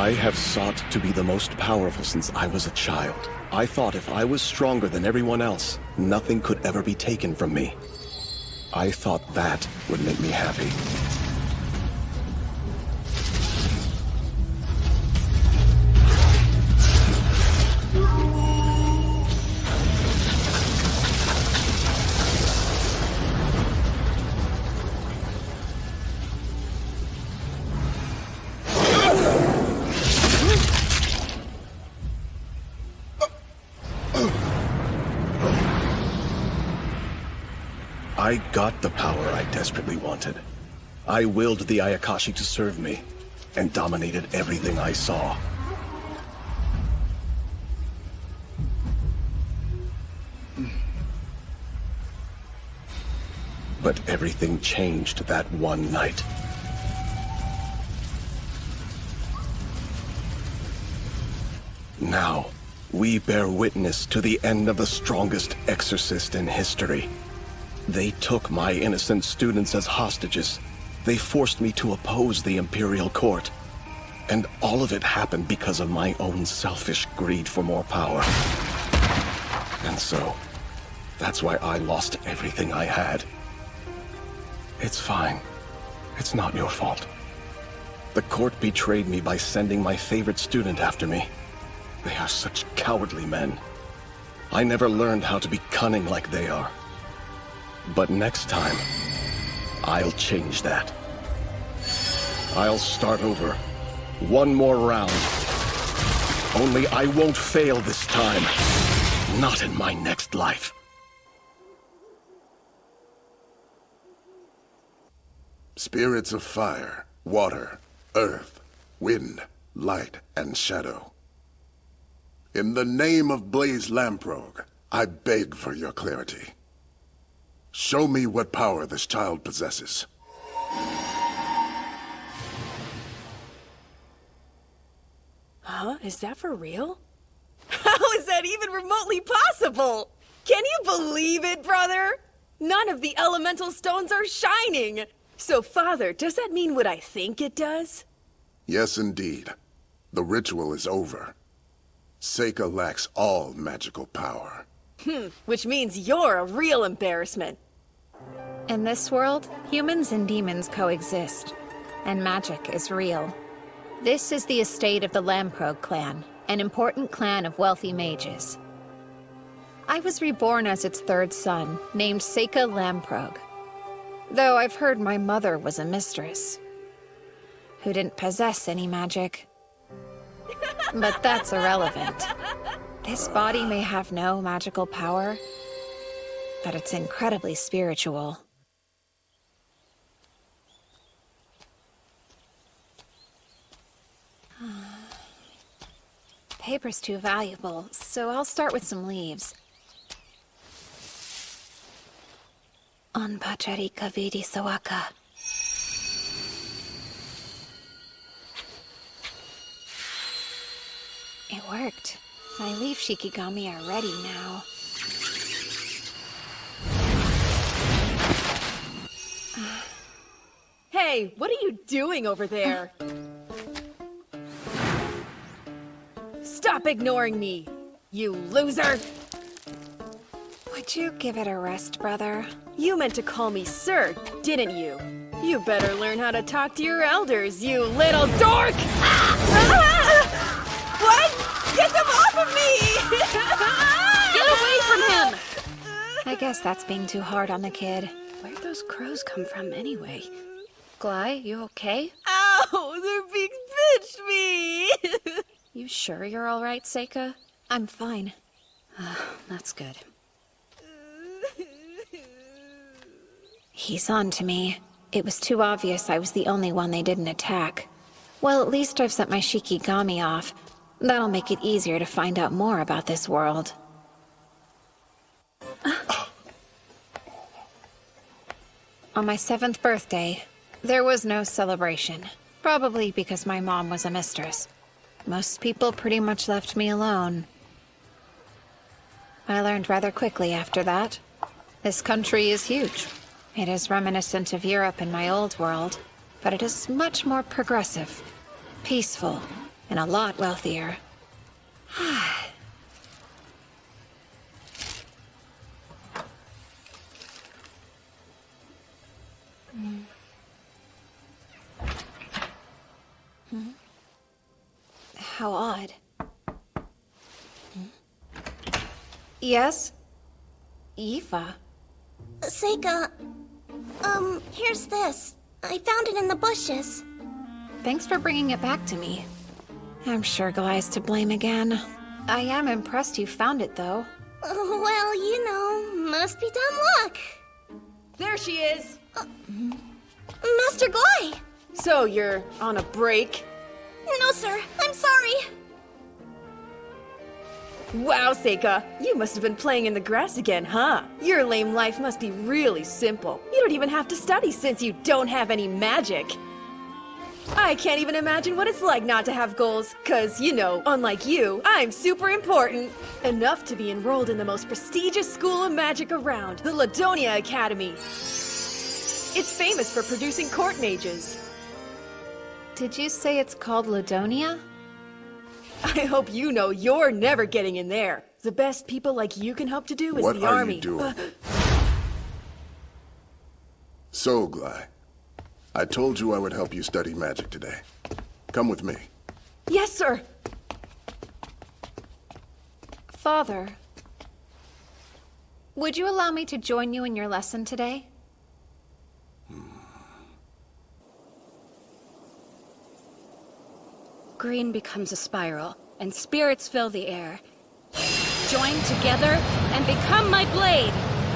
I have sought to be the most powerful since I was a child. I thought if I was stronger than everyone else, nothing could ever be taken from me. I thought that would make me happy. I got the power I desperately wanted. I willed the Ayakashi to serve me, and dominated everything I saw. But everything changed that one night. Now, we bear witness to the end of the strongest exorcist in history. They took my innocent students as hostages. They forced me to oppose the Imperial Court. And all of it happened because of my own selfish greed for more power. And so, that's why I lost everything I had. It's fine. It's not your fault. The court betrayed me by sending my favorite student after me. They are such cowardly men. I never learned how to be cunning like they are. But next time, I'll change that. I'll start over. One more round. Only I won't fail this time. Not in my next life. Spirits of fire, water, earth, wind, light, and shadow. In the name of Blaze Lamprogue, I beg for your clarity. Show me what power this child possesses. Huh? Is that for real? How is that even remotely possible? Can you believe it, brother? None of the elemental stones are shining! So, Father, does that mean what I think it does? Yes, indeed. The ritual is over. Seika lacks all magical power. Which means you're a real embarrassment. In this world, humans and demons coexist, and magic is real. This is the estate of the Lamprogue clan, an important clan of wealthy mages. I was reborn as its third son, named Seika Lamprogue. Though I've heard my mother was a mistress, who didn't possess any magic. But that's irrelevant. This body may have no magical power, but it's incredibly spiritual. Paper's too valuable, so I'll start with some leaves. Onpacharika vidi sawaka. It worked. My leaf shikigami are ready now. Hey, what are you doing over there? Stop ignoring me, you loser! Would you give it a rest, brother? You meant to call me sir, didn't you? You better learn how to talk to your elders, you little dork! What? Get them off of me! Get away from him! I guess that's being too hard on the kid. Where'd those crows come from anyway? Gly, you okay? Ow! They're being pinched me! You sure you're all right, Seika? I'm fine. That's good. He's on to me. It was too obvious I was the only one they didn't attack. Well, at least I've sent my shikigami off. That'll make it easier to find out more about this world. On my 7th birthday, there was no celebration. Probably because my mom was a mistress. Most people pretty much left me alone. I learned rather quickly after that. This country is huge. It is reminiscent of Europe in my old world, but it is much more progressive, peaceful, and a lot wealthier. How odd. Yes? Aoife? Seika, here's this. I found it in the bushes. Thanks for bringing it back to me. I'm sure Glai's to blame again. I am impressed you found it, though. Well, you know, must be dumb luck. There she is! Master Glai! So you're on a break? No, sir. I'm sorry. Wow, Seika, you must have been playing in the grass again, huh? Your lame life must be really simple. You don't even have to study since you don't have any magic. I can't even imagine what it's like not to have goals, cause, you know, unlike you, I'm super important. Enough to be enrolled in the most prestigious school of magic around, the Rodonea Academy. It's famous for producing court mages. Did you say it's called Rodonea? I hope you know you're never getting in there. The best people like you can hope to do is What the are army. you doing? So, Glai, I told you I would help you study magic today. Come with me. Yes, sir. Father, would you allow me to join you in your lesson today? Green becomes a spiral, and spirits fill the air. Join together and become my blade!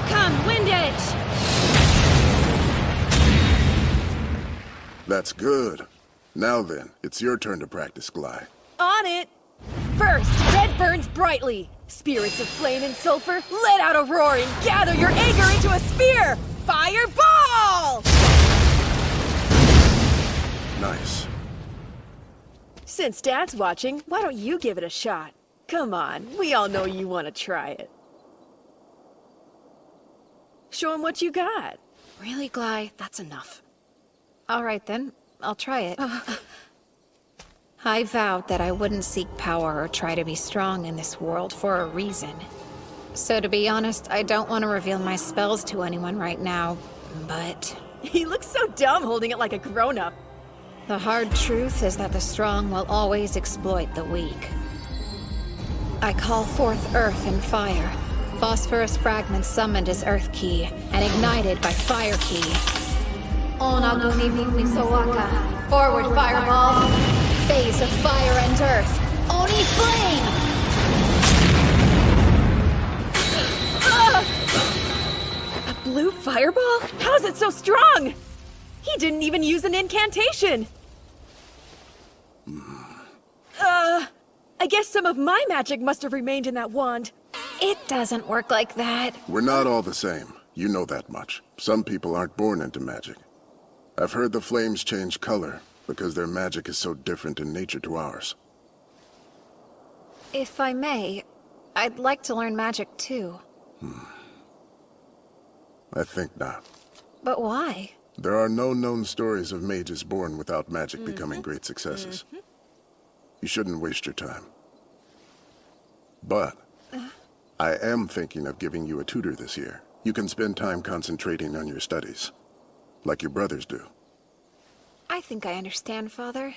Come, Wind Edge! That's good. Now then, it's your turn to practice, Glai. On it! First, red burns brightly. Spirits of flame and sulfur, let out a roar and gather your anger into a spear! Fireball! Nice. Since Dad's watching, why don't you give it a shot? Come on, we all know you want to try it. Show him what you got. Really, Glai? That's enough. All right then, I'll try it. I vowed that I wouldn't seek power or try to be strong in this world for a reason. So to be honest, I don't want to reveal my spells to anyone right now, but... He looks so dumb holding it like a grown-up. The hard truth is that the strong will always exploit the weak. I call forth earth and fire. Phosphorus fragments summoned as earth key, and ignited by fire key. Onaguni Misowaka. Forward fireball. Phase of fire and earth. Oni flame! A blue fireball? How's it so strong? He didn't even use an incantation. I guess some of my magic must have remained in that wand. It doesn't work like that. We're not all the same. You know that much. Some people aren't born into magic. I've heard the flames change color because their magic is so different in nature to ours. If I may, I'd like to learn magic too. I think not. But why? There are no known stories of mages born without magic becoming great successes. You shouldn't waste your time. But I am thinking of giving you a tutor this year. You can spend time concentrating on your studies, like your brothers do. I think I understand, Father.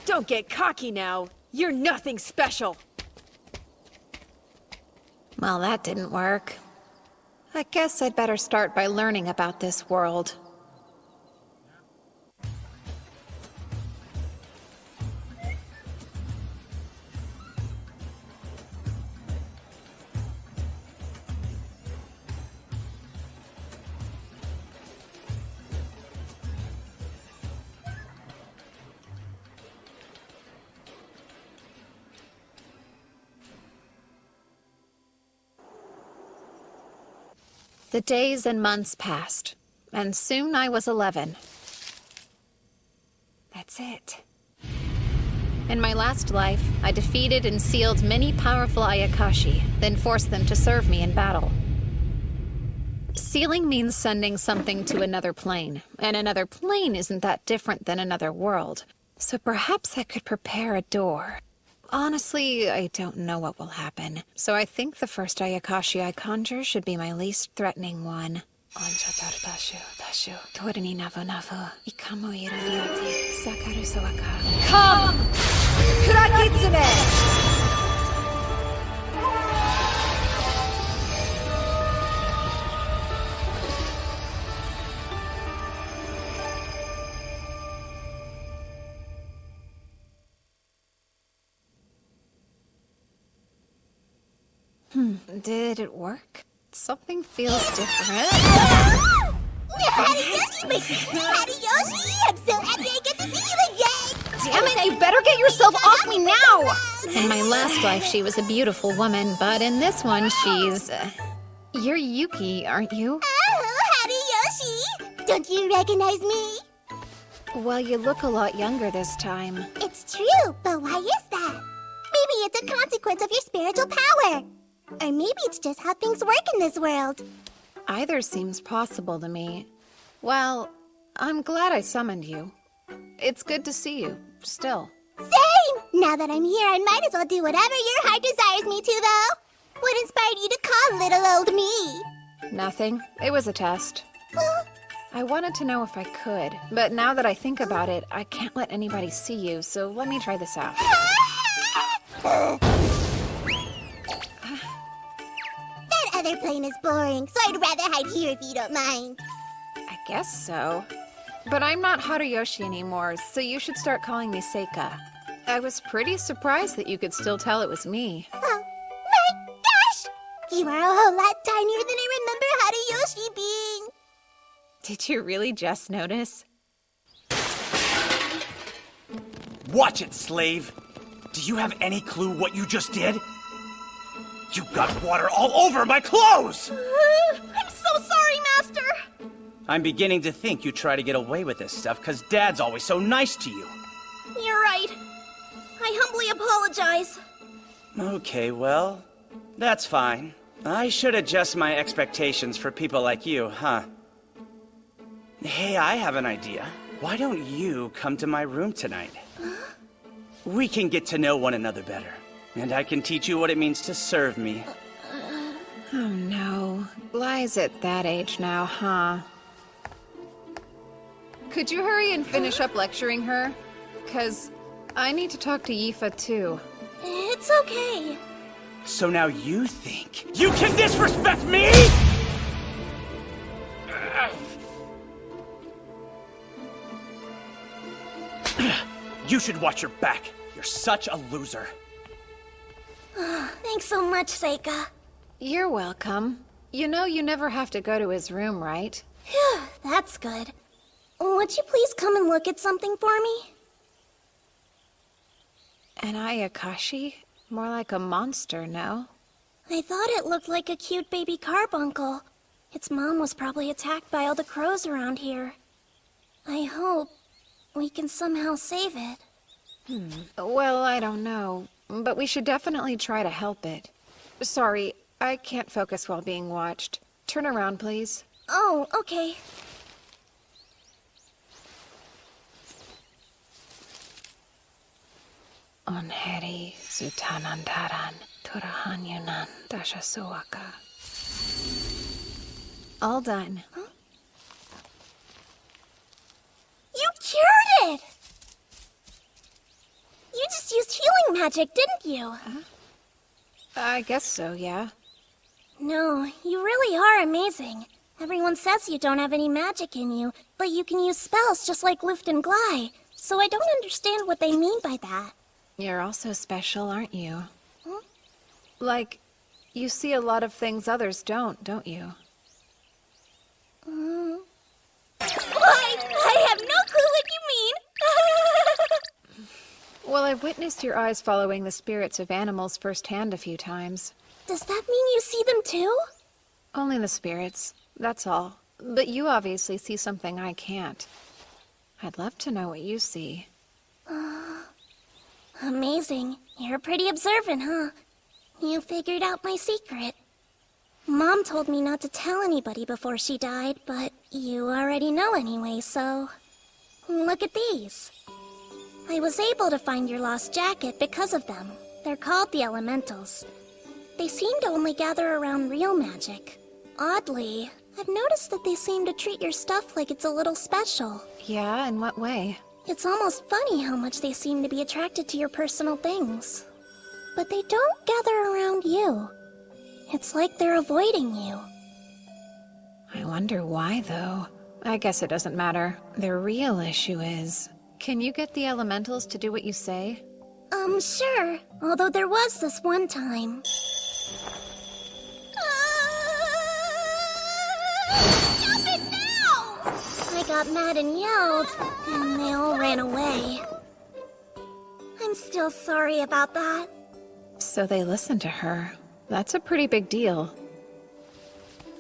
Don't get cocky now. You're nothing special. Well, that didn't work. I guess I'd better start by learning about this world. The days and months passed, and soon I was 11. That's it. In my last life, I defeated and sealed many powerful Ayakashi, then forced them to serve me in battle. Sealing means sending something to another plane, and another plane isn't that different than another world. So perhaps I could prepare a door. Honestly, I don't know what will happen, so I think the first Ayakashi I conjure should be my least threatening one. Come! Kurakitsume! Did it work? Something feels different. Hariyoshi, my sister Hariyoshi! I'm so happy I get to see you again! Damn it, you better get yourself off me now! In my last life, she was a beautiful woman, but in this one, she's... You're Yuki, aren't you? Oh, Hariyoshi! Don't you recognize me? Well, you look a lot younger this time. It's true, but why is that? Maybe it's a consequence of your spiritual power. Or maybe it's just how things work in this world. Either seems possible to me. Well, I'm glad I summoned you. It's good to see you, still. Same! Now that I'm here, I might as well do whatever your heart desires me to, though. What inspired you to call little old me? Nothing. It was a test. I wanted to know if I could, but now that I think about it, I can't let anybody see you, so let me try this out. That other plane is boring, so I'd rather hide here if you don't mind. I guess so. But I'm not Hariyoshi anymore, so you should start calling me Seika. I was pretty surprised that you could still tell it was me. Oh, my gosh! You are a whole lot tinier than I remember Hariyoshi being. Did you really just notice? Watch it, slave! Do you have any clue what you just did? You got water all over my clothes! I'm so sorry, Master! I'm beginning to think you try to get away with this stuff because Dad's always so nice to you. You're right. I humbly apologize. Okay, well, that's fine. I should adjust my expectations for people like you, huh? Hey, I have an idea. Why don't you come to my room tonight? We can get to know one another better, and I can teach you what it means to serve me. Oh no. Lies at that age now, huh? Could you hurry and finish up lecturing her? 'Cause I need to talk to Yifa too. It's okay. So now you think you can disrespect me?! You should watch your back. You're such a loser. Thanks so much, Seika. You're welcome. You know you never have to go to his room, right? Phew, that's good. Would you please come and look at something for me? An Ayakashi? More like a monster, no? I thought it looked like a cute baby carbuncle. Its mom was probably attacked by all the crows around here. I hope we can somehow save it. Well, I don't know, but we should definitely try to help it. Sorry, I can't focus while being watched. Turn around, please. Oh, okay. Onheri Zutanandaran Turahanyunan Dashasuaka. All done. Huh? You cured it! You just used healing magic, didn't you? I guess so, yeah. No, you really are amazing. Everyone says you don't have any magic in you, but you can use spells just like Luft and Glide, so I don't understand what they mean by that. You're also special, aren't you? Huh? Like, you see a lot of things others don't you? I have no clue what you mean! Well, I've witnessed your eyes following the spirits of animals firsthand a few times. Does that mean you see them too? Only the spirits, that's all. But you obviously see something I can't. I'd love to know what you see. Amazing. You're pretty observant, huh? You figured out my secret. Mom told me not to tell anybody before she died, but you already know anyway, so... Look at these. I was able to find your lost jacket because of them. They're called the Elementals. They seem to only gather around real magic. Oddly, I've noticed that they seem to treat your stuff like it's a little special. Yeah, in what way? It's almost funny how much they seem to be attracted to your personal things. But they don't gather around you. It's like they're avoiding you. I wonder why, though. I guess it doesn't matter. The real issue is... Can you get the elementals to do what you say? Sure. Although there was this one time. Stop it now! I got mad and yelled, and they all ran away. I'm still sorry about that. So they listened to her. That's a pretty big deal.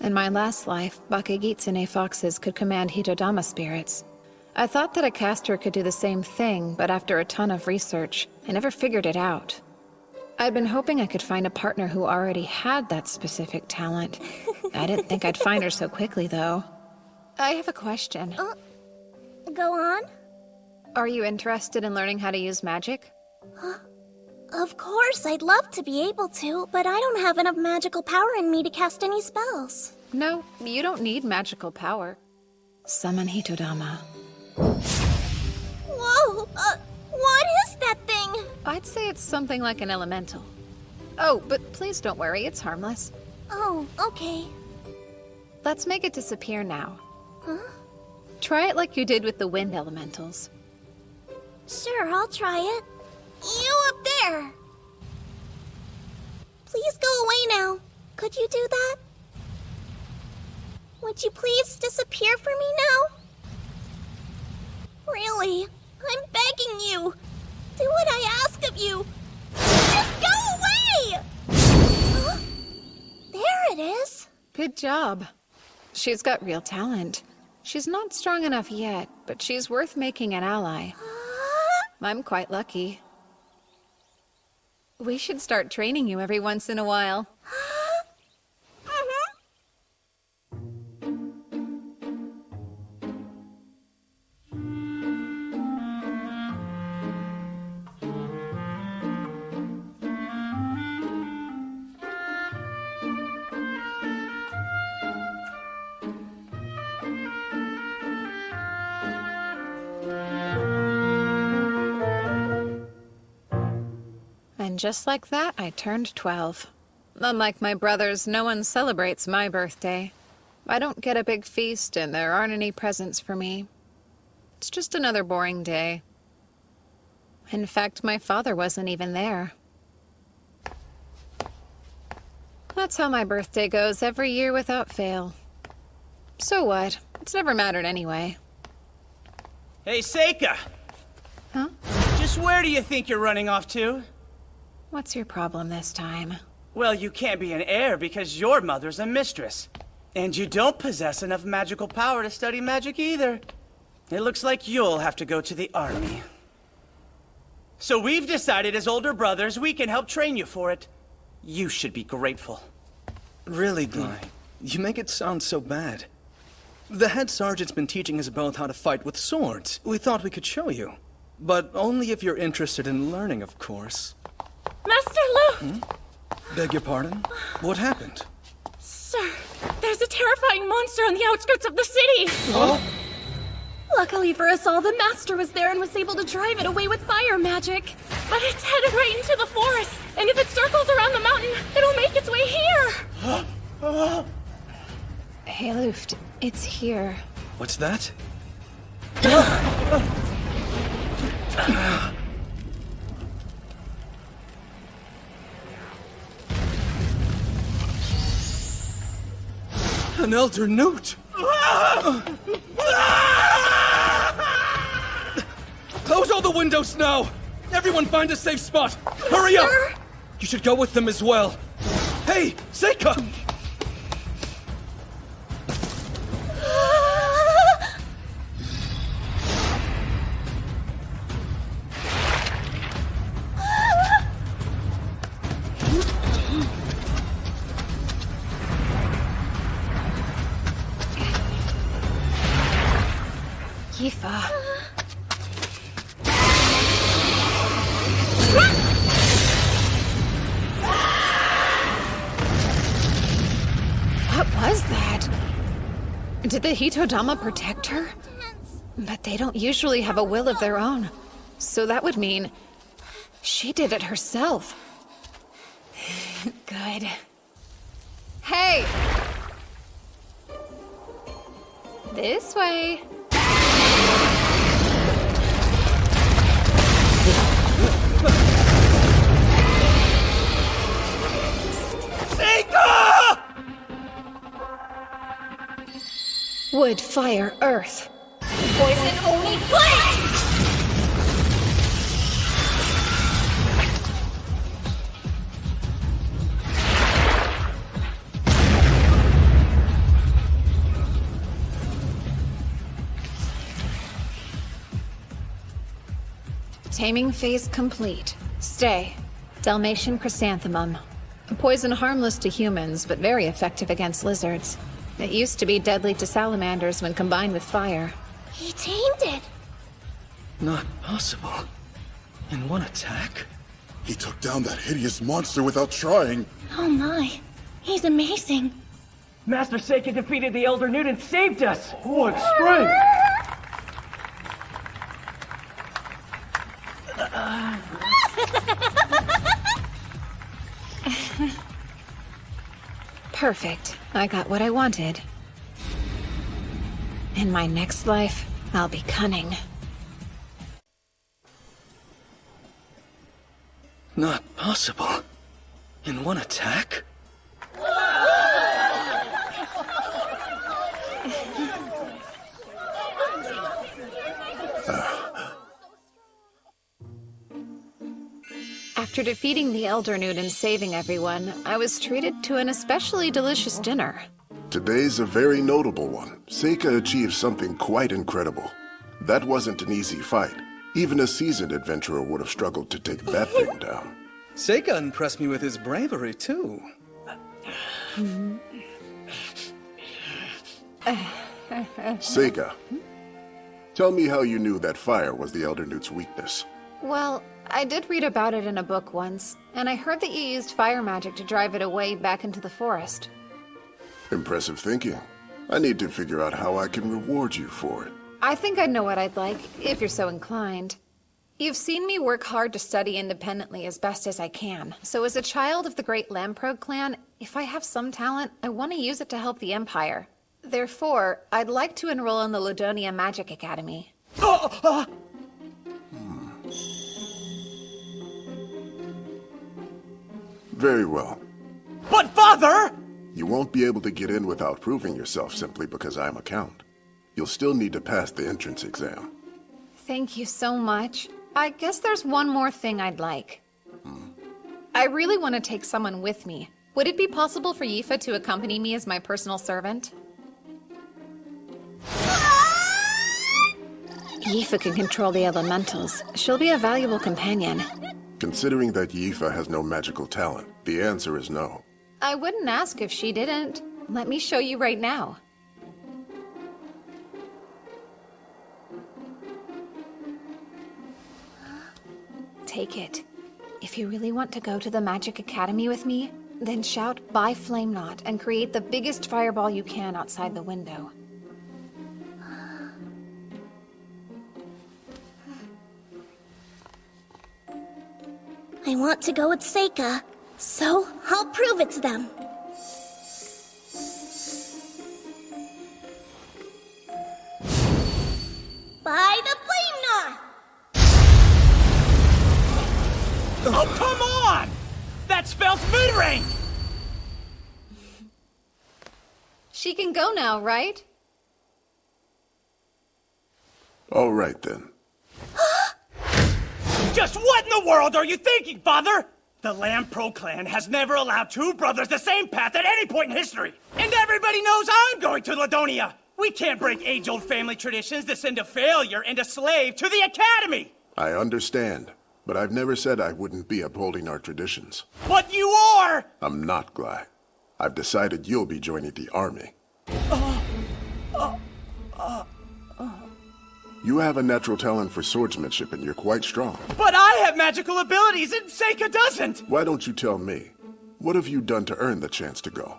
In my last life, Bakugitsune foxes could command Hitodama spirits. I thought that a caster could do the same thing, but after a ton of research, I never figured it out. I'd been hoping I could find a partner who already had that specific talent. I didn't think I'd find her so quickly, though. I have a question. Go on? Are you interested in learning how to use magic? Of course, I'd love to be able to, but I don't have enough magical power in me to cast any spells. No, you don't need magical power. Summon Hitodama. Whoa! What is that thing? I'd say it's something like an elemental. Oh, but please don't worry, it's harmless. Oh, okay. Let's make it disappear now. Huh? Try it like you did with the wind elementals. Sure, I'll try it. You up there! Please go away now. Could you do that? Would you please disappear for me now? Really? I'm begging you. Do what I ask of you. Just go away! Huh? There it is. Good job. She's got real talent. She's not strong enough yet, but she's worth making an ally. I'm quite lucky. We should start training you every once in a while. And just like that, I turned 12. Unlike my brothers, no one celebrates my birthday. I don't get a big feast, and there aren't any presents for me. It's just another boring day. In fact, my father wasn't even there. That's how my birthday goes every year without fail. So what? It's never mattered anyway. Hey, Seika! Huh? Just where do you think you're running off to? What's your problem this time? Well, you can't be an heir because your mother's a mistress. And you don't possess enough magical power to study magic either. It looks like you'll have to go to the army. So we've decided as older brothers we can help train you for it. You should be grateful. Really, Guy? You make it sound so bad. The head sergeant's been teaching us both how to fight with swords. We thought we could show you. But only if you're interested in learning, of course. Master Lu! Beg your pardon? What happened? Sir, there's a terrifying monster on the outskirts of the city! Oh? Luckily for us all, the Master was there and was able to drive it away with fire magic. But it's headed right into the forest, and if it circles around the mountain, it'll make its way here! Hey, Luft, it's here. What's that? An elder newt! Close all the windows now! Everyone find a safe spot! Hurry up! You should go with them as well. Hey, Seika! Yifa. was that? Did the Hitodama protect her? But they don't usually have a will of their own. So that would mean she did it herself. Good. Hey! This way. Seikō! Wood, fire, earth. Poison, only flame! Taming phase complete. Stay. Dalmatian chrysanthemum. A poison harmless to humans, but very effective against lizards. It used to be deadly to salamanders when combined with fire. He tamed it. Not possible. In one attack? He took down that hideous monster without trying. Oh my. He's amazing. Master Seikō defeated the Elder Newt and saved us! What strength! Perfect. I got what I wanted. In my next life, I'll be cunning. Not possible. In one attack? After defeating the Elder Newt and saving everyone, I was treated to an especially delicious dinner. Today's a very notable one. Seika achieved something quite incredible. That wasn't an easy fight. Even a seasoned adventurer would have struggled to take that thing down. Seika impressed me with his bravery, too. Seika, tell me how you knew that fire was the Elder Newt's weakness. Well, I did read about it in a book once, and I heard that you used fire magic to drive it away back into the forest. Impressive thinking. I need to figure out how I can reward you for it. I think I know what I'd like, if you're so inclined. You've seen me work hard to study independently as best as I can, so as a child of the great Lamprog clan, if I have some talent, I want to use it to help the Empire. Therefore, I'd like to enroll in the Rodonea Magic Academy. Very well. But father! You won't be able to get in without proving yourself simply because I'm a count. You'll still need to pass the entrance exam. Thank you so much. I guess there's one more thing I'd like. I really want to take someone with me. Would it be possible for Yifa to accompany me as my personal servant? Yifa can control the elementals. She'll be a valuable companion. Considering that Yifa has no magical talent, the answer is no. I wouldn't ask if she didn't. Let me show you right now. Take it. If you really want to go to the Magic Academy with me, then shout "Buy Flame Knot" and create the biggest fireball you can outside the window. I want to go with Seika, so I'll prove it to them. By the Flame Knot! Oh, come on! That spells mid-range! She can go now, right? All right, then. Just what in the world are you thinking, father? The Lamprog clan has never allowed two brothers the same path at any point in history. And everybody knows I'm going to Rodonea. We can't break age-old family traditions to send a failure and a slave to the academy. I understand, but I've never said I wouldn't be upholding our traditions. But you are! I'm not, Glai. I've decided you'll be joining the army. You have a natural talent for swordsmanship and you're quite strong. But I have magical abilities and Seika doesn't! Why don't you tell me? What have you done to earn the chance to go?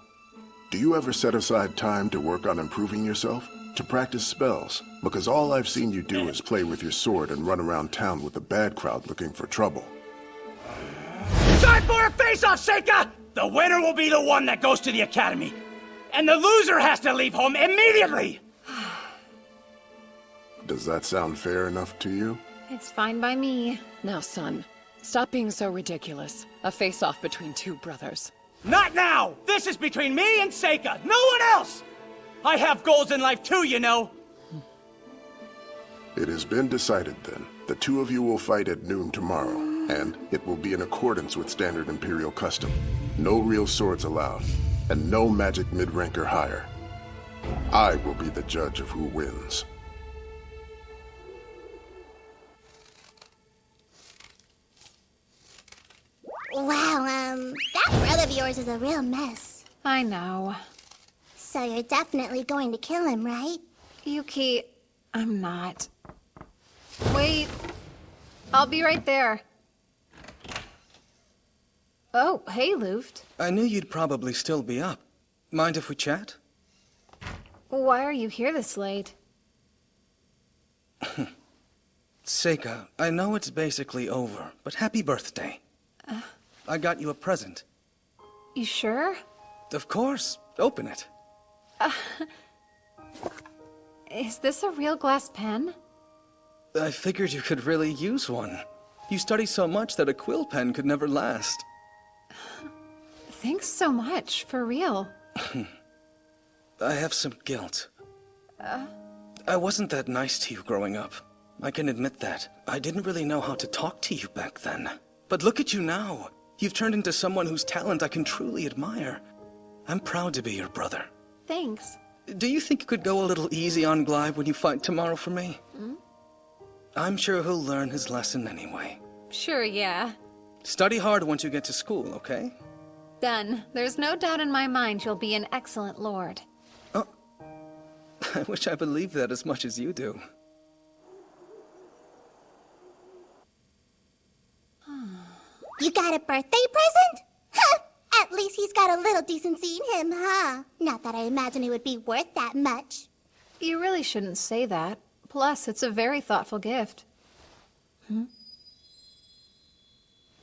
Do you ever set aside time to work on improving yourself? To practice spells? Because all I've seen you do is play with your sword and run around town with a bad crowd looking for trouble. Time for a face-off, Seika! The winner will be the one that goes to the academy. And the loser has to leave home immediately! Does that sound fair enough to you? It's fine by me. Now, son, stop being so ridiculous. A face-off between two brothers. Not now! This is between me and Seika, no one else! I have goals in life too, you know! It has been decided then. The two of you will fight at noon tomorrow, and it will be in accordance with standard Imperial custom. No real swords allowed, and no magic mid-rank or higher. I will be the judge of who wins. Wow, that brother of yours is a real mess. I know. So you're definitely going to kill him, right? Yuki, I'm not. Wait. I'll be right there. Oh, hey, Luft. I knew you'd probably still be up. Mind if we chat? Why are you here this late? Seika, I know it's basically over, but happy birthday. I got you a present. You sure? Of course. Open it. Is this a real glass pen? I figured you could really use one. You study so much that a quill pen could never last. Thanks so much, for real. I have some guilt. I wasn't that nice to you growing up. I can admit that. I didn't really know how to talk to you back then. But look at you now. You've turned into someone whose talent I can truly admire. I'm proud to be your brother. Thanks. Do you think you could go a little easy on Glide when you fight tomorrow for me? I'm sure he'll learn his lesson anyway. Sure, yeah. Study hard once you get to school, okay? Done. There's no doubt in my mind you'll be an excellent lord. Oh. I wish I believed that as much as you do. You got a birthday present? Huh! At least he's got a little decency in him, huh? Not that I imagine it would be worth that much. You really shouldn't say that. Plus, it's a very thoughtful gift.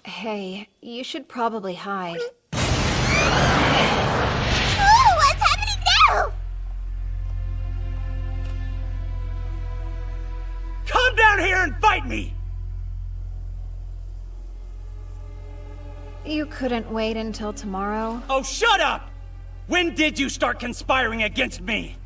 Hey, you should probably hide. Ooh, what's happening now? Come down here and fight me! You couldn't wait until tomorrow? Oh, shut up! When did you start conspiring against me?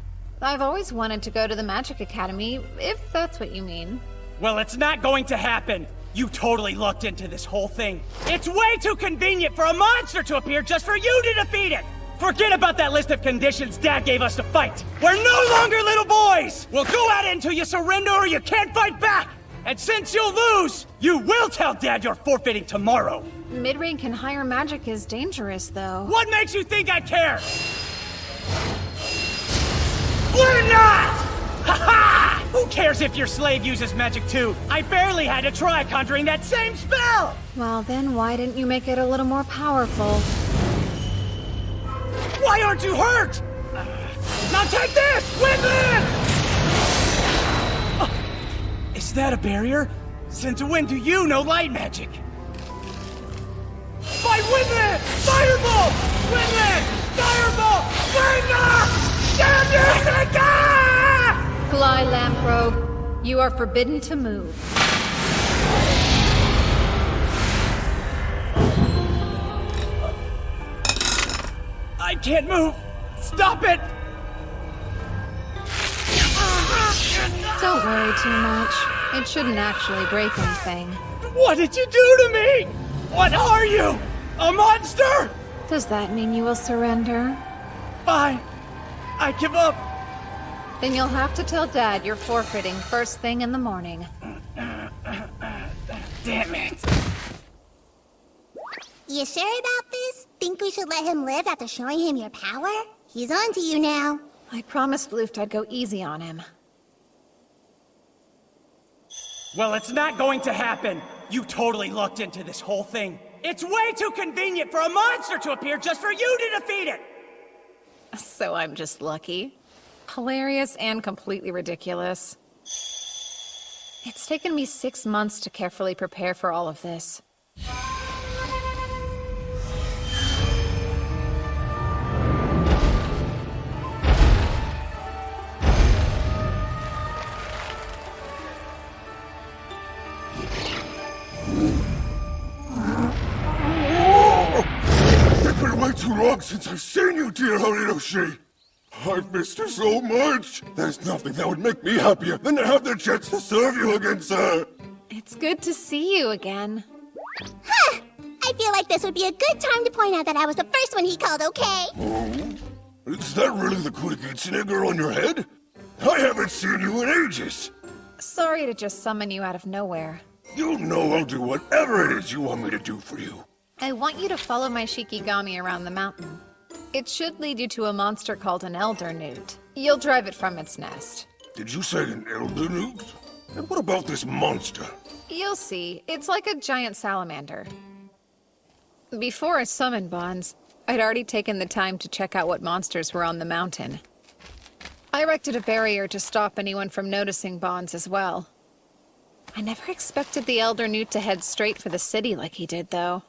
I've always wanted to go to the Magic Academy, if that's what you mean. Well, it's not going to happen. You totally lucked into this whole thing. It's way too convenient for a monster to appear just for you to defeat it! Forget about that list of conditions Dad gave us to fight! We're no longer little boys! We'll go at it until you surrender or you can't fight back! And since you'll lose, you will tell Dad you're forfeiting tomorrow! Mid-rank and higher magic is dangerous, though. What makes you think I care? We're not! Ha-ha! Who cares if your slave uses magic too? I barely had to try conjuring that same spell! Well, then why didn't you make it a little more powerful? Why aren't you hurt? Now take this! Win this! Is that a barrier? Since when do you know light magic? Fight Windland! Fireball! Windland! Fireball! Windland! Damn you, Seika! Fly, Lamprobe. You are forbidden to move. I can't move! Stop it! Don't worry too much. It shouldn't actually break anything. What did you do to me? What are you? A monster? Does that mean you will surrender? Fine. I give up. Then you'll have to tell Dad you're forfeiting first thing in the morning. Damn it. You sure about this? Think we should let him live after showing him your power? He's on to you now. I promised Luft I'd go easy on him. Well, it's not going to happen. You totally lucked into this whole thing. It's way too convenient for a monster to appear just for you to defeat it! So I'm just lucky. Hilarious and completely ridiculous. It's taken me 6 months to carefully prepare for all of this. It's been way too long since I've seen you, dear Horiyoshi. I've missed you so much. There's nothing that would make me happier than to have the chance to serve you again, sir. It's good to see you again. Huh! I feel like this would be a good time to point out that I was the first one he called, okay? Oh? Is that really the Kurikitsune girl on your head? I haven't seen you in ages. Sorry to just summon you out of nowhere. You know I'll do whatever it is you want me to do for you. I want you to follow my Shikigami around the mountain. It should lead you to a monster called an elder newt. You'll drive it from its nest. Did you say an elder newt? And what about this monster? You'll see. It's like a giant salamander. Before I summoned Bonds, I'd already taken the time to check out what monsters were on the mountain. I erected a barrier to stop anyone from noticing Bonds as well. I never expected the elder newt to head straight for the city like he did, though.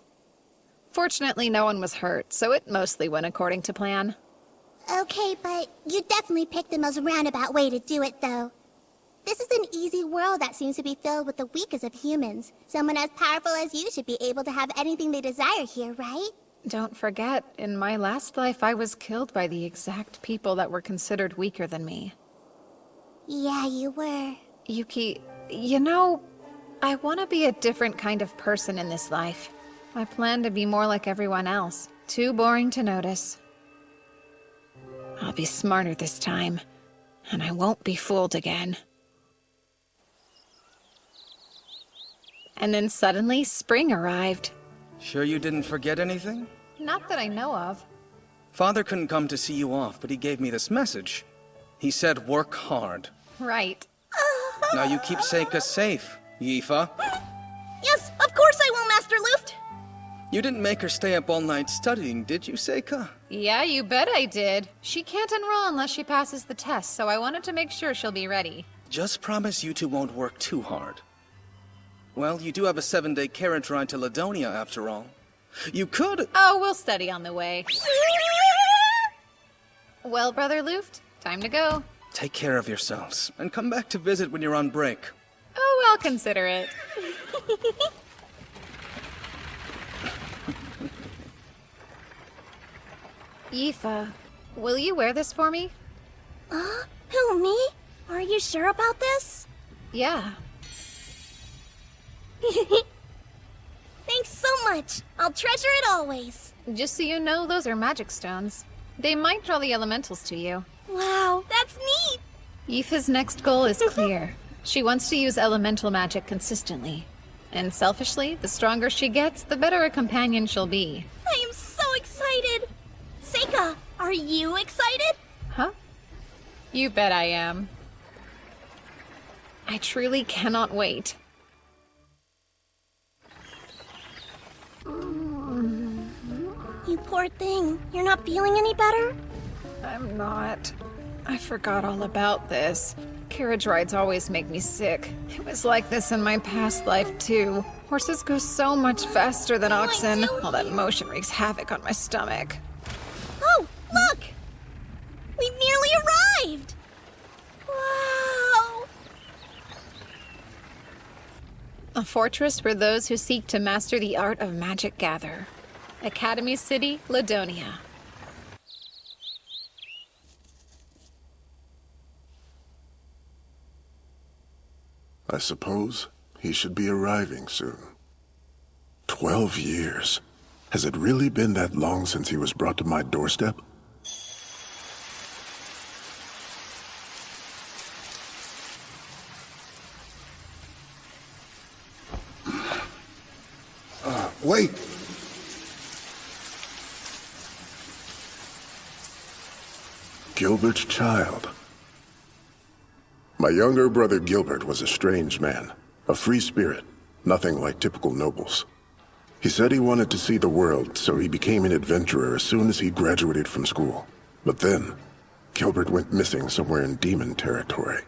Fortunately, no one was hurt, so it mostly went according to plan. Okay, but you definitely picked the most roundabout way to do it, though. This is an easy world that seems to be filled with the weakest of humans. Someone as powerful as you should be able to have anything they desire here, right? Don't forget, in my last life I was killed by the exact people that were considered weaker than me. Yeah, you were. Yuki, you know, I want to be a different kind of person in this life. I plan to be more like everyone else. Too boring to notice. I'll be smarter this time, and I won't be fooled again. And then suddenly, spring arrived. Sure you didn't forget anything? Not that I know of. Father couldn't come to see you off, but he gave me this message. He said work hard. Right. Now you keep Seika safe, Yifa. Yes, of course I will, Master Luft. You didn't make her stay up all night studying, did you, Seika? Yeah, you bet I did. She can't enroll unless she passes the test, so I wanted to make sure she'll be ready. Just promise you two won't work too hard. Well, you do have a 7-day carriage ride to Rodonea, after all. You could... Oh, we'll study on the way. Well, Brother Luft, time to go. Take care of yourselves, and come back to visit when you're on break. Oh, I'll consider it. Yifa, will you wear this for me? Who, me? Are you sure about this? Yeah. Thanks so much. I'll treasure it always. Just so you know, those are magic stones. They might draw the elementals to you. Wow, that's neat. Yifa's next goal is clear. She wants to use elemental magic consistently. And selfishly, the stronger she gets, the better a companion she'll be. I am so excited. Seika, are you excited? Huh? You bet I am. I truly cannot wait. You poor thing. You're not feeling any better? I'm not. I forgot all about this. Carriage rides always make me sick. It was like this in my past life, too. Horses go so much faster than oxen. All that motion wreaks havoc on my stomach. Oh, look! We nearly arrived! Wow! A fortress where those who seek to master the art of magic gather. Academy City, Rodonea. I suppose he should be arriving soon. 12 years. Has it really been that long since he was brought to my doorstep? Wait! Gilbert's child. My younger brother Gilbert was a strange man, a free spirit, nothing like typical nobles. He said he wanted to see the world, so he became an adventurer as soon as he graduated from school. But then, Gilbert went missing somewhere in demon territory.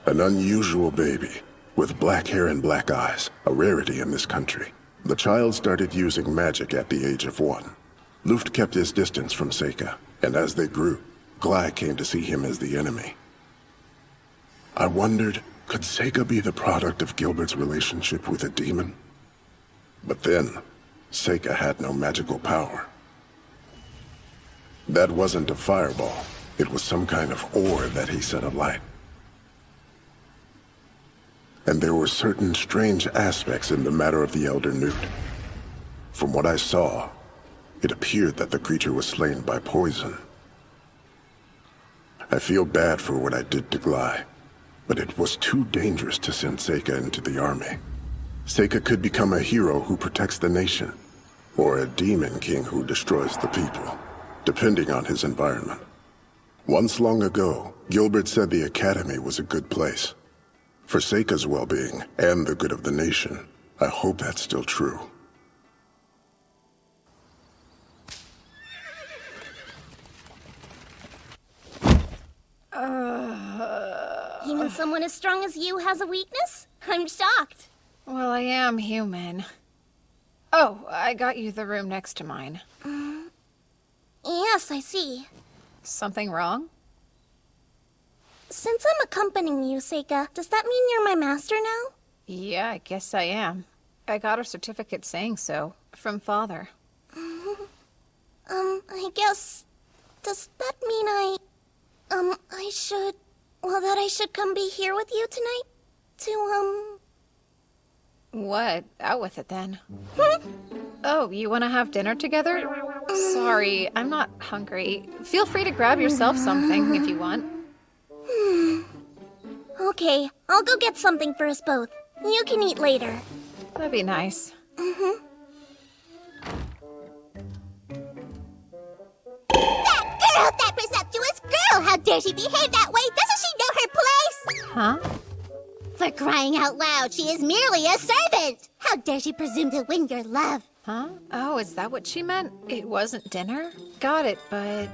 An unusual baby, with black hair and black eyes, a rarity in this country. The child started using magic at the age of 1. Luft kept his distance from Seika, and as they grew, Glai came to see him as the enemy. I wondered, could Seika be the product of Gilbert's relationship with a demon? But then, Seika had no magical power. That wasn't a fireball. It was some kind of ore that he set alight. And there were certain strange aspects in the matter of the Elder Newt. From what I saw, it appeared that the creature was slain by poison. I feel bad for what I did to Glai, but it was too dangerous to send Seika into the army. Seika could become a hero who protects the nation, or a demon king who destroys the people, depending on his environment. Once long ago, Gilbert said the academy was a good place. For Seika's well-being, and the good of the nation, I hope that's still true. Even someone as strong as you has a weakness? I'm shocked. Well, I am human. Oh, I got you the room next to mine. Yes, I see. Something wrong? Since I'm accompanying you, Seika, does that mean you're my master now? Yeah, I guess I am. I got a certificate saying so, from Father. I guess... Does that mean I should... Well, that I should come be here with you tonight? To, What? Out with it, then. Oh, you want to have dinner together? Sorry, I'm not hungry. Feel free to grab yourself something if you want. Okay, I'll go get something for us both. You can eat later. That'd be nice. That presumptuous girl! How dare she behave that way? Doesn't she know her place? Huh? For crying out loud, she is merely a servant! How dare she presume to win your love? Huh? Oh, is that what she meant? It wasn't dinner? Got it, but...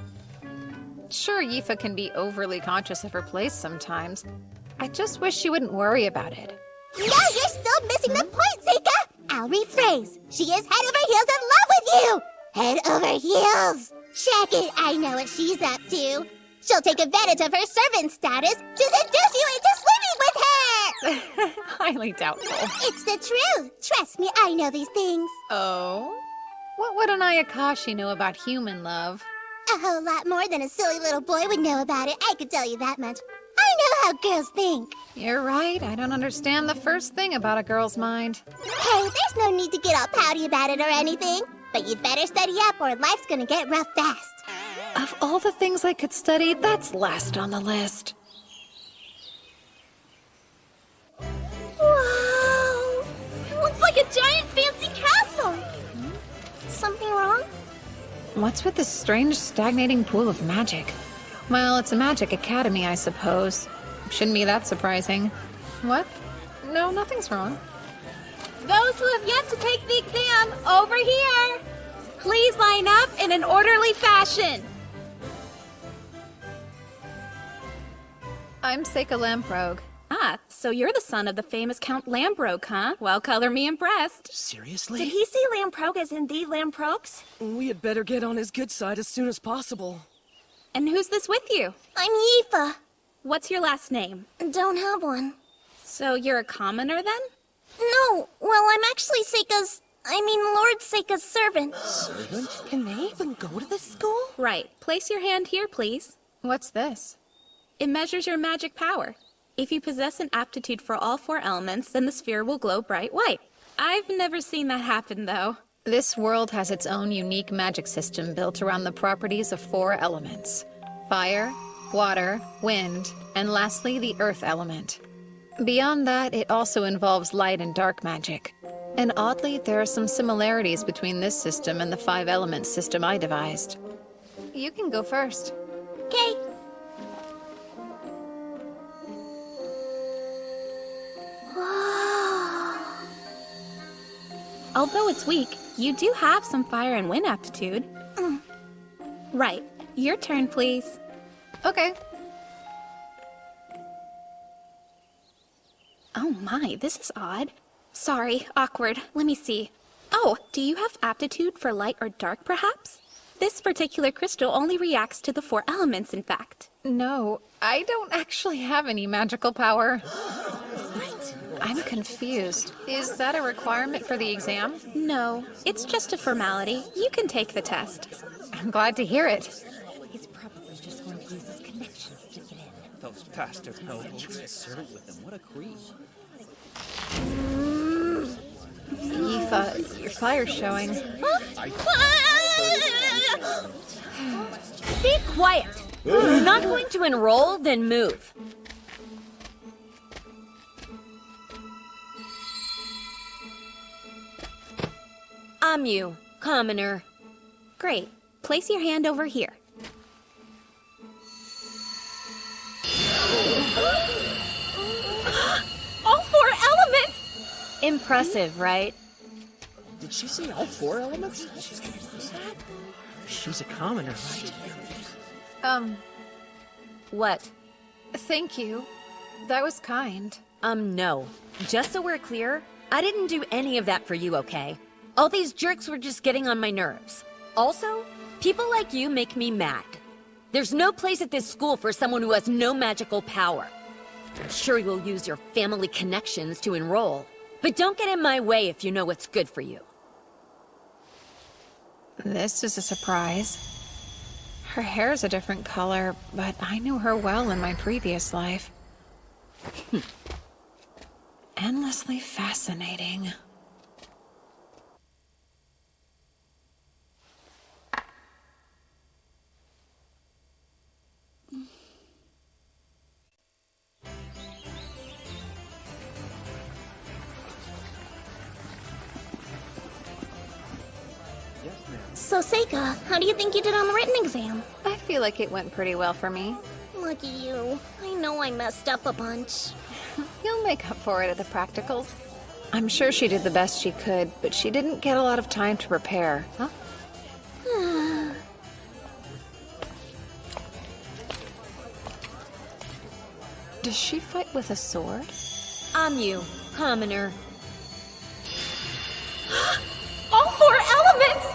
Sure, Yifa can be overly conscious of her place sometimes. I just wish she wouldn't worry about it. No, you're still missing the point, Seika! I'll rephrase. She is head over heels in love with you! Head over heels! Check it, I know what she's up to. She'll take advantage of her servant status to seduce you into sleeping with her! Highly doubtful. It's the truth. Trust me, I know these things. Oh? What would an Ayakashi know about human love? A whole lot more than a silly little boy would know about it, I could tell you that much. I know how girls think. You're right, I don't understand the first thing about a girl's mind. Hey, there's no need to get all pouty about it or anything. But you'd better study up or life's gonna get rough fast. Of all the things I could study, that's last on the list. Wow! It looks like a giant fancy castle! Something wrong? What's with this strange stagnating pool of magic? Well, it's a magic academy, I suppose. Shouldn't be that surprising. What? No, nothing's wrong. Those who have yet to take the exam, over here! Please line up in an orderly fashion. I'm Seika Lamprogue. Ah, so you're the son of the famous Count Lamprogue, huh? Well, color me impressed. Seriously? Did he see Lamprogue as indeed Lamprogues? We had better get on his good side as soon as possible. And who's this with you? I'm Yifa. What's your last name? Don't have one. So you're a commoner then? No, well, I'm actually Lord Seika's servant. Servant? Can they even go to this school? Right. Place your hand here, please. What's this? It measures your magic power. If you possess an aptitude for all 4 elements, then the sphere will glow bright white. I've never seen that happen, though. This world has its own unique magic system built around the properties of 4 elements. Fire, water, wind, and lastly, the earth element. Beyond that, it also involves light and dark magic. And oddly, there are some similarities between this system and the 5-element system I devised. You can go first. Okay. Although it's weak, you do have some fire and wind aptitude. Right. Your turn, please. Okay. Oh my, this is odd. Sorry, awkward. Let me see. Oh, do you have aptitude for light or dark, perhaps? This particular crystal only reacts to the 4 elements, in fact. No, I don't actually have any magical power. I'm confused. Is that a requirement for the exam? No, it's just a formality. You can take the test. I'm glad to hear it. He's probably just going to use his connections to get in. Those bastard nobles. With him. What a creep. Yifa, your fire's showing. Be quiet! If you're not going to enroll, then move. Onmyōji, commoner. Great. Place your hand over here. All 4 elements! Impressive, right? Did she say all 4 elements? She's a commoner, right? What? Thank you. That was kind. No. Just so we're clear, I didn't do any of that for you, okay? All these jerks were just getting on my nerves. Also, people like you make me mad. There's no place at this school for someone who has no magical power. I'm sure you'll use your family connections to enroll, but don't get in my way if you know what's good for you. This is a surprise. Her hair's a different color, but I knew her well in my previous life. Endlessly fascinating. So, Seika, how do you think you did on the written exam? I feel like it went pretty well for me. Lucky you. I know I messed up a bunch. You'll make up for it at the practicals. I'm sure she did the best she could, but she didn't get a lot of time to prepare, huh? Does she fight with a sword? Onmyōji, commoner. All 4 elements!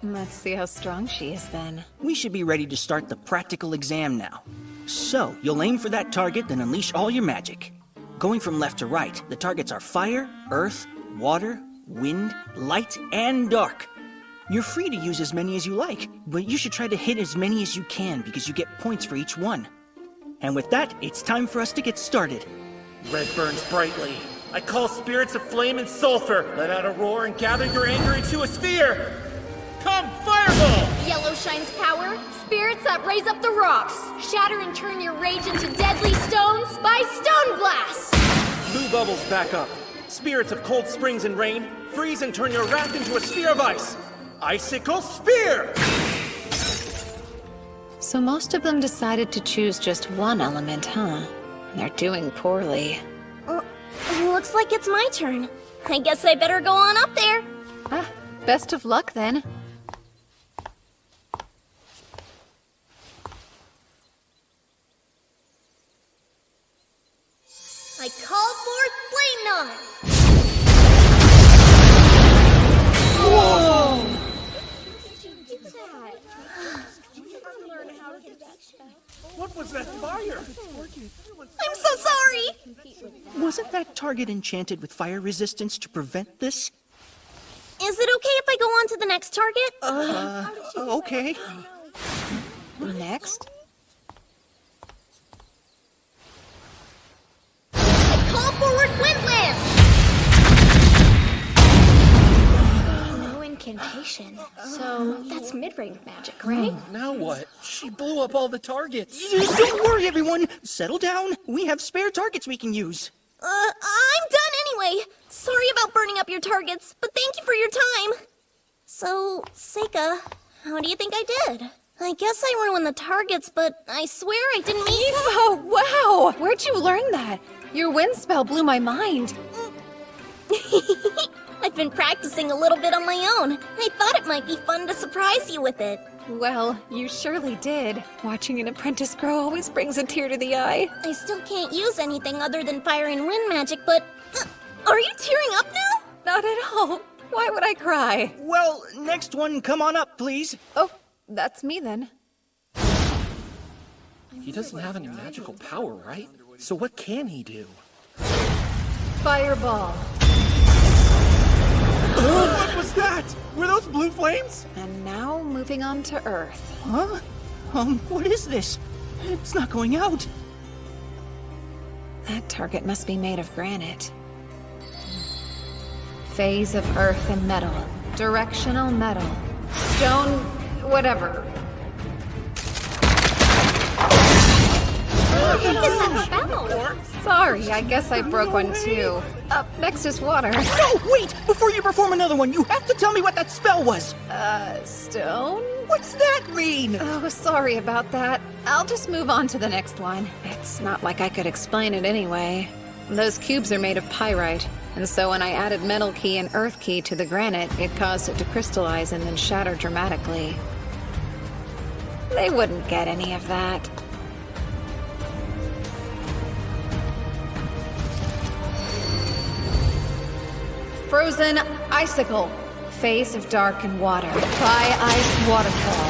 Let's see how strong she is then. We should be ready to start the practical exam now. So, you'll aim for that target, then unleash all your magic. Going from left to right, the targets are fire, earth, water, wind, light, and dark. You're free to use as many as you like, but you should try to hit as many as you can because you get points for each one. And with that, it's time for us to get started. Red burns brightly. I call spirits of flame and sulfur. Let out a roar and gather your anger into a sphere. Come, fireball! Yellow shines power. Spirits that raise up the rocks. Shatter and turn your rage into deadly stones by stone blast. Blue bubbles back up. Spirits of cold springs and rain. Freeze and turn your wrath into a sphere of ice. Icicle spear! So most of them decided to choose just one element, huh? And they're doing poorly. Looks like it's my turn. I guess I better go on up there. Ah, best of luck then. I call forth Flame Knot! Whoa! What was that fire? I'm so sorry! Wasn't that target enchanted with fire resistance to prevent this? Is it okay if I go on to the next target? Okay. Next? I call forward Windland! No incantation. So, that's mid-range magic, right? Now what? She blew up all the targets. Don't worry, everyone. Settle down. We have spare targets we can use. I'm done anyway. Sorry about burning up your targets, but thank you for your time. So, Seika, how do you think I did? I guess I ruined the targets, but I swear I didn't mean to. Oh, wow! Where'd you learn that? Your wind spell blew my mind. I've been practicing a little bit on my own. I thought it might be fun to surprise you with it. Well, you surely did. Watching an apprentice grow always brings a tear to the eye. I still can't use anything other than fire and wind magic, but... are you tearing up now? Not at all. Why would I cry? Well, next one, come on up, please. Oh, that's me then. He doesn't have any magical power, right? So what can he do? Fireball. What was that? Were those blue flames? And now moving on to Earth. Huh? What is this? It's not going out. That target must be made of granite. Phase of Earth and metal. Directional metal. Stone... whatever. Sorry, I guess I broke one too. Up next is water. No, wait! Before you perform another one, you have to tell me what that spell was! Stone? What's that mean? Oh, sorry about that. I'll just move on to the next one. It's not like I could explain it anyway. Those cubes are made of pyrite, and so when I added metal key and earth key to the granite, it caused it to crystallize and then shatter dramatically. They wouldn't get any of that. Frozen icicle. Phase of dark and water. By ice waterfall.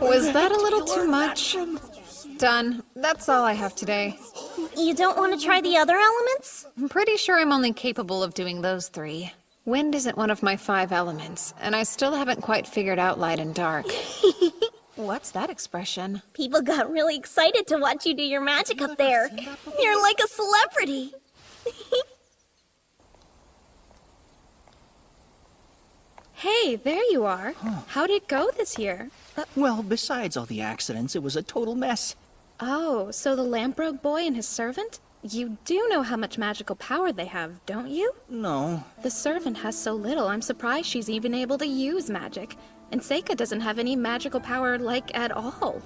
Was that a little too much? Done. That's all I have today. You don't want to try the other elements? I'm pretty sure I'm only capable of doing those 3. Wind isn't one of my 5 elements, and I still haven't quite figured out light and dark. What's that expression? People got really excited to watch you do your magic up there. You're like a celebrity. Hey, there you are. How'd it go this year? Well, besides all the accidents, it was a total mess. Oh, so the Lamprogue boy and his servant? You do know how much magical power they have, don't you? No. The servant has so little, I'm surprised she's even able to use magic. And Seika doesn't have any magical power, like, at all.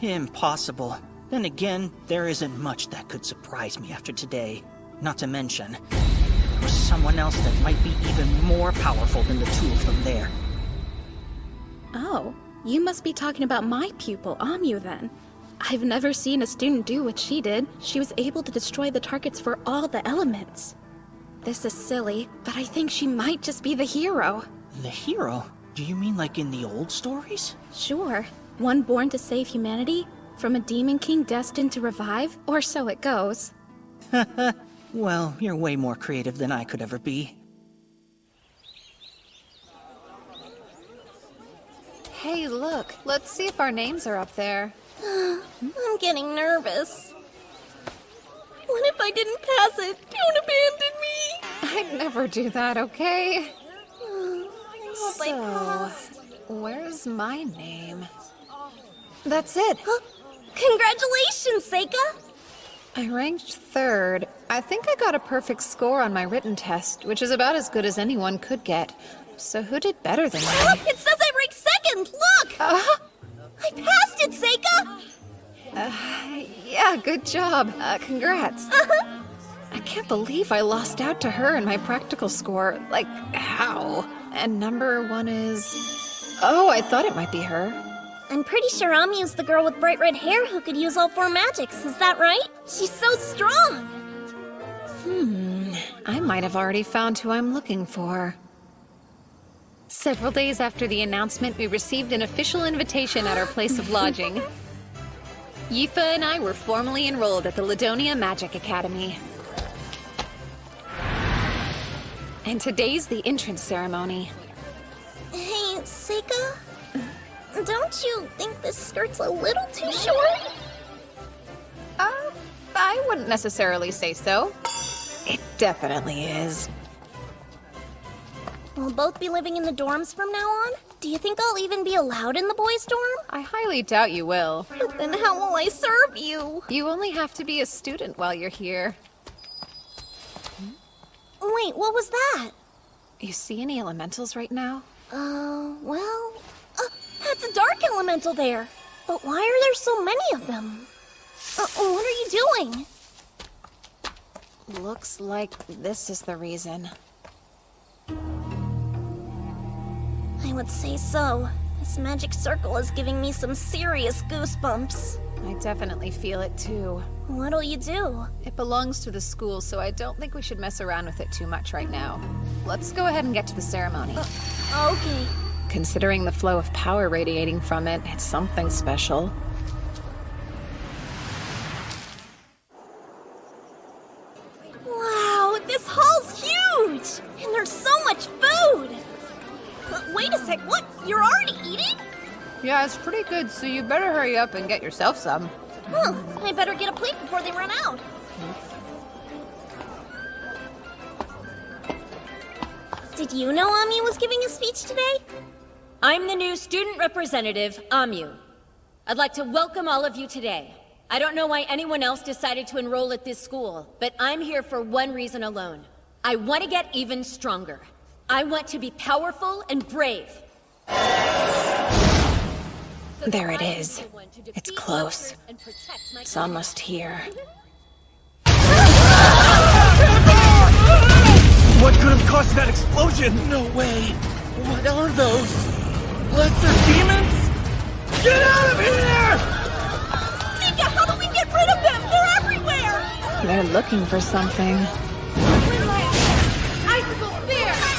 Impossible. Then again, there isn't much that could surprise me after today. Not to mention, there was someone else that might be even more powerful than the two of them there. Oh, you must be talking about my pupil, Onmyōji, then. I've never seen a student do what she did. She was able to destroy the targets for all the elements. This is silly, but I think she might just be the hero. The hero? Do you mean like in the old stories? Sure. One born to save humanity, from a demon king destined to revive, or so it goes. Well, you're way more creative than I could ever be. Hey, look. Let's see if our names are up there. I'm getting nervous. What if I didn't pass it? Don't abandon me! I'd never do that, okay? Hope I passed. Where's my name? That's it. Congratulations, Seika! I ranked 3rd. I think I got a perfect score on my written test, which is about as good as anyone could get. So who did better than me? It says I ranked 2nd! Look! I passed it, Seika! Yeah, good job. Congrats. I can't believe I lost out to her in my practical score. Like, how? And number 1 is... Oh, I thought it might be her. I'm pretty sure Amyu's the girl with bright red hair who could use all 4 magics, is that right? She's so strong! I might have already found who I'm looking for. Several days after the announcement, we received an official invitation at our place of lodging. Yifa and I were formally enrolled at the Rodonea Magic Academy. And today's the entrance ceremony. Hey, Seika? Don't you think this skirt's a little too short? I wouldn't necessarily say so. It definitely is. We'll both be living in the dorms from now on? Do you think I'll even be allowed in the boys' dorm? I highly doubt you will. But then how will I serve you? You only have to be a student while you're here. Wait, what was that? You see any elementals right now? That's a dark elemental there. But why are there so many of them? What are you doing? Looks like this is the reason. I would say so. This magic circle is giving me some serious goosebumps. I definitely feel it too. What'll you do? It belongs to the school, so I don't think we should mess around with it too much right now. Let's go ahead and get to the ceremony. Okay. Considering the flow of power radiating from it, it's something special. Wow, this hall's huge! And there's so much food! Wait a sec, what? You're already eating? Yeah, it's pretty good, so you better hurry up and get yourself some. I better get a plate before they run out. Did you know Amyu was giving a speech today? I'm the new student representative, Amyu. I'd like to welcome all of you today. I don't know why anyone else decided to enroll at this school, but I'm here for one reason alone. I want to get even stronger. I want to be powerful and brave. There it is. It's close. It's almost here. What could have caused that explosion? No way. What are those? Lesser demons? Get out of here! Sika, how do we get rid of them? They're everywhere! They're looking for something.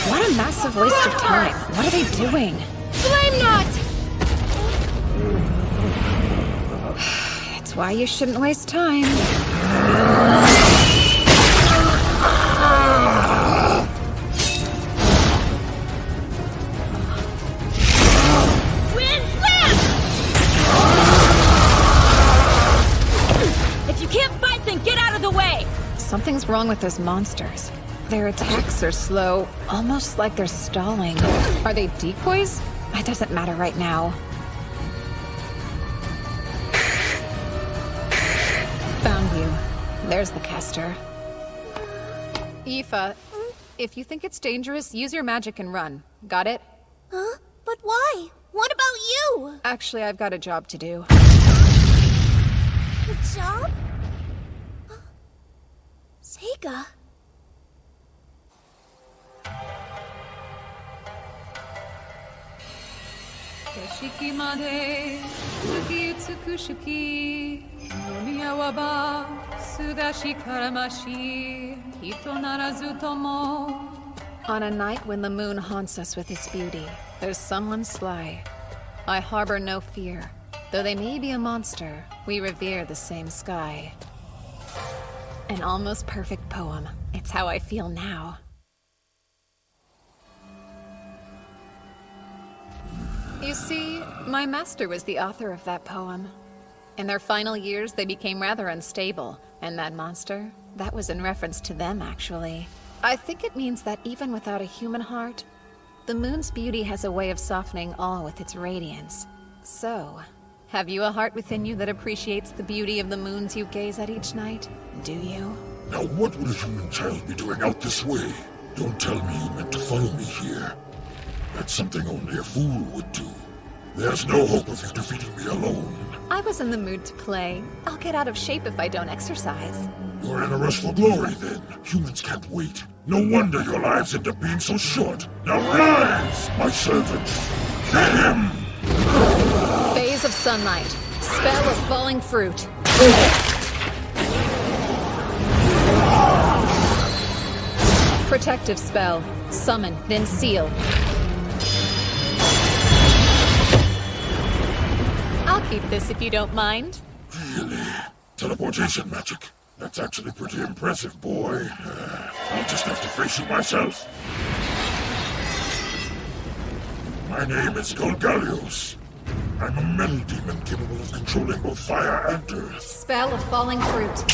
What a massive waste of time. What are they doing? Flame knot! It's why you shouldn't waste time. Wind blast! If you can't fight, then get out of the way! Something's wrong with those monsters. Their attacks are slow, almost like they're stalling. Are they decoys? It doesn't matter right now. Found you. There's the caster. Aoife, if you think it's dangerous, use your magic and run. Got it? Huh? But why? What about you? Actually, I've got a job to do. A job? Seiga. On a night when the moon haunts us with its beauty, there's someone sly. I harbor no fear. Though they may be a monster, we revere the same sky. An almost perfect poem. It's how I feel now. You see, my master was the author of that poem. In their final years, they became rather unstable, and that monster, that was in reference to them, actually. I think it means that even without a human heart, the moon's beauty has a way of softening all with its radiance. So, have you a heart within you that appreciates the beauty of the moons you gaze at each night? Do you? Now what would a human child be doing out this way? Don't tell me you meant to follow me here. That's something only a fool would do. There's no hope of you defeating me alone. I was in the mood to play. I'll get out of shape if I don't exercise. You're in a rush for glory, then. Humans can't wait. No wonder your lives end up being so short. Now rise, my servants. Get him! Phase of sunlight. Spell of falling fruit. Protective spell. Summon, then seal. I'll keep this if you don't mind. Really? Teleportation magic? That's actually pretty impressive, boy. I'll just have to face you myself. My name is Golgalios. I'm a metal demon capable of controlling both fire and earth. Spell of falling fruit.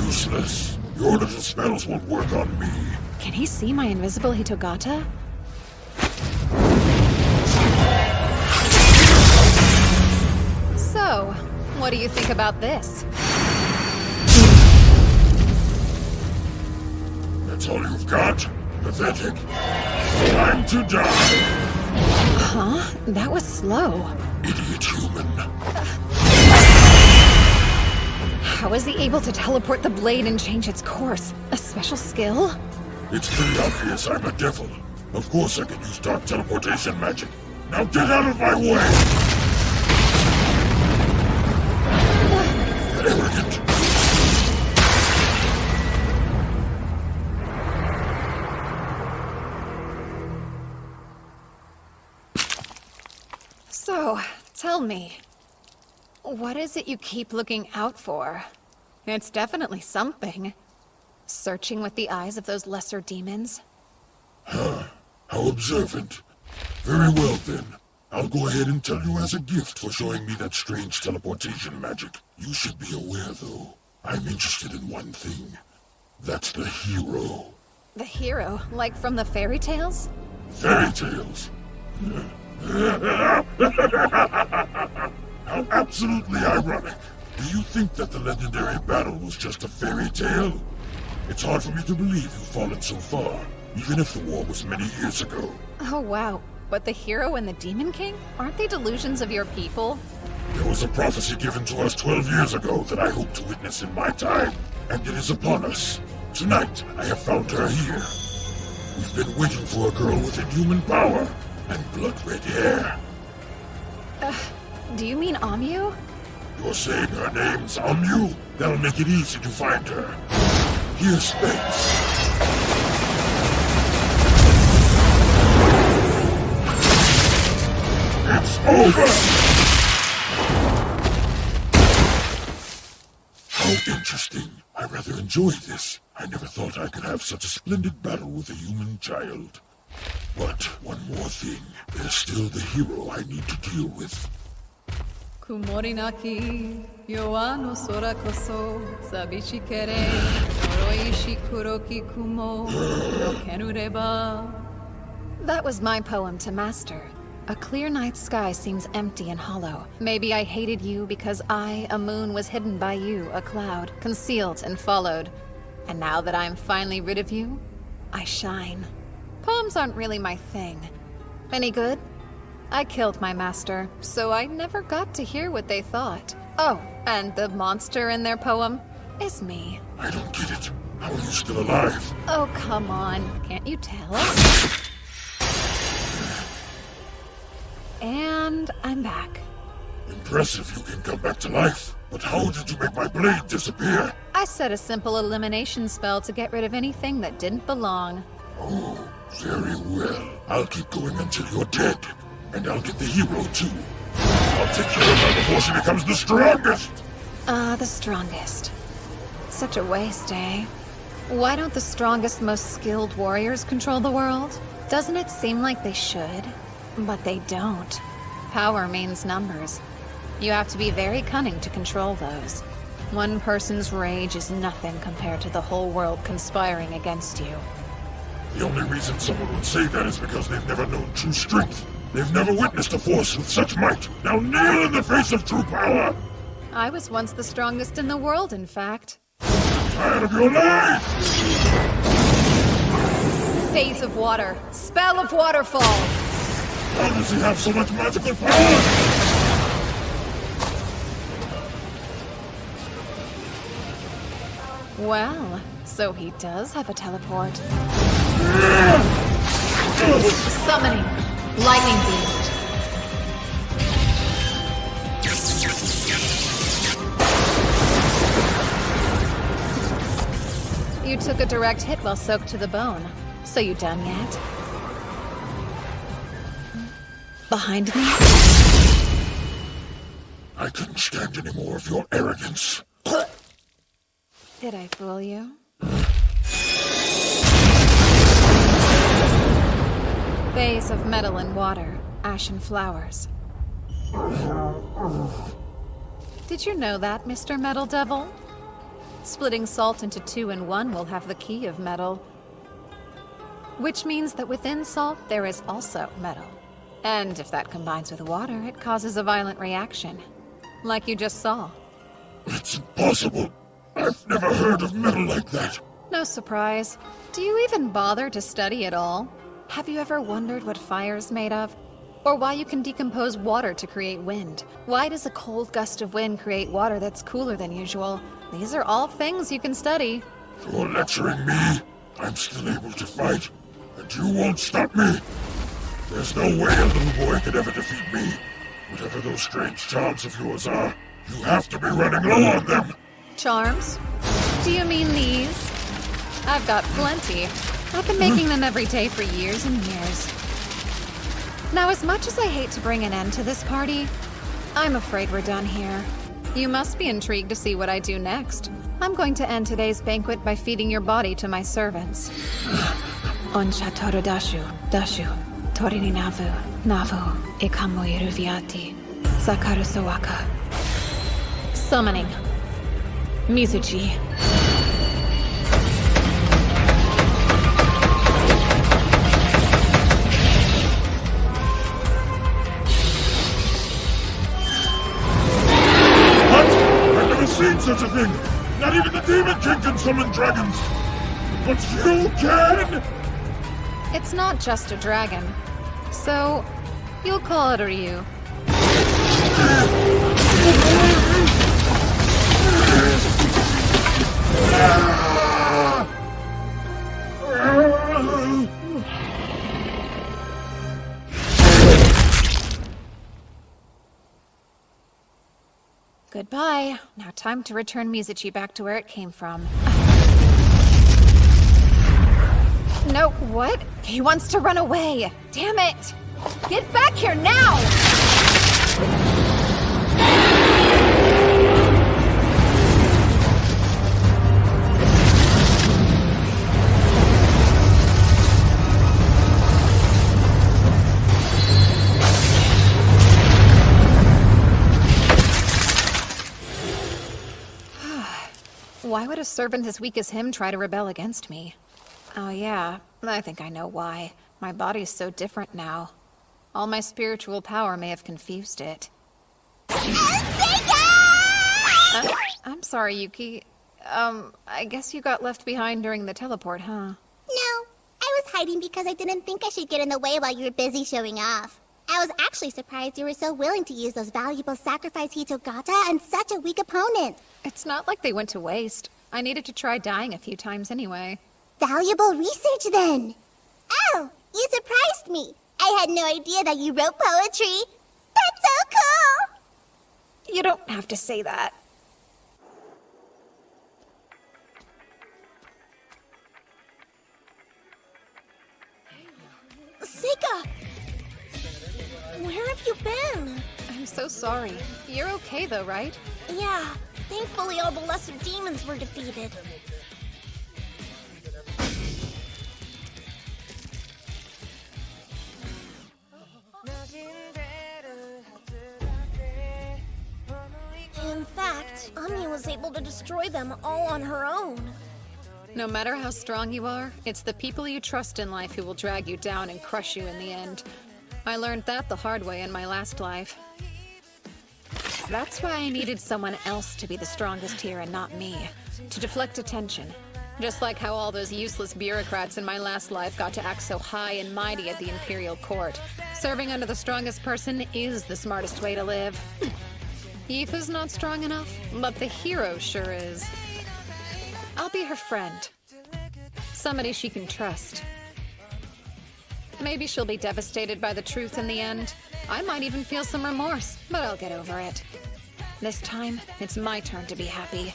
Useless. Your little spells won't work on me. Can he see my invisible Hitogata? So, what do you think about this? That's all you've got? Pathetic. Time to die. Huh? That was slow. Idiot human. How is he able to teleport the blade and change its course? A special skill? It's pretty obvious I'm a devil. Of course I can use dark teleportation magic. Now get out of my way! Arrogant. So, tell me, what is it you keep looking out for? It's definitely something. Searching with the eyes of those lesser demons? Huh. How observant. Very well then. I'll go ahead and tell you as a gift for showing me that strange teleportation magic. You should be aware, though. I'm interested in one thing. That's the hero. The hero? Like from the fairy tales? Fairy tales? How absolutely ironic. Do you think that the legendary battle was just a fairy tale? It's hard for me to believe you've fallen so far, even if the war was many years ago. Oh wow, but the hero and the Demon King? Aren't they delusions of your people? There was a prophecy given to us 12 years ago that I hope to witness in my time, and it is upon us. Tonight, I have found her here. We've been waiting for a girl with inhuman power and blood-red hair. Do you mean Omyu? You're saying her name's Omyu? That'll make it easy to find her. Here's space. It's over! How interesting. I rather enjoy this. I never thought I could have such a splendid battle with a human child. But one more thing. There's still the hero I need to deal with. Kumorinaki, yowa no sora koso, sabishikerei, oroishi kuroki kumo, no kenureba. That was my poem to master. A clear night sky seems empty and hollow. Maybe I hated you because I, a moon, was hidden by you, a cloud, concealed and followed. And now that I'm finally rid of you, I shine. Poems aren't really my thing. Any good? I killed my master, so I never got to hear what they thought. Oh, and the monster in their poem is me. I don't get it. How are you still alive? Oh, come on. Can't you tell? And I'm back. Impressive you can come back to life. But how did you make my blade disappear? I set a simple elimination spell to get rid of anything that didn't belong. Oh, very well. I'll keep going until you're dead. And I'll get the hero, too. I'll take care of her before she becomes the strongest! The strongest. Such a waste, eh? Why don't the strongest, most skilled warriors control the world? Doesn't it seem like they should? But they don't. Power means numbers. You have to be very cunning to control those. One person's rage is nothing compared to the whole world conspiring against you. The only reason someone would say that is because they've never known true strength. They've never witnessed a force with such might. Now kneel in the face of true power! I was once the strongest in the world, in fact. I'm tired of your lies! Phase of water. Spell of waterfall. How does he have so much magical power? Well, so he does have a teleport. Summoning. Lightning Beast. You took a direct hit while soaked to the bone. So you done yet? Behind me? I couldn't stand any more of your arrogance. Did I fool you? Vase of metal and water, ashen flowers. Did you know that, Mr. Metal Devil? Splitting salt into 2 and 1 will have the key of metal. Which means that within salt there is also metal. And if that combines with water, it causes a violent reaction. Like you just saw. It's impossible. I've never heard of metal like that. No surprise. Do you even bother to study at all? Have you ever wondered what fire's made of? Or why you can decompose water to create wind? Why does a cold gust of wind create water that's cooler than usual? These are all things you can study. You're lecturing me? I'm still able to fight, and you won't stop me. There's no way a little boy could ever defeat me. Whatever those strange charms of yours are, you have to be running low on them. Charms? Do you mean these? I've got plenty. I've been making them every day for years and years. Now, as much as I hate to bring an end to this party, I'm afraid we're done here. You must be intrigued to see what I do next. I'm going to end today's banquet by feeding your body to my servants. Onsha toru dashu, tori ni navu, ikamu iruviati, sakaru sawaka. Summoning. Mizuchi. Seen such a thing! Not even the Demon King can summon dragons! But you can! It's not just a dragon. So, you'll call it a Ryu. Goodbye. Now time to return Mizuchi back to where it came from. No, what? He wants to run away. Damn it! Get back here now! Why would a servant as weak as him try to rebel against me? Oh yeah, I think I know why. My body's so different now. All my spiritual power may have confused it. I'm sorry, Yuki. I guess you got left behind during the teleport, huh? No, I was hiding because I didn't think I should get in the way while you were busy showing off. I was actually surprised you were so willing to use those valuable sacrifice Hitogata on such a weak opponent. It's not like they went to waste. I needed to try dying a few times anyway. Valuable research, then. Oh, you surprised me. I had no idea that you wrote poetry. That's so cool! You don't have to say that. Seika! Where have you been? I'm so sorry. You're okay though, right? Yeah. Thankfully all the lesser demons were defeated. In fact, Ami was able to destroy them all on her own. No matter how strong you are, it's the people you trust in life who will drag you down and crush you in the end. I learned that the hard way in my last life. That's why I needed someone else to be the strongest here and not me. To deflect attention. Just like how all those useless bureaucrats in my last life got to act so high and mighty at the Imperial Court. Serving under the strongest person is the smartest way to live. Aoife's not strong enough, but the hero sure is. I'll be her friend. Somebody she can trust. Maybe she'll be devastated by the truth in the end. I might even feel some remorse, but I'll get over it. This time, it's my turn to be happy.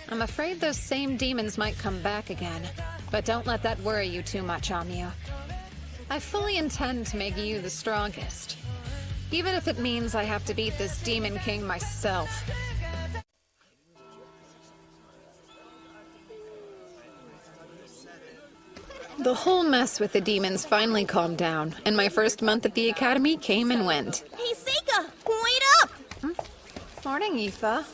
I'm afraid those same demons might come back again, but don't let that worry you too much, Onmyō. I fully intend to make you the strongest, even if it means I have to beat this Demon King myself. The whole mess with the demons finally calmed down, and my first month at the academy came and went. Hey, Seika! Wait up! Morning, Aoife.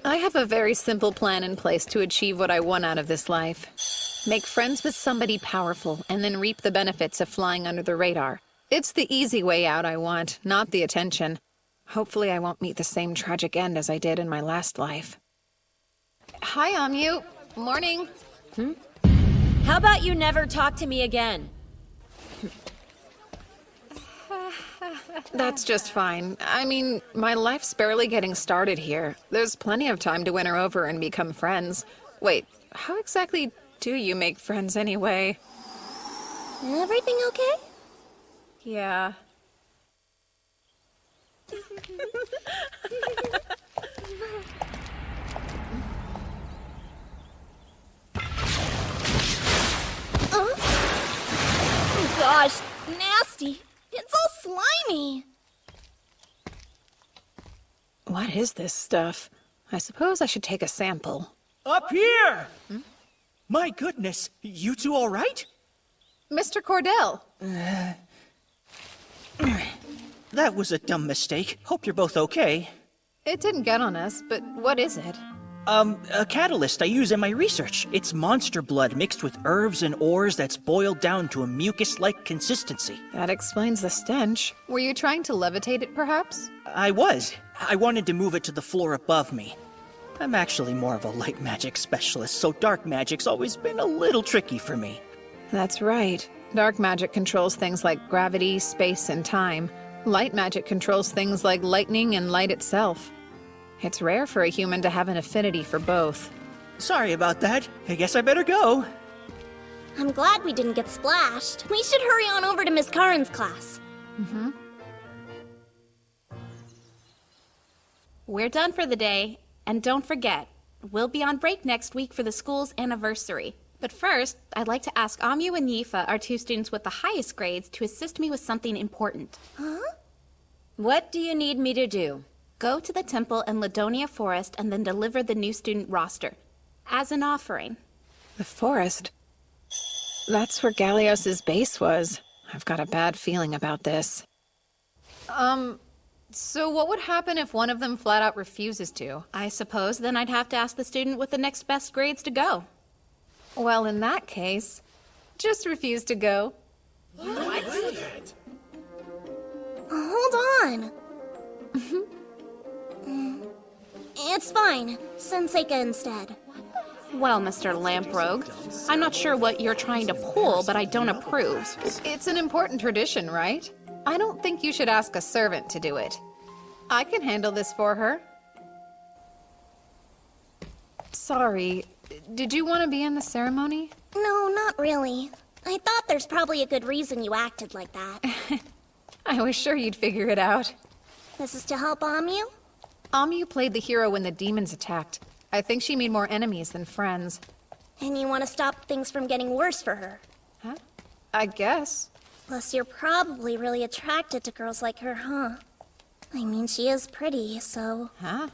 I have a very simple plan in place to achieve what I want out of this life. Make friends with somebody powerful, and then reap the benefits of flying under the radar. It's the easy way out I want, not the attention. Hopefully I won't meet the same tragic end as I did in my last life. Hi, Onmyō. Morning. How about you never talk to me again? That's just fine. I mean, my life's barely getting started here. There's plenty of time to win her over and become friends. Wait, how exactly do you make friends anyway? Everything okay? Yeah. Oh gosh, nasty. It's all slimy. What is this stuff? I suppose I should take a sample. Up here! My goodness, you two all right? Mr. Cordell! That was a dumb mistake. Hope you're both okay. It didn't get on us, but what is it? A catalyst I use in my research. It's monster blood mixed with herbs and ores that's boiled down to a mucus-like consistency. That explains the stench. Were you trying to levitate it, perhaps? I was. I wanted to move it to the floor above me. I'm actually more of a light magic specialist, so dark magic's always been a little tricky for me. That's right. Dark magic controls things like gravity, space, and time. Light magic controls things like lightning and light itself. It's rare for a human to have an affinity for both. Sorry about that. I guess I better go. I'm glad we didn't get splashed. We should hurry on over to Miss Karen's class. We're done for the day, and don't forget, we'll be on break next week for the school's anniversary. But first, I'd like to ask Amyu and Yifa, our two students with the highest grades, to assist me with something important. Huh? What do you need me to do? Go to the temple in Rodonea Forest and then deliver the new student roster. As an offering. The forest? That's where Galios's base was. I've got a bad feeling about this. So what would happen if one of them flat out refuses to? I suppose then I'd have to ask the student with the next best grades to go. Well, in that case, just refuse to go. Hold on. It's fine. Send Seika instead. Well, Mr. Lamprogue, I'm not sure what you're trying to pull, but I don't approve. It's an important tradition, right? I don't think you should ask a servant to do it. I can handle this for her. Sorry, did you want to be in the ceremony? No, not really. I thought there's probably a good reason you acted like that. I was sure you'd figure it out. This is to help Amyu? Amyu played the hero when the demons attacked. I think she made more enemies than friends. And you want to stop things from getting worse for her? Huh? I guess. Plus, you're probably really attracted to girls like her, huh? I mean, she is pretty, so... Huh?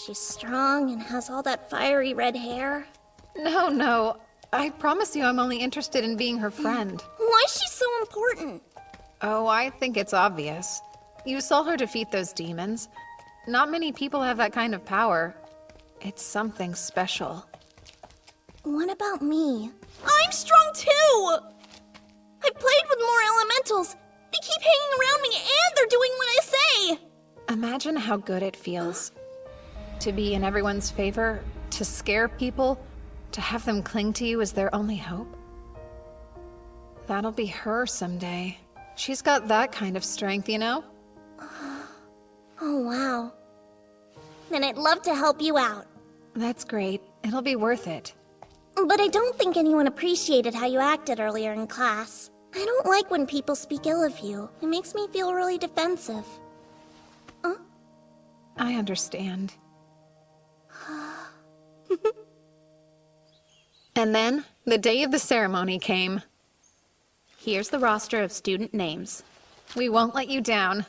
She's strong and has all that fiery red hair. No. I promise you I'm only interested in being her friend. Why is she so important? Oh, I think it's obvious. You saw her defeat those demons. Not many people have that kind of power. It's something special. What about me? I'm strong too! I've played with more elementals. They keep hanging around me and they're doing what I say! Imagine how good it feels. To be in everyone's favor, to scare people, to have them cling to you as their only hope. That'll be her someday. She's got that kind of strength, you know? Oh, wow. Then I'd love to help you out. That's great. It'll be worth it. But I don't think anyone appreciated how you acted earlier in class. I don't like when people speak ill of you. It makes me feel really defensive. I understand. And then, the day of the ceremony came. Here's the roster of student names. We won't let you down.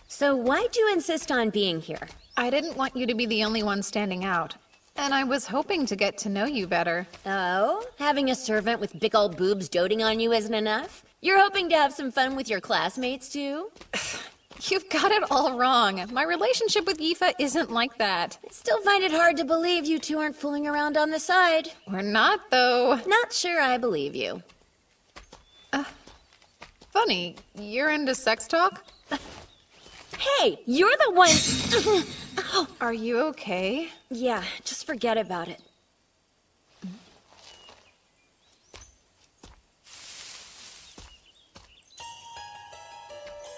So why'd you insist on being here? I didn't want you to be the only one standing out. And I was hoping to get to know you better. Oh? Having a servant with big old boobs doting on you isn't enough? You're hoping to have some fun with your classmates, too? You've got it all wrong. My relationship with Yifa isn't like that. I still find it hard to believe you two aren't fooling around on the side. We're not, though. Not sure I believe you. Funny, you're into sex talk? Hey, you're the one... Are you okay? Yeah, just forget about it.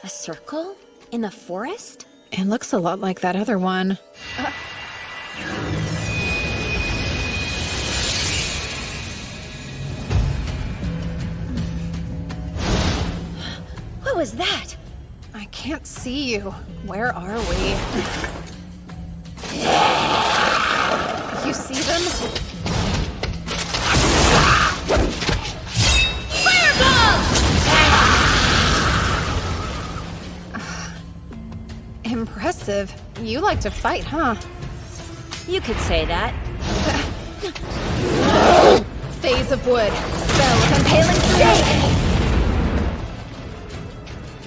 A circle? In the forest? It looks a lot like that other one. What was that? I can't see you. Where are we? You see them? Fireball! Impressive. You like to fight, huh? You could say that. Phase of wood. Spell of impaling stake!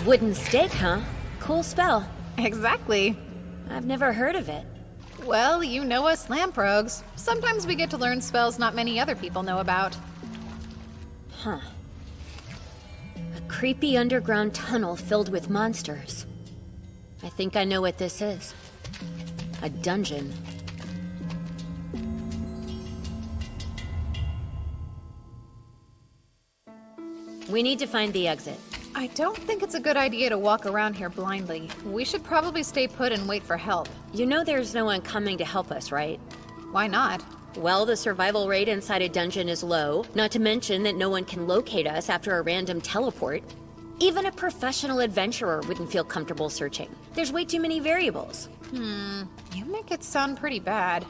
Wooden stake, huh? Cool spell. Exactly. I've never heard of it. Well, you know us lamprogues. Sometimes we get to learn spells not many other people know about. Huh. A creepy underground tunnel filled with monsters. I think I know what this is. A dungeon. We need to find the exit. I don't think it's a good idea to walk around here blindly. We should probably stay put and wait for help. You know there's no one coming to help us, right? Why not? Well, the survival rate inside a dungeon is low, not to mention that no one can locate us after a random teleport. Even a professional adventurer wouldn't feel comfortable searching. There's way too many variables. You make it sound pretty bad.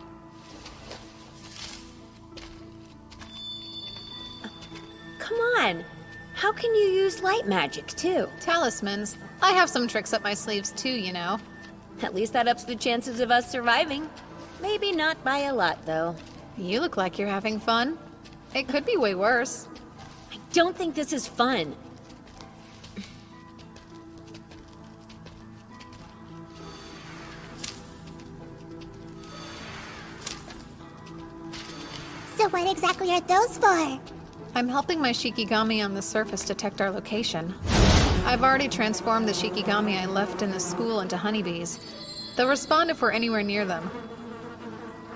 Come on! How can you use light magic, too? Talismans. I have some tricks up my sleeves too, you know. At least that ups the chances of us surviving. Maybe not by a lot, though. You look like you're having fun. It could be way worse. I don't think this is fun. So what exactly are those for? I'm helping my Shikigami on the surface detect our location. I've already transformed the Shikigami I left in the school into honeybees. They'll respond if we're anywhere near them.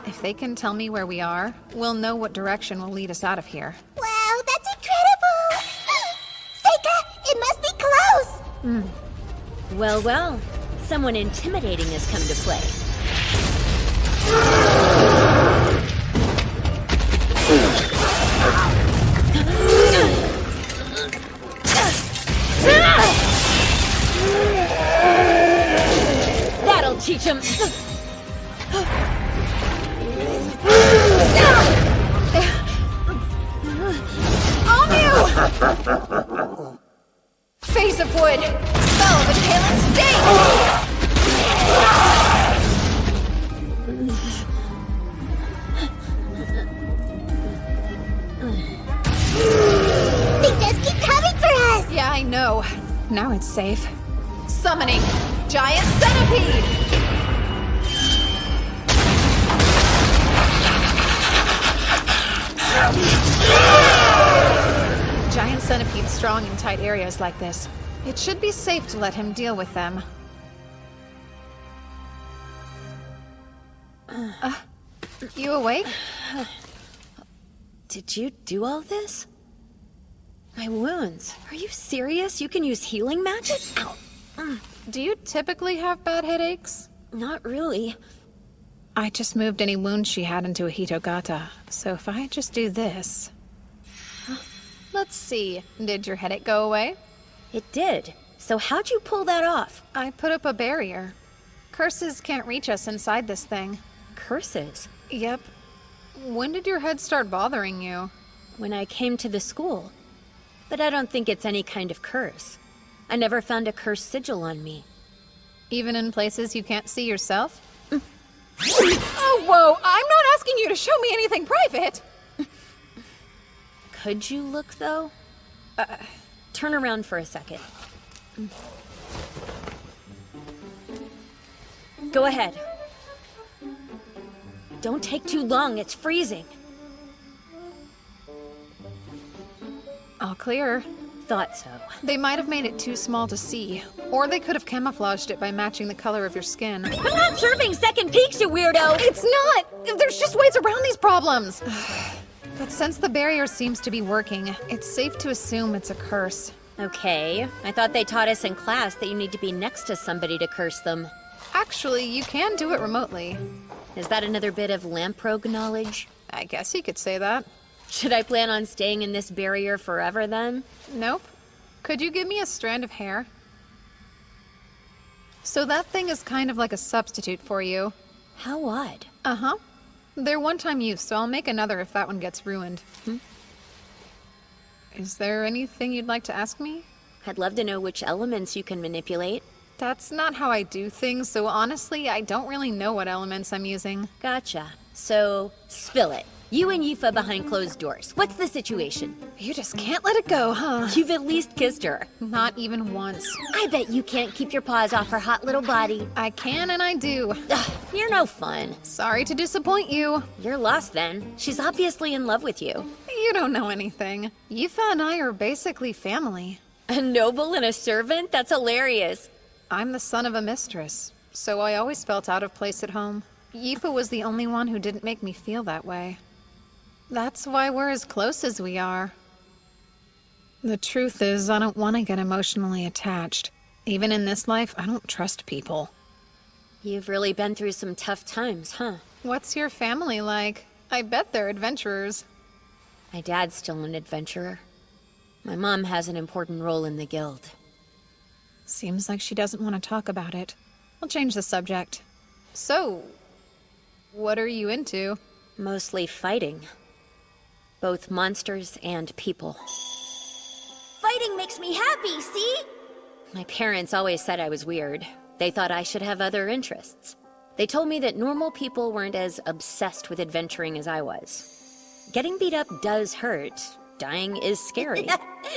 If they can tell me where we are, we'll know what direction will lead us out of here. Wow, that's incredible! Seika, it must be close! Well, well. Someone intimidating has come to play. That'll teach him. Omyōji! Face of wood! Spell of impaling stake! They just keep coming for us! Yeah, I know. Now it's safe. Summoning Giant Centipede! Giant Centipede's strong in tight areas like this. It should be safe to let him deal with them. You awake? Did you do all this? My wounds. Are you serious? You can use healing magic? Ow. Do you typically have bad headaches? Not really. I just moved any wounds she had into a Hitogata, so if I just do this... Let's see, did your headache go away? It did. So how'd you pull that off? I put up a barrier. Curses can't reach us inside this thing. Curses? Yep. When did your head start bothering you? When I came to the school. But I don't think it's any kind of curse. I never found a curse sigil on me. Even in places you can't see yourself? Oh, whoa! I'm not asking you to show me anything private! Could you look, though? Turn around for a second. Go ahead. Don't take too long, it's freezing. All clear. Thought so. They might have made it too small to see, or they could have camouflaged it by matching the color of your skin. I'm not serving second peeks, you weirdo! It's not! There's just ways around these problems! But since the barrier seems to be working, it's safe to assume it's a curse. Okay, I thought they taught us in class that you need to be next to somebody to curse them. Actually, you can do it remotely. Is that another bit of Lamprogue knowledge? I guess you could say that. Should I plan on staying in this barrier forever then? Nope. Could you give me a strand of hair? So that thing is kind of like a substitute for you. How odd. Uh-huh. They're one-time use, so I'll make another if that one gets ruined. Is there anything you'd like to ask me? I'd love to know which elements you can manipulate. That's not how I do things, so honestly, I don't really know what elements I'm using. Gotcha. So, spill it. You and Yifa behind closed doors. What's the situation? You just can't let it go, huh? You've at least kissed her. Not even once. I bet you can't keep your paws off her hot little body. I can and I do. Ugh, you're no fun. Sorry to disappoint you. You're lost then. She's obviously in love with you. You don't know anything. Yifa and I are basically family. A noble and a servant? That's hilarious. I'm the son of a mistress, so I always felt out of place at home. Yifa was the only one who didn't make me feel that way. That's why we're as close as we are. The truth is, I don't want to get emotionally attached. Even in this life, I don't trust people. You've really been through some tough times, huh? What's your family like? I bet they're adventurers. My dad's still an adventurer. My mom has an important role in the guild. Seems like she doesn't want to talk about it. I'll change the subject. So, what are you into? Mostly fighting. Both monsters and people. Fighting makes me happy, see? My parents always said I was weird. They thought I should have other interests. They told me that normal people weren't as obsessed with adventuring as I was. Getting beat up does hurt. Dying is scary.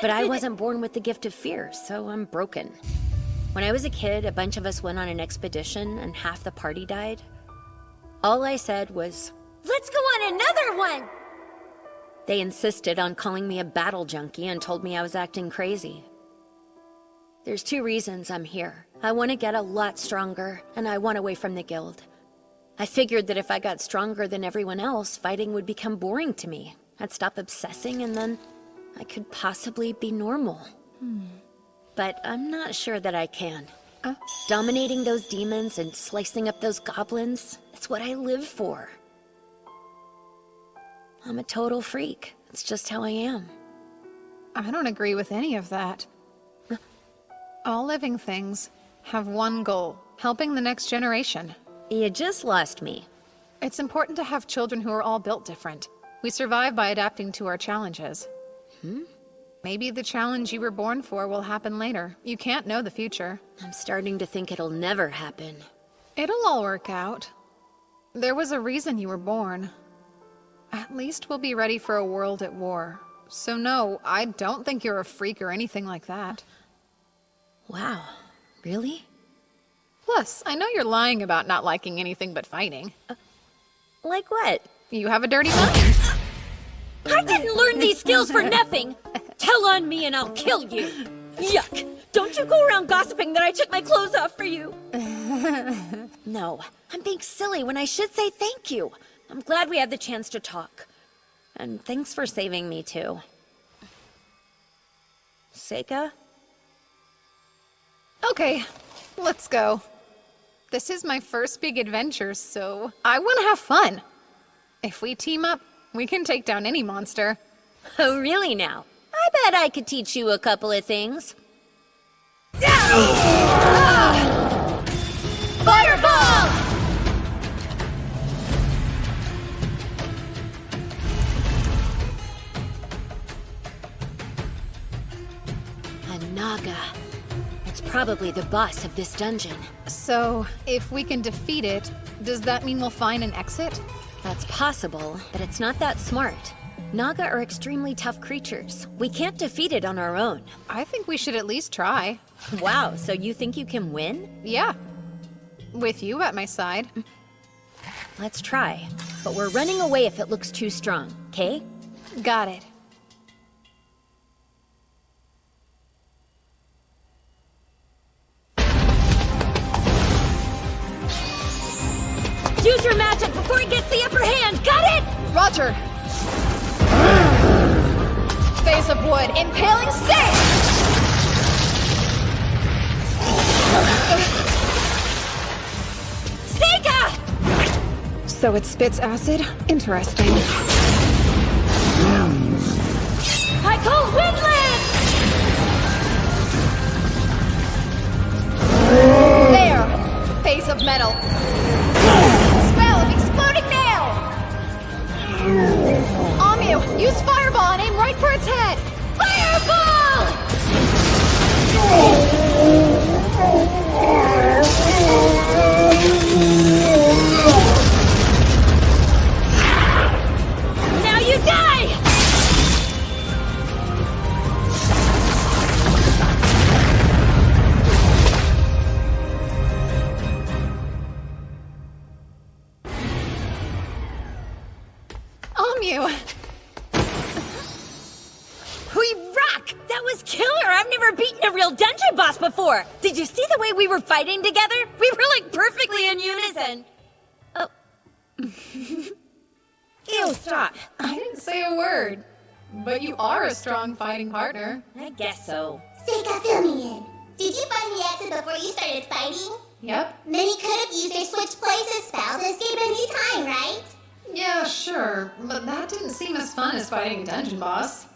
But I wasn't born with the gift of fear, so I'm broken. When I was a kid, a bunch of us went on an expedition and half the party died. All I said was, "Let's go on another one!" They insisted on calling me a battle junkie and told me I was acting crazy. There's 2 reasons I'm here. I want to get a lot stronger, and I want away from the guild. I figured that if I got stronger than everyone else, fighting would become boring to me. I'd stop obsessing, and then I could possibly be normal. But I'm not sure that I can. Dominating those demons and slicing up those goblins, it's what I live for. I'm a total freak. It's just how I am. I don't agree with any of that. All living things have one goal, helping the next generation. You just lost me. It's important to have children who are all built different. We survive by adapting to our challenges. Maybe the challenge you were born for will happen later. You can't know the future. I'm starting to think it'll never happen. It'll all work out. There was a reason you were born. At least we'll be ready for a world at war. So no, I don't think you're a freak or anything like that. Wow, really? Plus, I know you're lying about not liking anything but fighting. Like what? You have a dirty mind. I didn't learn these skills for nothing! Tell on me and I'll kill you! Yuck! Don't you go around gossiping that I took my clothes off for you! No, I'm being silly when I should say thank you. I'm glad we had the chance to talk. And thanks for saving me, too. Seika? Okay, let's go. This is my first big adventure, so I want to have fun. If we team up, we can take down any monster. Oh, really now? I bet I could teach you a couple of things. Fireball! A Naga. It's probably the boss of this dungeon. So, if we can defeat it, does that mean we'll find an exit? That's possible, but it's not that smart. Naga are extremely tough creatures. We can't defeat it on our own. I think we should at least try. Wow, so you think you can win? Yeah. With you at my side. Let's try. But we're running away if it looks too strong, okay? Got it. Use your magic before it gets the upper hand! Got it? Roger! Face of wood, impaling stake! Seika! So it spits acid? Interesting. I call Windland! There! Face of metal. Spell of exploding nail! Omyu, use fireball and aim right for its head! Fireball! Now you die! Omyu! We rock! That was killer! I've never beaten a real dungeon boss before! Did you see the way we were fighting together? We were like perfectly in unison! Oh. Ew, stop. I didn't say a word. But you are a strong fighting partner. I guess so. Seika, fill me in. Did you find the exit before you started fighting? Yep. Then you could have used your switch places spell to escape any time, right? Yeah, sure. But that didn't seem as fun as fighting a dungeon boss.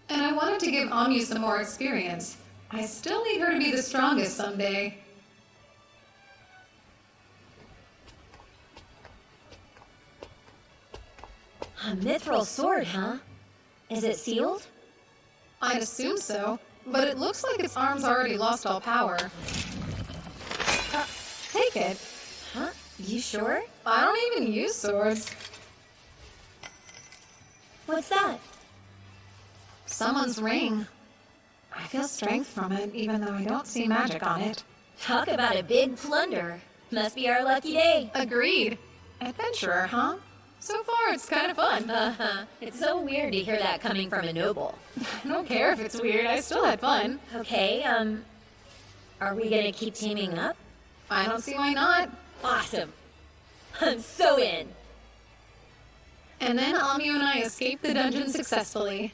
And I wanted to give Omyu some more experience. I still need her to be the strongest someday. A mithril sword, huh? Is it sealed? I'd assume so, but it looks like its arm's already lost all power. Take it. Huh? You sure? I don't even use swords. What's that? Someone's ring. I feel strength from it, even though I don't see magic on it. Talk about a big plunder. Must be our lucky day. Agreed. Adventurer, huh? So far, it's kind of fun. It's so weird to hear that coming from a noble. I don't care if it's weird, I still had fun. Okay, are we gonna keep teaming up? I don't see why not. Awesome. I'm so in. And then Omyu and I escaped the dungeon successfully.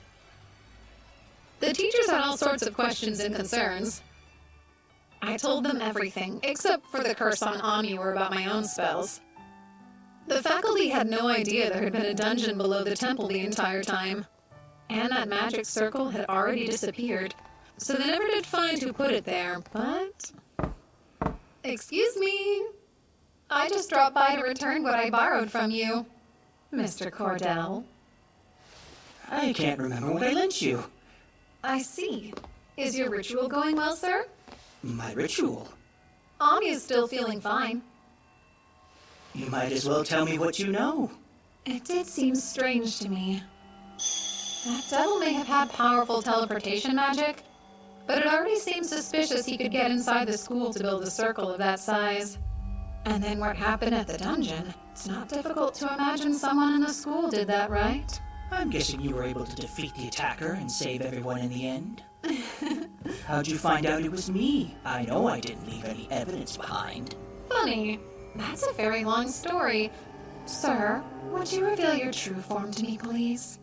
The teachers had all sorts of questions and concerns. I told them everything, except for the curse on Omyu or about my own spells. The faculty had no idea there had been a dungeon below the temple the entire time. And that magic circle had already disappeared, so they never did find who put it there, but... Excuse me. I just dropped by to return what I borrowed from you, Mr. Cordell. I can't remember what I lent you. I see. Is your ritual going well, sir? My ritual? Amyu's still feeling fine. You might as well tell me what you know. It did seem strange to me. That devil may have had powerful teleportation magic, but it already seemed suspicious he could get inside the school to build a circle of that size. And then what happened at the dungeon? It's not difficult to imagine someone in the school did that, right? I'm guessing you were able to defeat the attacker and save everyone in the end. How'd you find out it was me? I know I didn't leave any evidence behind. Funny. That's a very long story. Sir, would you reveal your true form to me, please?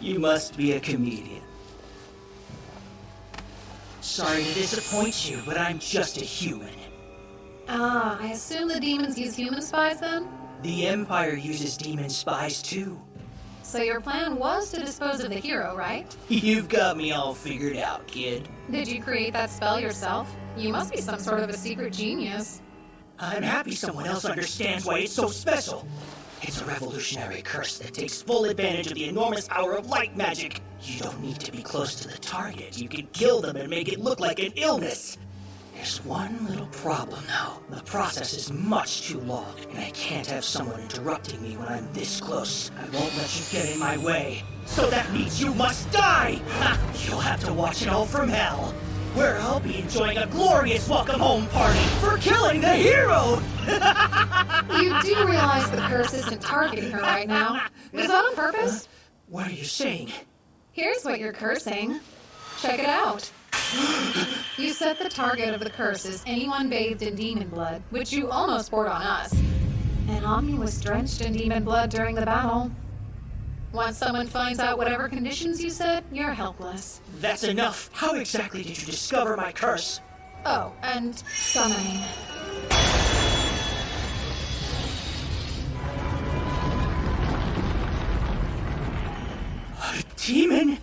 You must be a comedian. Sorry to disappoint you, but I'm just a human. Ah, I assume the demons use human spies then? The Empire uses demon spies too. So your plan was to dispose of the hero, right? You've got me all figured out, kid. Did you create that spell yourself? You must be some sort of a secret genius. I'm happy someone else understands why it's so special. It's a revolutionary curse that takes full advantage of the enormous power of light magic. You don't need to be close to the target. You can kill them and make it look like an illness. There's one little problem, though. The process is much too long, and I can't have someone interrupting me when I'm this close. I won't let you get in my way. So that means you must die! Ha! You'll have to watch it all from hell, where I'll be enjoying a glorious welcome home party for killing the hero! You do realize the curse isn't targeting her right now. Was that on purpose? What are you saying? Here's what you're cursing. Check it out. You set the target of the curse as anyone bathed in demon blood, which you almost poured on us. And Omni was drenched in demon blood during the battle. Once someone finds out whatever conditions you set, you're helpless. That's enough! How exactly did you discover my curse? Oh, and summoning. A demon?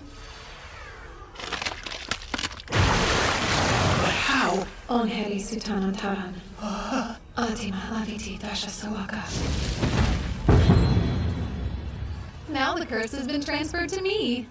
But how? Onheri sutanan taran. Atima laviti dasha sawaka. Now the curse has been transferred to me.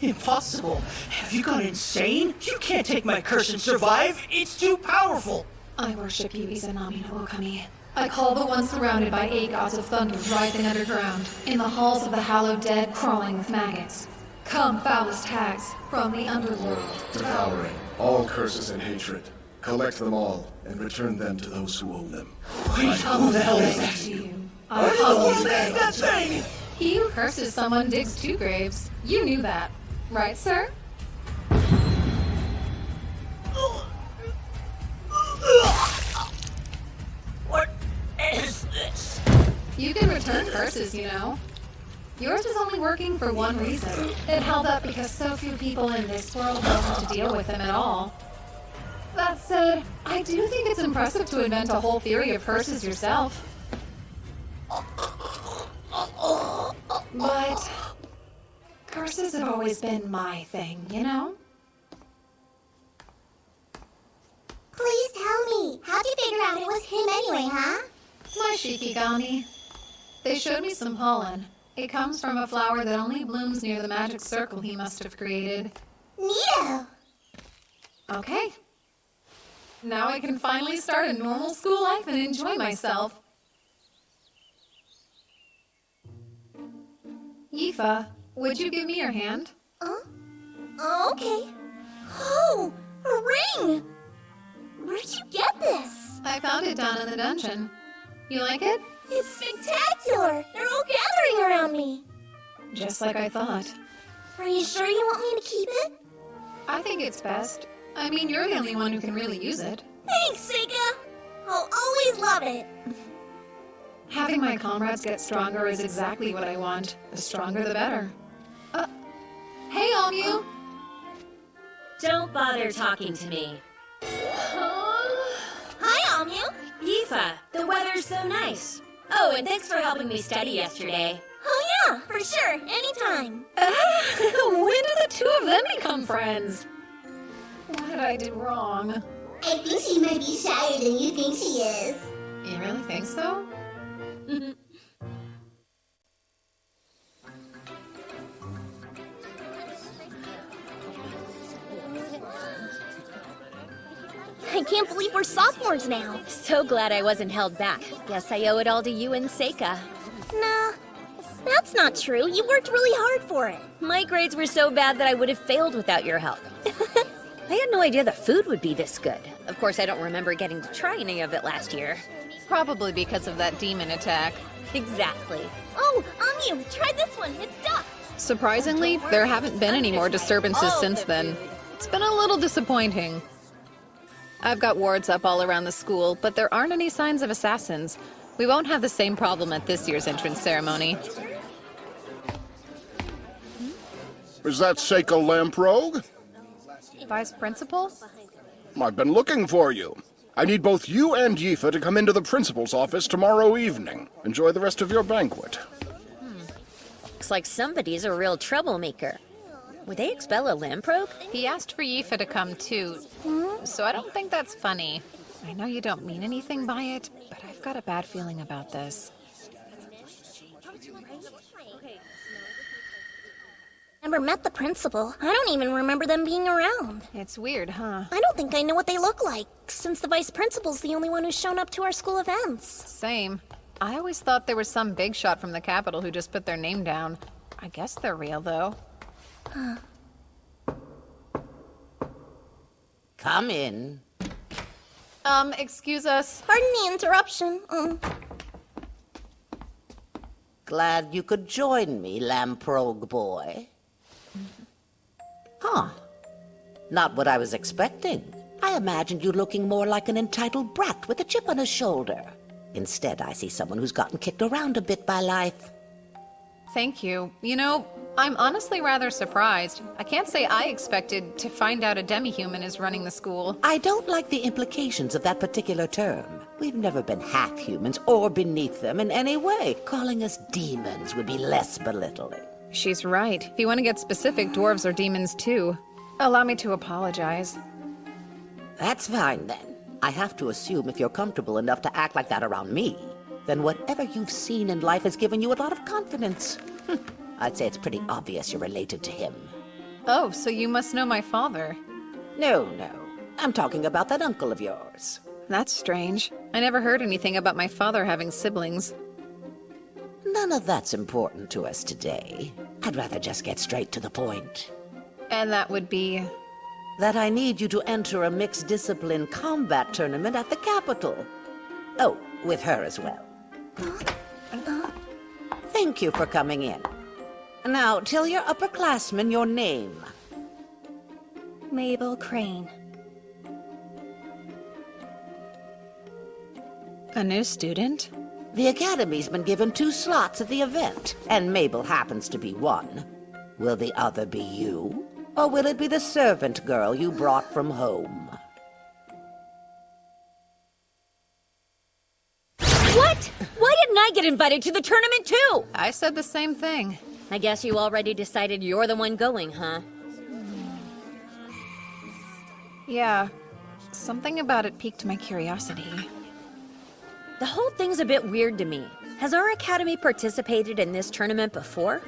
Impossible! Have you gone insane? You can't take my curse and survive! It's too powerful! I worship you, Izanami no Okami. I call the one surrounded by 8 gods of thunder rising underground, in the halls of the hallowed dead crawling with maggots. Come, foulest hags, from the underworld. Devouring all curses and hatred. Collect them all, and return them to those who own them. Wait, who the hell is that? To you. I humbly beg. That thing! He who curses someone digs 2 graves. You knew that, right, sir? What is this? You can return curses, you know. Yours is only working for one reason. It held up because so few people in this world know how to deal with them at all. That said, I do think it's impressive to invent a whole theory of curses yourself. But curses have always been my thing, you know? Please tell me, how'd you figure out it was him anyway, huh? My Shikigami. They showed me some pollen. It comes from a flower that only blooms near the magic circle he must have created. Neato! Okay. Now I can finally start a normal school life and enjoy myself. Yifa, would you give me your hand? Oh, okay. Oh, a ring! Where'd you get this? I found it down in the dungeon. You like it? It's spectacular! They're all gathering around me! Just like I thought. Are you sure you want me to keep it? I think it's best. I mean, you're the only one who can really use it. Thanks, Seika! I'll always love it! Having my comrades get stronger is exactly what I want. The stronger the better. Hey, Omyu! Don't bother talking to me. Hi, Omyu! Yifa, the weather's so nice. Oh, and thanks for helping me study yesterday. Oh yeah, for sure, anytime. When did the 2 of them become friends? What did I do wrong? I think she might be shyer than you think she is. You really think so? I can't believe we're sophomores now. So glad I wasn't held back. Guess I owe it all to you and Seika. Nah, that's not true. You worked really hard for it. My grades were so bad that I would have failed without your help. I had no idea the food would be this good. Of course, I don't remember getting to try any of it last year. Probably because of that demon attack. Exactly. Oh, Omyu, try this one. It's duck. Surprisingly, there haven't been any more disturbances since then. It's been a little disappointing. I've got wards up all around the school, but there aren't any signs of assassins. We won't have the same problem at this year's entrance ceremony. Is that Seiko Lamprogue? Vice Principal? I've been looking for you. I need both you and Yifa to come into the principal's office tomorrow evening. Enjoy the rest of your banquet. Looks like somebody's a real troublemaker. Would they expel a lamprobe? He asked for Yifa to come too, so I don't think that's funny. I know you don't mean anything by it, but I've got a bad feeling about this. Never met the principal. I don't even remember them being around. It's weird, huh? I don't think I know what they look like, since the vice principal's the only one who's shown up to our school events. Same. I always thought there was some big shot from the capital who just put their name down. I guess they're real, though. Come in. Excuse us. Pardon the interruption. Glad you could join me, Lamprogue boy. Huh. Not what I was expecting. I imagined you looking more like an entitled brat with a chip on his shoulder. Instead, I see someone who's gotten kicked around a bit by life. Thank you. You know, I'm honestly rather surprised. I can't say I expected to find out a demi-human is running the school. I don't like the implications of that particular term. We've never been half-humans or beneath them in any way. Calling us demons would be less belittling. She's right. If you want to get specific, dwarves are demons too. Allow me to apologize. That's fine then. I have to assume if you're comfortable enough to act like that around me, then whatever you've seen in life has given you a lot of confidence. I'd say it's pretty obvious you're related to him. Oh, so you must know my father. No. I'm talking about that uncle of yours. That's strange. I never heard anything about my father having siblings. None of that's important to us today. I'd rather just get straight to the point. And that would be? That I need you to enter a mixed-discipline combat tournament at the capital. Oh, with her as well. Thank you for coming in. Now, tell your upperclassmen your name. Meiberu Kurein. A new student? The Academy's been given 2 slots at the event, and Mabel happens to be one. Will the other be you? Or will it be the servant girl you brought from home? What? Why didn't I get invited to the tournament too? I said the same thing. I guess you already decided you're the one going, huh? Yeah. Something about it piqued my curiosity. The whole thing's a bit weird to me. Has our academy participated in this tournament before?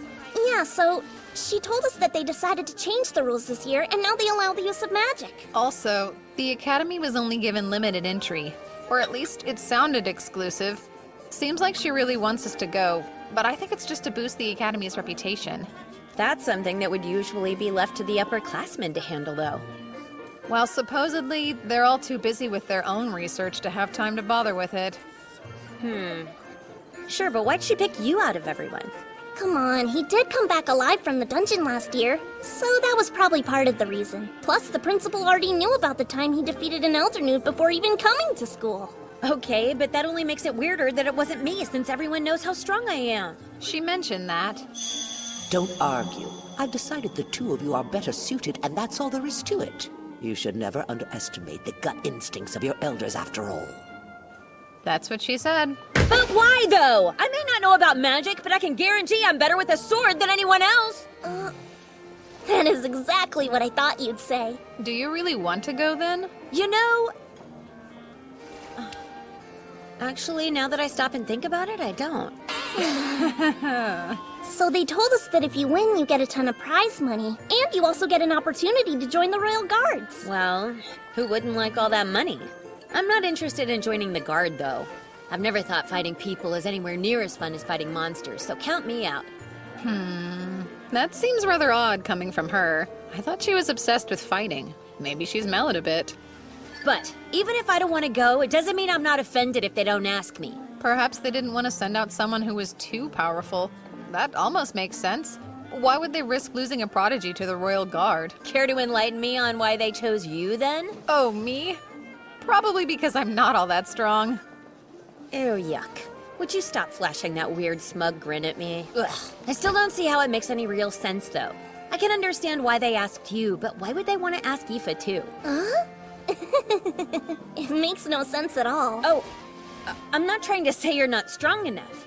Yeah, so she told us that they decided to change the rules this year, and now they allow the use of magic. Also, the academy was only given limited entry. Or at least it sounded exclusive. Seems like she really wants us to go, but I think it's just to boost the academy's reputation. That's something that would usually be left to the upperclassmen to handle, though. Well, supposedly, they're all too busy with their own research to have time to bother with it. Sure, but why'd she pick you out of everyone? Come on, he did come back alive from the dungeon last year, so that was probably part of the reason. Plus, the principal already knew about the time he defeated an elder nude before even coming to school. Okay, but that only makes it weirder that it wasn't me, since everyone knows how strong I am. She mentioned that. Don't argue. I've decided the 2 of you are better suited, and that's all there is to it. You should never underestimate the gut instincts of your elders, after all. That's what she said. But why, though? I may not know about magic, but I can guarantee I'm better with a sword than anyone else. That is exactly what I thought you'd say. Do you really want to go, then? You know... Actually, now that I stop and think about it, I don't. So they told us that if you win, you get a ton of prize money, and you also get an opportunity to join the Royal Guards. Well, who wouldn't like all that money? I'm not interested in joining the Guard, though. I've never thought fighting people is anywhere near as fun as fighting monsters, so count me out. That seems rather odd coming from her. I thought she was obsessed with fighting. Maybe she's mellowed a bit. But even if I don't want to go, it doesn't mean I'm not offended if they don't ask me. Perhaps they didn't want to send out someone who was too powerful. That almost makes sense. Why would they risk losing a prodigy to the Royal Guard? Care to enlighten me on why they chose you, then? Oh, me? Probably because I'm not all that strong. Ew, yuck. Would you stop flashing that weird smug grin at me? Ugh. I still don't see how it makes any real sense, though. I can understand why they asked you, but why would they want to ask Aoife, too? Huh? It makes no sense at all. Oh, I'm not trying to say you're not strong enough.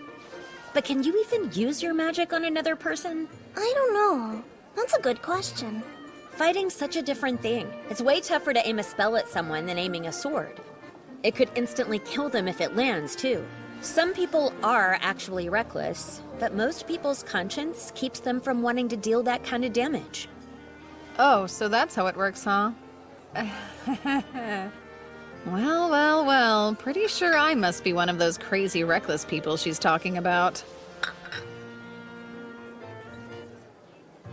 But can you even use your magic on another person? I don't know. That's a good question. Fighting's such a different thing. It's way tougher to aim a spell at someone than aiming a sword. It could instantly kill them if it lands, too. Some people are actually reckless, but most people's conscience keeps them from wanting to deal that kind of damage. Oh, so that's how it works, huh? Well. Pretty sure I must be one of those crazy reckless people she's talking about.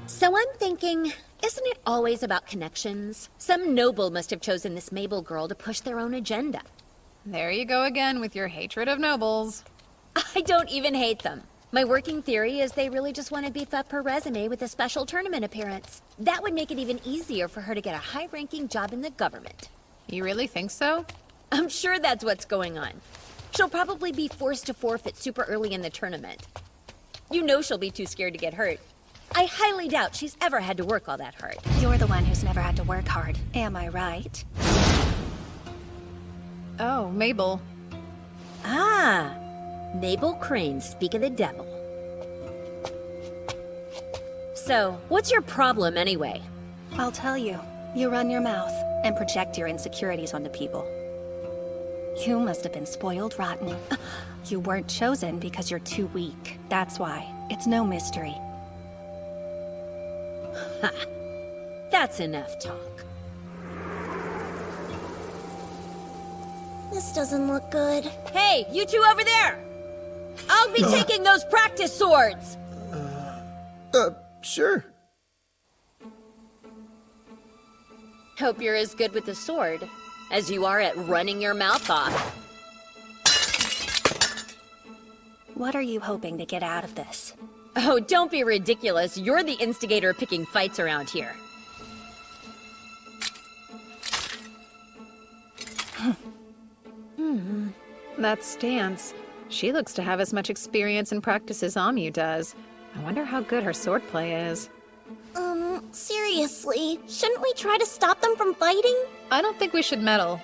So I'm thinking, isn't it always about connections? Some noble must have chosen this Mabel girl to push their own agenda. There you go again with your hatred of nobles. I don't even hate them. My working theory is they really just want to beef up her resume with a special tournament appearance. That would make it even easier for her to get a high-ranking job in the government. You really think so? I'm sure that's what's going on. She'll probably be forced to forfeit super early in the tournament. You know she'll be too scared to get hurt. I highly doubt she's ever had to work all that hard. You're the one who's never had to work hard. Am I right? Oh, Mabel. Ah, Meiberu Kurein, speak of the devil. So, what's your problem anyway? I'll tell you. You run your mouth and project your insecurities onto people. You must have been spoiled rotten. You weren't chosen because you're too weak. That's why. It's no mystery. Ha! That's enough talk. This doesn't look good. Hey, you two over there! I'll be taking those practice swords! Sure. Hope you're as good with the sword as you are at running your mouth off. What are you hoping to get out of this? Oh, don't be ridiculous. You're the instigator of picking fights around here. That stance. She looks to have as much experience and practice as Onmyōji does. I wonder how good her swordplay is. Seriously, shouldn't we try to stop them from fighting? I don't think we should meddle.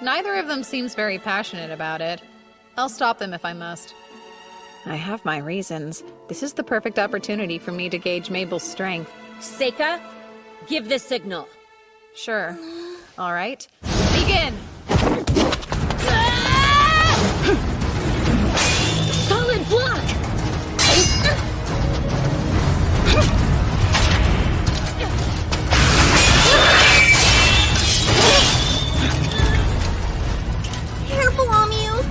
Neither of them seems very passionate about it. I'll stop them if I must. I have my reasons. This is the perfect opportunity for me to gauge Mabel's strength. Seika, give the signal. Sure. All right. Begin! Solid block! Careful, Omyu!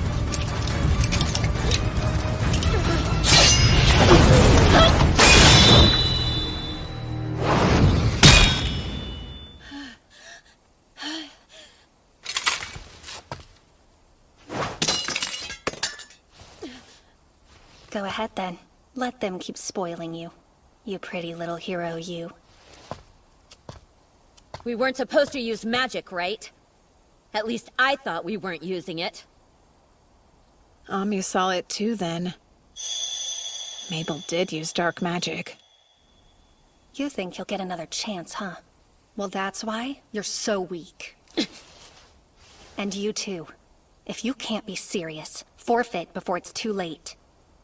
Go ahead then. Let them keep spoiling you. You pretty little hero, you. We weren't supposed to use magic, right? At least I thought we weren't using it. Onmyōji saw it too, then. Mabel did use dark magic. You think you'll get another chance, huh? Well, that's why you're so weak. And you too. If you can't be serious, forfeit before it's too late.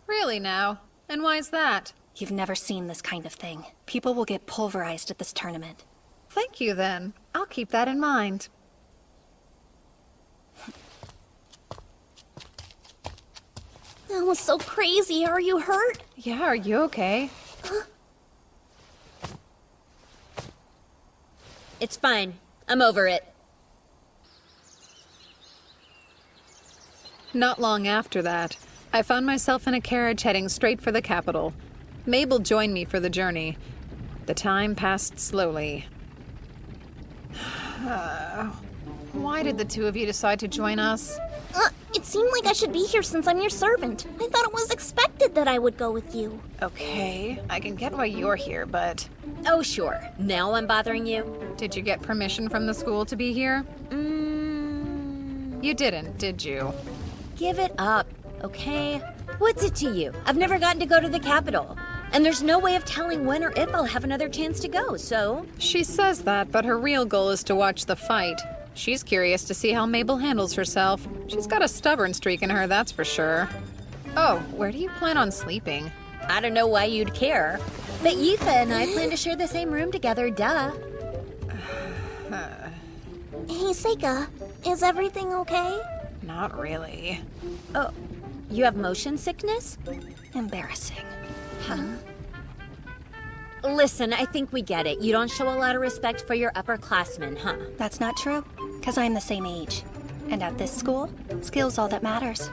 Really now? And why's that? You've never seen this kind of thing. People will get pulverized at this tournament. Thank you, then. I'll keep that in mind. That was so crazy. Are you hurt? Yeah, are you okay? It's fine. I'm over it. Not long after that, I found myself in a carriage heading straight for the capital. Mabel joined me for the journey. The time passed slowly. Why did the two of you decide to join us? It seemed like I should be here since I'm your servant. I thought it was expected that I would go with you. Okay, I can get why you're here, but... Oh, sure. Now I'm bothering you? Did you get permission from the school to be here? You didn't, did you? Give it up, okay? What's it to you? I've never gotten to go to the capital. And there's no way of telling when or if I'll have another chance to go, so... She says that, but her real goal is to watch the fight. She's curious to see how Mabel handles herself. She's got a stubborn streak in her, that's for sure. Oh, where do you plan on sleeping? I don't know why you'd care. But Yūsha and I plan to share the same room together, duh. Hey, Seika, is everything okay? Not really. Oh, you have motion sickness? Embarrassing. Huh? Listen, I think we get it. You don't show a lot of respect for your upperclassmen, huh? That's not true, because I'm the same age. And at this school, skill's all that matters.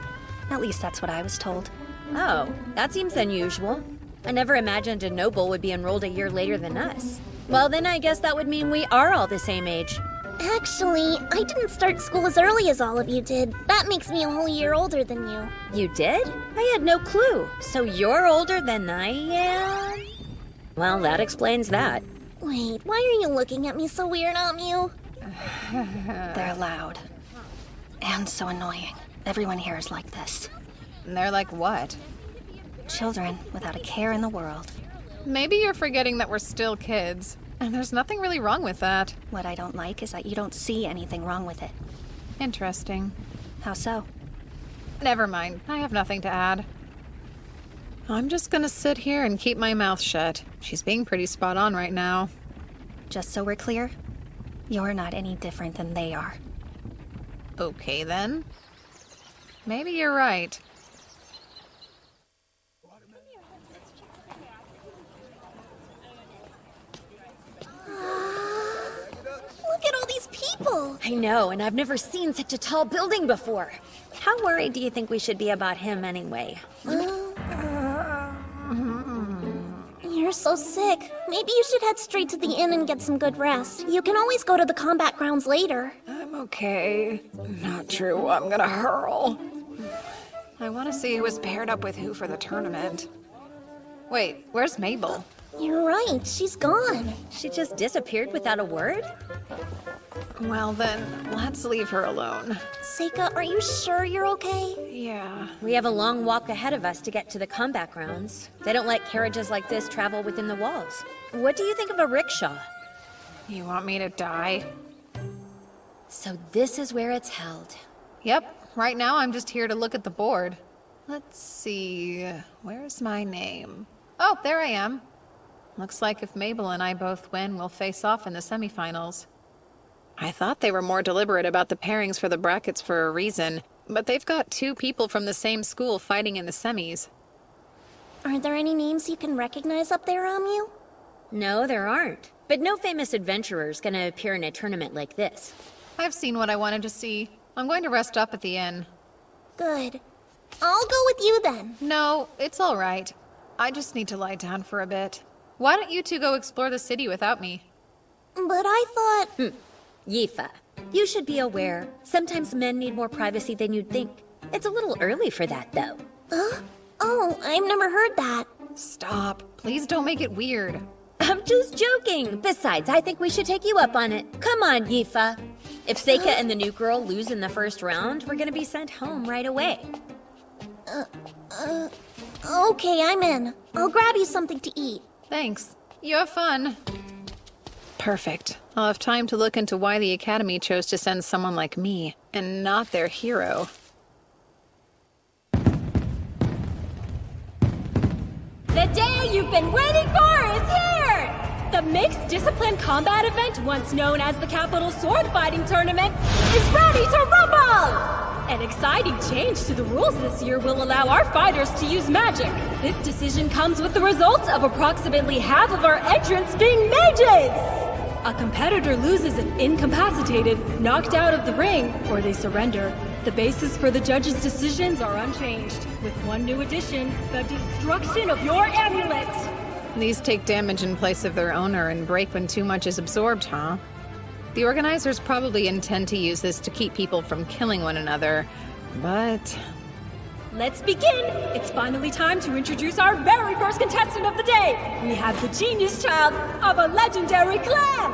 At least that's what I was told. Oh, that seems unusual. I never imagined a noble would be enrolled a year later than us. Well, then I guess that would mean we are all the same age. Actually, I didn't start school as early as all of you did. That makes me a whole year older than you. You did? I had no clue. So you're older than I am? Well, that explains that. Wait, why are you looking at me so weird, Omyu? They're loud. And so annoying. Everyone here is like this. And they're like what? Children without a care in the world. Maybe you're forgetting that we're still kids, and there's nothing really wrong with that. What I don't like is that you don't see anything wrong with it. Interesting. How so? Never mind. I have nothing to add. I'm just gonna sit here and keep my mouth shut. She's being pretty spot on right now. Just so we're clear, you're not any different than they are. Okay, then. Maybe you're right. Look at all these people! I know, and I've never seen such a tall building before. How worried do you think we should be about him anyway? You're so sick. Maybe you should head straight to the inn and get some good rest. You can always go to the combat grounds later. I'm okay. Not true. I'm gonna hurl. I want to see who was paired up with who for the tournament. Wait, where's Mabel? You're right, she's gone. She just disappeared without a word? Well then, let's leave her alone. Seika, are you sure you're okay? Yeah. We have a long walk ahead of us to get to the combat grounds. They don't let carriages like this travel within the walls. What do you think of a rickshaw? You want me to die? So this is where it's held. Yep. Right now I'm just here to look at the board. Let's see... Where's my name? Oh, there I am. Looks like if Mabel and I both win, we'll face off in the semifinals. I thought they were more deliberate about the pairings for the brackets for a reason, but they've got 2 people from the same school fighting in the semis. Are there any names you can recognize up there, Amyu? No, there aren't. But no famous adventurer's gonna appear in a tournament like this. I've seen what I wanted to see. I'm going to rest up at the inn. Good. I'll go with you then. No, it's all right. I just need to lie down for a bit. Why don't you 2 go explore the city without me? But I thought... Yifa, you should be aware. Sometimes men need more privacy than you'd think. It's a little early for that, though. Oh, I've never heard that. Stop. Please don't make it weird. I'm just joking. Besides, I think we should take you up on it. Come on, Yifa. If Seika and the new girl lose in the first round, we're gonna be sent home right away. Okay, I'm in. I'll grab you something to eat. Thanks. You have fun. Perfect. I'll have time to look into why the Academy chose to send someone like me, and not their hero. The day you've been waiting for is here! The Mixed Discipline Combat event, once known as the Capital Sword Fighting Tournament, is ready to rumble! An exciting change to the rules this year will allow our fighters to use magic. This decision comes with the result of approximately half of our entrants being mages! A competitor loses if incapacitated, knocked out of the ring, or they surrender. The basis for the judges' decisions are unchanged, with one new addition, the destruction of your amulet! These take damage in place of their owner and break when too much is absorbed, huh? The organizers probably intend to use this to keep people from killing one another, but... Let's begin! It's finally time to introduce our very first contestant of the day! We have the genius child of a legendary clan!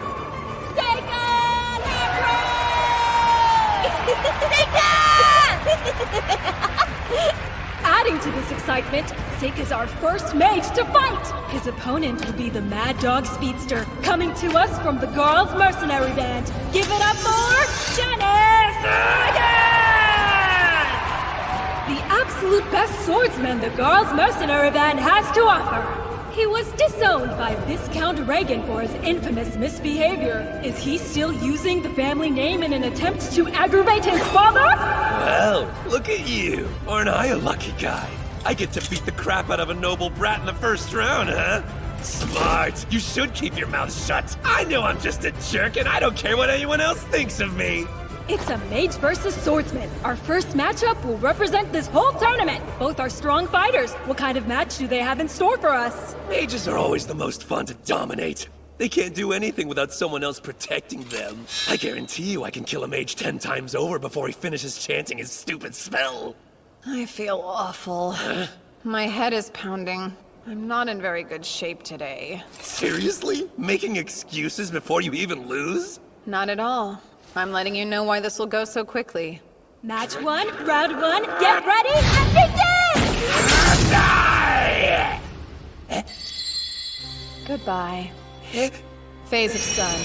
Adding to this excitement, Seika's our first mage to fight! His opponent will be the Mad Dog Speedster, coming to us from the Girls' Mercenary Band. Give it up for Janice! The absolute best swordsman the Girls' Mercenary Band has to offer. He was disowned by Viscount Reagan for his infamous misbehavior. Is he still using the family name in an attempt to aggravate his father? Well, look at you. Aren't I a lucky guy? I get to beat the crap out of a noble brat in the first round, huh? Smart. You should keep your mouth shut. I know I'm just a jerk, and I don't care what anyone else thinks of me. It's a mage versus swordsman. Our first matchup will represent this whole tournament. Both are strong fighters. What kind of match do they have in store for us? Mages are always the most fun to dominate. They can't do anything without someone else protecting them. I guarantee you I can kill a mage 10 times over before he finishes chanting his stupid spell. I feel awful. My head is pounding. I'm not in very good shape today. Seriously? Making excuses before you even lose? Not at all. I'm letting you know why this will go so quickly. Match 1, round 1, get ready, and begin! Die! Goodbye. Phase of sun.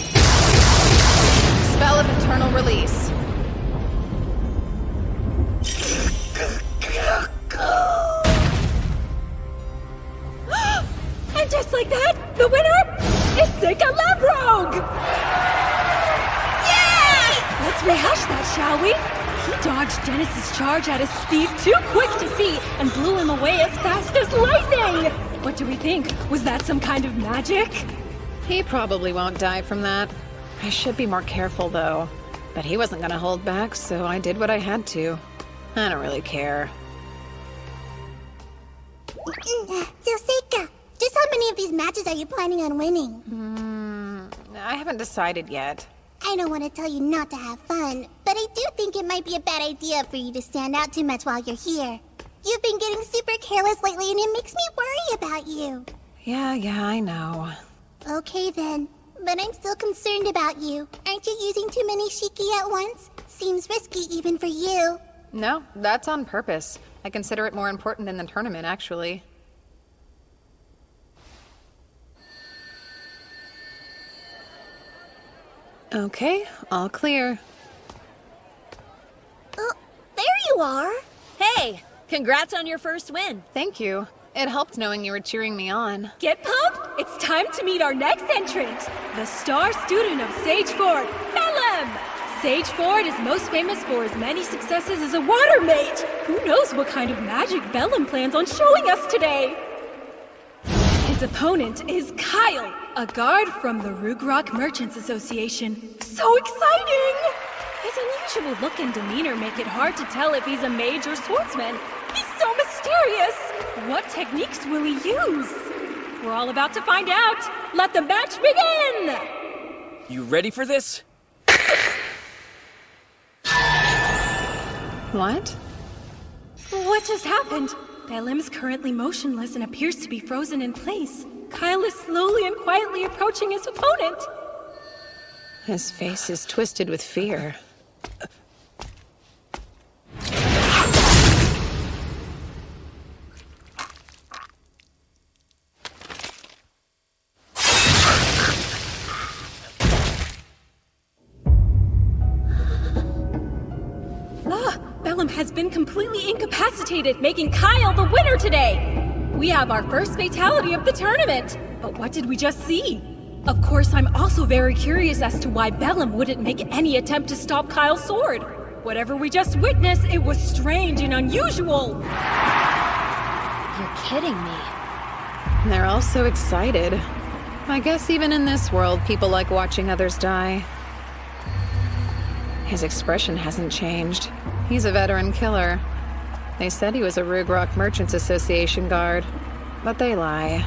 Spell of eternal release. And just like that, the winner is Seika Lamprogue! Yeah! Let's rehash that, shall we? He dodged Dennis's charge at a speed too quick to see and blew him away as fast as lightning! What do we think? Was that some kind of magic? He probably won't die from that. I should be more careful, though. But he wasn't gonna hold back, so I did what I had to. I don't really care. So, Seika, just how many of these matches are you planning on winning? I haven't decided yet. I don't want to tell you not to have fun, but I do think it might be a bad idea for you to stand out too much while you're here. You've been getting super careless lately, and it makes me worry about you. Yeah, I know. Okay then, but I'm still concerned about you. Aren't you using too many shiki at once? Seems risky even for you. No, that's on purpose. I consider it more important than the tournament, actually. Okay, all clear. Oh, there you are! Hey! Congrats on your first win. Thank you. It helped knowing you were cheering me on. Get pumped? It's time to meet our next entrant, the star student of Sage Ford, Bellum! Sage Ford is most famous for his many successes as a water mage. Who knows what kind of magic Bellum plans on showing us today? His opponent is Kyle, a guard from the Rugrok Merchants Association. So exciting! His unusual look and demeanor make it hard to tell if he's a mage or swordsman. He's so mysterious! What techniques will he use? We're all about to find out. Let the match begin! You ready for this? What? What just happened? Bellum's currently motionless and appears to be frozen in place. Kyle is slowly and quietly approaching his opponent. His face is twisted with fear. Bellum has been completely incapacitated, making Kyle the winner today! We have our first fatality of the tournament! But what did we just see? Of course, I'm also very curious as to why Bellum wouldn't make any attempt to stop Kyle's sword. Whatever we just witnessed, it was strange and unusual! You're kidding me. They're all so excited. I guess even in this world, people like watching others die. His expression hasn't changed. He's a veteran killer. They said he was a Rugrok Merchants Association guard, but they lie.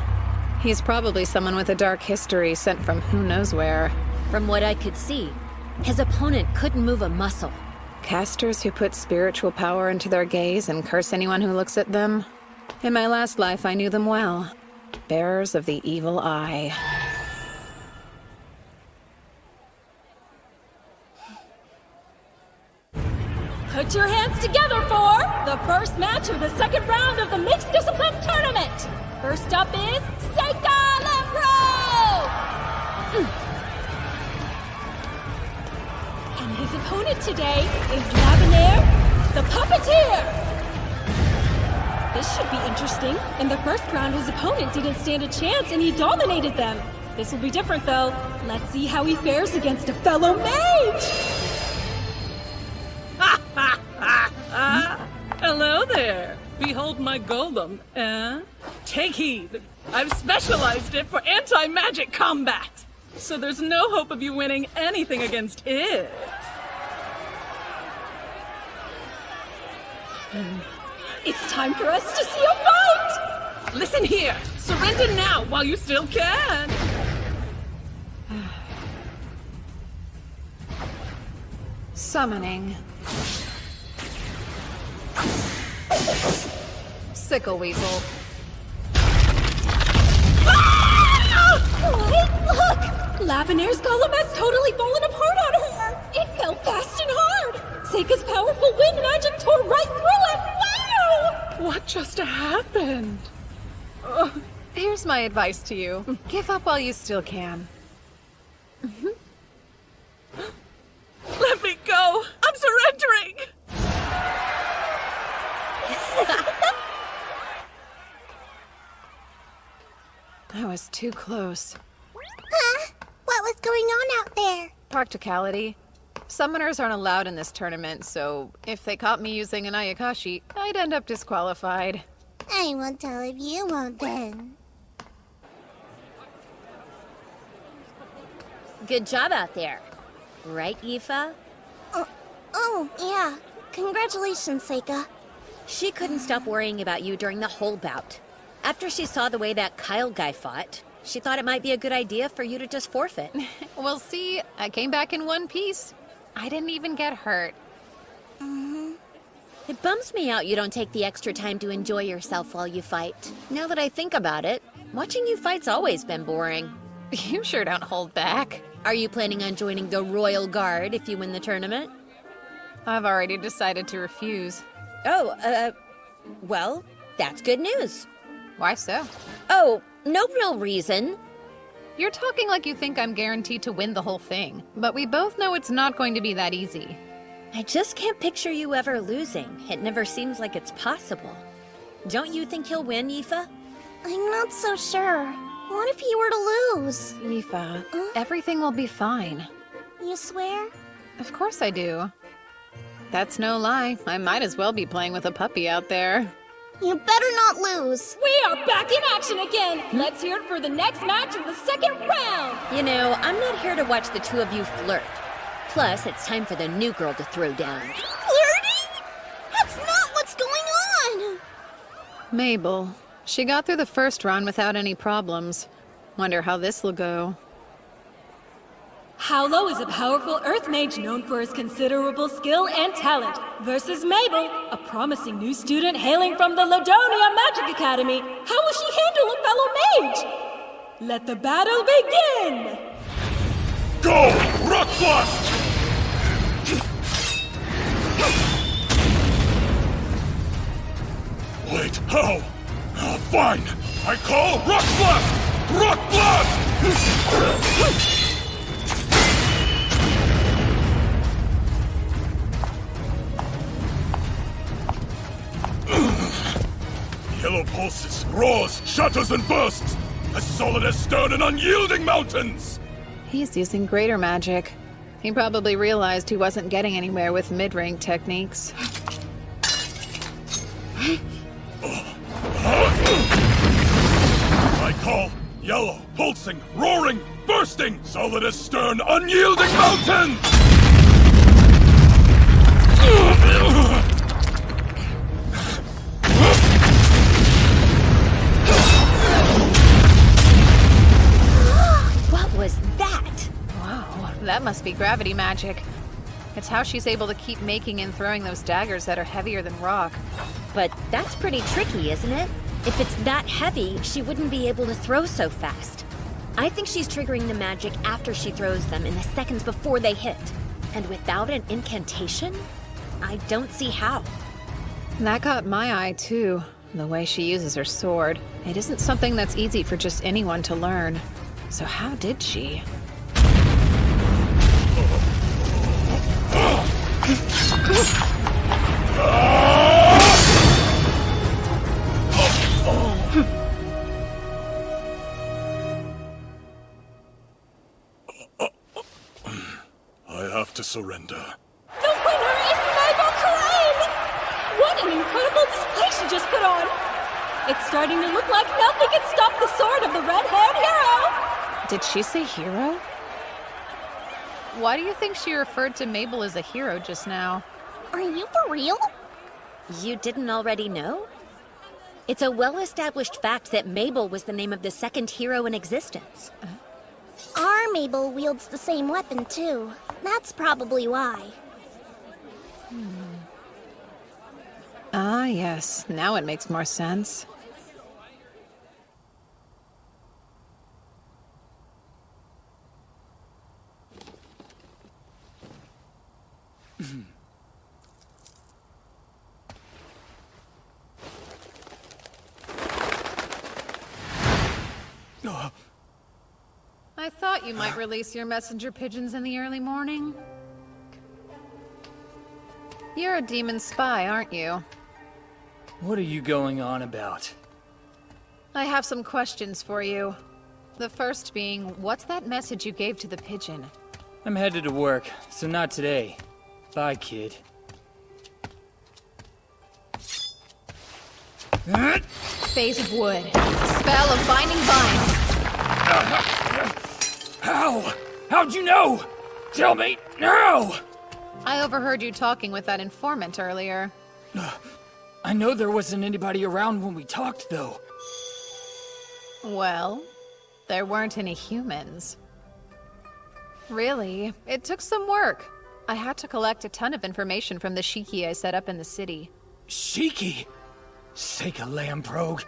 He's probably someone with a dark history sent from who knows where. From what I could see, his opponent couldn't move a muscle. Casters who put spiritual power into their gaze and curse anyone who looks at them. In my last life, I knew them well. Bearers of the evil eye. Put your hands together for the first match of the second round of the Mixed Discipline Tournament! First up is Seika Lamprogue! And his opponent today is Lavinaire, the Puppeteer! This should be interesting. In the first round, his opponent didn't stand a chance and he dominated them. This will be different though. Let's see how he fares against a fellow mage! Hello there. Behold my golem, eh? Take heed. I've specialized it for anti-magic combat. So there's no hope of you winning anything against it. It's time for us to see a fight! Listen here. Surrender now while you still can. Summoning. Sickle Weasel. Wait, look! Lavenaire's golem has totally fallen apart on her! It fell fast and hard! Seika's powerful wind magic tore right through it! Wow! What just happened? Here's my advice to you. Give up while you still can. Let me go! I'm surrendering! That was too close. Huh? What was going on out there? Practicality. Summoners aren't allowed in this tournament, so if they caught me using an Ayakashi, I'd end up disqualified. I won't tell if you won't then. Good job out there. Right, Yifa? Oh, yeah. Congratulations, Seika. She couldn't stop worrying about you during the whole bout. After she saw the way that Kyle guy fought, she thought it might be a good idea for you to just forfeit. Well, see, I came back in one piece. I didn't even get hurt. It bums me out you don't take the extra time to enjoy yourself while you fight. Now that I think about it, watching you fight's always been boring. You sure don't hold back. Are you planning on joining the Royal Guard if you win the tournament? I've already decided to refuse. Oh, well, that's good news. Why so? Oh, no real reason. You're talking like you think I'm guaranteed to win the whole thing, but we both know it's not going to be that easy. I just can't picture you ever losing. It never seems like it's possible. Don't you think he'll win, Yifa? I'm not so sure. What if he were to lose? Yifa, everything will be fine. You swear? Of course I do. That's no lie. I might as well be playing with a puppy out there. You better not lose. We are back in action again. Let's hear it for the next match of the second round. You know, I'm not here to watch the two of you flirt. Plus, it's time for the new girl to throw down. Flirting? That's not what's going on! Mabel. She got through the first round without any problems. Wonder how this will go. Howlo is a powerful earth mage known for his considerable skill and talent, versus Mabel, a promising new student hailing from the Rodonea Magic Academy. How will she handle a fellow mage? Let the battle begin! Go! Rock Blast! Wait, how? Fine! I call Rock Blast! Rock Blast! Yellow pulses, roars, shatters and bursts! As solid as stone and unyielding mountains! He's using greater magic. He probably realized he wasn't getting anywhere with mid-range techniques. I call yellow, pulsing, roaring, bursting, solid as stern, unyielding mountains! What was that? Wow, that must be gravity magic. It's how she's able to keep making and throwing those daggers that are heavier than rock. But that's pretty tricky, isn't it? If it's that heavy, she wouldn't be able to throw so fast. I think she's triggering the magic after she throws them in the seconds before they hit. And without an incantation, I don't see how. That caught my eye, too. The way she uses her sword. It isn't something that's easy for just anyone to learn. So how did she? I have to surrender. The winner is Meiberu Kurein! What an incredible display she just put on! It's starting to look like nothing can stop the sword of the red-haired hero! Did she say hero? Why do you think she referred to Mabel as a hero just now? Are you for real? You didn't already know? It's a well-established fact that Mabel was the name of the second hero in existence. Our Mabel wields the same weapon, too. That's probably why. Ah, yes. Now it makes more sense. I thought you might release your messenger pigeons in the early morning. You're a demon spy, aren't you? What are you going on about? I have some questions for you. The first being, what's that message you gave to the pigeon? I'm headed to work, so not today. Bye, kid. Phase of wood. Spell of binding vines. How? How'd you know? Tell me, now! I overheard you talking with that informant earlier. I know there wasn't anybody around when we talked, though. Well, there weren't any humans. Really, it took some work. I had to collect a ton of information from the Shiki I set up in the city. Shiki? Seika Lamprogue.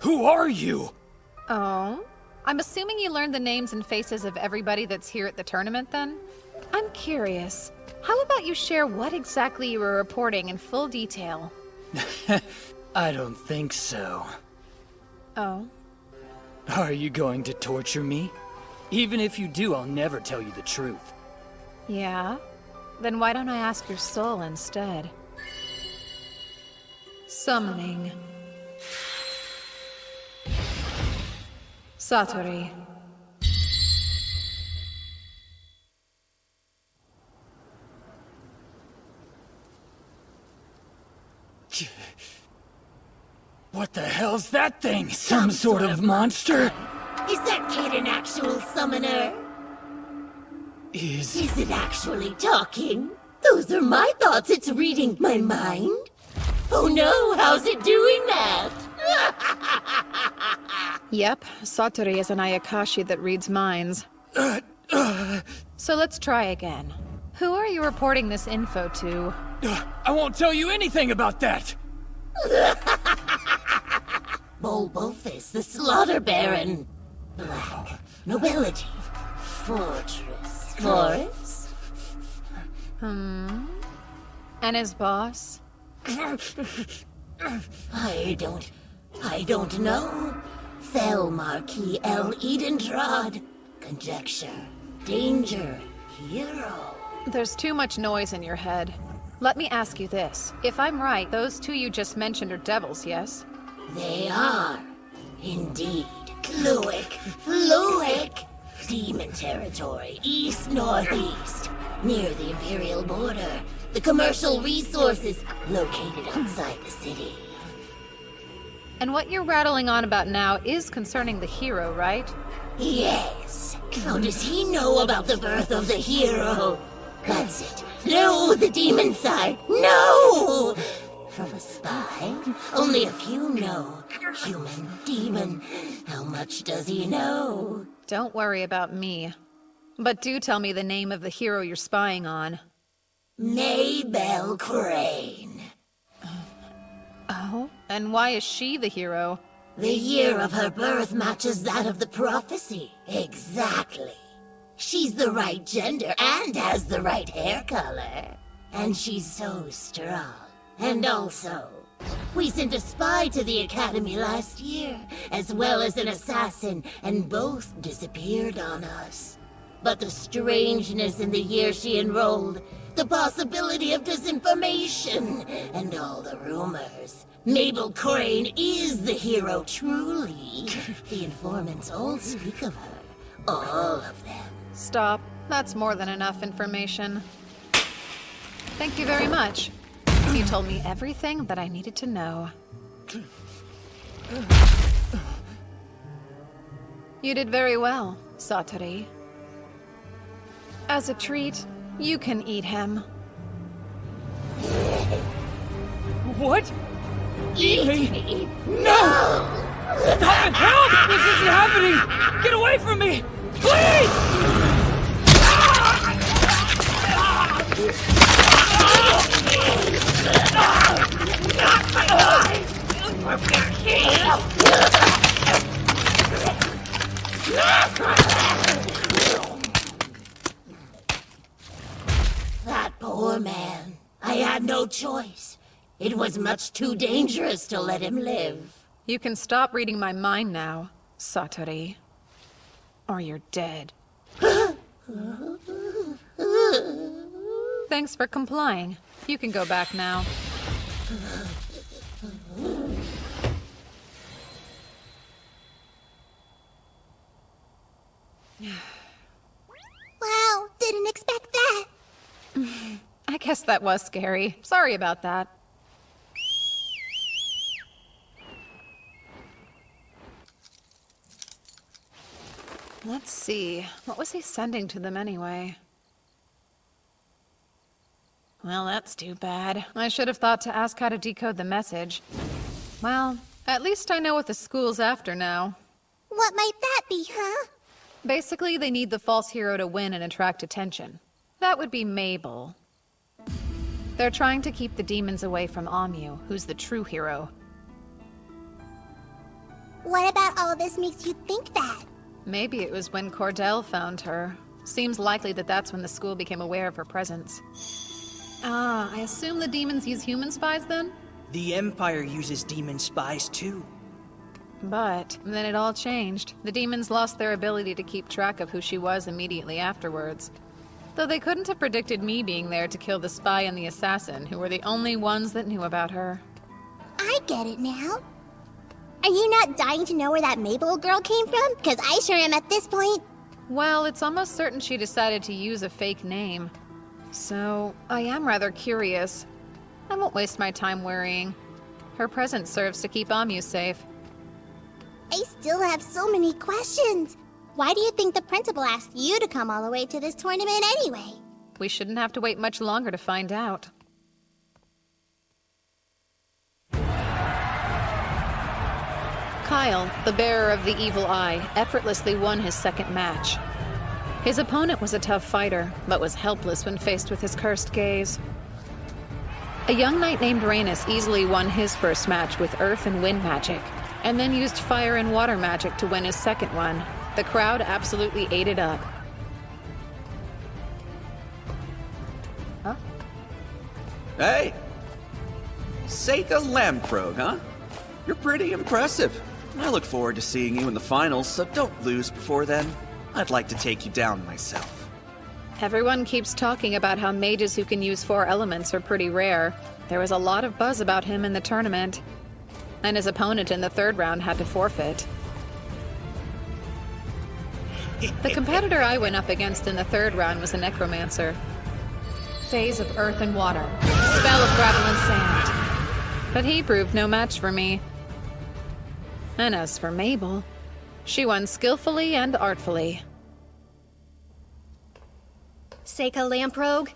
Who are you? Oh? I'm assuming you learned the names and faces of everybody that's here at the tournament, then? I'm curious. How about you share what exactly you were reporting in full detail? I don't think so. Oh? Are you going to torture me? Even if you do, I'll never tell you the truth. Yeah? Then why don't I ask your soul instead? Summoning. Satori. What the hell's that thing? Some sort of monster? Is that kid an actual summoner? Is it actually talking? Those are my thoughts. It's reading my mind. Oh no, how's it doing that? Yep, Satori is an Ayakashi that reads minds. So let's try again. Who are you reporting this info to? I won't tell you anything about that! Bulbofus, the Slaughter Baron. Black. Nobility. Fortress. Forest. And his boss? I don't know. Fell Marquis L. Edentrod. Conjecture. Danger. Hero. There's too much noise in your head. Let me ask you this. If I'm right, those two you just mentioned are devils, yes? They are. Indeed. Fluic. Demon territory, east-northeast. Near the Imperial border. The commercial resources located outside the city. And what you're rattling on about now is concerning the hero, right? Yes. How does he know about the birth of the hero? That's it. No, the demon side. No! From a spy, only a few know. Human, demon, how much does he know? Don't worry about me. But do tell me the name of the hero you're spying on. Meiberu Kurein. Oh? And why is she the hero? The year of her birth matches that of the prophecy. Exactly. She's the right gender and has the right hair color. And she's so strong. And also, we sent a spy to the academy last year, as well as an assassin, and both disappeared on us. But the strangeness in the year she enrolled, the possibility of disinformation, and all the rumors. Meiberu Kurein is the hero, truly. The informants all speak of her. All of them. Stop. That's more than enough information. Thank you very much. You told me everything that I needed to know. You did very well, Satori. As a treat, you can eat him. What? Eat me? No! Stop it! Help! This isn't happening! Get away from me! Please! That poor man. I had no choice. It was much too dangerous to let him live. You can stop reading my mind now. Satori. Or you're dead. Thanks for complying. You can go back now. Wow, didn't expect that. I guess that was scary. Sorry about that. Let's see. What was he sending to them anyway? Well, that's too bad. I should have thought to ask how to decode the message. Well, at least I know what the school's after now. What might that be, huh? Basically, they need the false hero to win and attract attention. That would be Mabel. They're trying to keep the demons away from Onmyōji, who's the true hero. What about all this makes you think that? Maybe it was when Cordell found her. Seems likely that that's when the school became aware of her presence. Ah, I assume the demons use human spies then? The Empire uses demon spies too. But then it all changed. The demons lost their ability to keep track of who she was immediately afterwards. Though they couldn't have predicted me being there to kill the spy and the assassin, who were the only ones that knew about her. I get it now. Are you not dying to know where that Mabel girl came from? Because I sure am at this point. Well, it's almost certain she decided to use a fake name. So, I am rather curious. I won't waste my time worrying. Her presence serves to keep Onmyōji safe. I still have so many questions. Why do you think the principal asked you to come all the way to this tournament anyway? We shouldn't have to wait much longer to find out. Kyle, the bearer of the evil eye, effortlessly won his second match. His opponent was a tough fighter, but was helpless when faced with his cursed gaze. A young knight named Rhaenys easily won his first match with earth and wind magic, and then used fire and water magic to win his second one. The crowd absolutely ate it up. Huh? Hey! Saikyō Lamprog, huh? You're pretty impressive. I look forward to seeing you in the finals, so don't lose before then. I'd like to take you down myself. Everyone keeps talking about how mages who can use 4 elements are pretty rare. There was a lot of buzz about him in the tournament. And his opponent in the 3rd round had to forfeit. The competitor I went up against in the 3rd round was a necromancer. Phase of earth and water. Spell of gravel and sand. But he proved no match for me. And as for Mabel, she won skillfully and artfully. Saikyō Lamprog?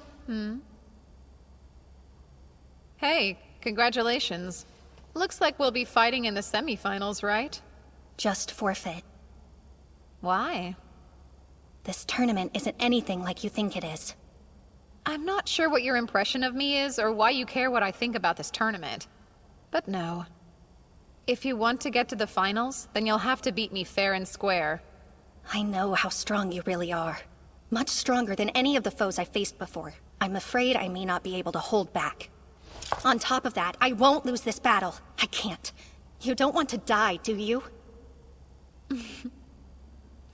Hey, congratulations. Looks like we'll be fighting in the semifinals, right? Just forfeit. Why? This tournament isn't anything like you think it is. I'm not sure what your impression of me is or why you care what I think about this tournament. But no. If you want to get to the finals, then you'll have to beat me fair and square. I know how strong you really are. Much stronger than any of the foes I faced before. I'm afraid I may not be able to hold back. On top of that, I won't lose this battle. I can't. You don't want to die, do you?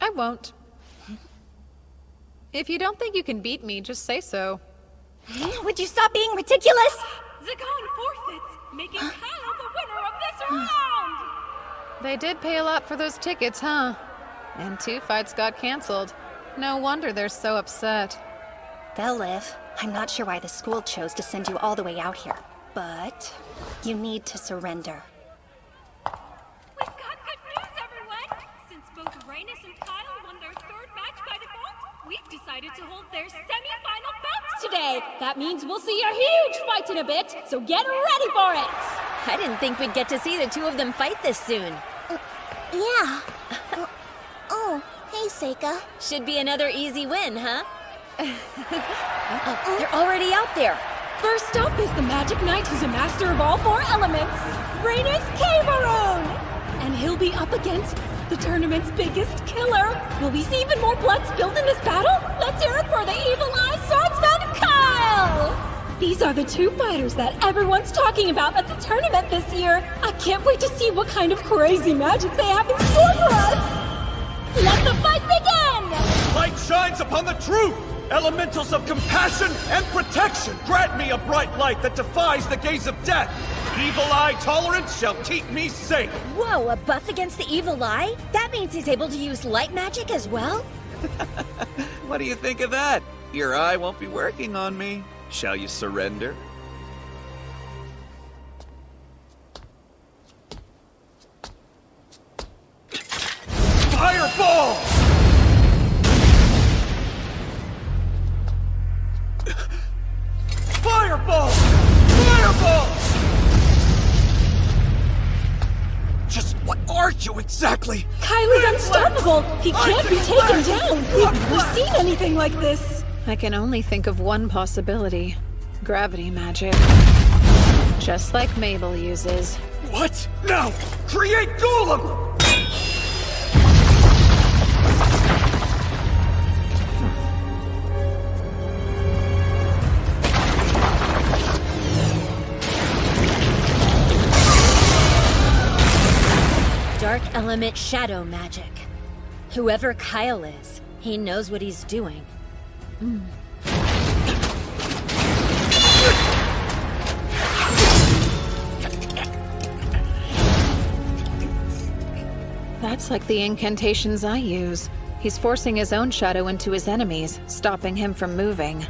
I won't. If you don't think you can beat me, just say so. Would you stop being ridiculous? Zagon forfeits, making Kyle the winner of this round! They did pay a lot for those tickets, huh? And 2 fights got canceled. No wonder they're so upset. They'll live. I'm not sure why the school chose to send you all the way out here. But you need to surrender. We've got good news, everyone! Since both Rhaenys and Kyle won their 3rd match by default, we've decided to hold their semi-final bouts Today, that means we'll see a huge fight in a bit, so get ready for it! I didn't think we'd get to see the 2 of them fight this soon. Yeah. Oh, hey, Seika. Should be another easy win, huh? They're already out there. First up is the Magic Knight who's a master of all 4 elements, Rhaenys K-Maroon! And he'll be up against the tournament's biggest killer. Will we see even more blood spilled in this battle? Let's hear it for the Evil Eye Swordsman, Kyle! These are the 2 fighters that everyone's talking about at the tournament this year. I can't wait to see what kind of crazy magic they have in store for us! Let the fight begin! Light shines upon the truth! Elementals of compassion and protection, grant me a bright light that defies the gaze of death! Evil eye tolerance shall keep me safe! Whoa, a buff against the evil eye? That means he's able to use light magic as well? What do you think of that? Your eye won't be working on me. Shall you surrender? Fireball! Fireball! Fireball! Just what are you exactly? Kylie's unstoppable! He can't be taken down! We've never seen anything like this! I can only think of one possibility. Gravity magic. Just like Mabel uses. What? Now! Create Golem! Dark element shadow magic. Whoever Kyle is, he knows what he's doing. That's like the incantations I use. He's forcing his own shadow into his enemies, stopping him from moving.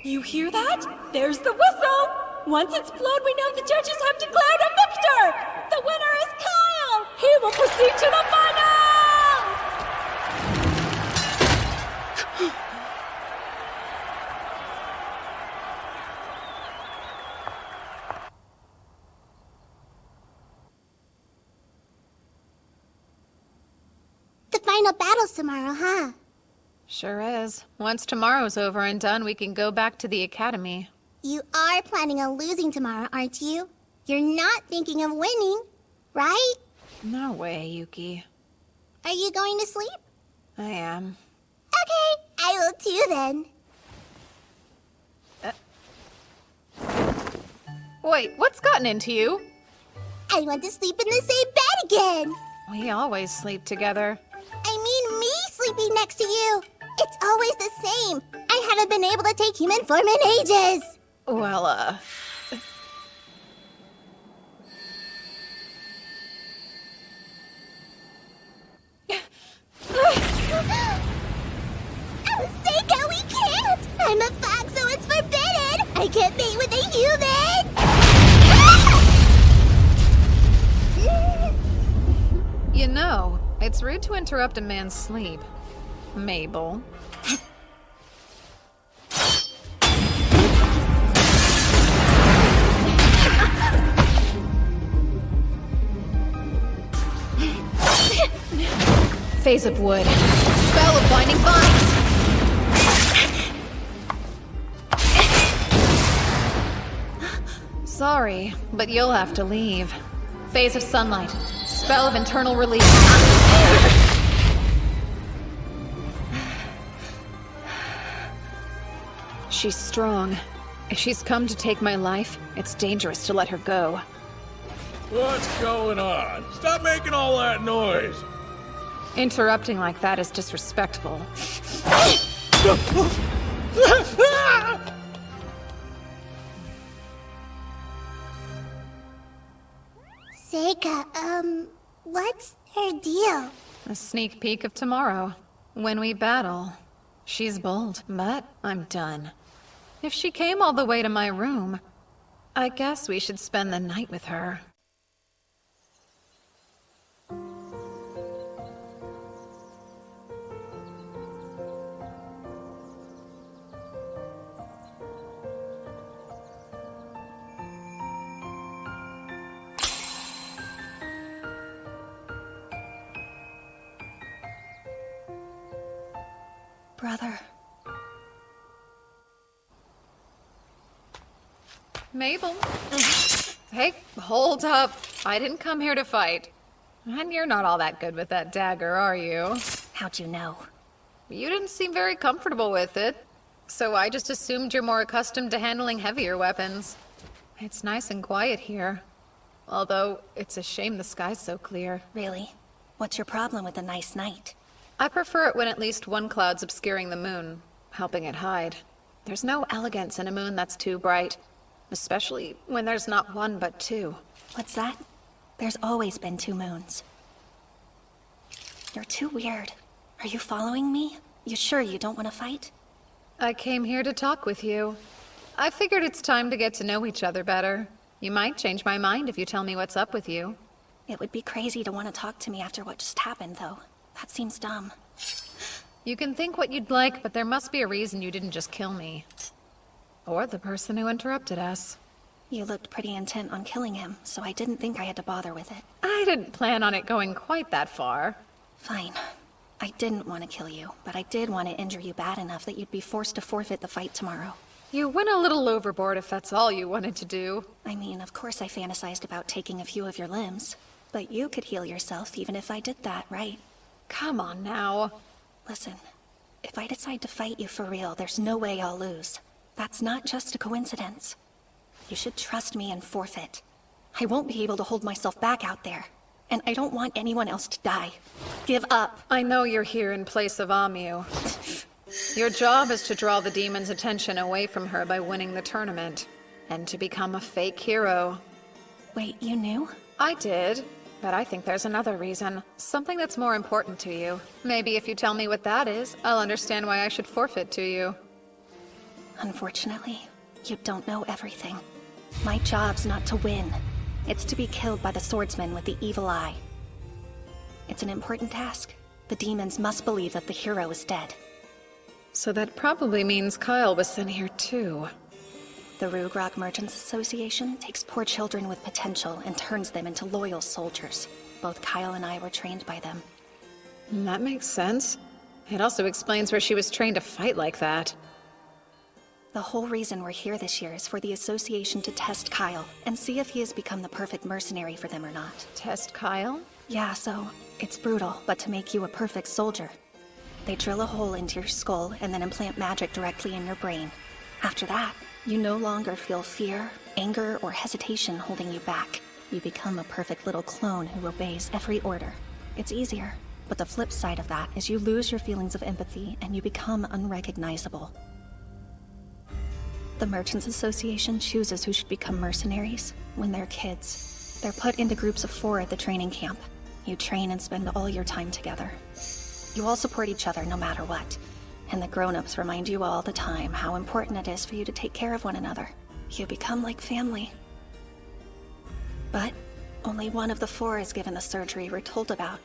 You hear that? There's the whistle! Once it's blown, we know the judges have declared a victor! The winner is Kyle! He will proceed to the finals! The final battle's tomorrow, huh? Sure is. Once tomorrow's over and done, we can go back to the academy. You are planning on losing tomorrow, aren't you? You're not thinking of winning, right? No way, Yuki. Are you going to sleep? I am. Okay, I will too then. Wait, what's gotten into you? I want to sleep in the same bed again! We always sleep together. I mean me sleeping next to you! It's always the same! I haven't been able to take human form in ages! Well, Oh, Seikō, we can't! I'm a fox, so it's forbidden! I can't mate with a human! you know, it's rude to interrupt a man's sleep. Mabel. Phase of wood. Spell of binding vines. Sorry, but you'll have to leave. Phase of sunlight. Spell of internal release. She's strong. If she's come to take my life, it's dangerous to let her go. What's going on? Stop making all that noise! Interrupting like that is disrespectful. Seika, what's her deal? A sneak peek of tomorrow, when we battle. She's bold, but I'm done. If she came all the way to my room, I guess we should spend the night with her. Brother. Mabel. Hey, hold up. I didn't come here to fight. And you're not all that good with that dagger, are you? How'd you know? You didn't seem very comfortable with it. So I just assumed you're more accustomed to handling heavier weapons. It's nice and quiet here. Although, it's a shame the sky's so clear. Really? What's your problem with a nice night? I prefer it when at least one cloud's obscuring the moon, helping it hide. There's no elegance in a moon that's too bright, especially when there's not one but two. What's that? There's always been 2 moons. You're too weird. Are you following me? You sure you don't want to fight? I came here to talk with you. I figured it's time to get to know each other better. You might change my mind if you tell me what's up with you. It would be crazy to want to talk to me after what just happened, though. That seems dumb. You can think what you'd like, but there must be a reason you didn't just kill me. Or the person who interrupted us. You looked pretty intent on killing him, so I didn't think I had to bother with it. I didn't plan on it going quite that far. Fine. I didn't want to kill you, but I did want to injure you bad enough that you'd be forced to forfeit the fight tomorrow. You went a little overboard if that's all you wanted to do. I mean, of course I fantasized about taking a few of your limbs. But you could heal yourself even if I did that, right? Come on now. Listen, if I decide to fight you for real, there's no way I'll lose. That's not just a coincidence. You should trust me and forfeit. I won't be able to hold myself back out there. And I don't want anyone else to die. Give up. I know you're here in place of Amyu. Your job is to draw the demon's attention away from her by winning the tournament. And to become a fake hero. Wait, you knew? I did. But I think there's another reason. Something that's more important to you. Maybe if you tell me what that is, I'll understand why I should forfeit to you. Unfortunately, you don't know everything. My job's not to win. It's to be killed by the swordsman with the evil eye. It's an important task. The demons must believe that the hero is dead. So that probably means Kyle was sent here too. The Rugrok Merchants Association takes poor children with potential and turns them into loyal soldiers. Both Kyle and I were trained by them. That makes sense. It also explains where she was trained to fight like that. The whole reason we're here this year is for the association to test Kyle and see if he has become the perfect mercenary for them or not. Test Kyle? Yeah, so it's brutal, but to make you a perfect soldier. They drill a hole into your skull and then implant magic directly in your brain. After that, you no longer feel fear, anger, or hesitation holding you back. You become a perfect little clone who obeys every order. It's easier, but the flip side of that is you lose your feelings of empathy and you become unrecognizable. The Merchants Association chooses who should become mercenaries when they're kids. They're put into groups of 4 at the training camp. You train and spend all your time together. You all support each other no matter what. And the grown-ups remind you all the time how important it is for you to take care of one another. You become like family. But only one of the 4 is given the surgery we're told about.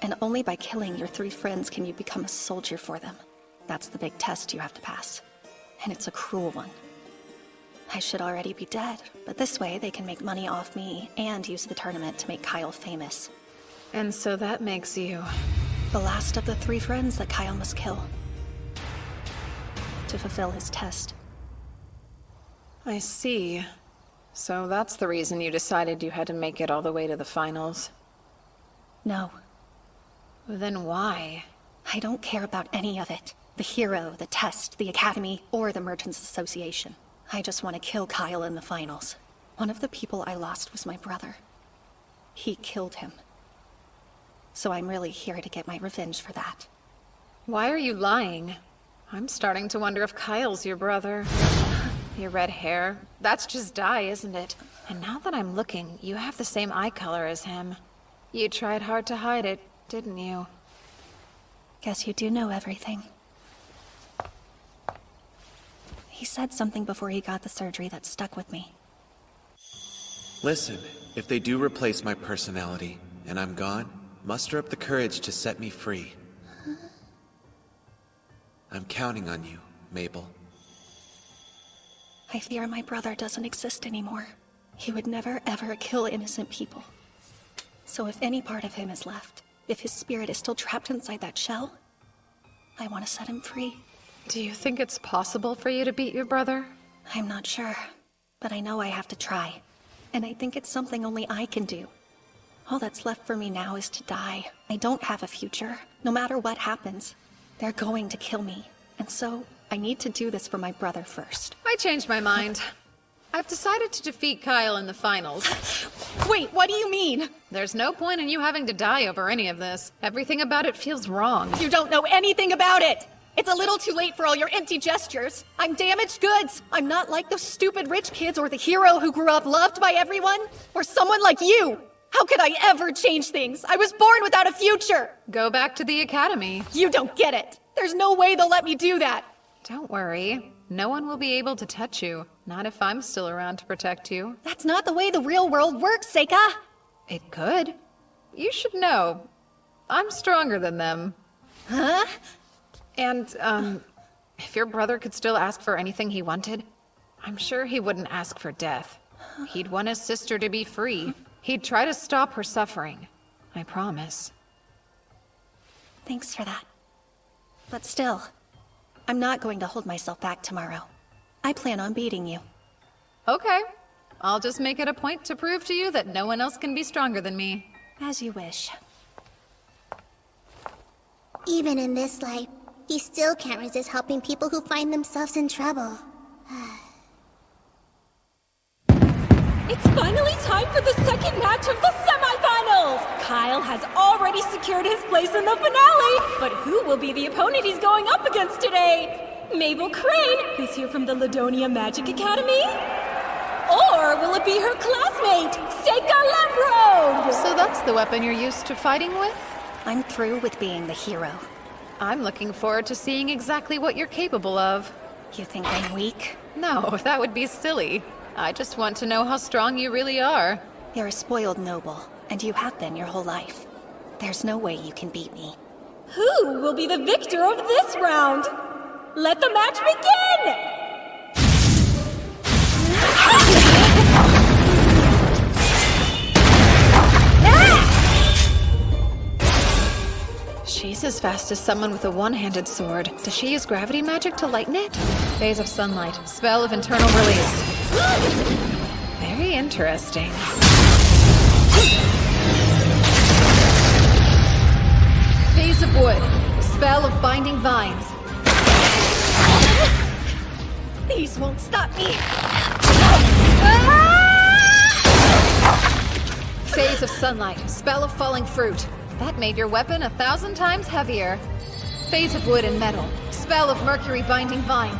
And only by killing your 3 friends can you become a soldier for them. That's the big test you have to pass. And it's a cruel one. I should already be dead, but this way they can make money off me and use the tournament to make Kyle famous. And so that makes you... the last of the 3 friends that Kyle must kill. To fulfill his test. I see. So that's the reason you decided you had to make it all the way to the finals. No. Then why? I don't care about any of it. The hero, the test, the academy, or the Merchants Association. I just want to kill Kyle in the finals. One of the people I lost was my brother. He killed him. So I'm really here to get my revenge for that. Why are you lying? I'm starting to wonder if Kyle's your brother. Your red hair, that's just dye, isn't it? And now that I'm looking, you have the same eye color as him. You tried hard to hide it, didn't you? Guess you do know everything. He said something before he got the surgery that stuck with me. Listen, if they do replace my personality, and I'm gone, muster up the courage to set me free. I'm counting on you, Mabel. I fear my brother doesn't exist anymore. He would never ever kill innocent people. So if any part of him is left, if his spirit is still trapped inside that shell, I want to set him free. Do you think it's possible for you to beat your brother? I'm not sure, but I know I have to try. And I think it's something only I can do. All that's left for me now is to die. I don't have a future, no matter what happens. They're going to kill me, and so I need to do this for my brother first. I changed my mind. I've decided to defeat Kyle in the finals. Wait, what do you mean? There's no point in you having to die over any of this. Everything about it feels wrong. You don't know anything about it! It's a little too late for all your empty gestures. I'm damaged goods. I'm not like those stupid rich kids or the hero who grew up loved by everyone. Or someone like you. How could I ever change things? I was born without a future. Go back to the academy. You don't get it. There's no way they'll let me do that. Don't worry. No one will be able to touch you. Not if I'm still around to protect you. That's not the way the real world works, Seika. It could. You should know. I'm stronger than them. Huh? And, if your brother could still ask for anything he wanted, I'm sure he wouldn't ask for death. He'd want his sister to be free. He'd try to stop her suffering. I promise. Thanks for that. But still, I'm not going to hold myself back tomorrow. I plan on beating you. Okay. I'll just make it a point to prove to you that no one else can be stronger than me. As you wish. Even in this life, he still can't resist helping people who find themselves in trouble. It's finally time for the second match of the semifinals! Kyle has already secured his place in the finale, but who will be the opponent he's going up against today? Meiberu Kurein, who's here from the Rodonea Magic Academy? Or will it be her classmate, Saikyō? So that's the weapon you're used to fighting with? I'm through with being the hero. I'm looking forward to seeing exactly what you're capable of. You think I'm weak? No, that would be silly. I just want to know how strong you really are. You're a spoiled noble, and you have been your whole life. There's no way you can beat me. Who will be the victor of this round? Let the match begin! She's as fast as someone with a one-handed sword. Does she use gravity magic to lighten it? Phase of sunlight. Spell of internal release. Very interesting. Phase of wood. Spell of binding vines. These won't stop me. Phase of sunlight. Spell of falling fruit. That made your weapon 1,000 times heavier. Phase of wood and metal. Spell of mercury binding vines.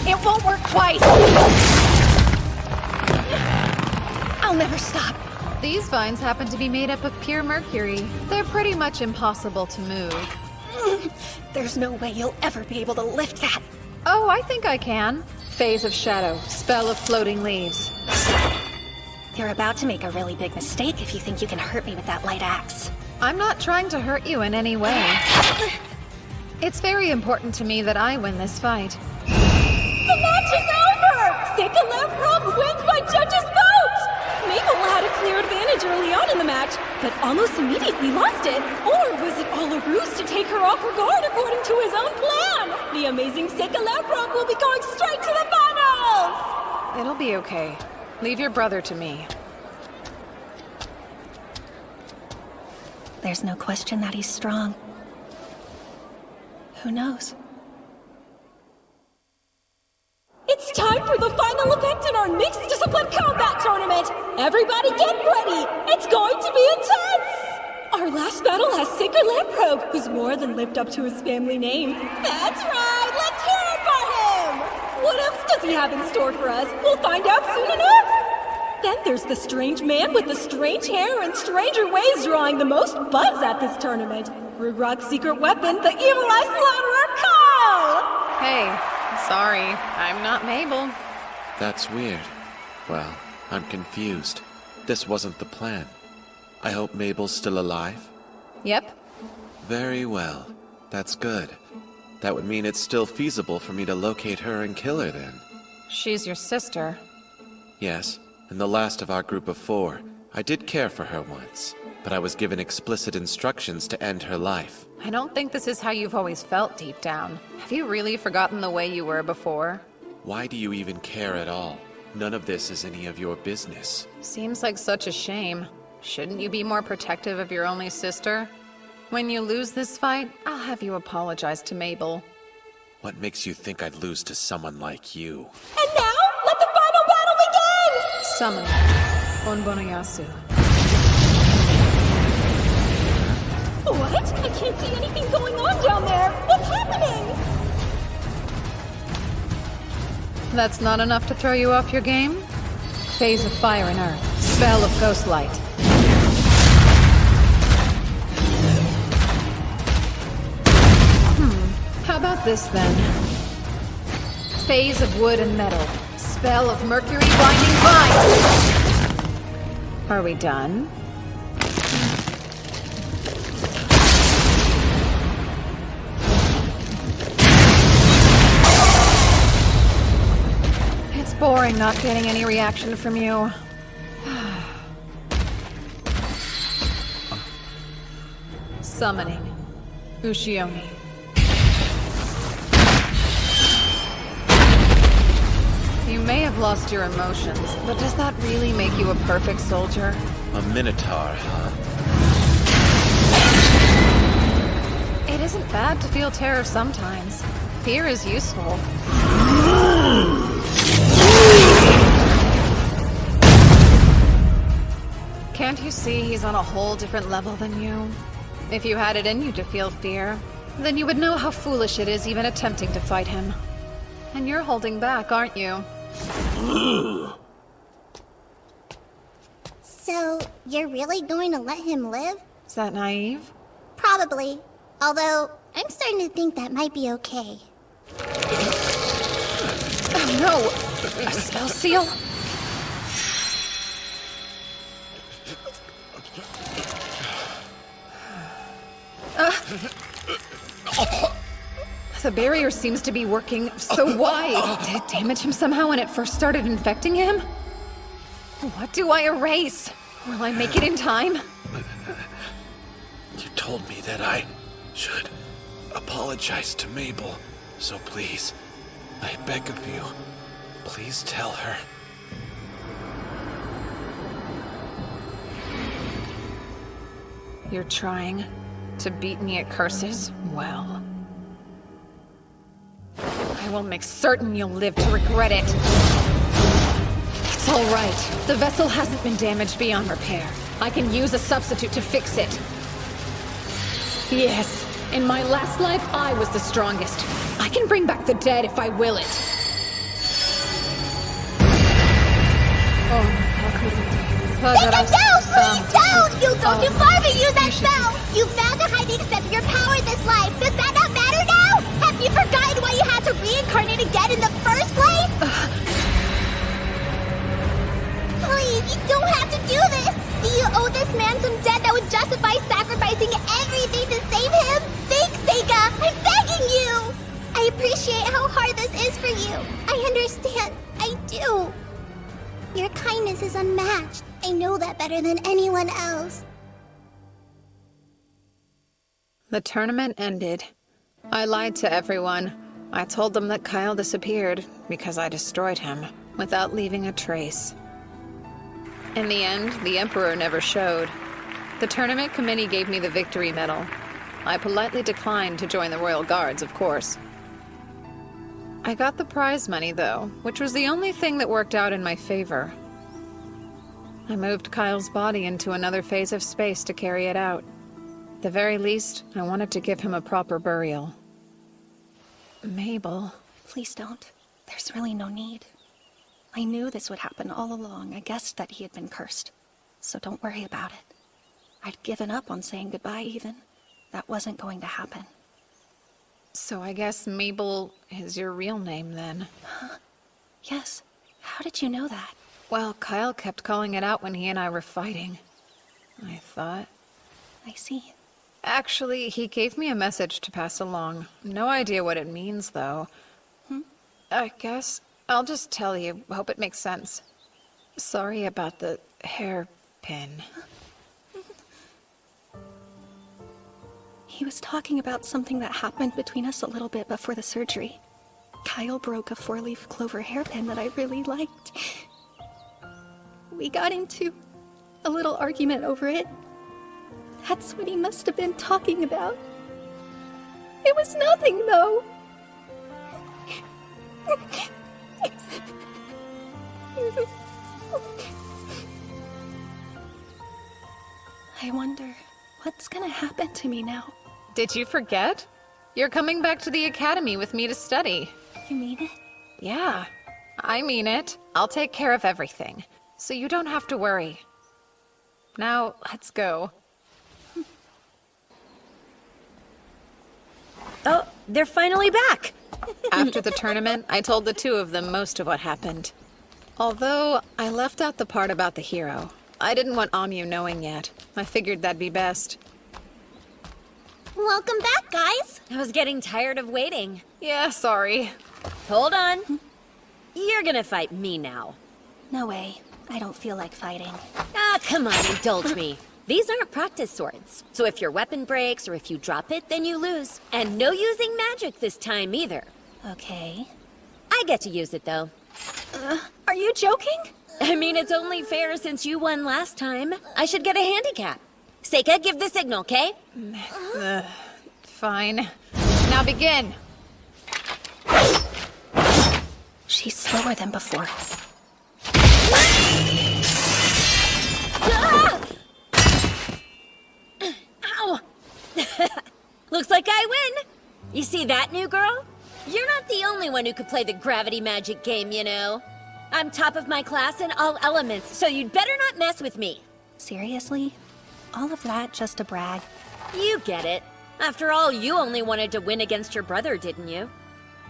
It won't work twice! I'll never stop. These vines happen to be made up of pure mercury. They're pretty much impossible to move. There's no way you'll ever be able to lift that. Oh, I think I can. Phase of shadow. Spell of floating leaves. You're about to make a really big mistake if you think you can hurt me with that light axe. I'm not trying to hurt you in any way. It's very important to me that I win this fight. The match is over! Saikyō wins by judges' vote! Meiberu had a clear advantage early on in the match, but almost immediately lost it. Or was it all a ruse to take her off her guard according to his own plan? The amazing Saikyō will be going straight to the finals! It'll be okay. Leave your brother to me. There's no question that he's strong. Who knows? It's time for the final event in our mixed discipline combat tournament! Everybody get ready! It's going to be intense! Our last battle has Saikyō, who's more than lived up to his family name. That's right! Let's hear it for him! What else does he have in store for us? We'll find out soon enough! Then there's the strange man with the strange hair and stranger ways drawing the most buzz at this tournament. Rugrog's secret weapon, the Evil Eye Slaughterer, Kyle! Hey, sorry, I'm not Mabel. That's weird. Well, I'm confused. This wasn't the plan. I hope Mabel's still alive? Yep. Very well. That's good. That would mean it's still feasible for me to locate her and kill her then. She's your sister. Yes, and the last of our group of 4. I did care for her once, but I was given explicit instructions to end her life. I don't think this is how you've always felt deep down. Have you really forgotten the way you were before? Why do you even care at all? None of this is any of your business. Seems like such a shame. Shouldn't you be more protective of your only sister? When you lose this fight, I'll have you apologize to Mabel. What makes you think I'd lose to someone like you? And now, let the final battle Summoning. Onmyōji. What? I can't see anything going on down there! What's happening? That's not enough to throw you off your game? Phase of Fire and Earth. Spell of Ghost Light. How about this then? Phase of Wood and Metal. Spell of Mercury Binding Vine! Are we done? It's boring not getting any reaction from you. Summoning. Ushioni. You may have lost your emotions, but does that really make you a perfect soldier? A minotaur, huh? It isn't bad to feel terror sometimes. Fear is useful. Can't you see he's on a whole different level than you? If you had it in you to feel fear, then you would know how foolish it is even attempting to fight him. And you're holding back, aren't you? So, you're really going to let him live? Is that naive? Probably. Although, I'm starting to think that might be okay. Oh no! A spell seal? The barrier seems to be working, so why? Did it damage him somehow when it first started infecting him? What do I erase? Will I make it in time? You told me that I should apologize to Mabel, so please, I beg of you, please tell her. You're trying to beat me at curses? Well, I will make certain you'll live to regret it. It's all right. The vessel hasn't been damaged beyond repair. I can use a substitute to fix it. Yes, in my last life, I was the strongest. I can bring back the dead if I will it. Take it down! Please don't! You'll go too far if you use that spell! You found a hiding step of your power in this life! Does that not matter now? Have you forgotten why you had to reincarnate again in the first place? Please, you don't have to do this! Do you owe this man some debt that would justify sacrificing everything to save him? Think, Seika! I'm begging you! I appreciate how hard this is for you. I understand. I do. Your kindness is unmatched. I know that better than anyone else. The tournament ended. I lied to everyone. I told them that Kyle disappeared because I destroyed him without leaving a trace. In the end, the Emperor never showed. The tournament committee gave me the victory medal. I politely declined to join the Royal Guards, of course. I got the prize money, though, which was the only thing that worked out in my favor. I moved Kyle's body into another phase of space to carry it out. At the very least, I wanted to give him a proper burial. Mabel. Please don't. There's really no need. I knew this would happen all along. I guessed that he had been cursed. So don't worry about it. I'd given up on saying goodbye, even. That wasn't going to happen. So I guess Mabel is your real name, then? Huh? Yes. How did you know that? Well, Kyle kept calling it out when he and I were fighting. I thought... I see. Actually, he gave me a message to pass along. No idea what it means, though. I guess I'll just tell you. Hope it makes sense. Sorry about the hairpin. He was talking about something that happened between us a little bit before the surgery. Kyle broke a 4-leaf clover hairpin that I really liked. We got into a little argument over it. That's what he must have been talking about. It was nothing, though. I wonder what's gonna happen to me now. Did you forget? You're coming back to the academy with me to study. You mean it? Yeah, I mean it. I'll take care of everything, so you don't have to worry. Now, let's go. Oh, they're finally back! After the tournament, I told the two of them most of what happened. Although, I left out the part about the hero. I didn't want Onmyōji knowing yet. I figured that'd be best. Welcome back, guys! I was getting tired of waiting. Yeah, sorry. Hold on. You're gonna fight me now. No way. I don't feel like fighting. Ah, come on, indulge me. These aren't practice swords, so if your weapon breaks or if you drop it, then you lose. And no using magic this time either. Okay. I get to use it, though. Are you joking? I mean, it's only fair since you won last time. I should get a handicap. Seika, give the signal, okay? Fine. Now begin! She's slower than before. Ah! Ow! Looks like I win! You see that, new girl? You're not the only one who could play the gravity magic game, you know. I'm top of my class in all elements, so you'd better not mess with me. Seriously? All of that just to brag? You get it. After all, you only wanted to win against your brother, didn't you?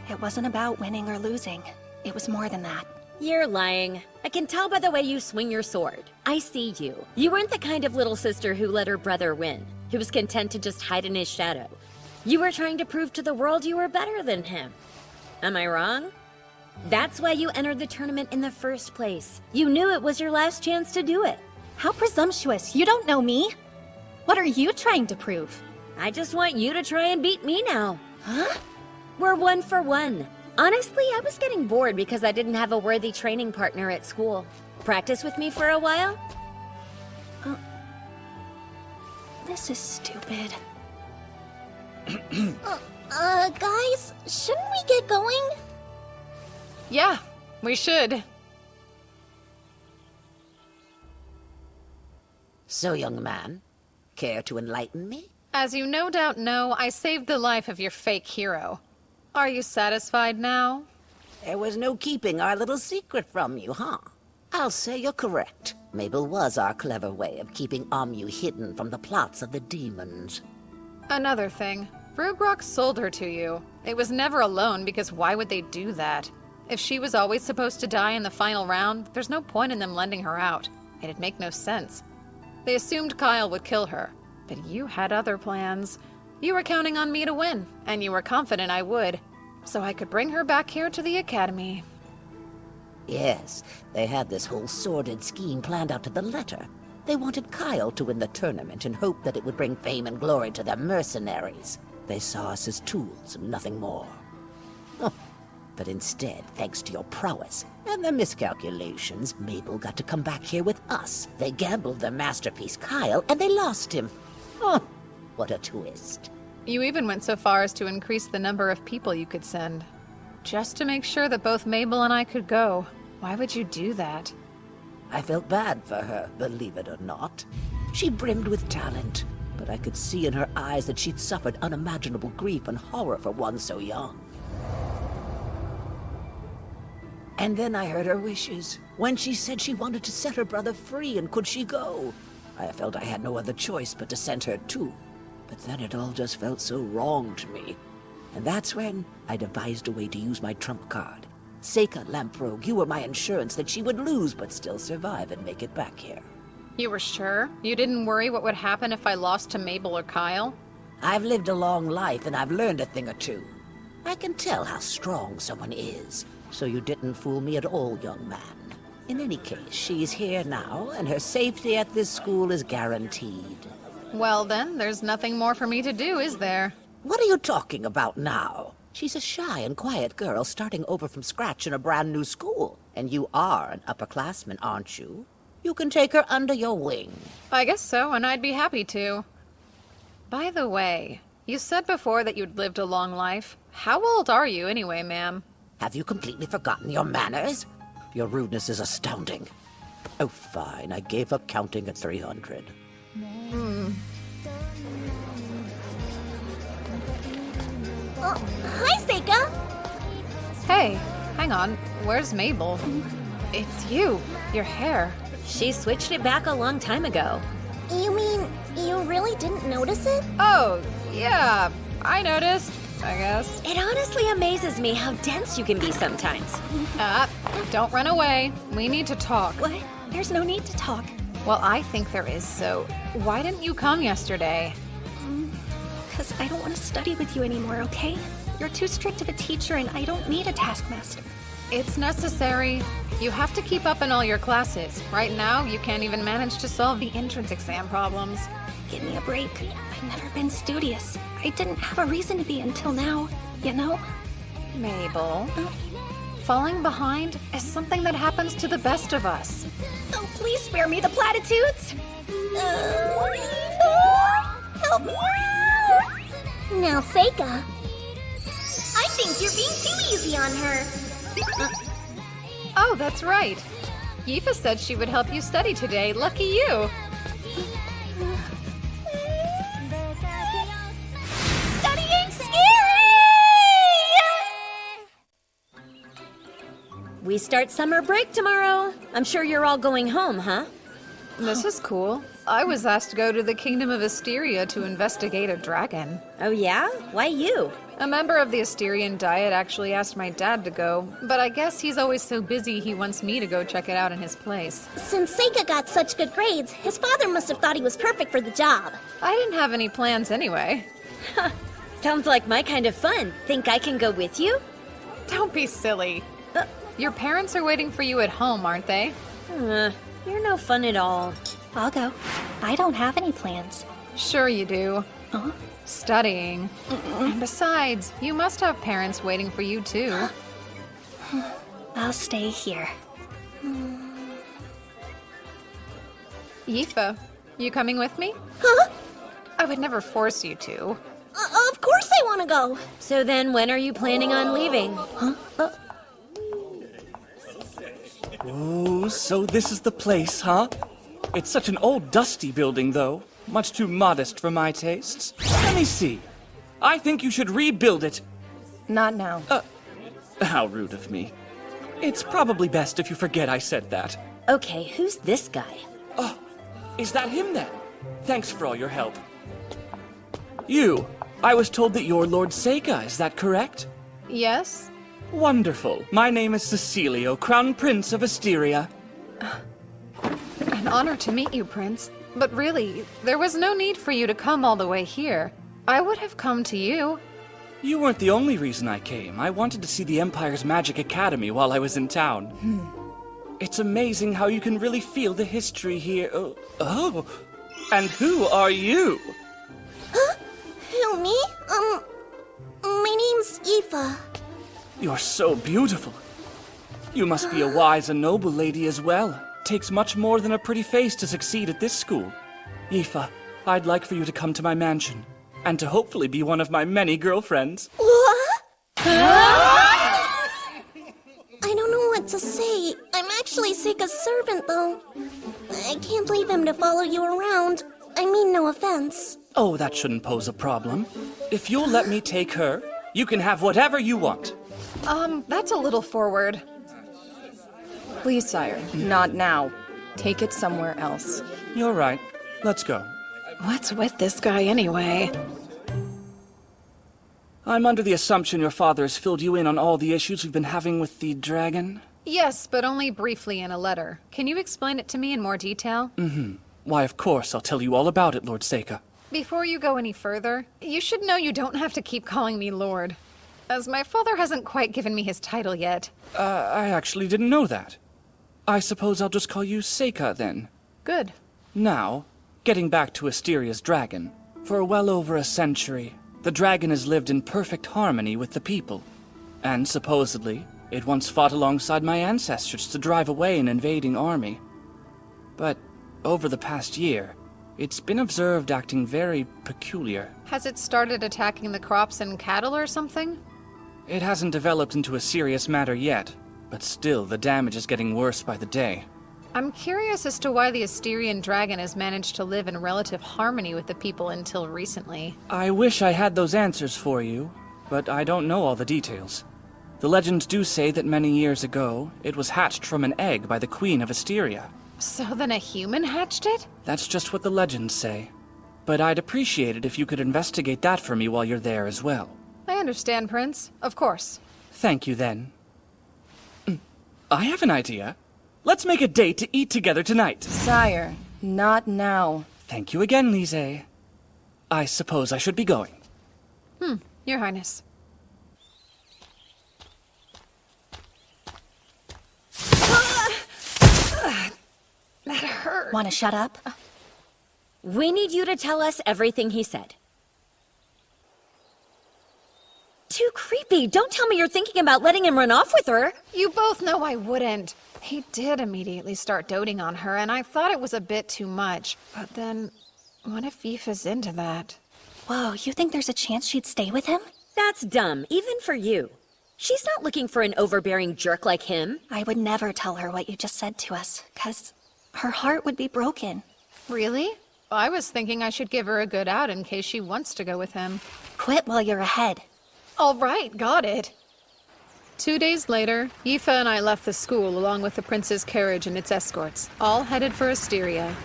It wasn't about winning or losing. It was more than that. You're lying. I can tell by the way you swing your sword. I see you. You weren't the kind of little sister who let her brother win, who was content to just hide in his shadow. You were trying to prove to the world you were better than him. Am I wrong? That's why you entered the tournament in the first place. You knew it was your last chance to do it. How presumptuous. You don't know me. What are you trying to prove? I just want you to try and beat me now. Huh? We're 1 for 1. Honestly, I was getting bored because I didn't have a worthy training partner at school. Practice with me for a while? This is stupid. Guys, shouldn't we get going? Yeah, we should. So, young man, care to enlighten me? As you no doubt know, I saved the life of your fake hero. Are you satisfied now? There was no keeping our little secret from you, huh? I'll say you're correct. Mabel was our clever way of keeping Onmyōji hidden from the plots of the demons. Another thing. Rugrok sold her to you. It was never alone, because why would they do that? If she was always supposed to die in the final round, there's no point in them lending her out. It'd make no sense. They assumed Kyle would kill her, but you had other plans. You were counting on me to win, and you were confident I would, so I could bring her back here to the academy. Yes, they had this whole sordid scheme planned out to the letter. They wanted Kyle to win the tournament and hoped that it would bring fame and glory to their mercenaries. They saw us as tools and nothing more. But instead, thanks to your prowess and their miscalculations, Mabel got to come back here with us. They gambled their masterpiece, Kyle, and they lost him. What a twist. You even went so far as to increase the number of people you could send. Just to make sure that both Mabel and I could go. Why would you do that? I felt bad for her, believe it or not. She brimmed with talent, but I could see in her eyes that she'd suffered unimaginable grief and horror for one so young. And then I heard her wishes, when she said she wanted to set her brother free and could she go. I felt I had no other choice but to send her too. But then it all just felt so wrong to me. And that's when I devised a way to use my trump card. Seika, Lamprogue, you were my insurance that she would lose but still survive and make it back here. You were sure? You didn't worry what would happen if I lost to Mabel or Kyle? I've lived a long life and I've learned a thing or two. I can tell how strong someone is. So you didn't fool me at all, young man. In any case, she's here now, and her safety at this school is guaranteed. Well then, there's nothing more for me to do, is there? What are you talking about now? She's a shy and quiet girl starting over from scratch in a brand new school. And you are an upperclassman, aren't you? You can take her under your wing. I guess so, and I'd be happy to. By the way, you said before that you'd lived a long life. How old are you anyway, ma'am? Have you completely forgotten your manners? Your rudeness is astounding. Oh, fine. I gave up counting at 300. Hi, Seika! Hey, hang on. Where's Mabel? It's you. Your hair. She switched it back a long time ago. You mean you really didn't notice it? Oh, yeah. I noticed, I guess. It honestly amazes me how dense you can be sometimes. Don't run away. We need to talk. What? There's no need to talk. Well, I think there is, so why didn't you come yesterday? Because I don't want to study with you anymore, okay? You're too strict of a teacher and I don't need a taskmaster. It's necessary. You have to keep up in all your classes. Right now, you can't even manage to solve the entrance exam problems. Give me a break. I've never been studious. I didn't have a reason to be until now, you know? Mabel, falling behind is something that happens to the best of us. Oh, please spare me the platitudes! Help me! Now, Seika. I think you're being too easy on her. Oh, that's right. Yūsha said she would help you study today. Lucky you. Studying scary! We start summer break tomorrow. I'm sure you're all going home, huh? This is cool. I was asked to go to the Kingdom of Asteria to investigate a dragon. Oh yeah? Why you? A member of the Asterian Diet actually asked my dad to go, but I guess he's always so busy he wants me to go check it out in his place. Since Seika got such good grades, his father must have thought he was perfect for the job. I didn't have any plans anyway. Sounds like my kind of fun. Think I can go with you? Don't be silly. Your parents are waiting for you at home, aren't they? You're no fun at all. I'll go. I don't have any plans. Sure you do. Huh? Studying. And besides, you must have parents waiting for you too. I'll stay here. Yūsha, you coming with me? Huh? I would never force you to. Of course I want to go. So then when are you planning on leaving? Huh? Oh, so this is the place, huh? It's such an old, dusty building, though. Much too modest for my tastes. Let me see. I think you should rebuild it. Not now. How rude of me. It's probably best if you forget I said that. Okay, who's this guy? Oh, is that him then? Thanks for all your help. You, I was told that you're Lord Seika, is that correct? Yes. Wonderful. My name is Cecilio, Crown Prince of Asteria. An honor to meet you, Prince. But really, there was no need for you to come all the way here. I would have come to you. You weren't the only reason I came. I wanted to see the Empire's Magic Academy while I was in town. It's amazing how you can really feel the history here. Oh. And who are you? Huh? Who, me? My name's Yūsha. You're so beautiful. You must be a wise and noble lady as well. Takes much more than a pretty face to succeed at this school. Yūsha, I'd like for you to come to my mansion, and to hopefully be one of my many girlfriends. What? I don't know what to say. I'm actually Seika's servant, though. I can't leave him to follow you around. I mean, no offense. Oh, that shouldn't pose a problem. If you'll let me take her, you can have whatever you want. That's a little forward. Please, sire, not now. Take it somewhere else. You're right. Let's go. What's with this guy anyway? I'm under the assumption your father has filled you in on all the issues we've been having with the dragon? Yes, but only briefly in a letter. Can you explain it to me in more detail? Why, of course, I'll tell you all about it, Lord Seika. Before you go any further, you should know you don't have to keep calling me Lord, as my father hasn't quite given me his title yet. I actually didn't know that. I suppose I'll just call you Seika, then. Good. Now, getting back to Asteria's dragon. For well over a century, the dragon has lived in perfect harmony with the people. And supposedly, it once fought alongside my ancestors to drive away an invading army. But over the past year, it's been observed acting very peculiar. Has it started attacking the crops and cattle or something? It hasn't developed into a serious matter yet, but still the damage is getting worse by the day. I'm curious as to why the Asterian dragon has managed to live in relative harmony with the people until recently. I wish I had those answers for you, but I don't know all the details. The legends do say that many years ago, it was hatched from an egg by the Queen of Asteria. So then a human hatched it? That's just what the legends say. But I'd appreciate it if you could investigate that for me while you're there as well. I understand, Prince. Of course. Thank you, then. I have an idea. Let's make a date to eat together tonight. Sire, not now. Thank you again, Lise. I suppose I should be going. Your Highness. That hurt. Want to shut up? We need you to tell us everything he said. Too creepy. Don't tell me you're thinking about letting him run off with her. You both know I wouldn't. He did immediately start doting on her, and I thought it was a bit too much. But then, what if Yifa's into that? Whoa, you think there's a chance she'd stay with him? That's dumb, even for you. She's not looking for an overbearing jerk like him. I would never tell her what you just said to us, 'cause her heart would be broken. Really? I was thinking I should give her a good out in case she wants to go with him. Quit while you're ahead. All right, got it. 2 days later, Yifa and I left the school along with the prince's carriage and its escorts, all headed for Asteria.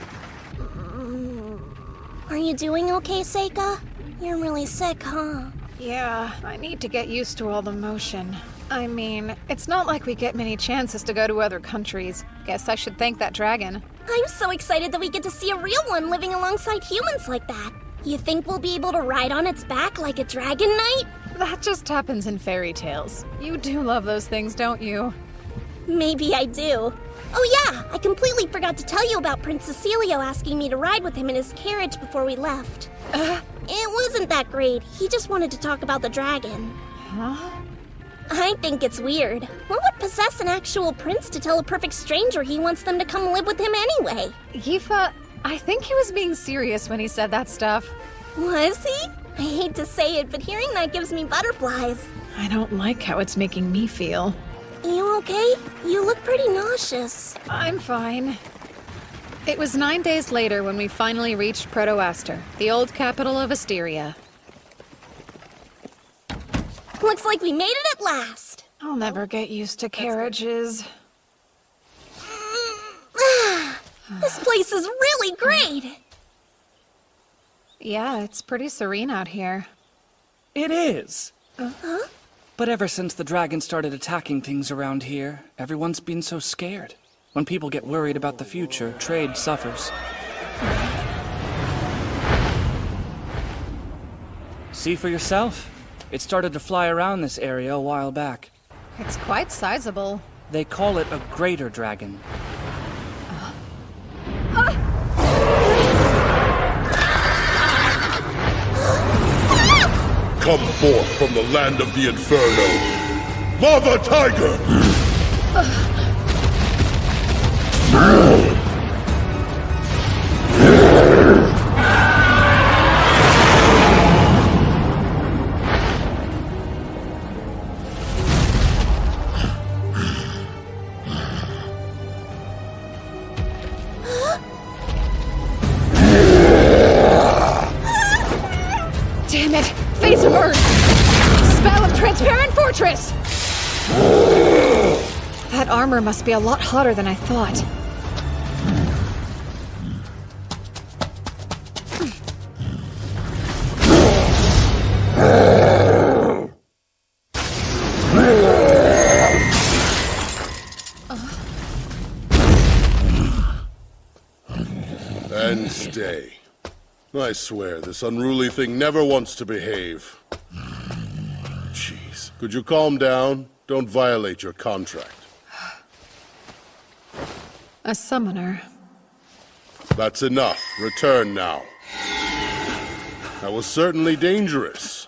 Are you doing okay, Seika? You're really sick, huh? Yeah, I need to get used to all the motion. I mean, it's not like we get many chances to go to other countries. Guess I should thank that dragon. I'm so excited that we get to see a real one living alongside humans like that. You think we'll be able to ride on its back like a dragon knight? That just happens in fairy tales. You do love those things, don't you? Maybe I do. Oh yeah, I completely forgot to tell you about Prince Cecilio asking me to ride with him in his carriage before we left. It wasn't that great. He just wanted to talk about the dragon. Huh? I think it's weird. What would possess an actual prince to tell a perfect stranger he wants them to come live with him anyway? Yifa, I think he was being serious when he said that stuff. Was he? I hate to say it, but hearing that gives me butterflies. I don't like how it's making me feel. You okay? You look pretty nauseous. I'm fine. It was 9 days later when we finally reached Proto-Aster, the old capital of Asteria. Looks like we made it at last. I'll never get used to carriages. This place is really great. Yeah, it's pretty serene out here. It is. Huh? But ever since the dragon started attacking things around here, everyone's been so scared. When people get worried about the future, trade suffers. See for yourself. It started to fly around this area a while back. It's quite sizable. They call it a greater dragon. Come forth from the land of the Inferno! Lava Tiger! Damn it! Face of Earth! Spell of Transparent Fortress! That armor must be a lot hotter than I thought. And stay. I swear, this unruly thing never wants to behave. Jeez. Could you calm down? Don't violate your contract. A summoner. That's enough. Return now. That was certainly dangerous.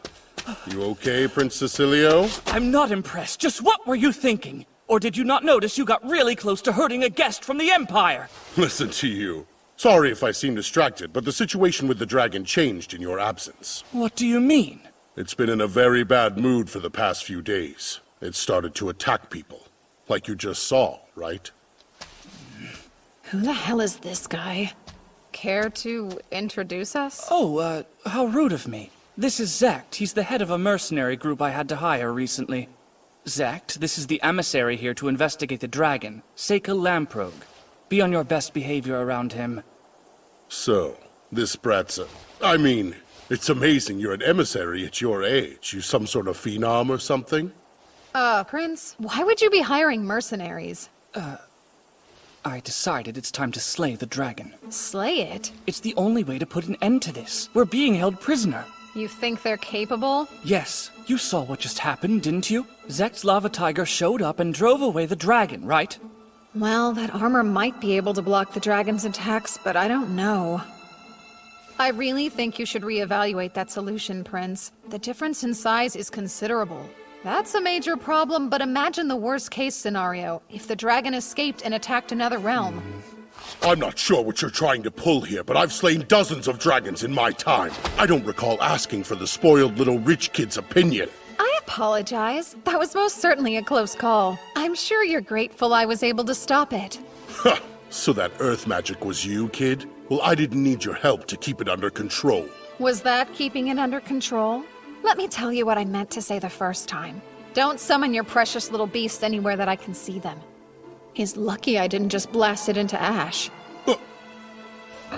You okay, Prince Cecilio? I'm not impressed. Just what were you thinking? Or did you not notice you got really close to hurting a guest from the Empire? Listen to you. Sorry if I seem distracted, but the situation with the dragon changed in your absence. What do you mean? It's been in a very bad mood for the past few days. It started to attack people. Like you just saw, right? Who the hell is this guy? Care to introduce us? Oh, how rude of me. This is Zect. He's the head of a mercenary group I had to hire recently. Zect, this is the emissary here to investigate the dragon, Saikyō Lamprogue. Be on your best behavior around him. So, this brat's I mean, it's amazing you're an emissary at your age. You some sort of phenom or something? Prince, why would you be hiring mercenaries? I decided it's time to slay the dragon. Slay it? It's the only way to put an end to this. We're being held prisoner. You think they're capable? Yes. You saw what just happened, didn't you? Zekt's lava tiger showed up and drove away the dragon, right? Well, that armor might be able to block the dragon's attacks, but I don't know. I really think you should reevaluate that solution, Prince. The difference in size is considerable. That's a major problem, but imagine the worst-case scenario. If the dragon escaped and attacked another realm. I'm not sure what you're trying to pull here, but I've slain dozens of dragons in my time. I don't recall asking for the spoiled little rich kid's opinion. I apologize. That was most certainly a close call. I'm sure you're grateful I was able to stop it. Ha! So that earth magic was you, kid? Well, I didn't need your help to keep it under control. Was that keeping it under control? Let me tell you what I meant to say the first time. Don't summon your precious little beasts anywhere that I can see them. He's lucky I didn't just blast it into ash.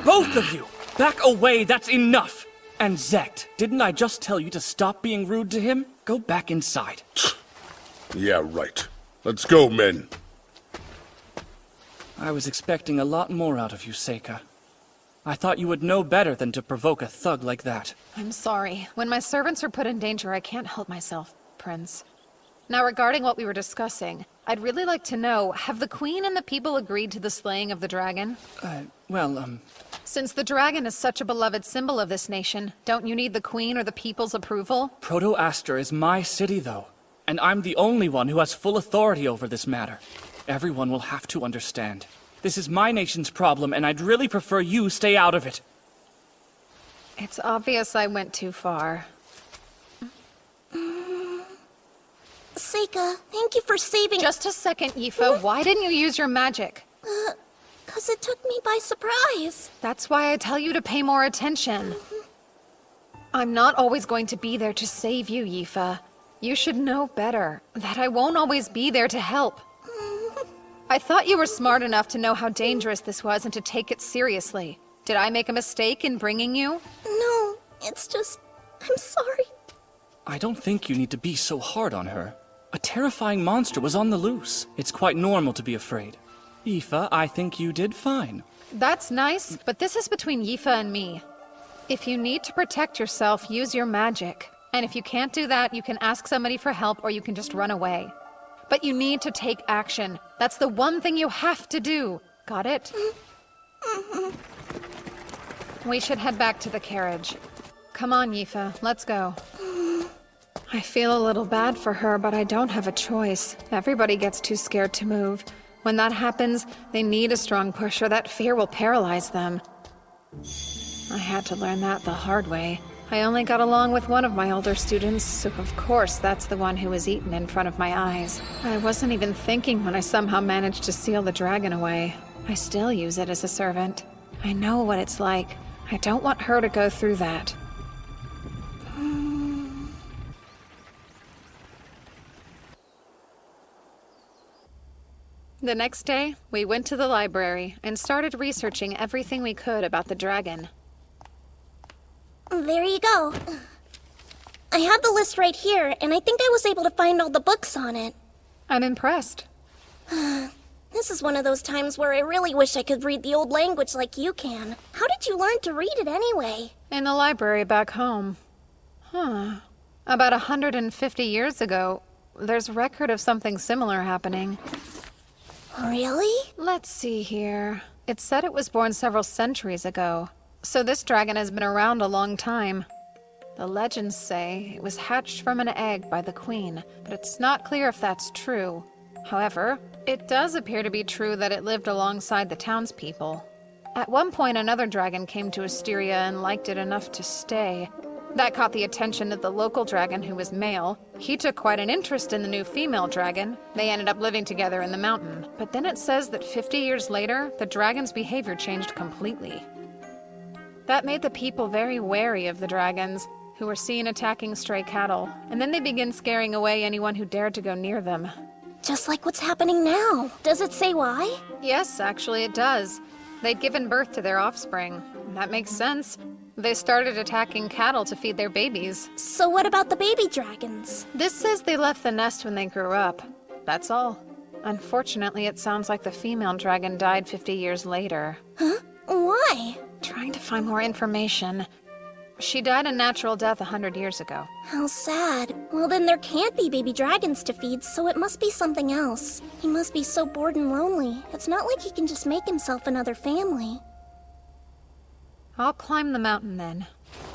Both of you! Back away, that's enough! And Zect, didn't I just tell you to stop being rude to him? Go back inside. Yeah, right. Let's go, men. I was expecting a lot more out of you, Seika. I thought you would know better than to provoke a thug like that. I'm sorry. When my servants are put in danger, I can't help myself, Prince. Now, regarding what we were discussing, I'd really like to know, have the Queen and the people agreed to the slaying of the dragon? Since Since the dragon is such a beloved symbol of this nation, don't you need the Queen or the people's approval? Proto-Aster is my city, though. And I'm the only one who has full authority over this matter. Everyone will have to understand. This is my nation's problem, and I'd really prefer you stay out of it. It's obvious I went too far. Seika, thank you for saving— Just a second, Yifa. Why didn't you use your magic? 'Cause it took me by surprise. That's why I tell you to pay more attention. I'm not always going to be there to save you, Yifa. You should know better, that I won't always be there to help. I thought you were smart enough to know how dangerous this was and to take it seriously. Did I make a mistake in bringing you? No, it's just— I'm sorry. I don't think you need to be so hard on her. A terrifying monster was on the loose. It's quite normal to be afraid. Yifa, I think you did fine. That's nice, but this is between Yifa and me. If you need to protect yourself, use your magic. And if you can't do that, you can ask somebody for help or you can just run away. But you need to take action. That's the one thing you have to do. Got it? We should head back to the carriage. Come on, Yifa, let's go. I feel a little bad for her, but I don't have a choice. Everybody gets too scared to move. When that happens, they need a strong push or that fear will paralyze them. I had to learn that the hard way. I only got along with one of my older students, so of course that's the one who was eaten in front of my eyes. I wasn't even thinking when I somehow managed to seal the dragon away. I still use it as a servant. I know what it's like. I don't want her to go through that. The next day, we went to the library and started researching everything we could about the dragon. There you go. I have the list right here, and I think I was able to find all the books on it. I'm impressed. This is one of those times where I really wish I could read the old language like you can. How did you learn to read it anyway? In the library back home. About 150 years ago, there's record of something similar happening. Really? Let's see here. It said it was born several centuries ago. So this dragon has been around a long time. The legends say it was hatched from an egg by the queen, but it's not clear if that's true. However, it does appear to be true that it lived alongside the townspeople. At one point, another dragon came to Asteria and liked it enough to stay. That caught the attention of the local dragon who was male. He took quite an interest in the new female dragon. They ended up living together in the mountain. But then it says that 50 years later, the dragon's behavior changed completely. That made the people very wary of the dragons, who were seen attacking stray cattle, and then they began scaring away anyone who dared to go near them. Just like what's happening now. Does it say why? Yes, actually it does. They'd given birth to their offspring. That makes sense. They started attacking cattle to feed their babies. So what about the baby dragons? This says they left the nest when they grew up. That's all. Unfortunately, it sounds like the female dragon died 50 years later. Huh? Why? Trying to find more information. She died a natural death 100 years ago. How sad. Well, then there can't be baby dragons to feed, so it must be something else. He must be so bored and lonely. It's not like he can just make himself another family. I'll climb the mountain then.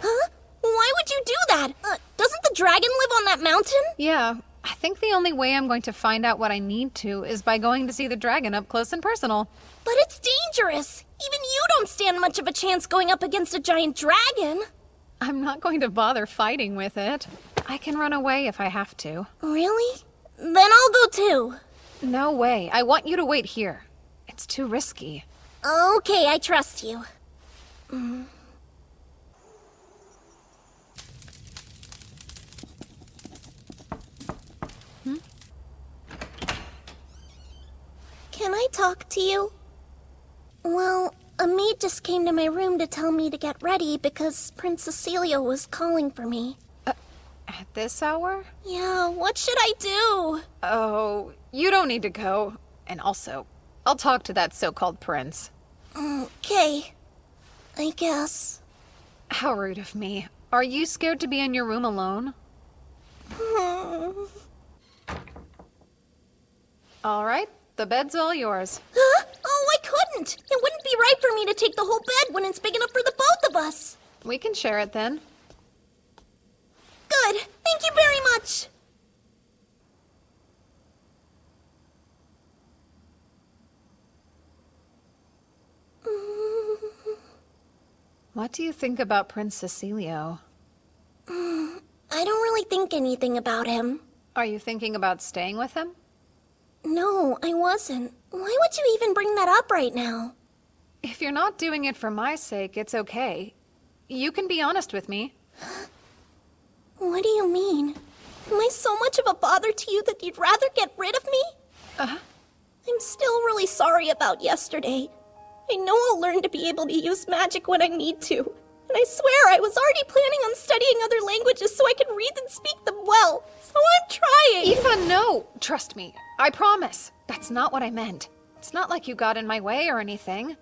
Huh? Why would you do that? Doesn't the dragon live on that mountain? Yeah, I think the only way I'm going to find out what I need to is by going to see the dragon up close and personal. But it's dangerous. Even you don't stand much of a chance going up against a giant dragon. I'm not going to bother fighting with it. I can run away if I have to. Really? Then I'll go too. No way. I want you to wait here. It's too risky. Okay, I trust you. Can I talk to you? Well, a maid just came to my room to tell me to get ready because Prince Cecilio was calling for me. At this hour? Yeah, what should I do? Oh, you don't need to go. And also, I'll talk to that so-called prince. Okay. I guess. How rude of me. Are you scared to be in your room alone? All right, the bed's all yours. Huh? Oh, I couldn't! It wouldn't be right for me to take the whole bed when it's big enough for the both of us. We can share it then. Good. Thank you very much. What do you think about Prince Cecilio? I don't really think anything about him. Are you thinking about staying with him? No, I wasn't. Why would you even bring that up right now? If you're not doing it for my sake, it's okay. You can be honest with me. What do you mean? Am I so much of a bother to you that you'd rather get rid of me? I'm still really sorry about yesterday. I know I'll learn to be able to use magic when I need to. And I swear I was already planning on studying other languages so I could read and speak them well. So I'm trying. Aoife, no! Trust me. I promise. That's not what I meant. It's not like you got in my way or anything.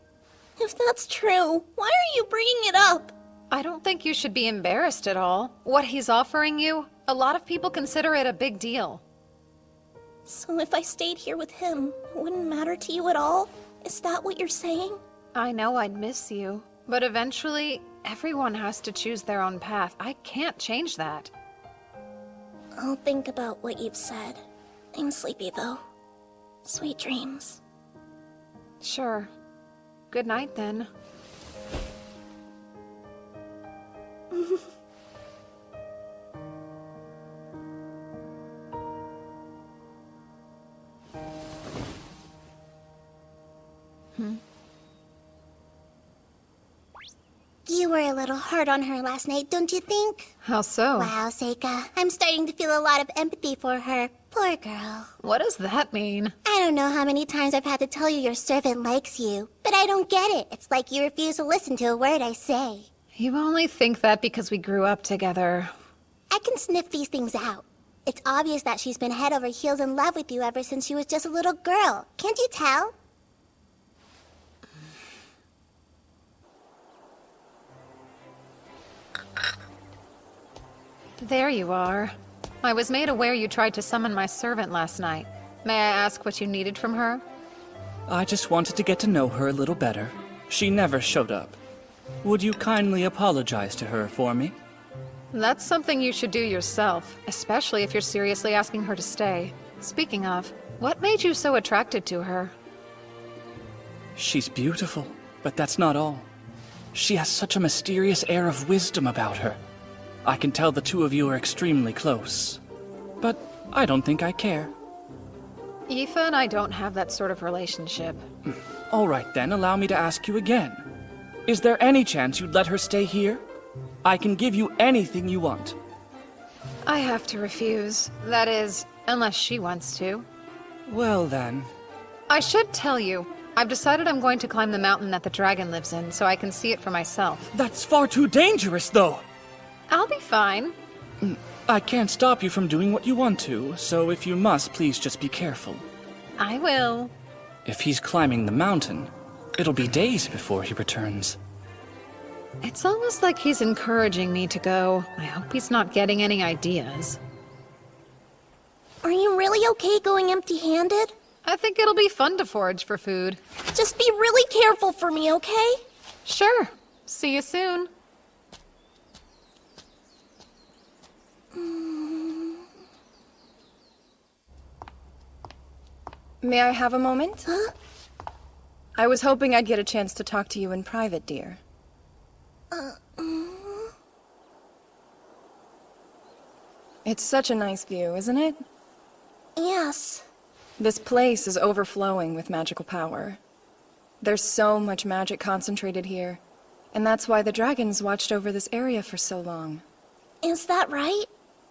If that's true, why are you bringing it up? I don't think you should be embarrassed at all. What he's offering you, a lot of people consider it a big deal. So if I stayed here with him, it wouldn't matter to you at all? Is that what you're saying? I know I'd miss you, but eventually, everyone has to choose their own path. I can't change that. I'll think about what you've said. I'm sleepy, though. Sweet dreams. Sure. Good night, then. You were a little hard on her last night, don't you think? How so? Wow, Seika. I'm starting to feel a lot of empathy for her. Poor girl. What does that mean? I don't know how many times I've had to tell you your servant likes you, but I don't get it. It's like you refuse to listen to a word I say. You only think that because we grew up together. I can sniff these things out. It's obvious that she's been head over heels in love with you ever since she was just a little girl. Can't you tell? There you are. I was made aware you tried to summon my servant last night. May I ask what you needed from her? I just wanted to get to know her a little better. She never showed up. Would you kindly apologize to her for me? That's something you should do yourself, especially if you're seriously asking her to stay. Speaking of, what made you so attracted to her? She's beautiful, but that's not all. She has such a mysterious air of wisdom about her. I can tell the two of you are extremely close. But I don't think I care. Aoife and I don't have that sort of relationship. All right then, allow me to ask you again. Is there any chance you'd let her stay here? I can give you anything you want. I have to refuse. That is, unless she wants to. Well then. I should tell you, I've decided I'm going to climb the mountain that the dragon lives in so I can see it for myself. That's far too dangerous, though! I'll be fine. I can't stop you from doing what you want to, so if you must, please just be careful. I will. If he's climbing the mountain, it'll be days before he returns. It's almost like he's encouraging me to go. I hope he's not getting any ideas. Are you really okay going empty-handed? I think it'll be fun to forage for food. Just be really careful for me, okay? Sure. See you soon. May I have a moment? Huh? I was hoping I'd get a chance to talk to you in private, dear. It's such a nice view, isn't it? Yes. This place is overflowing with magical power. There's so much magic concentrated here, and that's why the dragons watched over this area for so long. Is that right?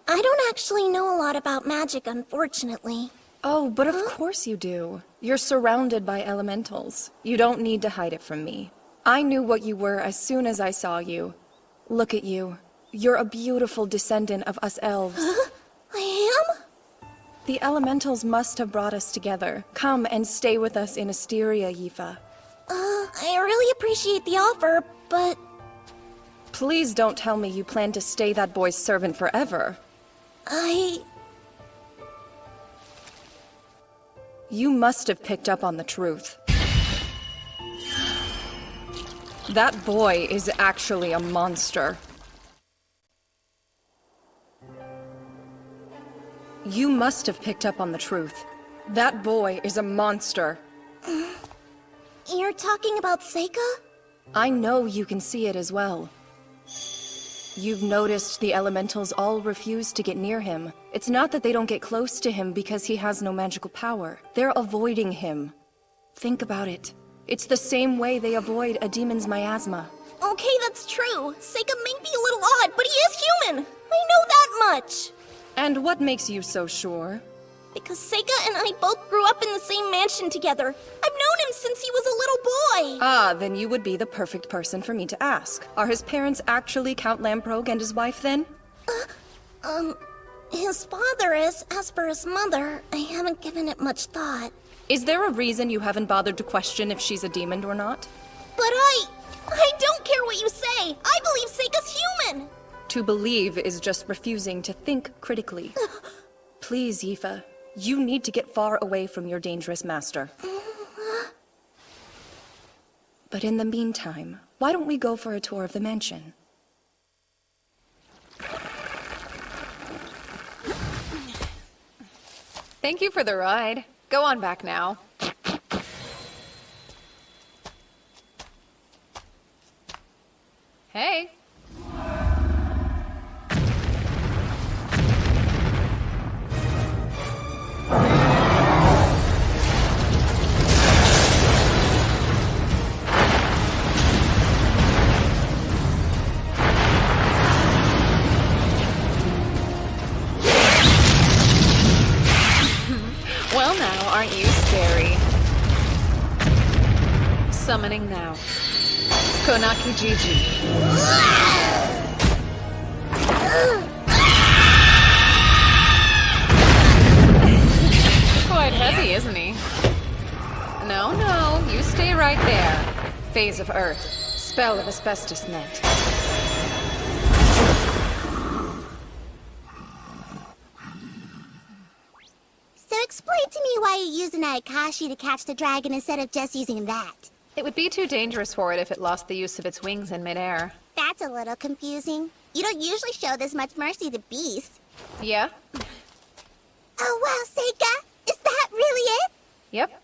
I don't actually know a lot about magic, unfortunately. Oh, but of course you do. You're surrounded by elementals. You don't need to hide it from me. I knew what you were as soon as I saw you. Look at you. You're a beautiful descendant of us elves. I am? The elementals must have brought us together. Come and stay with us in Asteria, Aoife. I really appreciate the offer, but... Please don't tell me you plan to stay that boy's servant forever. You must have picked up on the truth. That boy is actually a monster. You must have picked up on the truth. That boy is a monster. You're talking about Seika? I know you can see it as well. You've noticed the elementals all refuse to get near him. It's not that they don't get close to him because he has no magical power. They're avoiding him. Think about it. It's the same way they avoid a demon's miasma. Okay, that's true. Seika may be a little odd, but he is human. I know that much. And what makes you so sure? Because Seika and I both grew up in the same mansion together. I've known him since he was a little boy. Ah, then you would be the perfect person for me to ask. Are his parents actually Count Lamprogue and his wife, then? His father is. As for his mother, I haven't given it much thought. Is there a reason you haven't bothered to question if she's a demon or not? But I don't care what you say. I believe Seika's human. To believe is just refusing to think critically. Please, Aoife. You need to get far away from your dangerous master. But in the meantime, why don't we go for a tour of the mansion? Thank you for the ride. Go on back now. Hey. Well now, aren't you scary? Summoning now. Konaki Jiji. Quite heavy, isn't he? No, you stay right there. Phase of Earth. Spell of Asbestos Net. So explain to me why you use an Aikashi to catch the dragon instead of just using that. It would be too dangerous for it if it lost the use of its wings in midair. That's a little confusing. You don't usually show this much mercy to beasts. Yeah? Oh wow, Seika! Is that really it? Yep.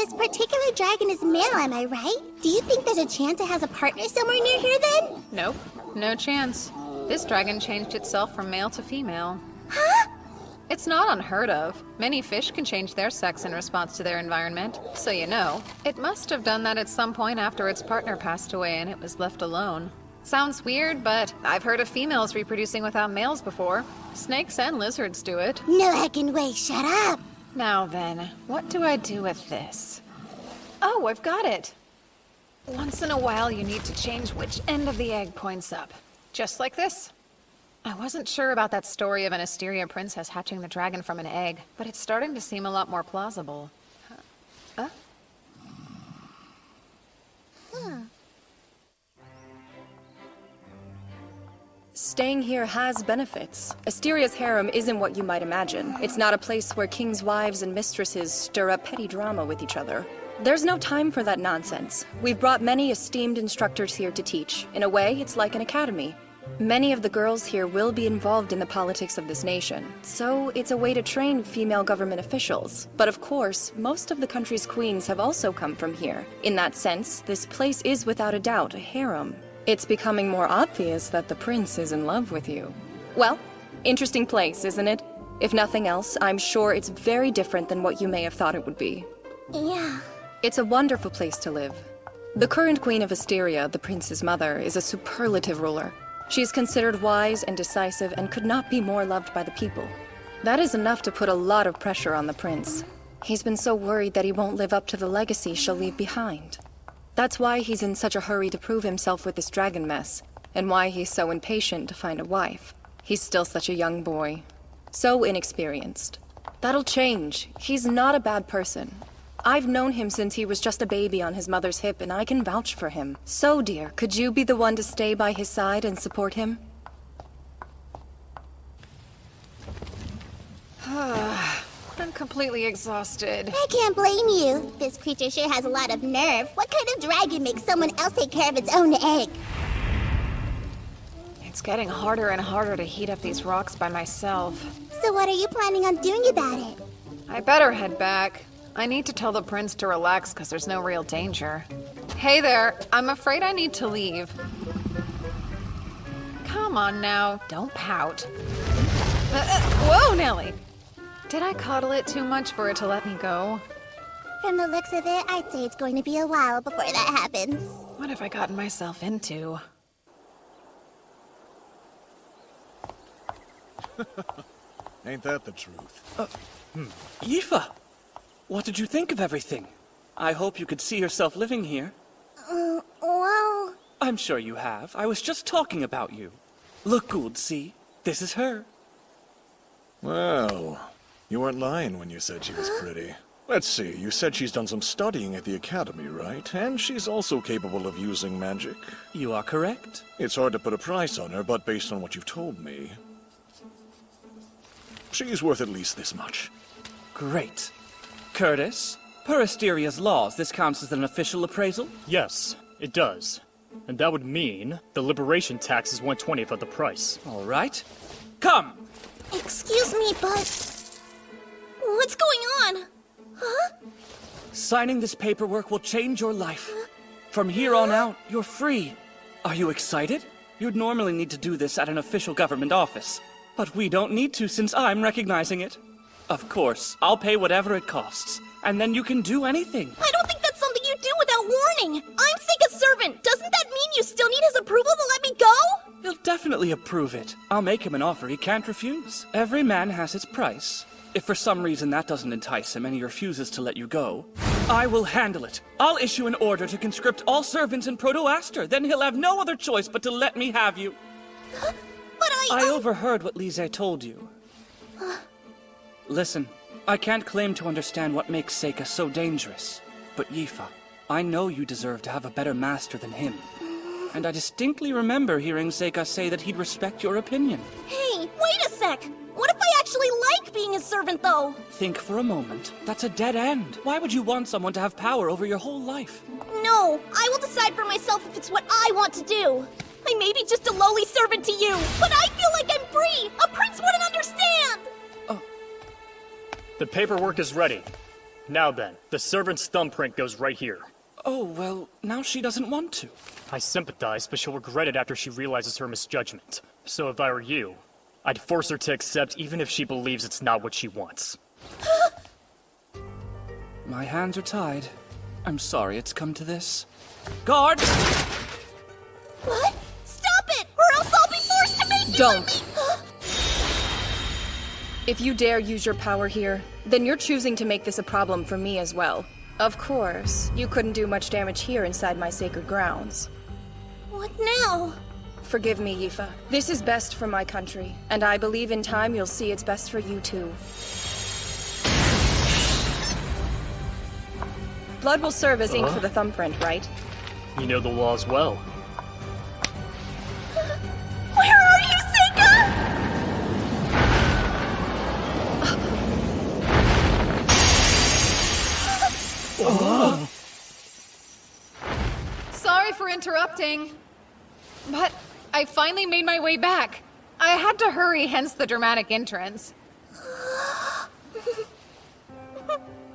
This particular dragon is male, am I right? Do you think there's a chance it has a partner somewhere near here then? Nope, no chance. This dragon changed itself from male to female. Huh? It's not unheard of. Many fish can change their sex in response to their environment. So you know, it must have done that at some point after its partner passed away and it was left alone. Sounds weird, but I've heard of females reproducing without males before. Snakes and lizards do it. No heckin' way, shut up! Now then, what do I do with this? Oh, I've got it! Once in a while you need to change which end of the egg points up. Just like this. I wasn't sure about that story of an Asteria princess hatching the dragon from an egg, but it's starting to seem a lot more plausible. Huh? Staying here has benefits. Asteria's harem isn't what you might imagine. It's not a place where kings' wives and mistresses stir up petty drama with each other. There's no time for that nonsense. We've brought many esteemed instructors here to teach. In a way, it's like an academy. Many of the girls here will be involved in the politics of this nation, so it's a way to train female government officials. But of course, most of the country's queens have also come from here. In that sense, this place is without a doubt a harem. It's becoming more obvious that the prince is in love with you. Well, interesting place, isn't it? If nothing else, I'm sure it's very different than what you may have thought it would be. Yeah. It's a wonderful place to live. The current queen of Asteria, the prince's mother, is a superlative ruler. She is considered wise and decisive and could not be more loved by the people. That is enough to put a lot of pressure on the prince. He's been so worried that he won't live up to the legacy she'll leave behind. That's why he's in such a hurry to prove himself with this dragon mess, and why he's so impatient to find a wife. He's still such a young boy. So inexperienced. That'll change. He's not a bad person. I've known him since he was just a baby on his mother's hip, and I can vouch for him. So, dear, could you be the one to stay by his side and support him? I'm completely exhausted. I can't blame you. This creature sure has a lot of nerve. What kind of dragon makes someone else take care of its own egg? It's getting harder and harder to heat up these rocks by myself. So what are you planning on doing about it? I better head back. I need to tell the prince to relax because there's no real danger. Hey there, I'm afraid I need to leave. Come on now, don't pout. Whoa, Nelly! Did I coddle it too much for it to let me go? From the looks of it, I'd say it's going to be a while before that happens. What have I gotten myself into? Ain't that the truth? Yifa! What did you think of everything? I hope you could see yourself living here. Well... I'm sure you have. I was just talking about you. Look, Gould, see? This is her. Well, you weren't lying when you said she was pretty. Let's see, you said she's done some studying at the academy, right? And she's also capable of using magic. You are correct. It's hard to put a price on her, but based on what you've told me, she's worth at least this much. Great. Curtis, per Asteria's laws, this counts as an official appraisal? Yes, it does. And that would mean the liberation tax is 1/20th of the price. All right. Come! Excuse me, but... What's going on? Huh? Signing this paperwork will change your life. From here on out, you're free. Are you excited? You'd normally need to do this at an official government office. But we don't need to since I'm recognizing it. Of course, I'll pay whatever it costs, and then you can do anything. I don't think that's something you do without warning! I'm Seika's servant! Doesn't that mean you still need his approval to let me go? He'll definitely approve it. I'll make him an offer he can't refuse. Every man has his price. If for some reason that doesn't entice him and he refuses to let you go, I will handle it. I'll issue an order to conscript all servants in Proto-Aster. Then he'll have no other choice but to let me have you. But I overheard what Lise told you. Listen, I can't claim to understand what makes Seika so dangerous. But Yifa, I know you deserve to have a better master than him. And I distinctly remember hearing Seika say that he'd respect your opinion. Hey, wait a sec! What if I actually like being his servant, though? Think for a moment. That's a dead end. Why would you want someone to have power over your whole life? No, I will decide for myself if it's what I want to do. I may be just a lowly servant to you, but I feel like I'm free! A prince wouldn't understand! The paperwork is ready. Now then, the servant's thumbprint goes right here. Oh, well, now she doesn't want to. I sympathize, but she'll regret it after she realizes her misjudgment. So if I were you, I'd force her to accept even if she believes it's not what she wants. My hands are tied. I'm sorry it's come to this. Guards! What? Stop it, or else I'll be forced to make you— Don't! If you dare use your power here, then you're choosing to make this a problem for me as well. Of course, you couldn't do much damage here inside my sacred grounds. What now? Forgive me, Yifa. This is best for my country, and I believe in time you'll see it's best for you too. Blood will serve as ink for the thumbprint, right? You know the laws well. Where are you, Seika? Sorry for interrupting, but I finally made my way back. I had to hurry, hence the dramatic entrance.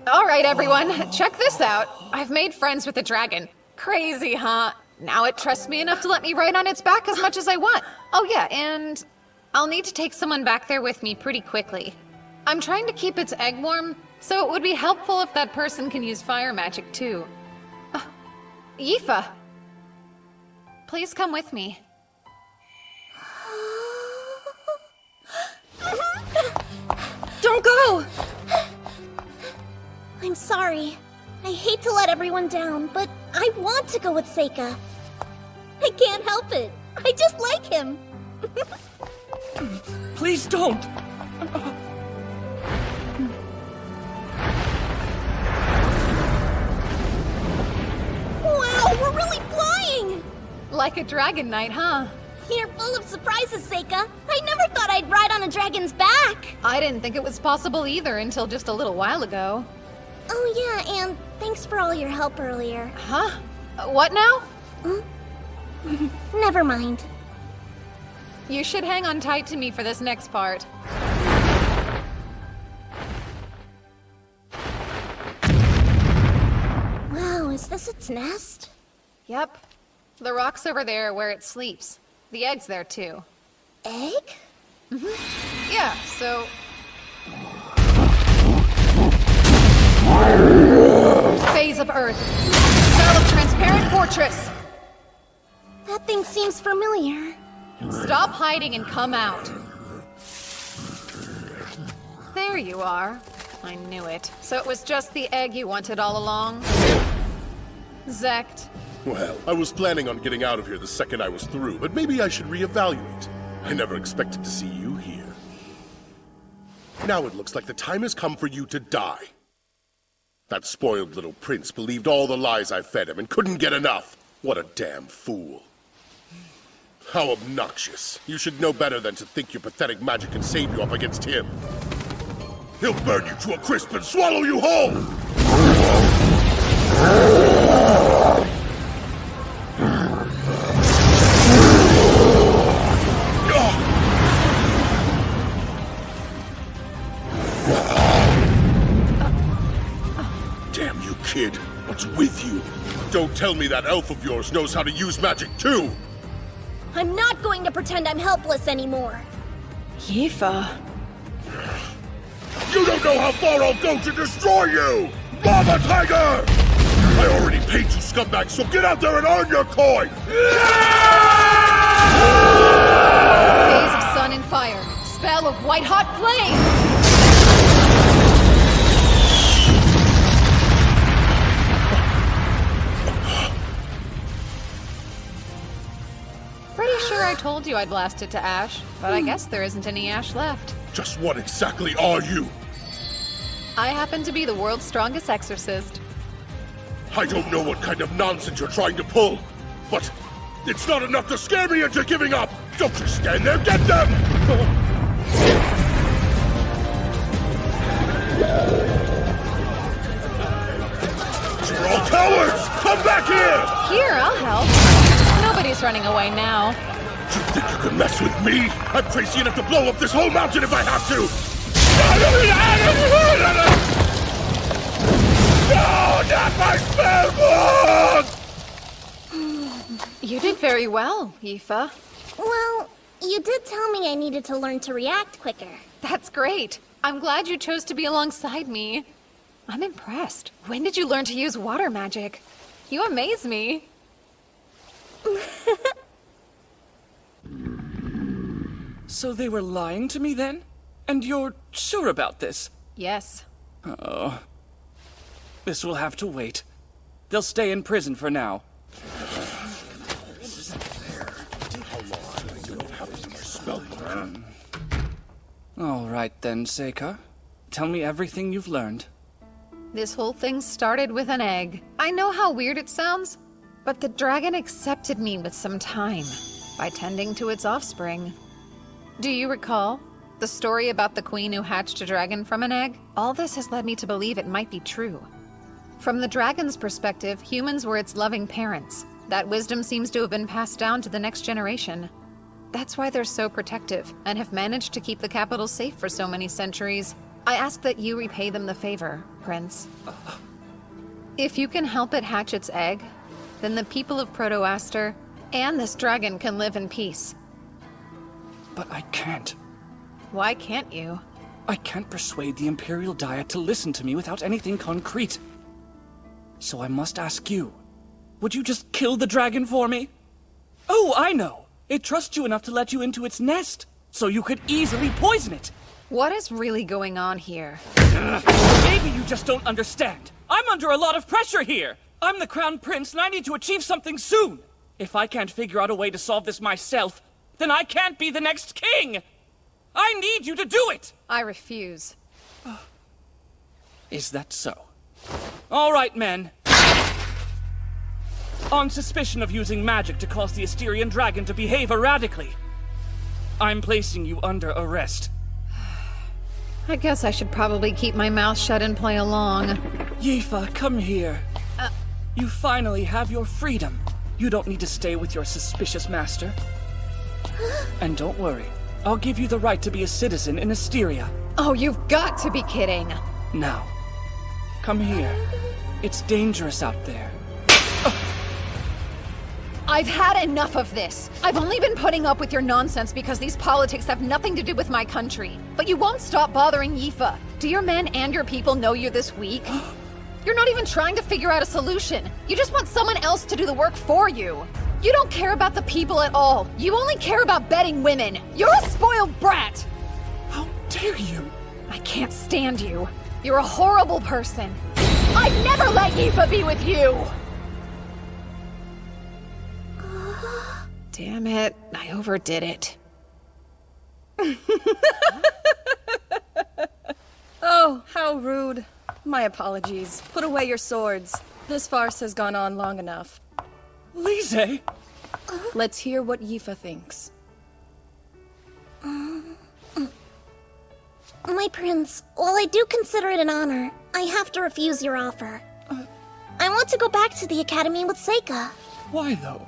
All right, everyone, check this out. I've made friends with a dragon. Crazy, huh? Now it trusts me enough to let me ride on its back as much as I want. Oh yeah, and I'll need to take someone back there with me pretty quickly. I'm trying to keep its egg warm, so it would be helpful if that person can use fire magic too. Yifa, please come with me. Don't go! I'm sorry. I hate to let everyone down, but I want to go with Seika. I can't help it. I just like him. Please don't! Wow, we're really flying! Like a dragon knight, huh? You're full of surprises, Seika. I never thought I'd ride on a dragon's back. I didn't think it was possible either until just a little while ago. Oh yeah, and thanks for all your help earlier. Huh? What now? Never mind. You should hang on tight to me for this next part. Wow, is this its nest? Yep. The rock's over there where it sleeps. The egg's there too. Egg? Yeah, so... Phase of Earth. Spell of Transparent Fortress. That thing seems familiar. Stop hiding and come out. There you are. I knew it. So it was just the egg you wanted all along? Zect. Well, I was planning on getting out of here the second I was through, but maybe I should reevaluate. I never expected to see you here. Now it looks like the time has come for you to die. That spoiled little prince believed all the lies I fed him and couldn't get enough. What a damn fool. How obnoxious. You should know better than to think your pathetic magic can save you up against him. He'll burn you to a crisp and swallow you whole! Damn you, kid. What's with you? Don't tell me that elf of yours knows how to use magic too! I'm not going to pretend I'm helpless anymore. Yifa. You don't know how far I'll go to destroy you! Mama Tiger! I already paid you, scumbag, so get out there and earn your coin! Phase of Sun and Fire. Spell of White-Hot Flame! Pretty sure I told you I'd blast it to ash, but I guess there isn't any ash left. Just what exactly are you? I happen to be the world's strongest exorcist. I don't know what kind of nonsense you're trying to pull, but it's not enough to scare me into giving up! Don't just stand there, get them! You're all cowards! Come back here! Here, I'll help. Nobody's running away now. You think you can mess with me? I'm crazy enough to blow up this whole mountain if I have to! No, not my spell book! You did very well, Aoife. Well, you did tell me I needed to learn to react quicker. That's great. I'm glad you chose to be alongside me. I'm impressed. When did you learn to use water magic? You amaze me. So they were lying to me then? And you're sure about this? Yes. Oh. This will have to wait. They'll stay in prison for now. All right then, Seika. Tell me everything you've learned. This whole thing started with an egg. I know how weird it sounds, but the dragon accepted me with some time by tending to its offspring. Do you recall the story about the queen who hatched a dragon from an egg? All this has led me to believe it might be true. From the dragon's perspective, humans were its loving parents. That wisdom seems to have been passed down to the next generation. That's why they're so protective and have managed to keep the capital safe for so many centuries. I ask that you repay them the favor, Prince. If you can help it hatch its egg, then the people of Proto-Aster and this dragon can live in peace. But I can't. Why can't you? I can't persuade the Imperial Diet to listen to me without anything concrete. So I must ask you, would you just kill the dragon for me? Oh, I know! It trusts you enough to let you into its nest, so you could easily poison it! What is really going on here? Maybe you just don't understand. I'm under a lot of pressure here! I'm the Crown Prince and I need to achieve something soon! If I can't figure out a way to solve this myself, then I can't be the next king! I need you to do it! I refuse. Is that so? All right, men. On suspicion of using magic to cause the Asterian dragon to behave erratically, I'm placing you under arrest. I guess I should probably keep my mouth shut and play along. Aoife, come here. You finally have your freedom. You don't need to stay with your suspicious master. And don't worry, I'll give you the right to be a citizen in Asteria. Oh, you've got to be kidding. Now, come here. It's dangerous out there. I've had enough of this. I've only been putting up with your nonsense because these politics have nothing to do with my country. But you won't stop bothering Aoife. Do your men and your people know you're this weak? You're not even trying to figure out a solution. You just want someone else to do the work for you. You don't care about the people at all. You only care about betting women. You're a spoiled brat. How dare you? I can't stand you. You're a horrible person. I'd never let Aoife be with you! Damn it, I overdid it. Oh, how rude. My apologies. Put away your swords. This farce has gone on long enough. Lise! Let's hear what Aoife thinks. My prince, while I do consider it an honor, I have to refuse your offer. I want to go back to the academy with Seika. Why, though?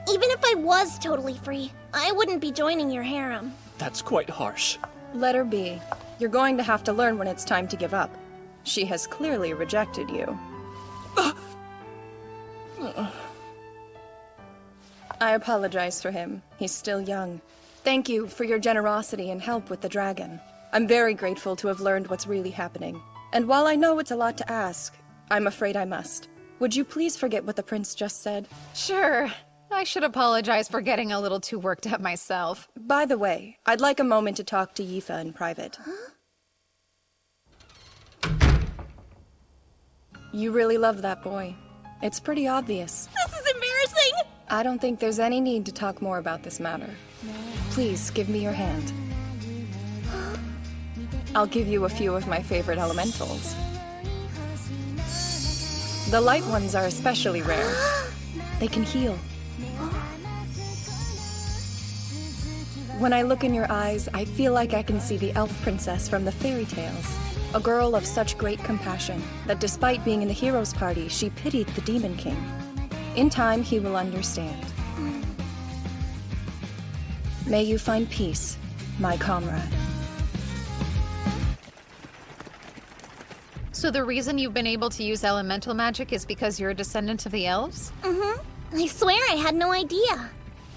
Even if I was totally free, I wouldn't be joining your harem. That's quite harsh. Let her be. You're going to have to learn when it's time to give up. She has clearly rejected you. I apologize for him. He's still young. Thank you for your generosity and help with the dragon. I'm very grateful to have learned what's really happening. And while I know it's a lot to ask, I'm afraid I must. Would you please forget what the prince just said? Sure. I should apologize for getting a little too worked up myself. By the way, I'd like a moment to talk to Aoife in private. You really love that boy. It's pretty obvious. This is embarrassing! I don't think there's any need to talk more about this matter. Please, give me your hand. I'll give you a few of my favorite elementals. The light ones are especially rare. They can heal. When I look in your eyes, I feel like I can see the elf princess from the fairy tales. A girl of such great compassion that despite being in the hero's party, she pitied the Demon King. In time, he will understand. May you find peace, my comrade. So the reason you've been able to use elemental magic is because you're a descendant of the elves? Mm-hmm. I swear I had no idea.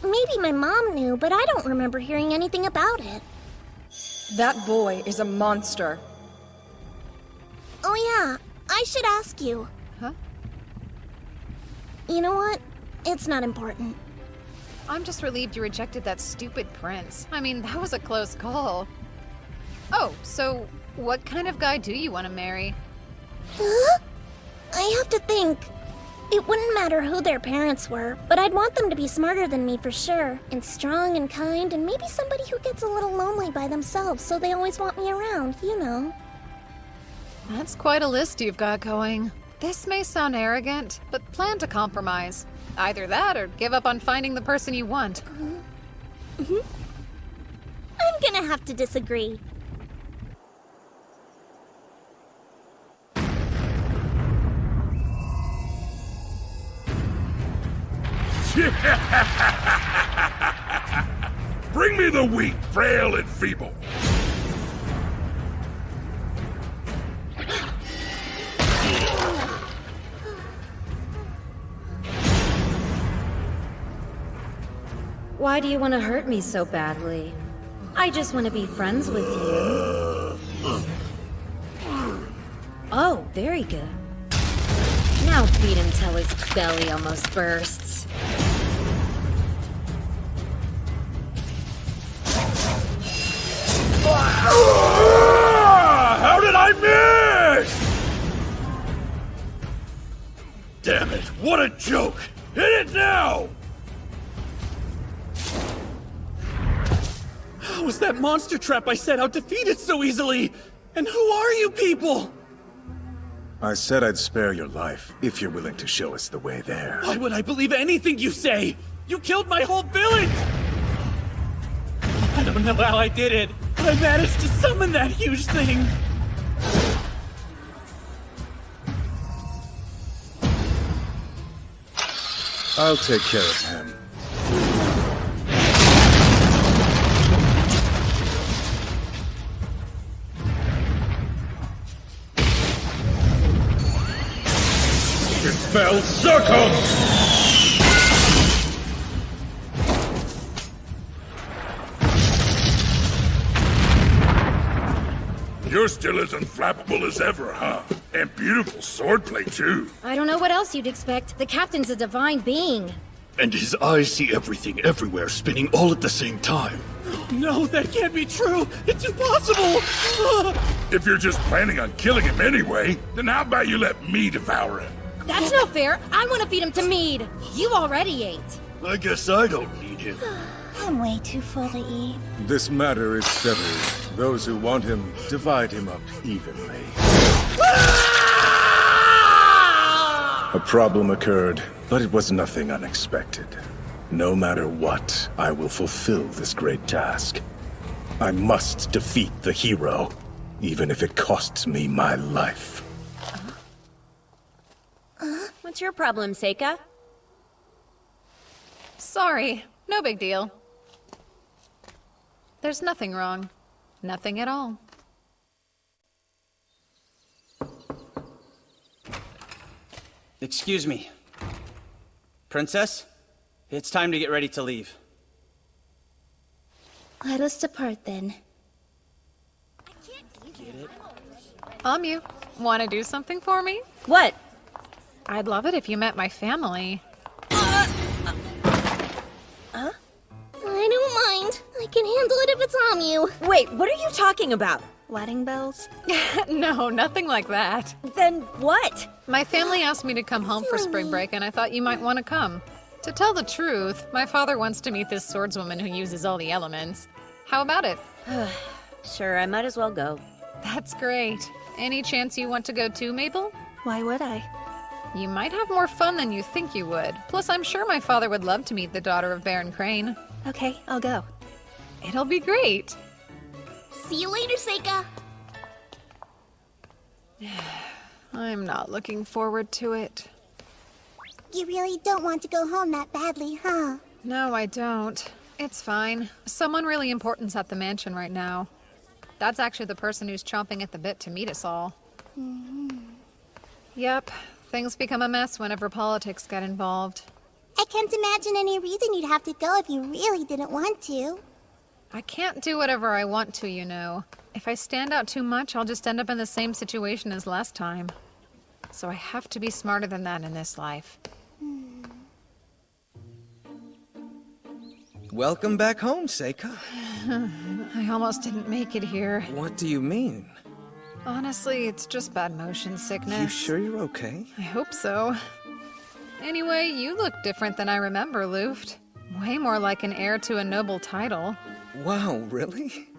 Maybe my mom knew, but I don't remember hearing anything about it. That boy is a monster. Oh yeah, I should ask you. Huh? You know what? It's not important. I'm just relieved you rejected that stupid prince. I mean, that was a close call. Oh, so what kind of guy do you want to marry? Huh? I have to think. It wouldn't matter who their parents were, but I'd want them to be smarter than me for sure, and strong and kind, and maybe somebody who gets a little lonely by themselves, so they always want me around, you know. That's quite a list you've got going. This may sound arrogant, but plan to compromise. Either that or give up on finding the person you want. I'm gonna have to disagree. Bring me the weak, frail, and feeble. Why do you want to hurt me so badly? I just want to be friends with you. Oh, very good. Now feed him till his belly almost bursts. How did I miss? Damn it, what a joke! Hit it now! How was that monster trap I set out defeated so easily? And who are you people? I said I'd spare your life, if you're willing to show us the way there. Why would I believe anything you say? You killed my whole village! I don't know how I did it, but I managed to summon that huge thing! I'll take care of him. Dispel circles! You're still as unflappable as ever, huh? And beautiful swordplay, too. I don't know what else you'd expect. The captain's a divine being. And his eyes see everything everywhere, spinning all at the same time. No, that can't be true! It's impossible! If you're just planning on killing him anyway, then how about you let me devour him? That's no fair. I want to feed him to Mead. You already ate. I guess I don't need him. I'm way too full to eat. This matter is settled. Those who want him, divide him up evenly. A problem occurred, but it was nothing unexpected. No matter what, I will fulfill this great task. I must defeat the hero, even if it costs me my life. What's your problem, Seika? Sorry, no big deal. There's nothing wrong. Nothing at all. Excuse me. Princess, it's time to get ready to leave. Let us depart then. You want to do something for me? What? I'd love it if you met my family. I don't mind. I can handle it if it's Omyu. Wait, what are you talking about? Wedding bells? No, nothing like that. Then what? My family asked me to come home for spring break, and I thought you might want to come. To tell the truth, my father wants to meet this swordswoman who uses all the elements. How about it? Sure, I might as well go. That's great. Any chance you want to go too, Mabel? Why would I? You might have more fun than you think you would. Plus, I'm sure my father would love to meet the daughter of Baron Crane. Okay, I'll go. It'll be great. See you later, Seika. I'm not looking forward to it. You really don't want to go home that badly, huh? No, I don't. It's fine. Someone really important's at the mansion right now. That's actually the person who's chomping at the bit to meet us all. Mm-hmm. Yep, things become a mess whenever politics get involved. I can't imagine any reason you'd have to go if you really didn't want to. I can't do whatever I want to, you know. If I stand out too much, I'll just end up in the same situation as last time. So I have to be smarter than that in this life. Welcome back home, Seika. I almost didn't make it here. What do you mean? Honestly, it's just bad motion sickness. You sure you're okay? I hope so. Anyway, you look different than I remember, Luft. Way more like an heir to a noble title. Wow, really?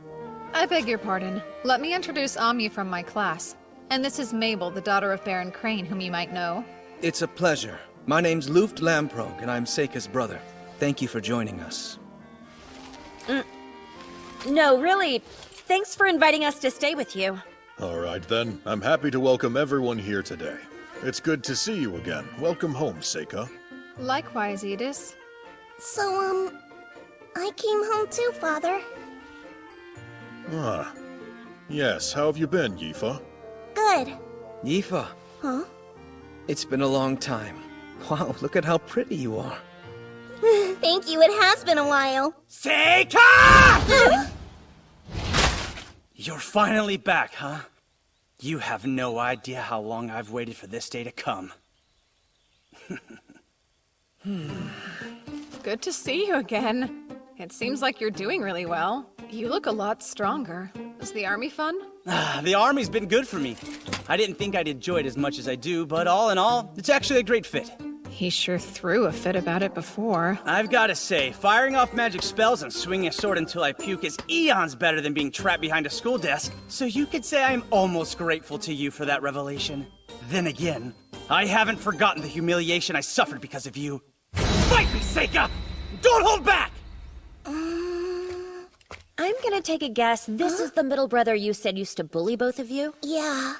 I beg your pardon. Let me introduce Amyu from my class. And this is Mabel, the daughter of Baron Crane, whom you might know. It's a pleasure. My name's Luft Lamprog, and I'm Seika's brother. Thank you for joining us. No, really. Thanks for inviting us to stay with you. All right, then. I'm happy to welcome everyone here today. It's good to see you again. Welcome home, Seika. Likewise, Edis. So, I came home too, Father. Ah. Yes, how have you been, Yifa? Good. Yifa. Huh? It's been a long time. Wow, look at how pretty you are. Thank you, it has been a while. Seika! You're finally back, huh? You have no idea how long I've waited for this day to come. Good to see you again. It seems like you're doing really well. You look a lot stronger. Is the army fun? The army's been good for me. I didn't think I'd enjoy it as much as I do, but all in all, it's actually a great fit. He sure threw a fit about it before. I've gotta say, firing off magic spells and swinging a sword until I puke is eons better than being trapped behind a school desk, so you could say I'm almost grateful to you for that revelation. Then again, I haven't forgotten the humiliation I suffered because of you. Fight me, Seika! Don't hold back! I'm gonna take a guess. This is the middle brother you said used to bully both of you? Yeah.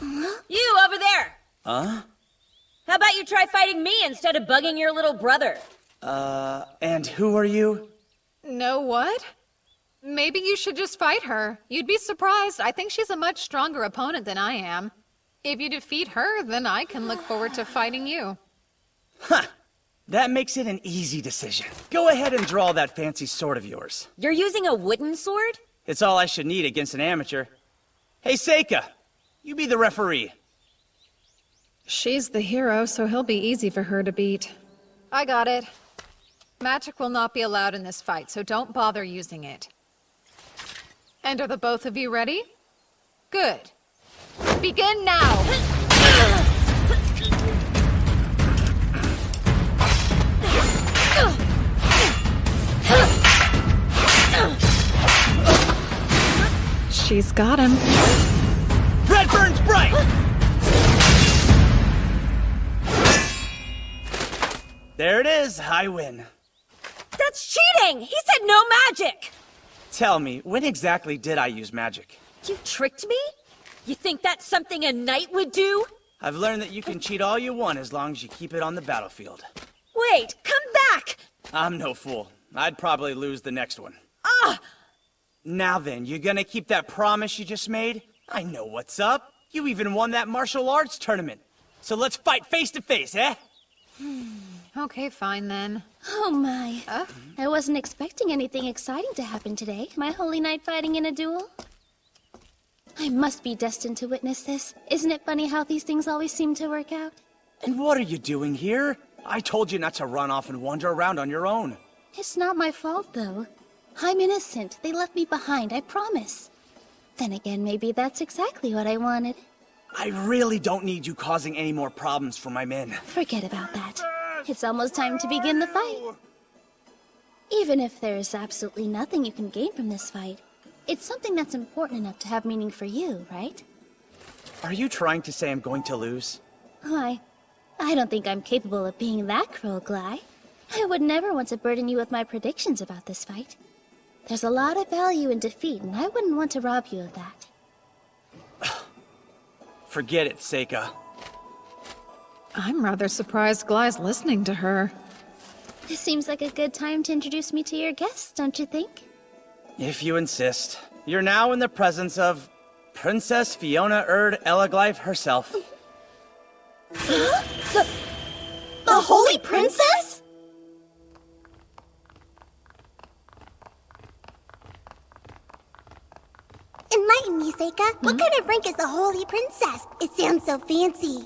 You, over there! Huh? How about you try fighting me instead of bugging your little brother? And who are you? No what? Maybe you should just fight her. You'd be surprised. I think she's a much stronger opponent than I am. If you defeat her, then I can look forward to fighting you. Huh. That makes it an easy decision. Go ahead and draw that fancy sword of yours. You're using a wooden sword? It's all I should need against an amateur. Hey, Seika, you be the referee. She's the hero, so he'll be easy for her to beat. I got it. Magic will not be allowed in this fight, so don't bother using it. And are the both of you ready? Good. Begin now! She's got him. Red burns bright! There it is, I win. That's cheating! He said no magic! Tell me, when exactly did I use magic? You tricked me? You think that's something a knight would do? I've learned that you can cheat all you want as long as you keep it on the battlefield. Wait, come back! I'm no fool. I'd probably lose the next one. Ah! Now then, you gonna keep that promise you just made? I know what's up. You even won that martial arts tournament. So let's fight face to face, eh? Okay, fine then. Oh my. I wasn't expecting anything exciting to happen today. My holy knight fighting in a duel? I must be destined to witness this. Isn't it funny how these things always seem to work out? And what are you doing here? I told you not to run off and wander around on your own. It's not my fault, though. I'm innocent. They left me behind, I promise. Then again, maybe that's exactly what I wanted. I really don't need you causing any more problems for my men. Forget about that. It's almost time to begin the fight. Even if there's absolutely nothing you can gain from this fight, it's something that's important enough to have meaning for you, right? Are you trying to say I'm going to lose? Why, I don't think I'm capable of being that cruel, Gly. I would never want to burden you with my predictions about this fight. There's a lot of value in defeat, and I wouldn't want to rob you of that. Forget it, Seika. I'm rather surprised Gly's listening to her. This seems like a good time to introduce me to your guests, don't you think? If you insist. You're now in the presence of Princess Fiona Ellaglyph herself. The Holy Princess? Enlighten me, Seika. What kind of rank is the Holy Princess? It sounds so fancy.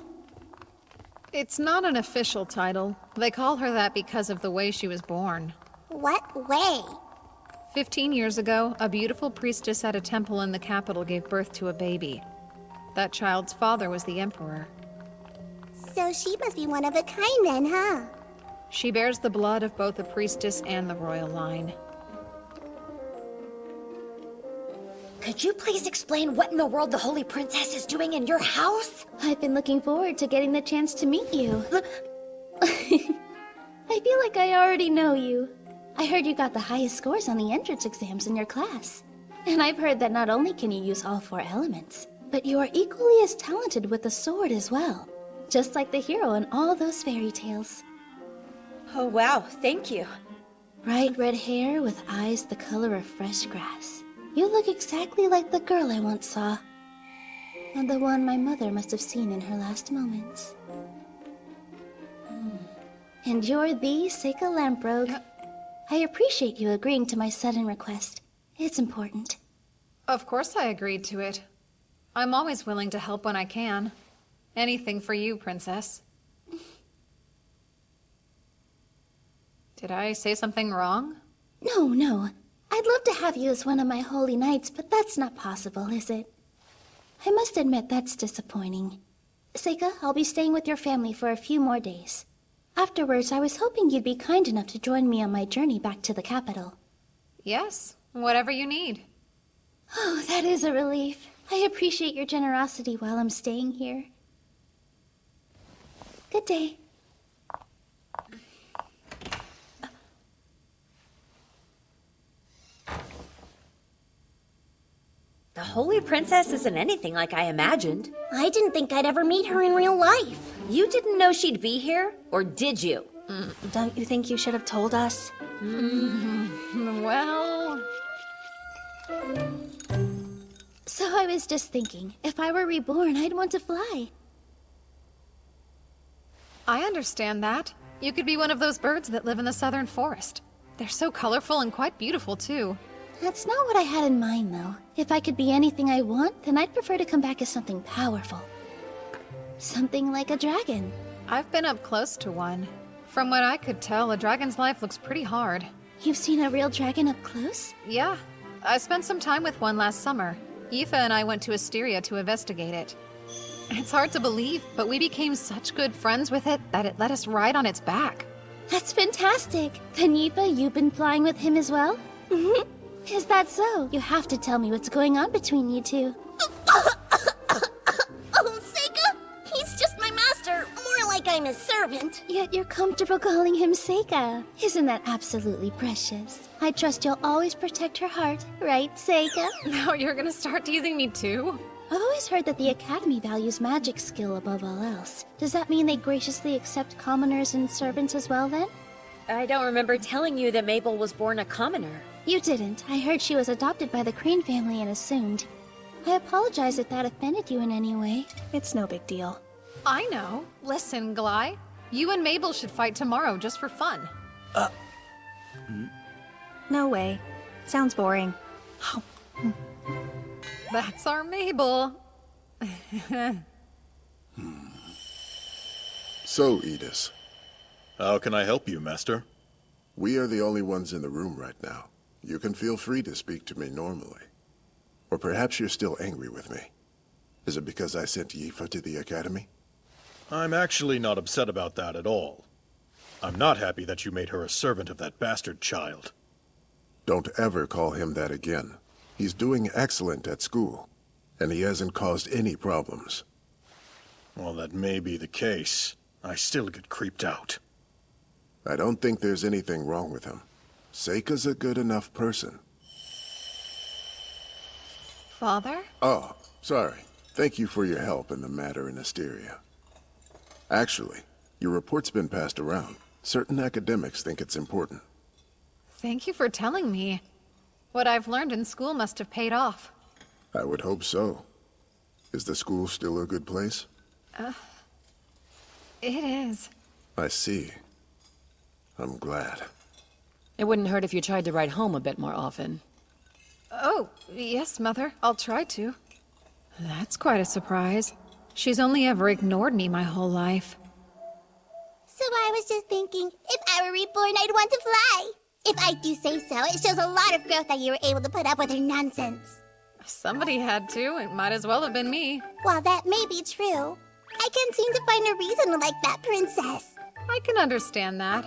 It's not an official title. They call her that because of the way she was born. What way? 15 years ago, a beautiful priestess at a temple in the capital gave birth to a baby. That child's father was the emperor. So she must be one of a kind then, huh? She bears the blood of both the priestess and the royal line. Could you please explain what in the world the Holy Princess is doing in your house? I've been looking forward to getting the chance to meet you. I feel like I already know you. I heard you got the highest scores on the entrance exams in your class. And I've heard that not only can you use all 4 elements, but you are equally as talented with the sword as well. Just like the hero in all those fairy tales. Oh wow, thank you. Bright red hair with eyes the color of fresh grass. You look exactly like the girl I once saw. And the one my mother must have seen in her last moments. And you're the Seika Lamprogue. I appreciate you agreeing to my sudden request. It's important. Of course I agreed to it. I'm always willing to help when I can. Anything for you, Princess. Did I say something wrong? No. I'd love to have you as one of my holy knights, but that's not possible, is it? I must admit that's disappointing. Seika, I'll be staying with your family for a few more days. Afterwards, I was hoping you'd be kind enough to join me on my journey back to the capital. Yes, whatever you need. Oh, that is a relief. I appreciate your generosity while I'm staying here. Good day. The Holy Princess isn't anything like I imagined. I didn't think I'd ever meet her in real life. You didn't know she'd be here? Or did you? Don't you think you should have told us? Well... So I was just thinking, if I were reborn, I'd want to fly. I understand that. You could be one of those birds that live in the southern forest. They're so colorful and quite beautiful, too. That's not what I had in mind, though. If I could be anything I want, then I'd prefer to come back as something powerful. Something like a dragon. I've been up close to one. From what I could tell, a dragon's life looks pretty hard. You've seen a real dragon up close? Yeah. I spent some time with one last summer. Yūsha and I went to Asteria to investigate it. It's hard to believe, but we became such good friends with it that it let us ride on its back. That's fantastic. Then Yūsha, you've been flying with him as well? Is that so? You have to tell me what's going on between you two. Oh, Seika! He's just my master. More like I'm his servant. Yet you're comfortable calling him Seika. Isn't that absolutely precious? I trust you'll always protect her heart, right, Seika? Now you're gonna start teasing me too? I've always heard that the Academy values magic skill above all else. Does that mean they graciously accept commoners and servants as well, then? I don't remember telling you that Mabel was born a commoner. You didn't. I heard she was adopted by the Crane family and assumed. I apologize if that offended you in any way. It's no big deal. I know. Listen, Glai. You and Mabel should fight tomorrow just for fun. No way. Sounds boring. That's our Mabel. So, Edith. How can I help you, Master? We are the only ones in the room right now. You can feel free to speak to me normally. Or perhaps you're still angry with me. Is it because I sent Yūsha to the Academy? I'm actually not upset about that at all. I'm not happy that you made her a servant of that bastard child. Don't ever call him that again. He's doing excellent at school, and he hasn't caused any problems. Well, that may be the case. I still get creeped out. I don't think there's anything wrong with him. Seika's a good enough person. Father? Oh, sorry. Thank you for your help in the matter in Asteria. Actually, your report's been passed around. Certain academics think it's important. Thank you for telling me. What I've learned in school must have paid off. I would hope so. Is the school still a good place? It is. I see. I'm glad. It wouldn't hurt if you tried to write home a bit more often. Oh, yes, Mother. I'll try to. That's quite a surprise. She's only ever ignored me my whole life. So I was just thinking, if I were reborn, I'd want to fly. If I do say so, it shows a lot of growth that you were able to put up with her nonsense. Somebody had to. It might as well have been me. While that may be true, I can't seem to find a reason to like that princess. I can understand that.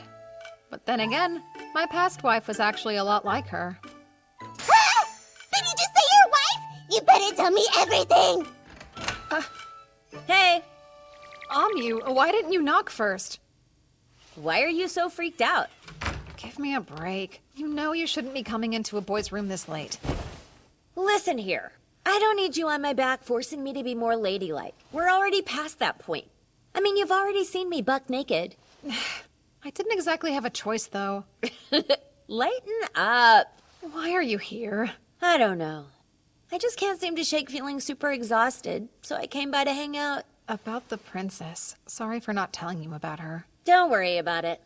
But then again, my past wife was actually a lot like her. Ah! Did you just say your wife? You better tell me everything! Hey! Omyu, why didn't you knock first? Why are you so freaked out? Give me a break. You know you shouldn't be coming into a boy's room this late. Listen here. I don't need you on my back forcing me to be more ladylike. We're already past that point. I mean, you've already seen me buck naked. I didn't exactly have a choice, though. Lighten up. Why are you here? I don't know. I just can't seem to shake feeling super exhausted, so I came by to hang out. About the princess. Sorry for not telling you about her. Don't worry about it.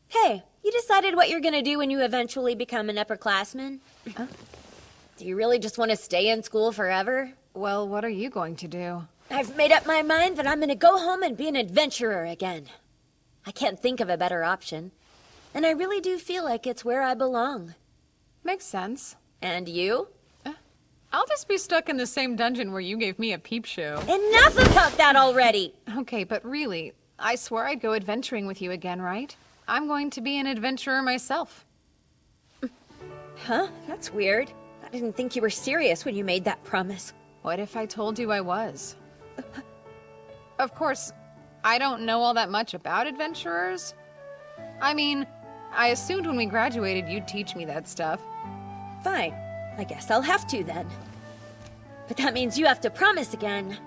Hey, you decided what you're gonna do when you eventually become an upperclassman? Do you really just want to stay in school forever? Well, what are you going to do? I've made up my mind that I'm gonna go home and be an adventurer again. I can't think of a better option. And I really do feel like it's where I belong. Makes sense. And you? I'll just be stuck in the same dungeon where you gave me a peep show. Enough about that already! Okay, but really, I swore I'd go adventuring with you again, right? I'm going to be an adventurer myself. Huh? That's weird. I didn't think you were serious when you made that promise. What if I told you I was? Of course, I don't know all that much about adventurers. I mean, I assumed when we graduated you'd teach me that stuff. Fine. I guess I'll have to then. But that means you have to promise again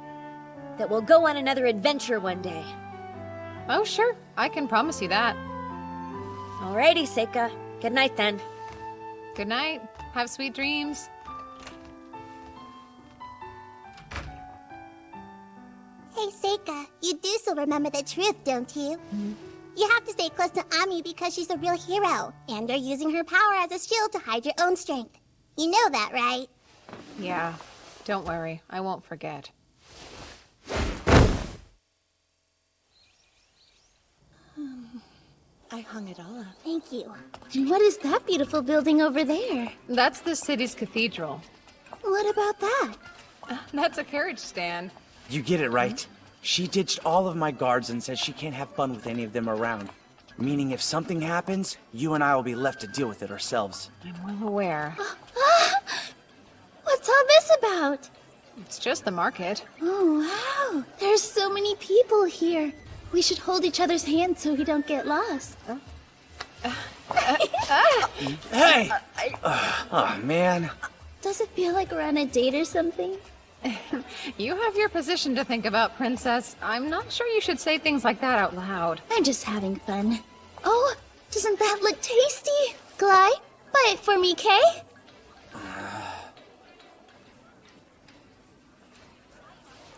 that we'll go on another adventure one day. Oh, sure. I can promise you that. Alrighty, Seika. Good night then. Good night. Have sweet dreams. Hey, Seika, you do still remember the truth, don't you? You have to stay close to Ami because she's a real hero, and you're using her power as a shield to hide your own strength. You know that, right? Yeah. Don't worry. I won't forget. I hung it all up. Thank you. And what is that beautiful building over there? That's the city's cathedral. What about that? That's a carriage stand. You get it right. She ditched all of my guards and says she can't have fun with any of them around. Meaning if something happens, you and I will be left to deal with it ourselves. I'm well aware. What's all this about? It's just the market. Oh, wow. There's so many people here. We should hold each other's hands so we don't get lost. Hey! Oh, man. Does it feel like we're on a date or something? You have your position to think about, Princess. I'm not sure you should say things like that out loud. I'm just having fun. Oh, doesn't that look tasty? Glide, buy it for me, Kay?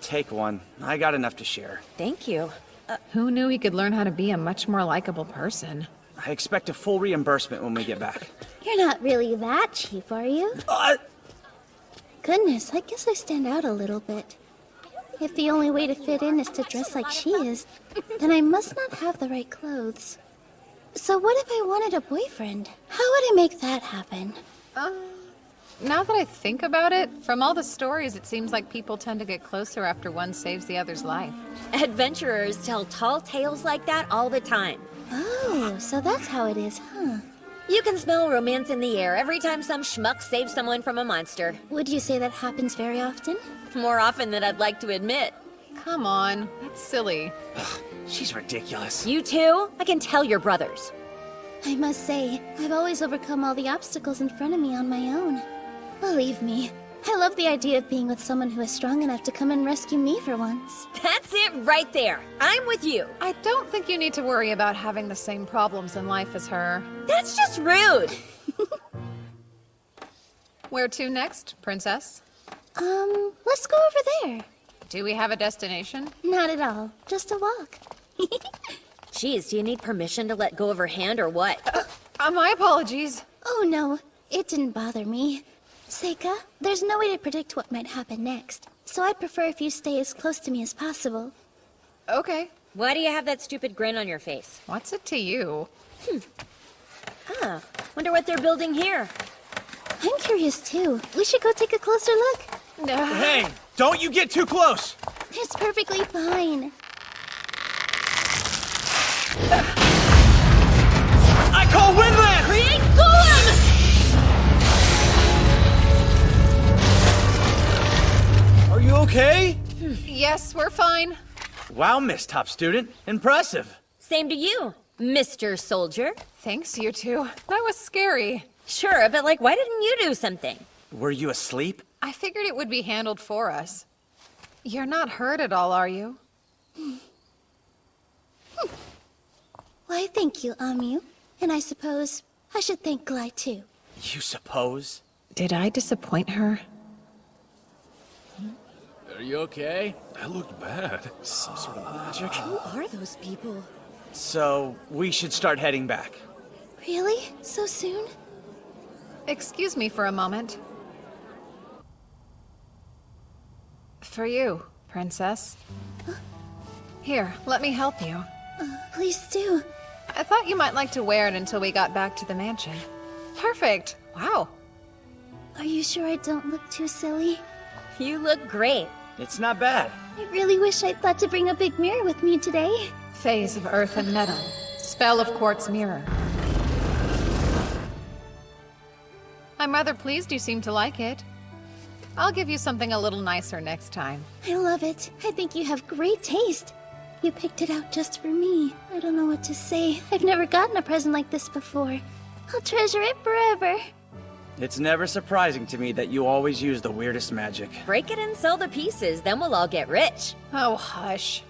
Take one. I got enough to share. Thank you. Who knew he could learn how to be a much more likable person? I expect a full reimbursement when we get back. You're not really that cheap, are you? Goodness, I guess I stand out a little bit. If the only way to fit in is to dress like she is, then I must not have the right clothes. So what if I wanted a boyfriend? How would I make that happen? Now that I think about it, from all the stories, it seems like people tend to get closer after one saves the other's life. Adventurers tell tall tales like that all the time. Oh, so that's how it is, huh? You can smell romance in the air every time some schmuck saves someone from a monster. Would you say that happens very often? More often than I'd like to admit. Come on, that's silly. She's ridiculous. You too? I can tell you're brothers. I must say, I've always overcome all the obstacles in front of me on my own. Believe me, I love the idea of being with someone who is strong enough to come and rescue me for once. That's it right there. I'm with you. I don't think you need to worry about having the same problems in life as her. That's just rude. Where to next, Princess? Let's go over there. Do we have a destination? Not at all. Just a walk. Jeez, do you need permission to let go of her hand or what? My apologies. Oh no, it didn't bother me. Seika, there's no way to predict what might happen next, so I'd prefer if you stay as close to me as possible. Okay. Why do you have that stupid grin on your face? What's it to you? Huh. Wonder what they're building here. I'm curious too. We should go take a closer look. Hey, don't you get too close! It's perfectly fine. I call Windland! Create Golem! Are you okay? Yes, we're fine. Wow, Miss Top Student. Impressive. Same to you, Mr. Soldier. Thanks, you two. That was scary. Sure, but like, why didn't you do something? Were you asleep? I figured it would be handled for us. You're not hurt at all, are you? Why, thank you, Amyu. And I suppose I should thank Glai too. You suppose? Did I disappoint her? Are you okay? That looked bad. Some sort of magic. Who are those people? So, we should start heading back. Really? So soon? Excuse me for a moment. For you, Princess. Here, let me help you. Please do. I thought you might like to wear it until we got back to the mansion. Perfect. Wow. Are you sure I don't look too silly? You look great. It's not bad. I really wish I'd thought to bring a big mirror with me today. Phase of earth and metal. Spell of quartz mirror. I'm rather pleased you seem to like it. I'll give you something a little nicer next time. I love it. I think you have great taste. You picked it out just for me. I don't know what to say. I've never gotten a present like this before. I'll treasure it forever. It's never surprising to me that you always use the weirdest magic. Break it and sell the pieces, then we'll all get rich. Oh, hush.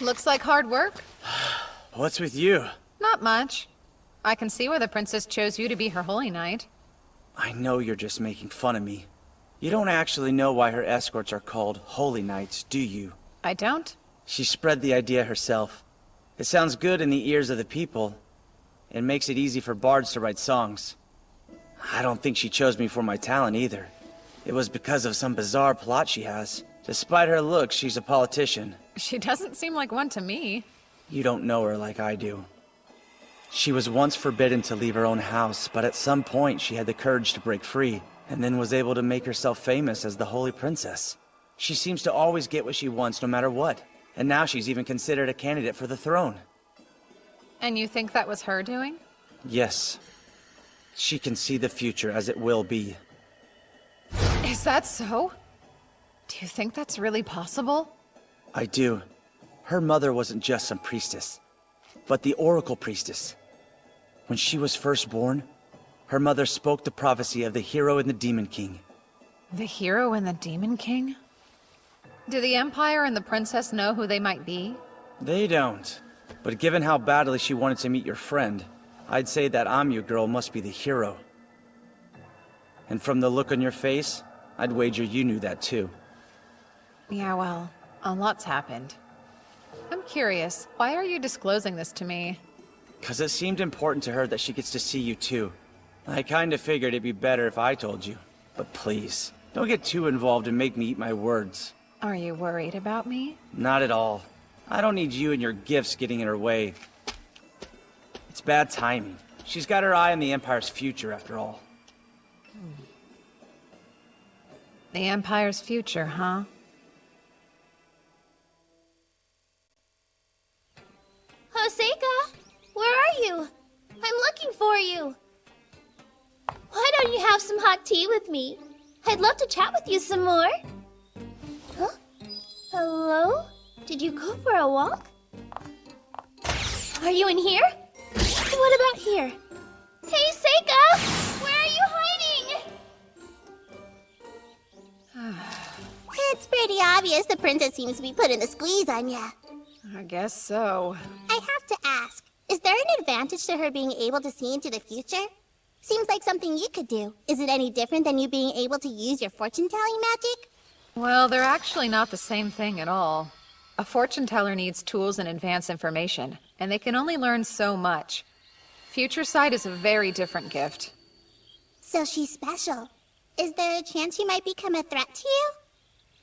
Looks like hard work. What's with you? Not much. I can see why the princess chose you to be her holy knight. I know you're just making fun of me. You don't actually know why her escorts are called holy knights, do you? I don't? She spread the idea herself. It sounds good in the ears of the people. It makes it easy for bards to write songs. I don't think she chose me for my talent either. It was because of some bizarre plot she has. Despite her looks, she's a politician. She doesn't seem like one to me. You don't know her like I do. She was once forbidden to leave her own house, but at some point she had the courage to break free, and then was able to make herself famous as the Holy Princess. She seems to always get what she wants no matter what, and now she's even considered a candidate for the throne. And you think that was her doing? Yes. She can see the future as it will be. Is that so? Do you think that's really possible? I do. Her mother wasn't just some priestess, but the Oracle Priestess. When she was first born, her mother spoke the prophecy of the hero and the Demon King. The hero and the Demon King? Do the Empire and the Princess know who they might be? They don't. But given how badly she wanted to meet your friend, I'd say that Amyu girl must be the hero. And from the look on your face, I'd wager you knew that too. Yeah, well, a lot's happened. I'm curious, why are you disclosing this to me? 'Cause it seemed important to her that she gets to see you too. I kinda figured it'd be better if I told you. But please, don't get too involved and make me eat my words. Are you worried about me? Not at all. I don't need you and your gifts getting in her way. It's bad timing. She's got her eye on the Empire's future after all. The Empire's future, huh? Seika, where are you? I'm looking for you. Why don't you have some hot tea with me? I'd love to chat with you some more. Huh? Hello? Did you go for a walk? Are you in here? What about here? Hey, Seika! Where are you hiding? It's pretty obvious the princess seems to be putting the squeeze on ya. I guess so. I have to ask, is there an advantage to her being able to see into the future? Seems like something you could do. Is it any different than you being able to use your fortune-telling magic? Well, they're actually not the same thing at all. A fortune teller needs tools and advanced information, and they can only learn so much. Future sight is a very different gift. So she's special. Is there a chance she might become a threat to you?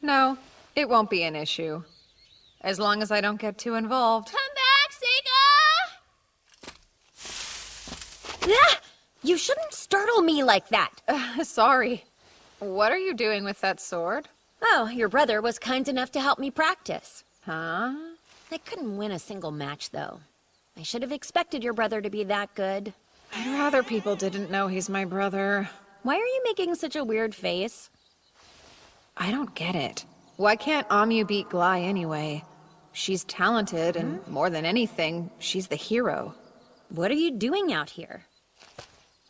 No, it won't be an issue. As long as I don't get too involved. Come back, Seika! Ah! You shouldn't startle me like that. Sorry. What are you doing with that sword? Oh, your brother was kind enough to help me practice. Huh? I couldn't win a single match, though. I should have expected your brother to be that good. I'd rather people didn't know he's my brother. Why are you making such a weird face? I don't get it. Why can't Omyu beat Glai anyway? She's talented, and more than anything, she's the hero. What are you doing out here?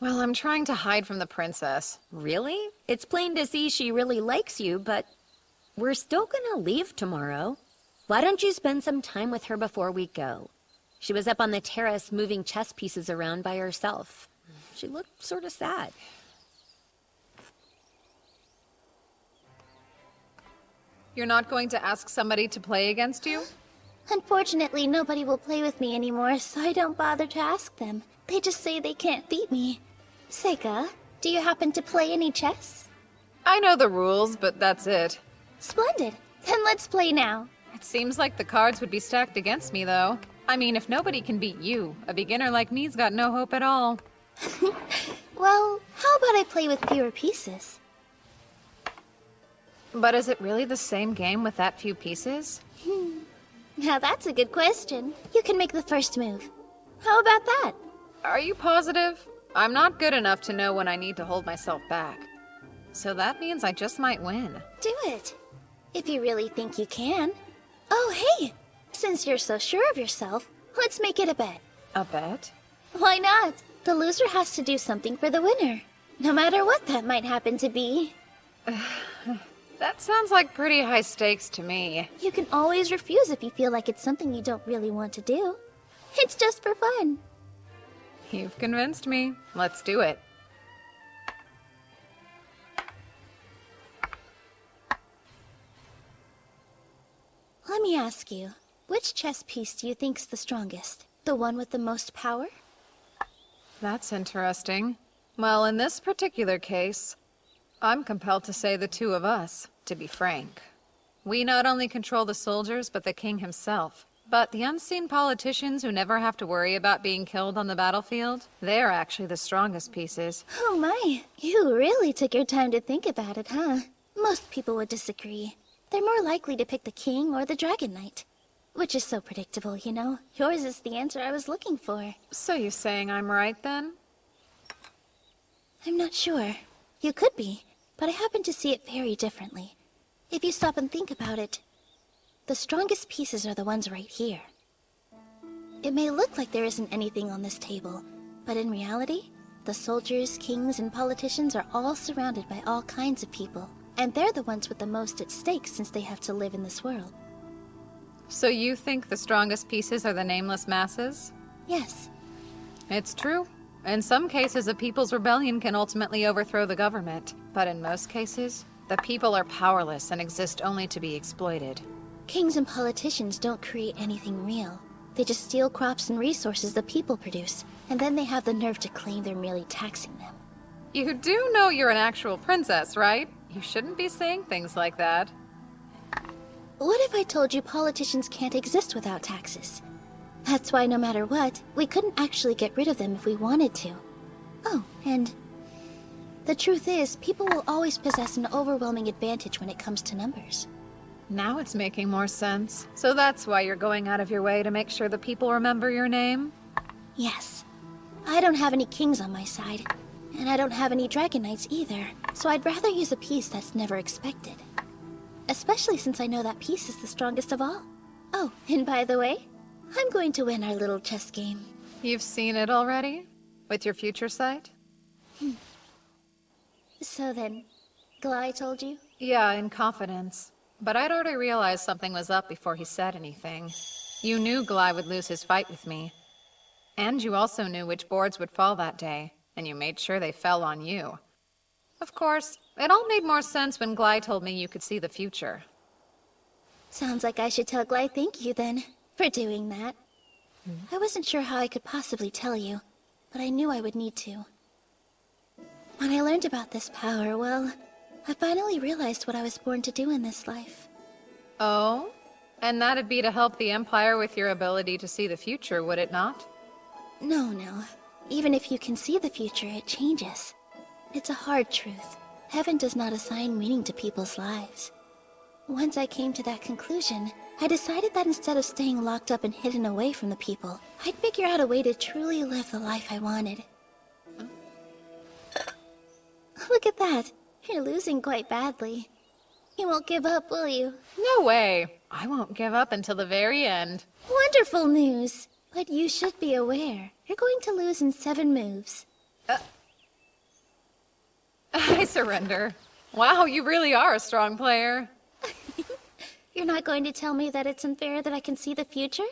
Well, I'm trying to hide from the princess. Really? It's plain to see she really likes you, but we're still gonna leave tomorrow. Why don't you spend some time with her before we go? She was up on the terrace moving chess pieces around by herself. She looked sort of sad. You're not going to ask somebody to play against you? Unfortunately, nobody will play with me anymore, so I don't bother to ask them. They just say they can't beat me. Seika, do you happen to play any chess? I know the rules, but that's it. Splendid. Then let's play now. It seems like the cards would be stacked against me, though. I mean, if nobody can beat you, a beginner like me's got no hope at all. Well, how about I play with fewer pieces? But is it really the same game with that few pieces? Now that's a good question. You can make the first move. How about that? Are you positive? I'm not good enough to know when I need to hold myself back. So that means I just might win. Do it. If you really think you can. Oh, hey! Since you're so sure of yourself, let's make it a bet. A bet? Why not? The loser has to do something for the winner. No matter what that might happen to be. That sounds like pretty high stakes to me. You can always refuse if you feel like it's something you don't really want to do. It's just for fun. You've convinced me. Let's do it. Let me ask you, which chess piece do you think's the strongest? The one with the most power? That's interesting. Well, in this particular case, I'm compelled to say the two of us, to be frank. We not only control the soldiers, but the king himself. But the unseen politicians who never have to worry about being killed on the battlefield, they're actually the strongest pieces. Oh my, you really took your time to think about it, huh? Most people would disagree. They're more likely to pick the king or the dragon knight. Which is so predictable, you know? Yours is the answer I was looking for. So you're saying I'm right, then? I'm not sure. You could be, but I happen to see it very differently. If you stop and think about it, the strongest pieces are the ones right here. It may look like there isn't anything on this table, but in reality, the soldiers, kings, and politicians are all surrounded by all kinds of people. And they're the ones with the most at stake since they have to live in this world. So you think the strongest pieces are the nameless masses? Yes. It's true. In some cases, a people's rebellion can ultimately overthrow the government. But in most cases, the people are powerless and exist only to be exploited. Kings and politicians don't create anything real. They just steal crops and resources the people produce, and then they have the nerve to claim they're merely taxing them. You do know you're an actual princess, right? You shouldn't be saying things like that. What if I told you politicians can't exist without taxes? That's why no matter what, we couldn't actually get rid of them if we wanted to. Oh, and the truth is, people will always possess an overwhelming advantage when it comes to numbers. Now it's making more sense. So that's why you're going out of your way to make sure the people remember your name? Yes. I don't have any kings on my side, and I don't have any dragon knights either, so I'd rather use a piece that's never expected. Especially since I know that piece is the strongest of all. Oh, and by the way, I'm going to win our little chess game. You've seen it already? With your future sight? So then, Glai told you? Yeah, in confidence. But I'd already realized something was up before he said anything. You knew Glai would lose his fight with me. And you also knew which boards would fall that day. and you made sure they fell on you. Of course, it all made more sense when Glai told me you could see the future. Sounds like I should tell Glai thank you then, for doing that. I wasn't sure how I could possibly tell you, but I knew I would need to. When I learned about this power, well, I finally realized what I was born to do in this life. Oh? And that'd be to help the Empire with your ability to see the future, would it not? No. Even if you can see the future, it changes. It's a hard truth. Heaven does not assign meaning to people's lives. Once I came to that conclusion, I decided that instead of staying locked up and hidden away from the people, I'd figure out a way to truly live the life I wanted. Look at that. You're losing quite badly. You won't give up, will you? No way. I won't give up until the very end. Wonderful news. But you should be aware. You're going to lose in 7 moves. I surrender. Wow, you really are a strong player. You're not going to tell me that it's unfair that I can see the future?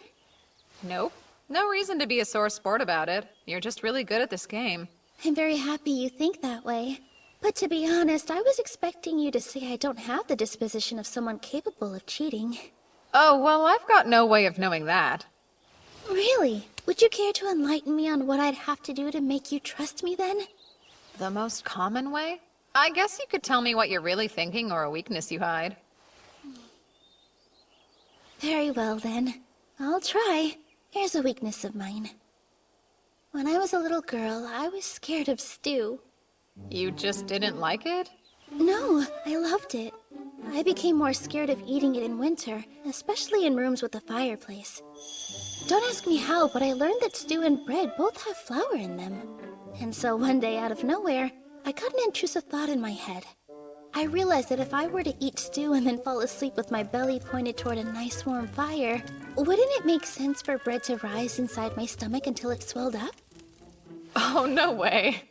Nope. No reason to be a sore sport about it. You're just really good at this game. I'm very happy you think that way. But to be honest, I was expecting you to say I don't have the disposition of someone capable of cheating. Oh, well, I've got no way of knowing that. Really? Would you care to enlighten me on what I'd have to do to make you trust me then? The most common way? I guess you could tell me what you're really thinking or a weakness you hide. Very well then. I'll try. Here's a weakness of mine. When I was a little girl, I was scared of stew. You just didn't like it? No, I loved it. I became more scared of eating it in winter, especially in rooms with a fireplace. Don't ask me how, but I learned that stew and bread both have flour in them. And so one day, out of nowhere, I got an intrusive thought in my head. I realized that if I were to eat stew and then fall asleep with my belly pointed toward a nice warm fire, wouldn't it make sense for bread to rise inside my stomach until it swelled up? Oh, no way.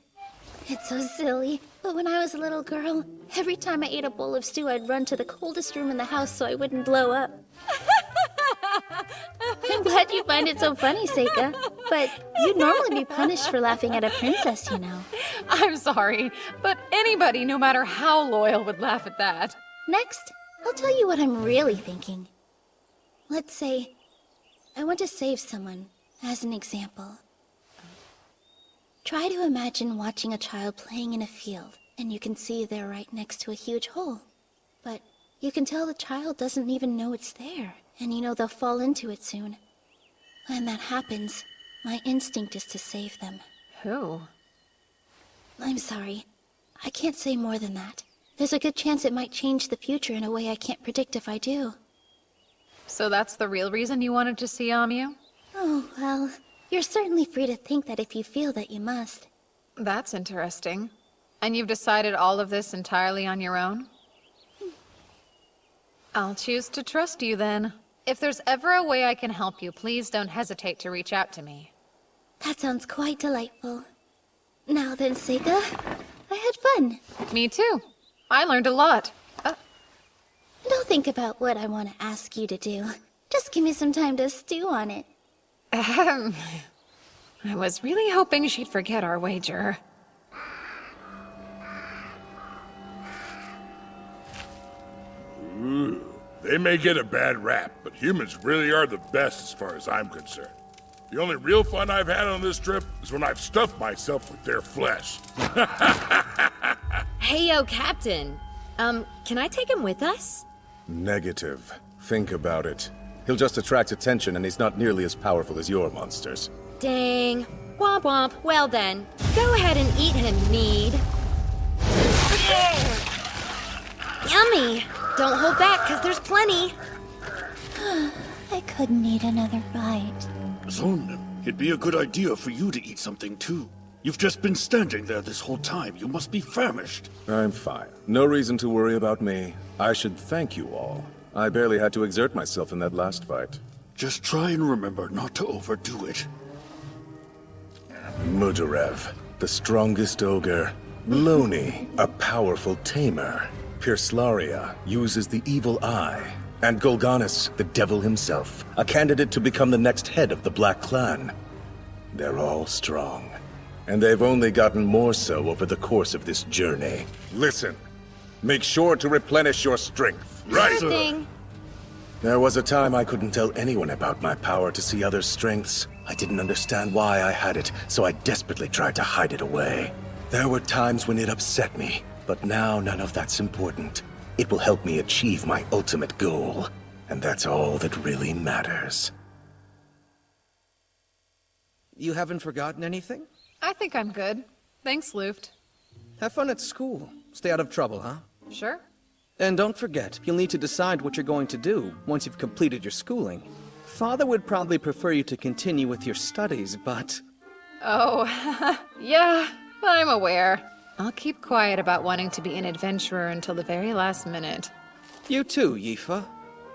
It's so silly, but when I was a little girl, every time I ate a bowl of stew, I'd run to the coldest room in the house so I wouldn't blow up. I'm glad you find it so funny, Seika. But you'd normally be punished for laughing at a princess, you know. I'm sorry, but anybody, no matter how loyal, would laugh at that. Next, I'll tell you what I'm really thinking. Let's say I want to save someone, as an example. Try to imagine watching a child playing in a field, and you can see they're right next to a huge hole. But you can tell the child doesn't even know it's there, and you know they'll fall into it soon. When that happens, my instinct is to save them. Who? I'm sorry. I can't say more than that. There's a good chance it might change the future in a way I can't predict if I do. So that's the real reason you wanted to see Amyu? Oh, well, you're certainly free to think that if you feel that you must. That's interesting. And you've decided all of this entirely on your own? I'll choose to trust you then. If there's ever a way I can help you, please don't hesitate to reach out to me. That sounds quite delightful. Now then, Seika, I had fun. Me too. I learned a lot. Don't think about what I want to ask you to do. Just give me some time to stew on it. I was really hoping she'd forget our wager. Ooh, they may get a bad rap, but humans really are the best as far as I'm concerned. The only real fun I've had on this trip is when I've stuffed myself with their flesh. Hey, yo, Captain. Can I take him with us? Negative. Think about it. He'll just attract attention, and he's not nearly as powerful as your monsters. Dang. Womp womp. Well then, go ahead and eat him, Mead. Yummy. Don't hold back, because there's plenty. I could need another bite. Zon, it'd be a good idea for you to eat something too. You've just been standing there this whole time. You must be famished. I'm fine. No reason to worry about me. I should thank you all. I barely had to exert myself in that last fight. Just try and remember not to overdo it. Mudarev, the strongest ogre. Loni, a powerful tamer. Pirslaria uses the evil eye. And Golganis, the devil himself, a candidate to become the next head of the Black Clan. They're all strong. And they've only gotten more so over the course of this journey. Listen, make sure to replenish your strength. Right, sure thing. There was a time I couldn't tell anyone about my power to see others' strengths. I didn't understand why I had it, so I desperately tried to hide it away. There were times when it upset me, but now none of that's important. It will help me achieve my ultimate goal, and that's all that really matters. You haven't forgotten anything? I think I'm good. Thanks, Luft. Have fun at school. Stay out of trouble, huh? Sure. And don't forget, you'll need to decide what you're going to do once you've completed your schooling. Father would probably prefer you to continue with your studies, but... Oh, yeah, I'm aware. I'll keep quiet about wanting to be an adventurer until the very last minute. You too, Yifa.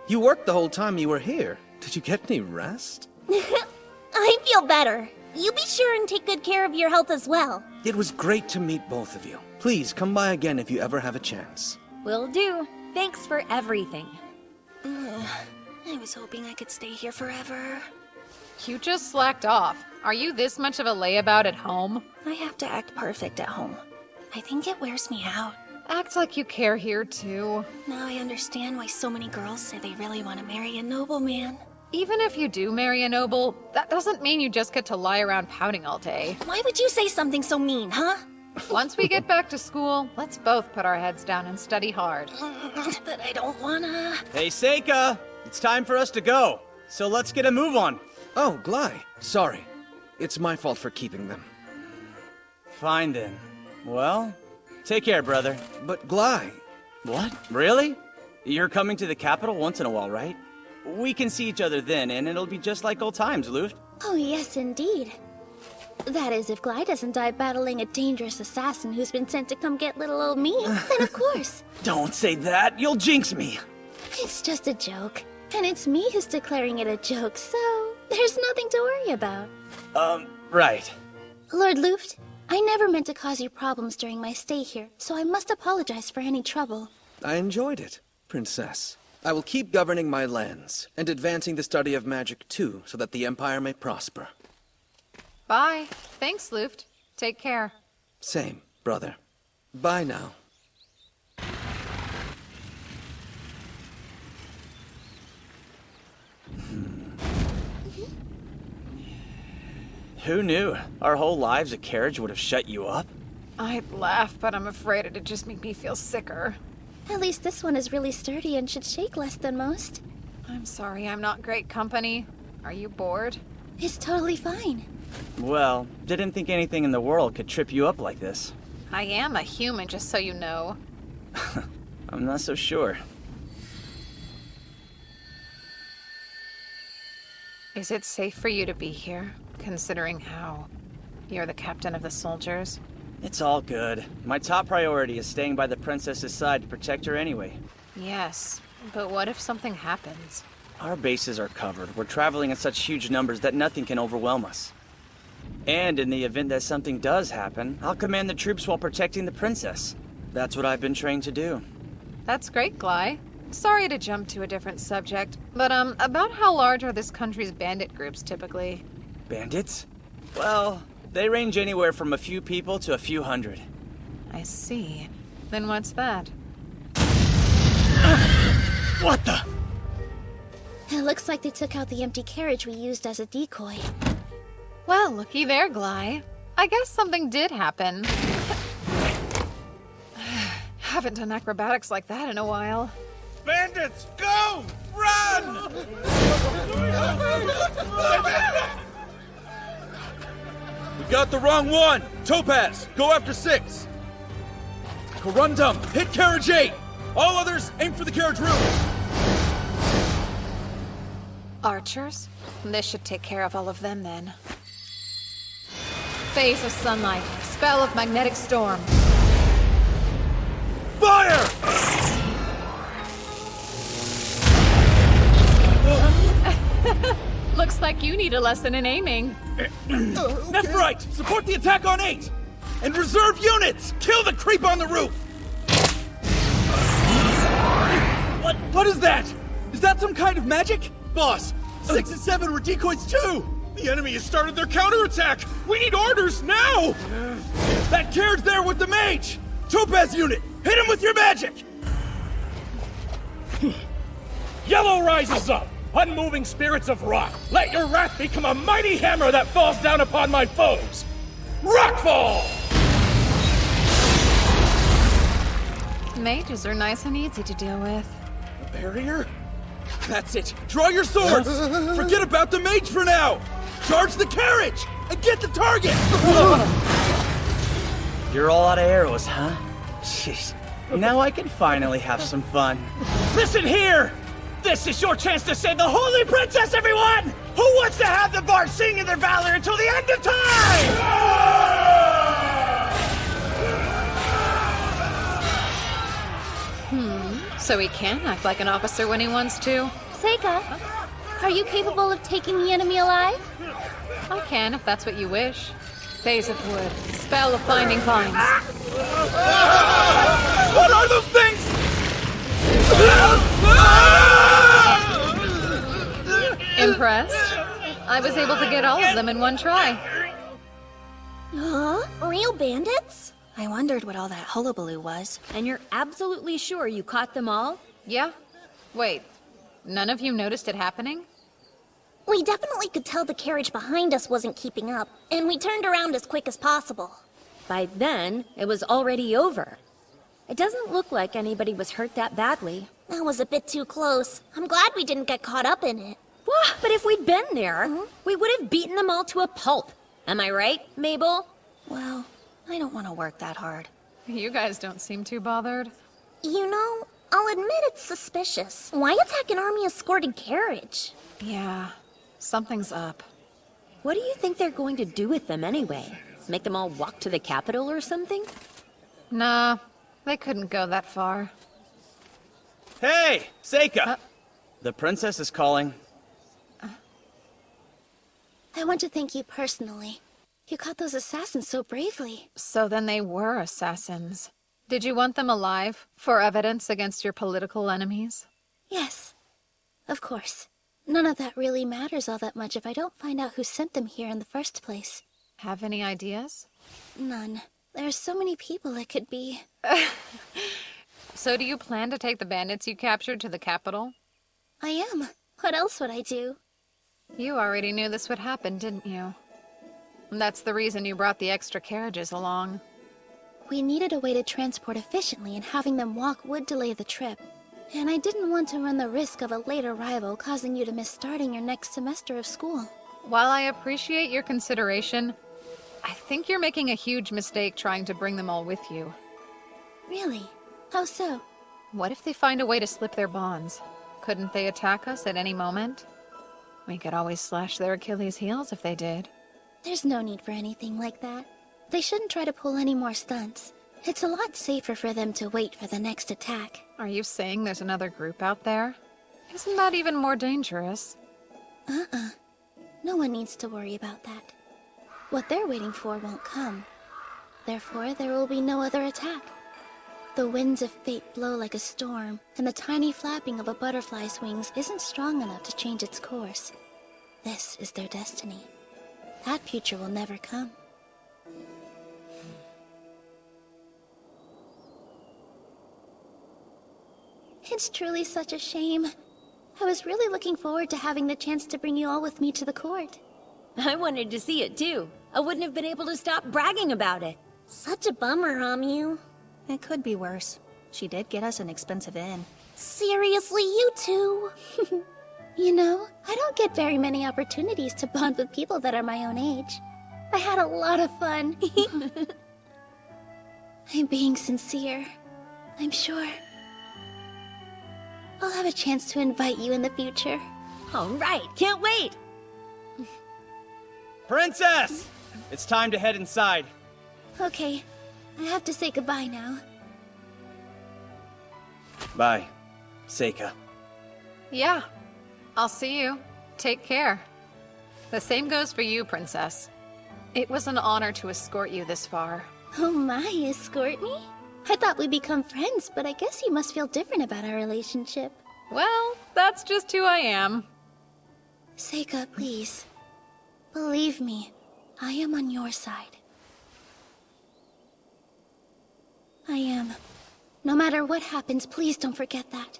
You worked the whole time you were here. Did you get any rest? I feel better. You be sure and take good care of your health as well. It was great to meet both of you. Please come by again if you ever have a chance. Will do. Thanks for everything. I was hoping I could stay here forever. You just slacked off. Are you this much of a layabout at home? I have to act perfect at home. I think it wears me out. Act like you care here, too. Now I understand why so many girls say they really want to marry a nobleman. Even if you do marry a noble, that doesn't mean you just get to lie around pouting all day. Why would you say something so mean, huh? Once we get back to school, let's both put our heads down and study hard. But I don't wanna... Hey, Seika! It's time for us to go. So let's get a move on. Oh, Glai. Sorry. It's my fault for keeping them. Fine then. Well, take care, brother. But Glai... What? Really? You're coming to the capital once in a while, right? We can see each other then, and it'll be just like old times, Luft. Oh, yes, indeed. That is, if Glai doesn't die battling a dangerous assassin who's been sent to come get little old me, then of course. Don't say that, you'll jinx me. It's just a joke. And it's me who's declaring it a joke, so there's nothing to worry about. Right. Lord Luft, I never meant to cause you problems during my stay here, so I must apologize for any trouble. I enjoyed it, Princess. I will keep governing my lands, and advancing the study of magic too, so that the Empire may prosper. Bye. Thanks, Luft. Take care. Same, brother. Bye now. Who knew? Our whole lives a carriage would have shut you up? I'd laugh, but I'm afraid it'd just make me feel sicker. At least this one is really sturdy and should shake less than most. I'm sorry, I'm not great company. Are you bored? It's totally fine. Well, didn't think anything in the world could trip you up like this. I am a human, just so you know. I'm not so sure. Is it safe for you to be here, considering how you're the captain of the soldiers? It's all good. My top priority is staying by the princess's side to protect her anyway. Yes, but what if something happens? Our bases are covered. We're traveling in such huge numbers that nothing can overwhelm us. And in the event that something does happen, I'll command the troops while protecting the princess. That's what I've been trained to do. That's great, Glai. Sorry to jump to a different subject, but about how large are this country's bandit groups typically? Bandits? Well, they range anywhere from a few people to a few hundred. I see. Then what's that? What the? It looks like they took out the empty carriage we used as a decoy. Well, looky there, Glai. I guess something did happen. Haven't done acrobatics like that in a while. Bandits, go! Run! We got the wrong one! Topaz, go after 6! Corundum, hit carriage 8! All others, aim for the carriage room! Archers? This should take care of all of them then. Phase of sunlight. Spell of magnetic storm. Fire! Looks like you need a lesson in aiming. Left, right! Support the attack on 8! And reserve units! Kill the creep on the roof! What is that? Is that some kind of magic? Boss, 6 and 7 were decoys too! The enemy has started their counterattack! We need orders, now! That carriage there with the mage! Topaz unit, hit him with your magic! Yellow rises up! Unmoving spirits of rock! Let your wrath become a mighty hammer that falls down upon my foes! Rockfall! Mages are nice and easy to deal with. A barrier? That's it! Draw your swords! Forget about the mage for now! Charge the carriage! And get the target! You're all out of arrows, huh? Jeez. Now I can finally have some fun. Listen here! This is your chance to save the Holy Princess, everyone! Who wants to have the bard sing in their valor until the end of time? So he can act like an officer when he wants to. Seika, are you capable of taking the enemy alive? I can, if that's what you wish. Phase of wood. Spell of binding vines. What are those things? Impressed? I was able to get all of them in one try. Huh? Real bandits? I wondered what all that hullabaloo was. And you're absolutely sure you caught them all? Yeah. Wait, none of you noticed it happening? We definitely could tell the carriage behind us wasn't keeping up, and we turned around as quick as possible. By then, it was already over. It doesn't look like anybody was hurt that badly. That was a bit too close. I'm glad we didn't get caught up in it. Well, but if we'd been there, we would have beaten them all to a pulp. Am I right, Mabel? Well, I don't want to work that hard. You guys don't seem too bothered. You know, I'll admit it's suspicious. Why attack an army-escorted carriage? Yeah, something's up. What do you think they're going to do with them anyway? Make them all walk to the capital or something? Nah, they couldn't go that far. Hey, Seika! The princess is calling. I want to thank you personally. You caught those assassins so bravely. So then they were assassins. Did you want them alive, for evidence against your political enemies? Yes, of course. None of that really matters all that much if I don't find out who sent them here in the first place. Have any ideas? None. There are so many people it could be. So do you plan to take the bandits you captured to the capital? I am. What else would I do? You already knew this would happen, didn't you? That's the reason you brought the extra carriages along. We needed a way to transport efficiently, and having them walk would delay the trip. And I didn't want to run the risk of a late arrival causing you to miss starting your next semester of school. While I appreciate your consideration, I think you're making a huge mistake trying to bring them all with you. Really? How so? What if they find a way to slip their bonds? Couldn't they attack us at any moment? We could always slash their Achilles' heels if they did. There's no need for anything like that. They shouldn't try to pull any more stunts. It's a lot safer for them to wait for the next attack. Are you saying there's another group out there? Isn't that even more dangerous? No one needs to worry about that. What they're waiting for won't come. Therefore, there will be no other attack. The winds of fate blow like a storm, and the tiny flapping of a butterfly's wings isn't strong enough to change its course. This is their destiny. That future will never come. It's truly such a shame. I was really looking forward to having the chance to bring you all with me to the court. I wanted to see it too. I wouldn't have been able to stop bragging about it. Such a bummer, Omyu. It could be worse. She did get us an expensive inn. Seriously, you two? You know, I don't get very many opportunities to bond with people that are my own age. I had a lot of fun. I'm being sincere. I'm sure. I'll have a chance to invite you in the future. All right, can't wait! Princess! It's time to head inside. Okay, I have to say goodbye now. Bye, Seika. Yeah, I'll see you. Take care. The same goes for you, Princess. It was an honor to escort you this far. Oh my, escort me? I thought we'd become friends, but I guess you must feel different about our relationship. Well, that's just who I am. Seika, please. Believe me, I am on your side. I am. No matter what happens, please don't forget that.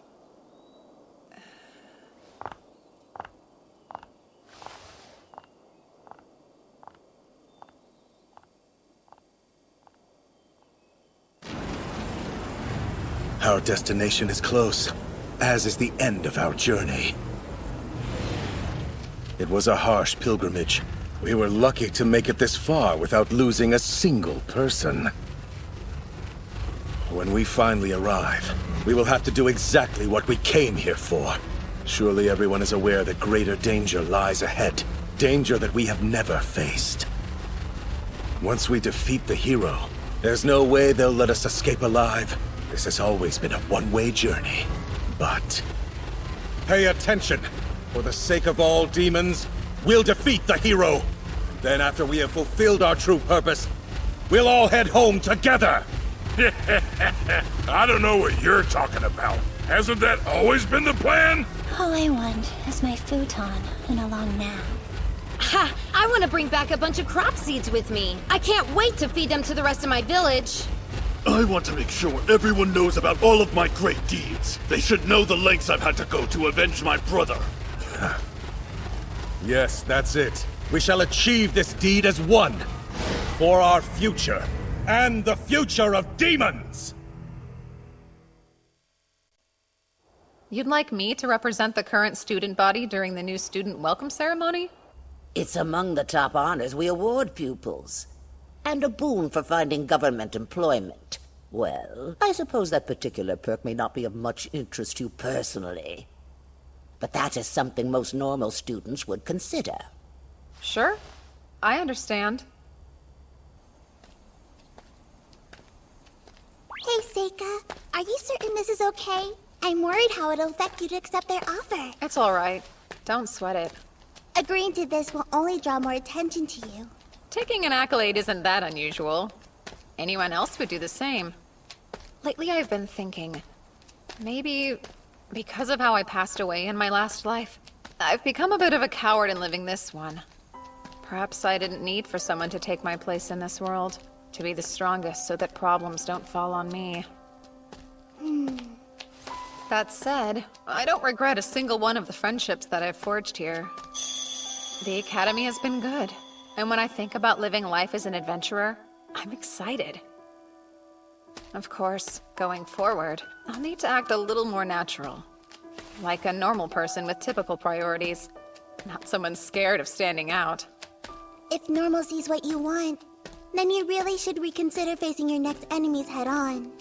Our destination is close, as is the end of our journey. It was a harsh pilgrimage. We were lucky to make it this far without losing a single person. When we finally arrive, we will have to do exactly what we came here for. Surely everyone is aware that greater danger lies ahead. Danger that we have never faced. Once we defeat the hero, there's no way they'll let us escape alive. This has always been a one-way journey. But pay attention. For the sake of all demons, we'll defeat the hero. Then after we have fulfilled our true purpose, we'll all head home together. I don't know what you're talking about. Hasn't that always been the plan? All I want is my futon and a long nap. Ha! I want to bring back a bunch of crop seeds with me. I can't wait to feed them to the rest of my village. I want to make sure everyone knows about all of my great deeds. They should know the lengths I've had to go to avenge my brother. Yes, that's it. We shall achieve this deed as one. For our future. And the future of demons! You'd like me to represent the current student body during the new student welcome ceremony? It's among the top honors we award pupils. And a boon for finding government employment. Well, I suppose that particular perk may not be of much interest to you personally. But that is something most normal students would consider. Sure. I understand. Hey, Seika. Are you certain this is okay? I'm worried how it'll affect you to accept their offer. It's all right. Don't sweat it. Agreeing to this will only draw more attention to you. Taking an accolade isn't that unusual. Anyone else would do the same. Lately I've been thinking, maybe because of how I passed away in my last life, I've become a bit of a coward in living this one. Perhaps I didn't need for someone to take my place in this world, to be the strongest so that problems don't fall on me. That said, I don't regret a single one of the friendships that I've forged here. The Academy has been good, and when I think about living life as an adventurer, I'm excited. Of course, going forward, I'll need to act a little more natural. Like a normal person with typical priorities, not someone scared of standing out. If normalcy's what you want, then you really should reconsider facing your next enemies head-on.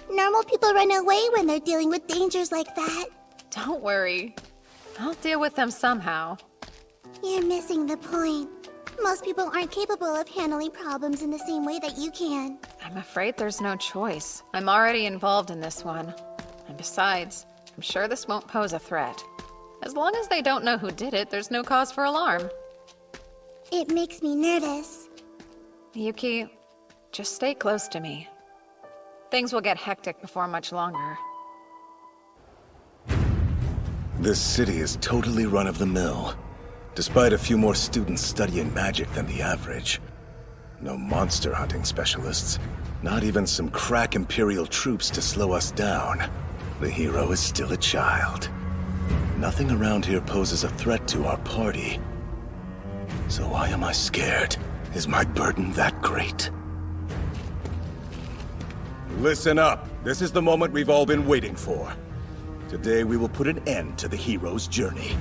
Normal people run away when they're dealing with dangers like that. Don't worry. I'll deal with them somehow. You're missing the point. Most people aren't capable of handling problems in the same way that you can. I'm afraid there's no choice. I'm already involved in this one. And besides, I'm sure this won't pose a threat. As long as they don't know who did it, there's no cause for alarm. It makes me nervous. Yuki, just stay close to me. Things will get hectic before much longer. This city is totally run-of-the-mill. Despite a few more students studying magic than the average. No monster hunting specialists. Not even some crack Imperial troops to slow us down. The hero is still a child. Nothing around here poses a threat to our party. So why am I scared? Is my burden that great? Listen up. This is the moment we've all been waiting for. Today we will put an end to the hero's journey.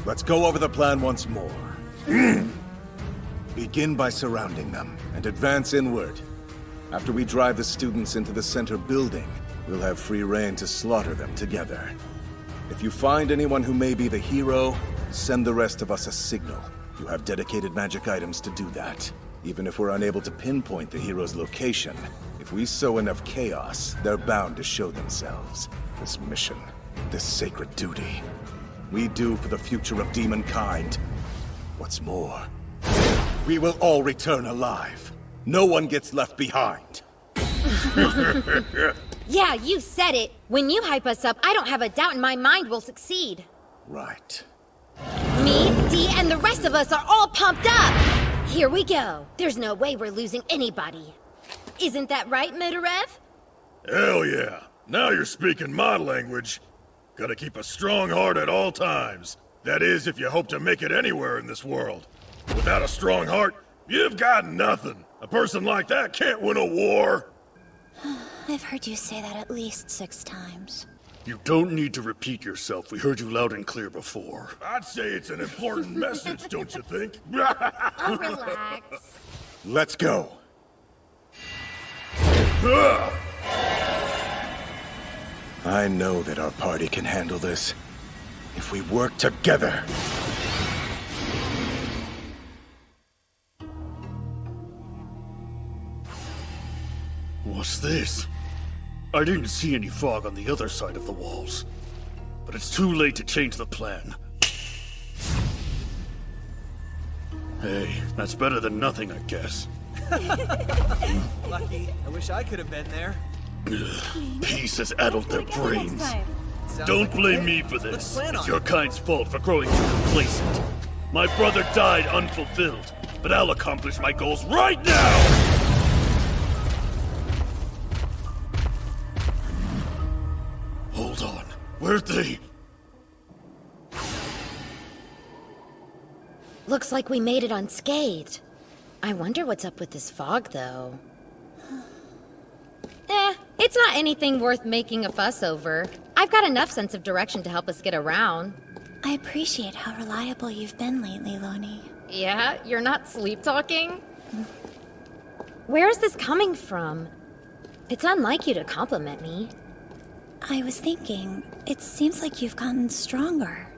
Let's go over the plan once more. Begin by surrounding them, and advance inward. After we drive the students into the center building, we'll have free rein to slaughter them together. If you find anyone who may be the hero, send the rest of us a signal. You have dedicated magic items to do that. Even if we're unable to pinpoint the hero's location, if we sow enough chaos, they're bound to show themselves. This mission, this sacred duty, we do for the future of demonkind. What's more, we will all return alive. No one gets left behind. Yeah, you said it. When you hype us up, I don't have a doubt in my mind we'll succeed. Right. Me, ready, and the rest of us are all pumped up! Here we go. There's no way we're losing anybody. Isn't that right, Meiberu? Hell yeah. Now you're speaking my language. Gotta keep a strong heart at all times. That is, if you hope to make it anywhere in this world. Without a strong heart, you've got nothing. A person like that can't win a war. I've heard you say that at least 6 times. You don't need to repeat yourself. We heard you loud and clear before. I'd say it's an important message, don't you think? Oh, relax. Let's go. I know that our party can handle this. If we work together. What's this? I didn't see any fog on the other side of the walls. But it's too late to change the plan. Hey, that's better than nothing, I guess. Lucky. I wish I could have been there. Peace has addled their brains. Sounds Don't like blame it. me for Let's this. plan on It's your kind's fault for growing too complacent. My brother died unfulfilled, but I'll accomplish my goals right now! Hold on. Where'd they... Looks like we made it unscathed. I wonder what's up with this fog, though. It's not anything worth making a fuss over. I've got enough sense of direction to help us get around. I appreciate how reliable you've been lately, Loni. Yeah? You're not sleep-talking? Where is this coming from? It's unlike you to compliment me. I was thinking, it seems like you've gotten stronger.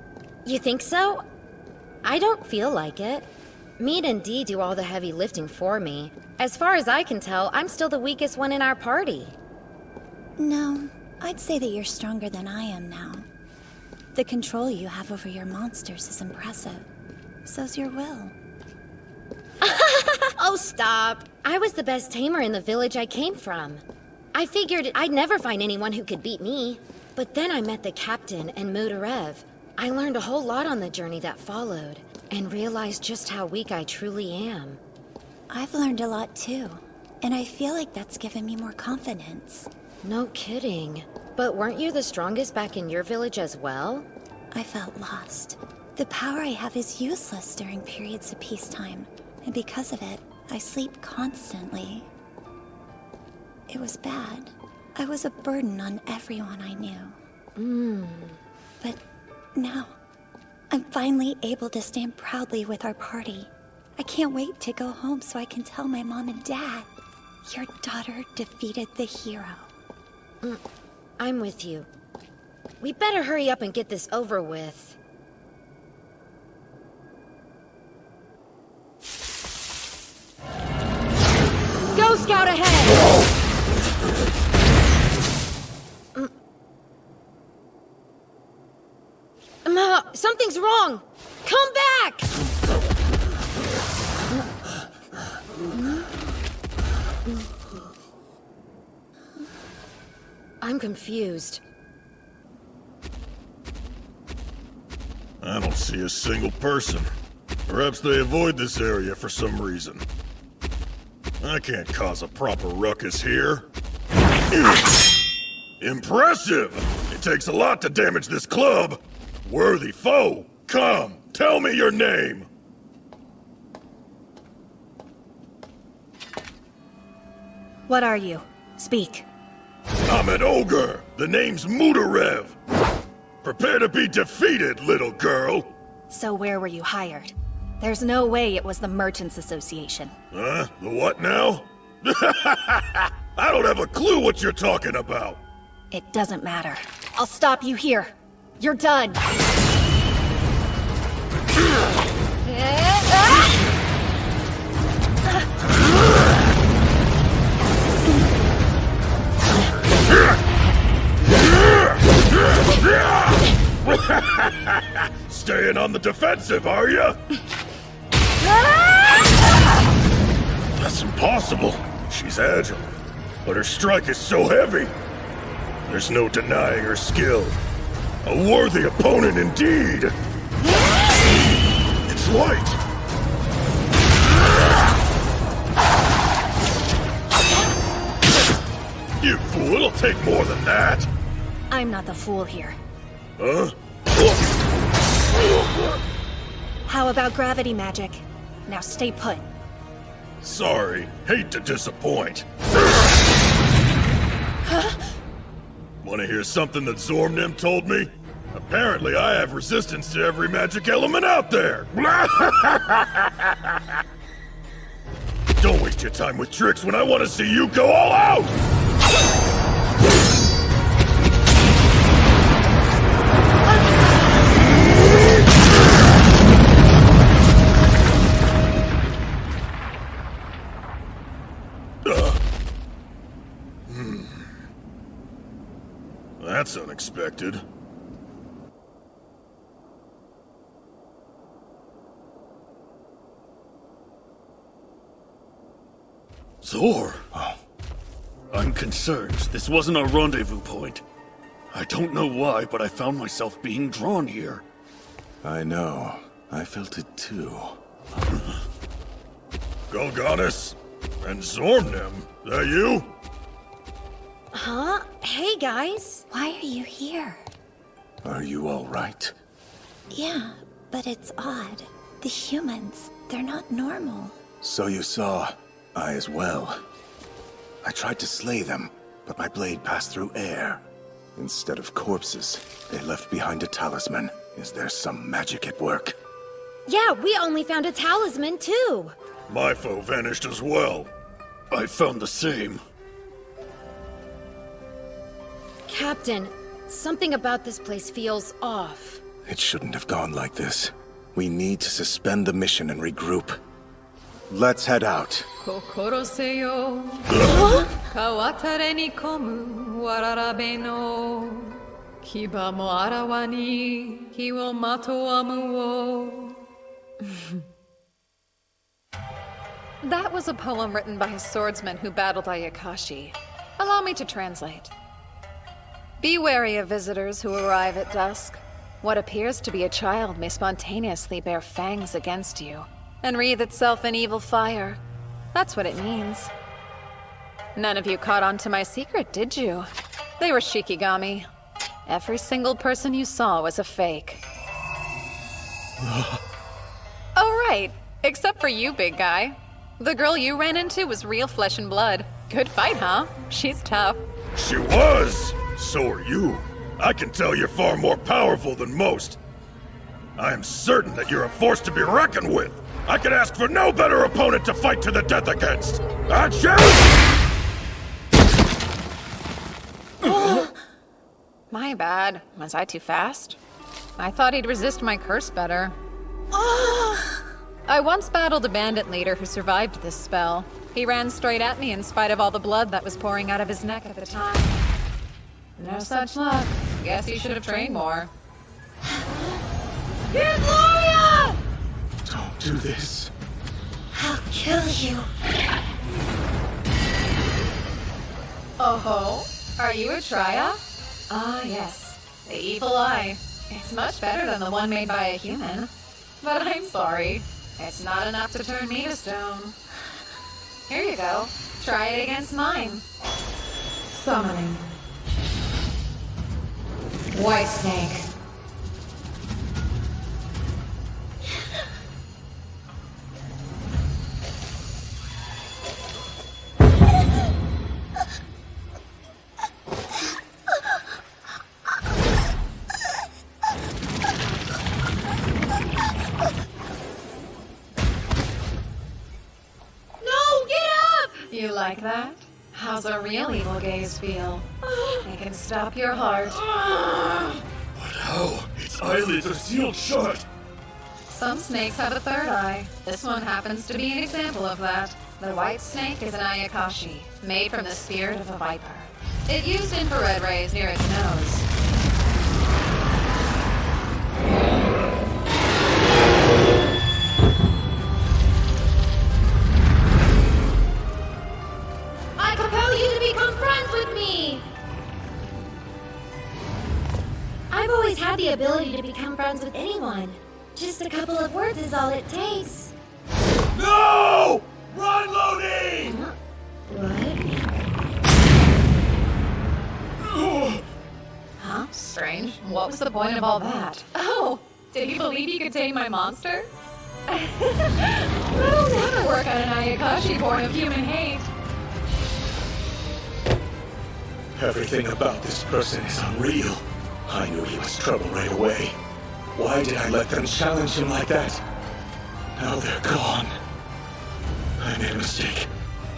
You think so? I don't feel like it. Mead and Dee do all the heavy lifting for me. As far as I can tell, I'm still the weakest one in our party. No, I'd say that you're stronger than I am now. The control you have over your monsters is impressive. So's your will. Oh, stop. I was the best tamer in the village I came from. I figured I'd never find anyone who could beat me. But then I met the captain and Meiberu. I learned a whole lot on the journey that followed, and realized just how weak I truly am. I've learned a lot too, and I feel like that's given me more confidence. No kidding. But weren't you the strongest back in your village as well? I felt lost. The power I have is useless during periods of peacetime, and because of it, I sleep constantly. It was bad. I was a burden on everyone I knew. But now, I'm finally able to stand proudly with our party. I can't wait to go home so I can tell my mom and dad. Your daughter defeated the hero. I'm with you. We better hurry up and get this over with. Go Scout ahead! Something's wrong! Come back! I'm confused. I don't see a single person. Perhaps they avoid this area for some reason. I can't cause a proper ruckus here. Impressive! It takes a lot to damage this club. Worthy foe, come, tell me your name. What are you? Speak. I'm an ogre. The name's Meiberu. Prepare to be defeated, little girl. So where were you hired? There's no way it was the Merchants Association. Huh? The what now? I don't have a clue what you're talking about. It doesn't matter. I'll stop you here. You're done. Staying on the defensive, are you? That's impossible. She's agile, but her strike is so heavy. There's no denying her skill. A worthy opponent indeed. white! You fool, it'll take more than that! I'm not the fool here. Huh? How about gravity magic? Now stay put. Sorry, hate to disappoint. Wanna hear something that Zormnim told me? Apparently I have resistance to every magic element out there! Don't waste your time with tricks when I want to see you go all out! That's unexpected. Zor! I'm concerned. This wasn't a rendezvous point. I don't know why, but I found myself being drawn here. I know. I felt it too. Golgonis and Zormnim, that you? Huh? Hey, guys. Why are you here? Are you all right? Yeah, but it's odd. The humans, they're not normal. So you saw. I as well. I tried to slay them, but my blade passed through air. Instead of corpses, they left behind a talisman. Is there some magic at work? Yeah, we only found a talisman, too. My foe vanished as well. I found the same. Captain, something about this place feels off. It shouldn't have gone like this. We need to suspend the mission and regroup. Let's head out. Kokoroseyo. Kawatare ni komu wararabe no. Kiba mo arawa ni kiwo matoamu wo. That was a poem written by a swordsman who battled Ayakashi. Allow me to translate. Be wary of visitors who arrive at dusk. What appears to be a child may spontaneously bear fangs against you and wreathe itself in evil fire. That's what it means. None of you caught on to my secret, did you? They were Shikigami. Every single person you saw was a fake. Oh, right. Except for you, big guy. The girl you ran into was real flesh and blood. Good fight, huh? She's tough. She was! So are you. I can tell you're far more powerful than most. I am certain that you're a force to be reckoned with. I could ask for no better opponent to fight to the death against. Action! My bad. Was I too fast? I thought he'd resist my curse better. I once battled a bandit leader who survived this spell. He ran straight at me in spite of all the blood that was pouring out of his neck at the time. No such luck. Guess he should have trained more. Here's Gloria! Don't do this. I'll kill you. Oh-ho? Are you a Triad? Ah, yes. The evil eye. It's much better than the one made by a human. But I'm sorry. It's not enough to turn me to stone. Here you go. Try it against mine. Summoning. White Snake. You like that? How's a real evil gaze feel? It can stop your heart. But how? Its eyelids are sealed shut. Some snakes have a third eye. This one happens to be an example of that. The white snake is an Ayakashi, made from the spirit of a viper. It used infrared rays near its nose. I compel you to become friends with me! I've always had the ability to become friends with anyone. Just a couple of words is all it takes. No! Run, Lodi! Huh? Strange. What was the point of all that? Oh, did he believe he could tame my monster? That'll never work on an Ayakashi born of human hate. Everything about this person is unreal. I knew he was trouble right away. Why did I let them challenge him like that? Now they're gone. I made a mistake.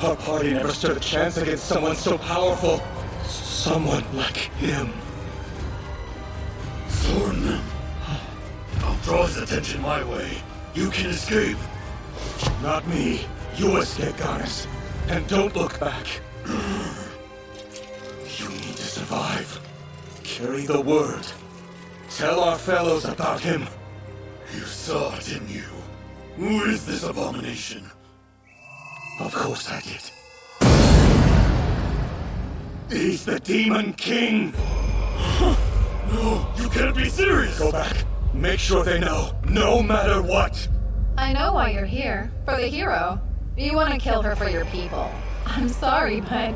Our party never stood a chance against someone so powerful. Someone like him. Thorn them. I'll draw his attention my way. You can escape. Not me. You escape, Goddess. And don't look back. You need to survive. Carry the word. Tell our fellows about him. You saw it, didn't you? Who is this abomination? Of course I did. He's the Demon King! No, you can't be serious! Go back. Make sure they know, no matter what! I know why you're here. For the hero. You want to kill her for your people. I'm sorry, but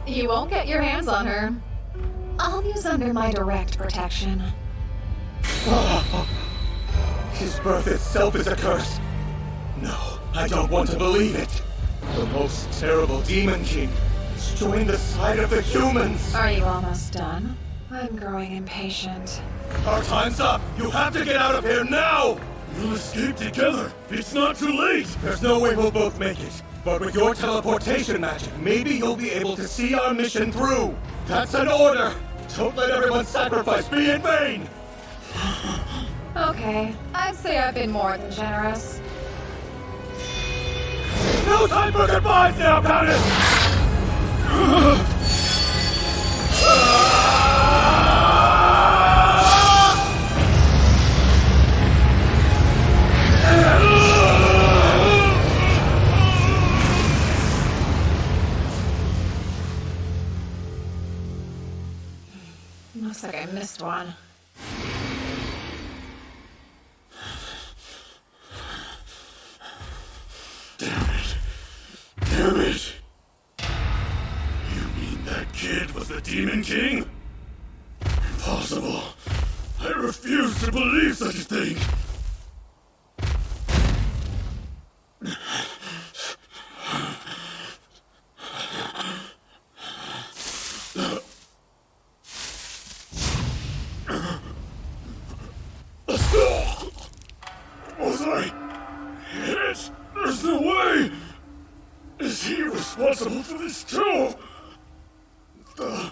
you won't get your hands on her. I'll use under my direct protection. His birth itself is a curse. No, I don't want to believe it. The most terrible Demon King has joined the side of the humans. Are you almost done? I'm growing impatient. Our time's up. You have to get out of here now. We'll escape together. It's not too late. There's no way we'll both make it. But with your teleportation magic, maybe you'll be able to see our mission through. That's an order. Don't let everyone's sacrifice be in vain. Okay, I'd say I've been more than generous. No time for goodbyes now, Goddess! Looks like I missed one. Damn it! You mean that kid was the Demon King? Impossible. I refuse to believe such a thing. Was I hit? There's no way! Is he responsible for this too? The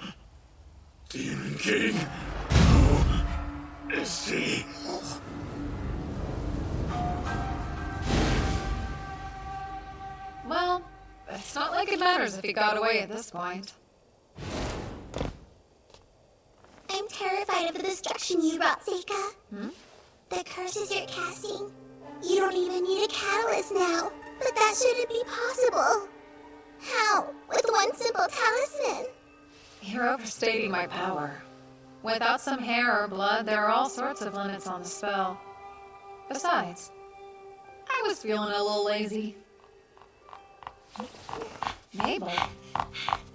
Demon King? Who is he? Well, it's not like it matters if he got away at this point. I'm terrified of the destruction you wrought, Seika. The curses you're casting. You don't even need a catalyst now. But that shouldn't be possible. How? With one simple talisman? You're overstating my power. Without some hair or blood, there are all sorts of limits on the spell. Besides, I was feeling a little lazy. Mabel?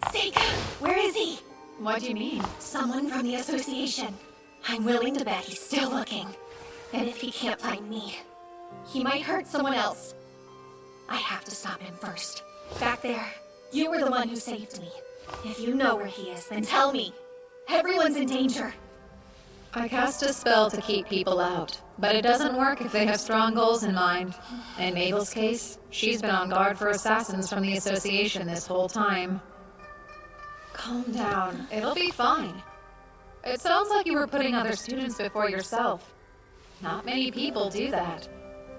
Seika, where is he? What do you mean? Someone from the association. I'm willing to bet he's still looking. And if he can't find me, he might hurt someone else. I have to stop him first. Back there, you were the one who saved me. If you know where he is, then tell me. Everyone's in danger. I cast a spell to keep people out, but it doesn't work if they have strong goals in mind. In Mabel's case, she's been on guard for assassins from the association this whole time. Calm down. It'll be fine. It sounds like you were putting other students before yourself. Not many people do that.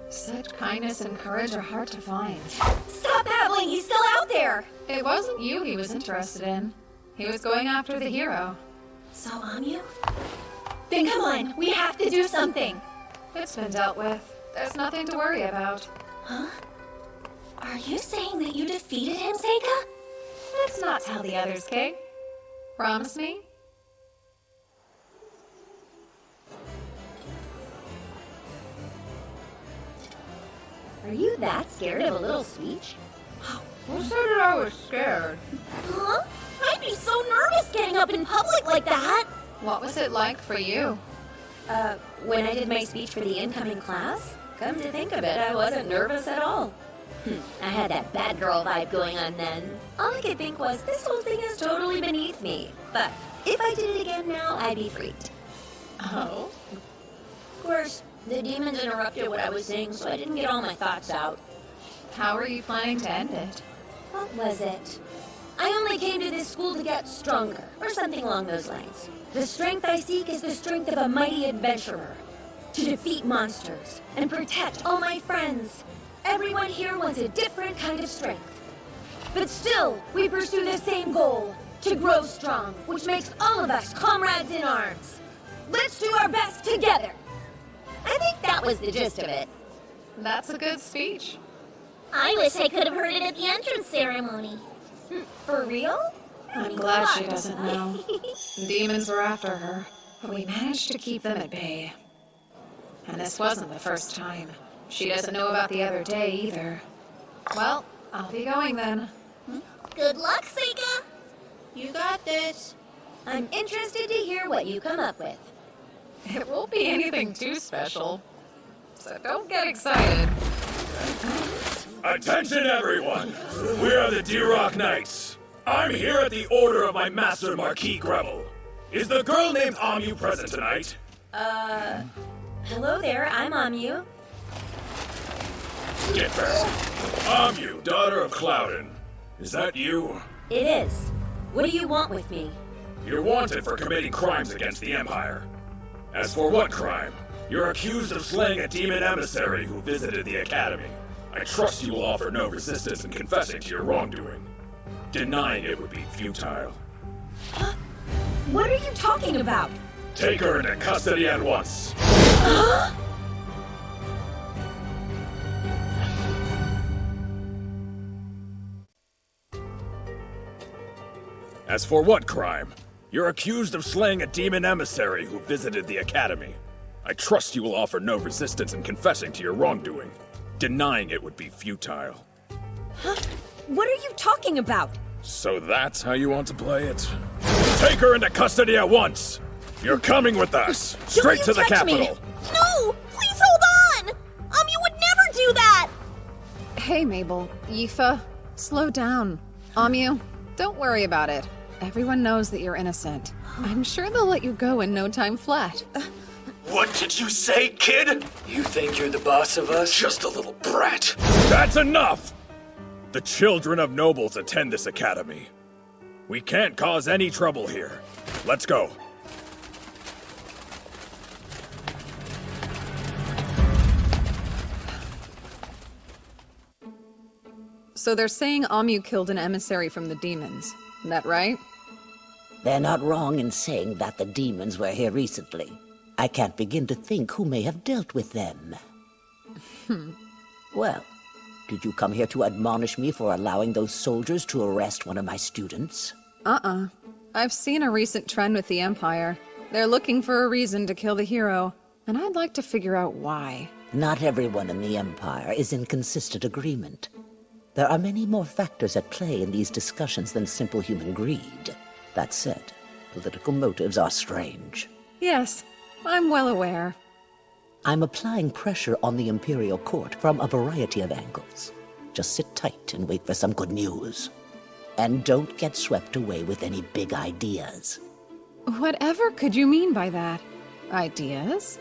Such kindness and courage are hard to find. Stop babbling! He's still out there! It wasn't you he was interested in. He was going after the hero. So, Amyu? Then come on, we have to do something! It's been dealt with. There's nothing to worry about. Huh? Are you saying that you defeated him, Seika? Let's not tell the others, Kay. Promise me? Are you that scared of a little speech? Who said that I was scared? Huh? I'd be so nervous getting up in public like that. What was it like for you? When I did my speech for the incoming class, come to think of it, I wasn't nervous at all. I had that bad girl vibe going on then. All I could think was, this whole thing is totally beneath me. But if I did it again now, I'd be freaked. Oh? Of course, the demons interrupted what I was saying, so I didn't get all my thoughts out. How are you planning to end it? What was it? I only came to this school to get stronger, or something along those lines. The strength I seek is the strength of a mighty adventurer. To defeat monsters, and protect all my friends. Everyone here wants a different kind of strength. But still, we pursue the same goal, to grow strong, which makes all of us comrades in arms. Let's do our best together. I think that was the gist of it. That's a good speech. I wish I could have heard it at the entrance ceremony. For real? I'm glad she doesn't know. Demons were after her, but we managed to keep them at bay. And this wasn't the first time. She doesn't know about the other day either. Well, I'll be going then. Good luck, Seika. You got this. I'm interested to hear what you come up with. It won't be anything too special. So don't get excited. Attention, everyone! We are the D-Rock Knights. I'm here at the order of my master, Marquis Greville. Is the girl named Amu present tonight? Hello there, I'm Amu. Get back. Amu, daughter of Cloudin. Is that you? It is. What do you want with me? You're wanted for committing crimes against the Empire. As for what crime? You're accused of slaying a demon emissary who visited the Academy. I trust you will offer no resistance in confessing to your wrongdoing. Denying it would be futile. What are you talking about? Take her into custody at once. As for what crime? You're accused of slaying a demon emissary who visited the Academy. I trust you will offer no resistance in confessing to your wrongdoing. Denying it would be futile. What are you talking about? So that's how you want to play it? Take her into custody at once! You're coming with us! Straight to the capital! Me. No! Please hold on! You would never do that! Hey, Mabel. Yifa, slow down. Amu, don't worry about it. Everyone knows that you're innocent. I'm sure they'll let you go in no time flat. What did you say, kid? You think you're the boss of us? Just a little brat. That's enough! The children of nobles attend this academy. We can't cause any trouble here. Let's go. So they're saying Amu killed an emissary from the demons. Is that right? They're not wrong in saying that the demons were here recently. I can't begin to think who may have dealt with them. Well, did you come here to admonish me for allowing those soldiers to arrest one of my students? I've seen a recent trend with the Empire. They're looking for a reason to kill the hero, and I'd like to figure out why. Not everyone in the Empire is in consistent agreement. There are many more factors at play in these discussions than simple human greed. That said, political motives are strange. Yes, I'm well aware. I'm applying pressure on the Imperial Court from a variety of angles. Just sit tight and wait for some good news. And don't get swept away with any big ideas. Whatever could you mean by that? Ideas?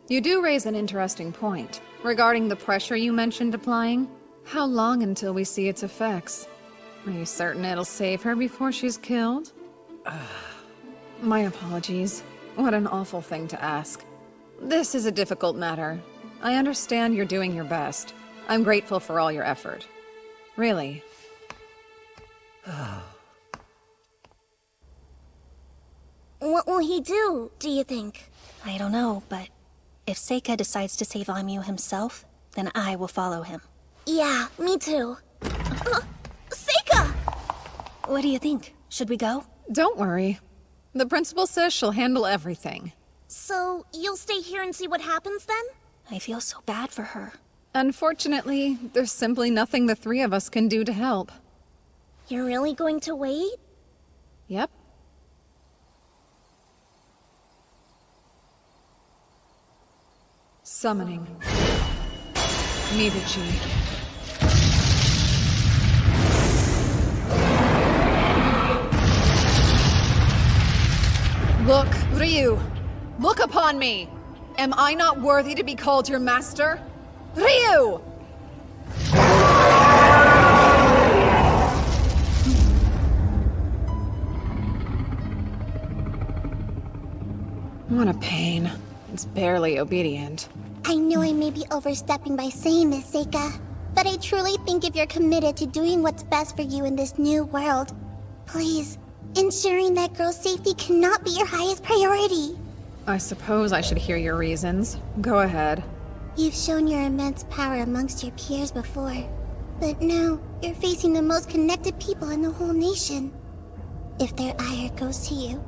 You do raise an interesting point. Regarding the pressure you mentioned applying, how long until we see its effects? Are you certain it'll save her before she's killed? My apologies. What an awful thing to ask. This is a difficult matter. I understand you're doing your best. I'm grateful for all your effort. Really. What will he do, do you think? I don't know, but if Seika decides to save Amu himself, then I will follow him. Yeah, me too. Seika! What do you think? Should we go? Don't worry. The principal says she'll handle everything. So, you'll stay here and see what happens then? I feel so bad for her. Unfortunately, there's simply nothing the three of us can do to help. You're really going to wait? Yep. Summoning. Mizuchi. Look, Ryu! Look upon me! Am I not worthy to be called your master? Ryu! What a pain. It's barely obedient. I know I may be overstepping by saying this, Seika, but I truly think if you're committed to doing what's best for you in this new world, please, ensuring that girl's safety cannot be your highest priority. I suppose I should hear your reasons. Go ahead. You've shown your immense power amongst your peers before, but now you're facing the most connected people in the whole nation. If their ire goes to you,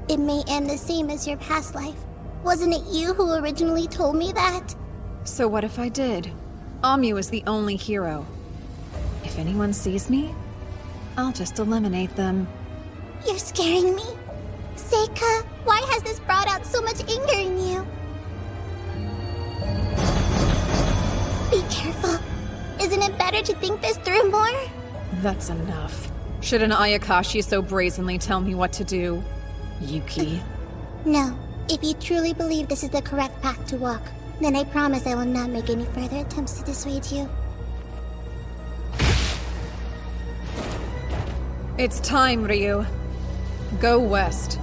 it may end the same as your past life. Wasn't it you who originally told me that? So what if I did? Omyu is the only hero. If anyone sees me, I'll just eliminate them. You're scaring me. Seika, why has this brought out so much anger in you? Be careful. Isn't it better to think this through more? That's enough. Should an Ayakashi so brazenly tell me what to do? Yuki. No. If you truly believe this is the correct path to walk, then I promise I will not make any further attempts to dissuade you. It's time, Ryu. Go west.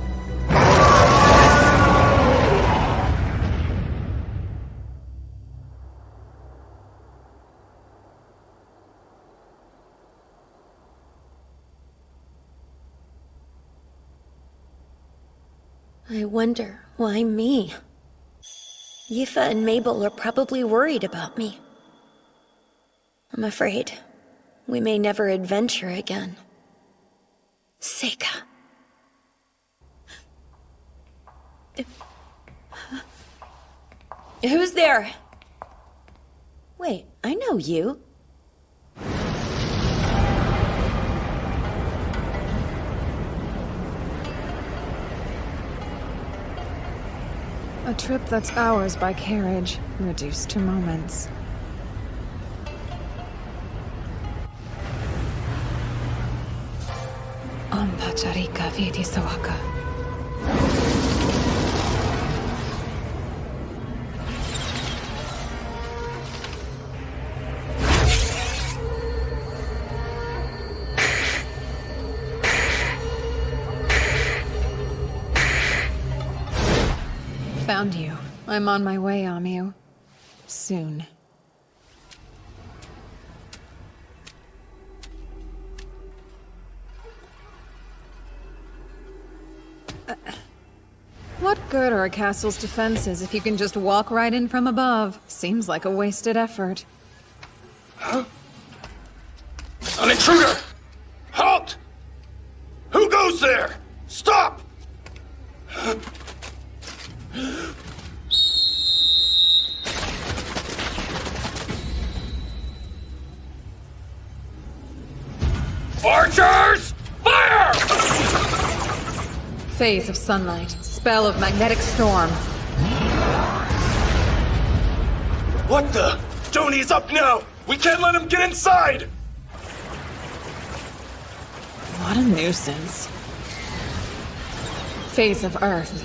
I wonder, why me? Yifa and Mabel are probably worried about me. I'm afraid we may never adventure again. Seika. Who's there? Wait, I know you. A trip that's hours by carriage, reduced to moments. Ompacharika vidi sawaka. Found you. I'm on my way, Omyu. Soon. What good are a castle's defenses if you can just walk right in from above? Seems like a wasted effort. Huh? An intruder! Halt! Who goes there? Stop! Archers! Fire! Phase of sunlight. Spell of magnetic storm. What the? Joni's up now! We can't let him get inside! What a nuisance. Phase of earth.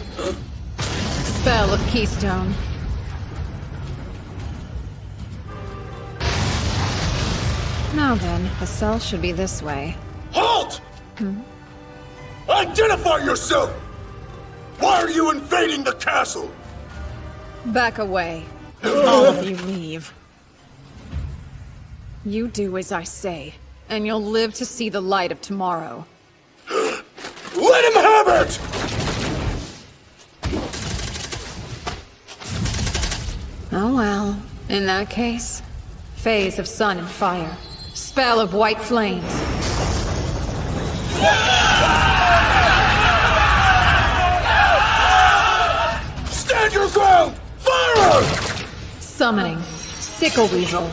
Spell of keystone. Now then, the cell should be this way. Halt! Identify yourself! Why are you invading the castle? Back away. All of you leave. You do as I say, and you'll live to see the light of tomorrow. Let him have it! Oh well, in that case, phase of sun and fire. Spell of white flames. Stand your ground! Fire! Summoning Sickle Weasel.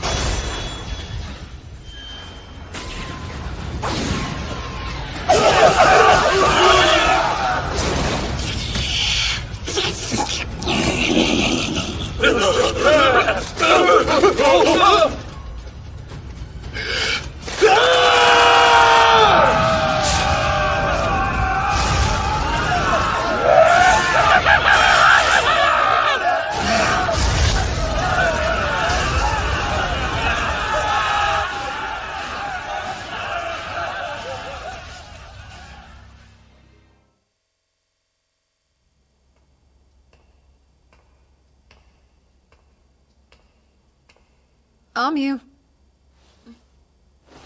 Omyu.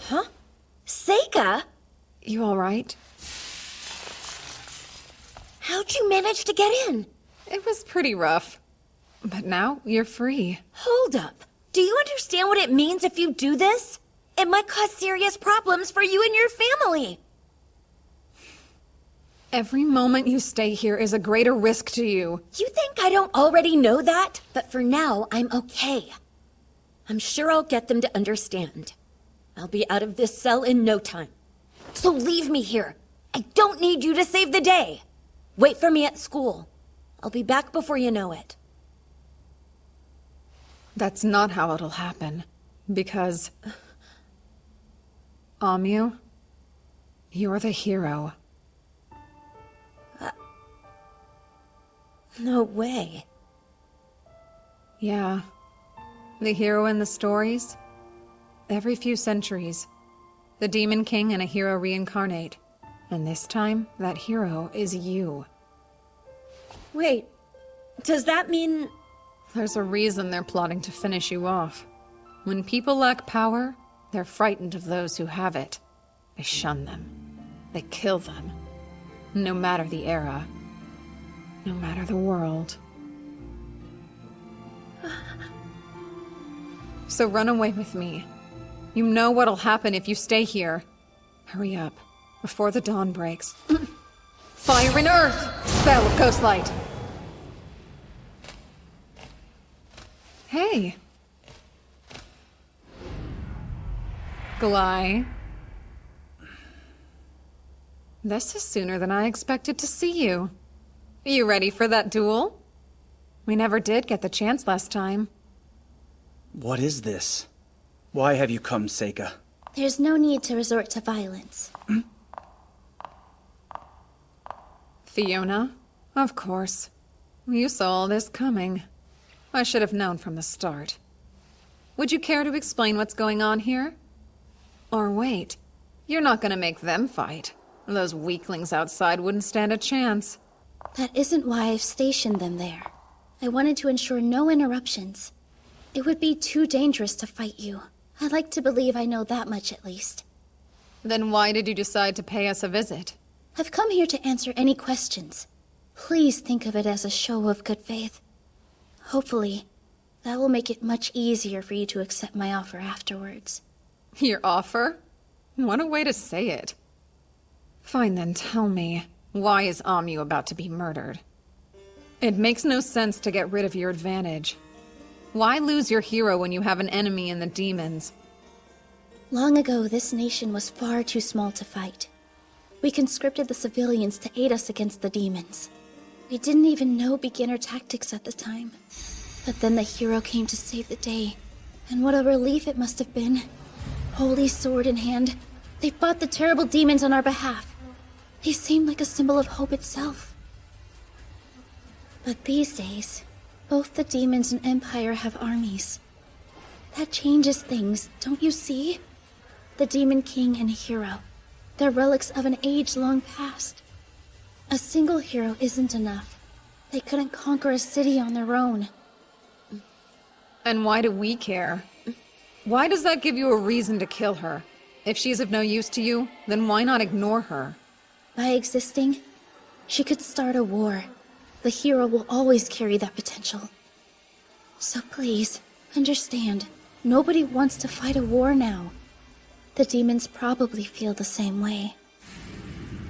Huh? Seika? You alright? How'd you manage to get in? It was pretty rough. But now you're free. Hold up. Do you understand what it means if you do this? It might cause serious problems for you and your family. Every moment you stay here is a greater risk to you. You think I don't already know that? But for now, I'm okay. I'm sure I'll get them to understand. I'll be out of this cell in no time. So leave me here. I don't need you to save the day. Wait for me at school. I'll be back before you know it. That's not how it'll happen. Because... Omyu, you're the hero. No way. Yeah. The hero in the stories? Every few centuries, the Demon King and a hero reincarnate. And this time, that hero is you. Wait, does that mean... There's a reason they're plotting to finish you off. When people lack power, they're frightened of those who have it. They shun them. They kill them. No matter the era. No matter the world. So run away with me. You know what'll happen if you stay here. Hurry up, before the dawn breaks. Fire and earth! Spell of Ghostlight! Hey! Glai. This is sooner than I expected to see you. You ready for that duel? We never did get the chance last time. What is this? Why have you come, Seika? There's no need to resort to violence. Fiona? Of course. You saw all this coming. I should have known from the start. Would you care to explain what's going on here? Or wait, you're not gonna make them fight. Those weaklings outside wouldn't stand a chance. That isn't why I've stationed them there. I wanted to ensure no interruptions. It would be too dangerous to fight you. I like to believe I know that much at least. Then why did you decide to pay us a visit? I've come here to answer any questions. Please think of it as a show of good faith. Hopefully, that will make it much easier for you to accept my offer afterwards. Your offer? What a way to say it. Fine then, tell me, why is Omyu about to be murdered? It makes no sense to get rid of your advantage. Why lose your hero when you have an enemy in the demons? Long ago, this nation was far too small to fight. We conscripted the civilians to aid us against the demons. We didn't even know beginner tactics at the time. But then the hero came to save the day. And what a relief it must have been. Holy sword in hand, they fought the terrible demons on our behalf. They seemed like a symbol of hope itself. But these days, both the demons and Empire have armies. That changes things, don't you see? The Demon King and hero. They're relics of an age-long past. A single hero isn't enough. They couldn't conquer a city on their own. And why do we care? Why does that give you a reason to kill her? If she's of no use to you, then why not ignore her? By existing, she could start a war. The hero will always carry that potential. So please, understand, nobody wants to fight a war now. The demons probably feel the same way.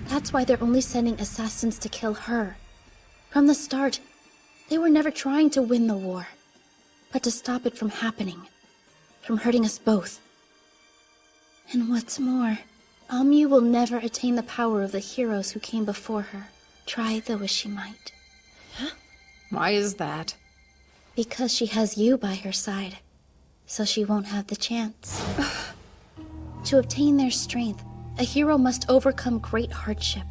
That's why they're only sending assassins to kill her. From the start, they were never trying to win the war. but to stop it from happening. From hurting us both. And what's more, Omyu will never attain the power of the heroes who came before her, try though as she might. Why is that? Because she has you by her side, so she won't have the chance. To obtain their strength, a hero must overcome great hardship.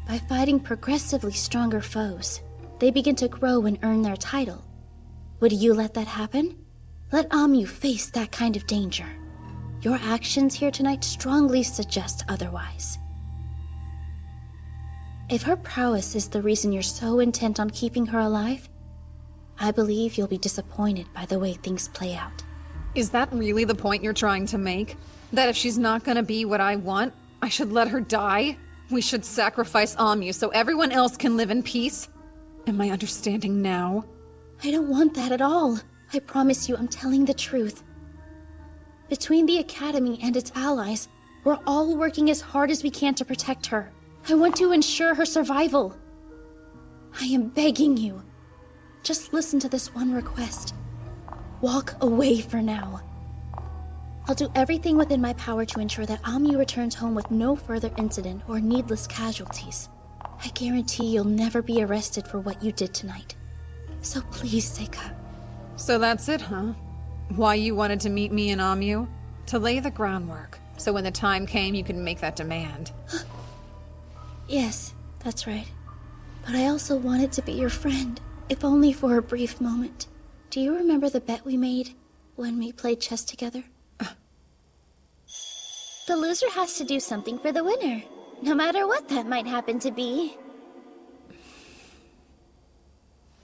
By fighting progressively stronger foes, they begin to grow and earn their title. Would you let that happen? Let Omyu face that kind of danger. Your actions here tonight strongly suggest otherwise. If her prowess is the reason you're so intent on keeping her alive, I believe you'll be disappointed by the way things play out. Is that really the point you're trying to make? That if she's not gonna be what I want, I should let her die? We should sacrifice Omyu so everyone else can live in peace? Am I understanding now? I don't want that at all. I promise you I'm telling the truth. Between the Academy and its allies, we're all working as hard as we can to protect her. I want to ensure her survival. I am begging you. Just listen to this one request. Walk away for now. I'll do everything within my power to ensure that Omyu returns home with no further incident or needless casualties. I guarantee you'll never be arrested for what you did tonight. So please, Seika. So that's it, huh? Why you wanted to meet me and Omyu? To lay the groundwork, so when the time came you could make that demand. Yes, that's right. But I also wanted to be your friend, if only for a brief moment. Do you remember the bet we made when we played chess together? The loser has to do something for the winner, no matter what that might happen to be.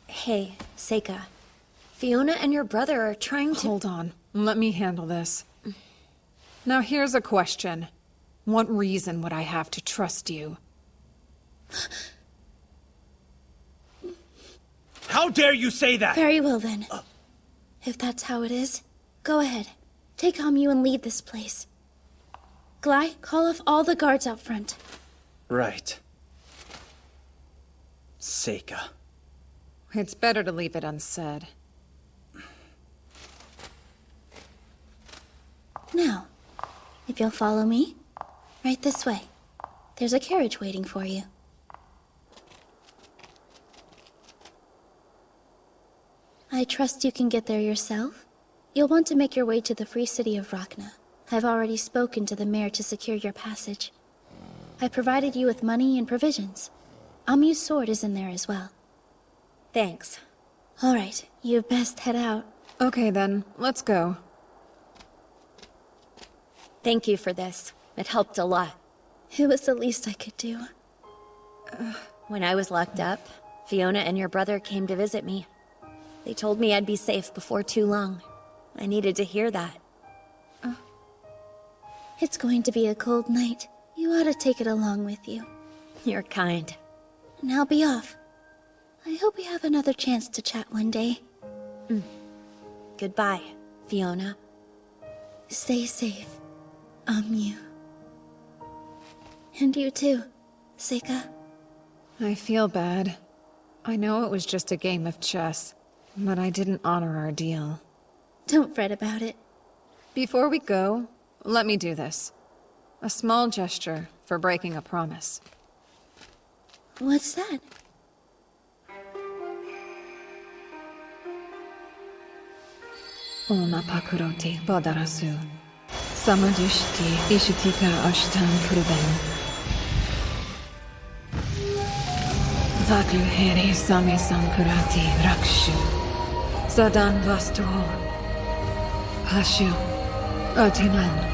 Hey, Seika. Fiona and your brother are trying to— Hold on. Let me handle this. Now here's a question. What reason would I have to trust you? How dare you say that? Very well then. If that's how it is, go ahead. Take Omyu and lead this place. Glai, call off all the guards out front. Right. Seika. It's better to leave it unsaid. Now, if you'll follow me, right this way. There's a carriage waiting for you. I trust you can get there yourself. You'll want to make your way to the free city of Rachna. I've already spoken to the mayor to secure your passage. I provided you with money and provisions. Amyu's sword is in there as well. Thanks. All right, you best head out. Okay then, let's go. Thank you for this. It helped a lot. It was the least I could do. When I was locked up, Fiona and your brother came to visit me. They told me I'd be safe before too long. I needed to hear that. It's going to be a cold night. You ought to take it along with you. You're kind. Now be off. I hope we have another chance to chat one day. Goodbye, Fiona. Stay safe, Omyu. And you too, Seika. I feel bad. I know it was just a game of chess, but I didn't honor our deal. Don't fret about it. Before we go, let me do this. A small gesture for breaking a promise. What's that? Ona pakuroti bodarasu. Samadishti ishitika ashtan pruben. Vaklu heri sami sankurati rakshu. Sadan vastu. Hashu. Atiman.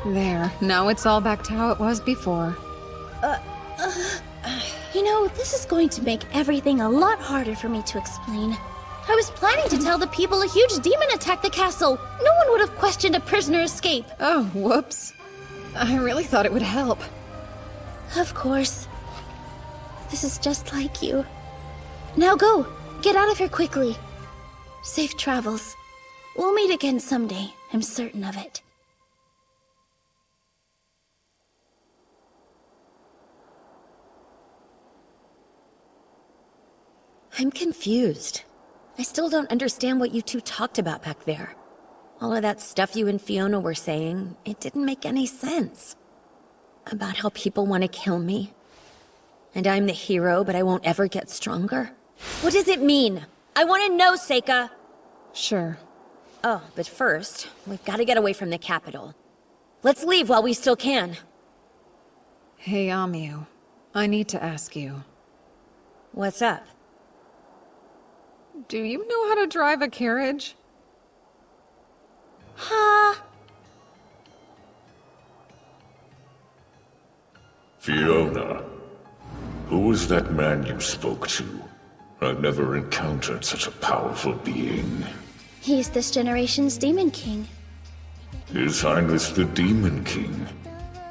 There, now it's all back to how it was before. You know, this is going to make everything a lot harder for me to explain. I was planning to tell the people a huge demon attacked the castle. No one would have questioned a prisoner escape. Oh, whoops. I really thought it would help. Of course. This is just like you. Now go! Get out of here quickly. Safe travels. We'll meet again someday, I'm certain of it. I'm confused. I still don't understand what you two talked about back there. All of that stuff you and Fiona were saying, it didn't make any sense. About how people want to kill me. And I'm the hero, but I won't ever get stronger. What does it mean? I want to know, Seika! Sure. Oh, but first, we've got to get away from the capital. Let's leave while we still can. Hey, Amyu. I need to ask you. What's up? Do you know how to drive a carriage? Huh? Fiona, who was that man you spoke to? I've never encountered such a powerful being. He's this generation's Demon King. His Highness the Demon King.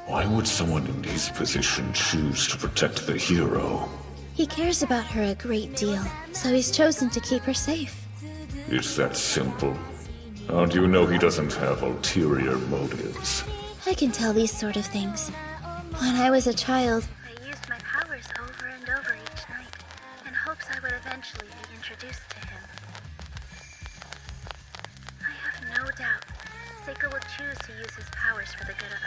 Why would someone in his position choose to protect the hero? He cares about her a great deal, so he's chosen to keep her safe. It's that simple. How do you know he doesn't have ulterior motives? I can tell these sort of things. When I was a child, I used my powers over and over each night, in hopes I would eventually be introduced to him. I have no doubt Seikō will choose to use his powers for the good of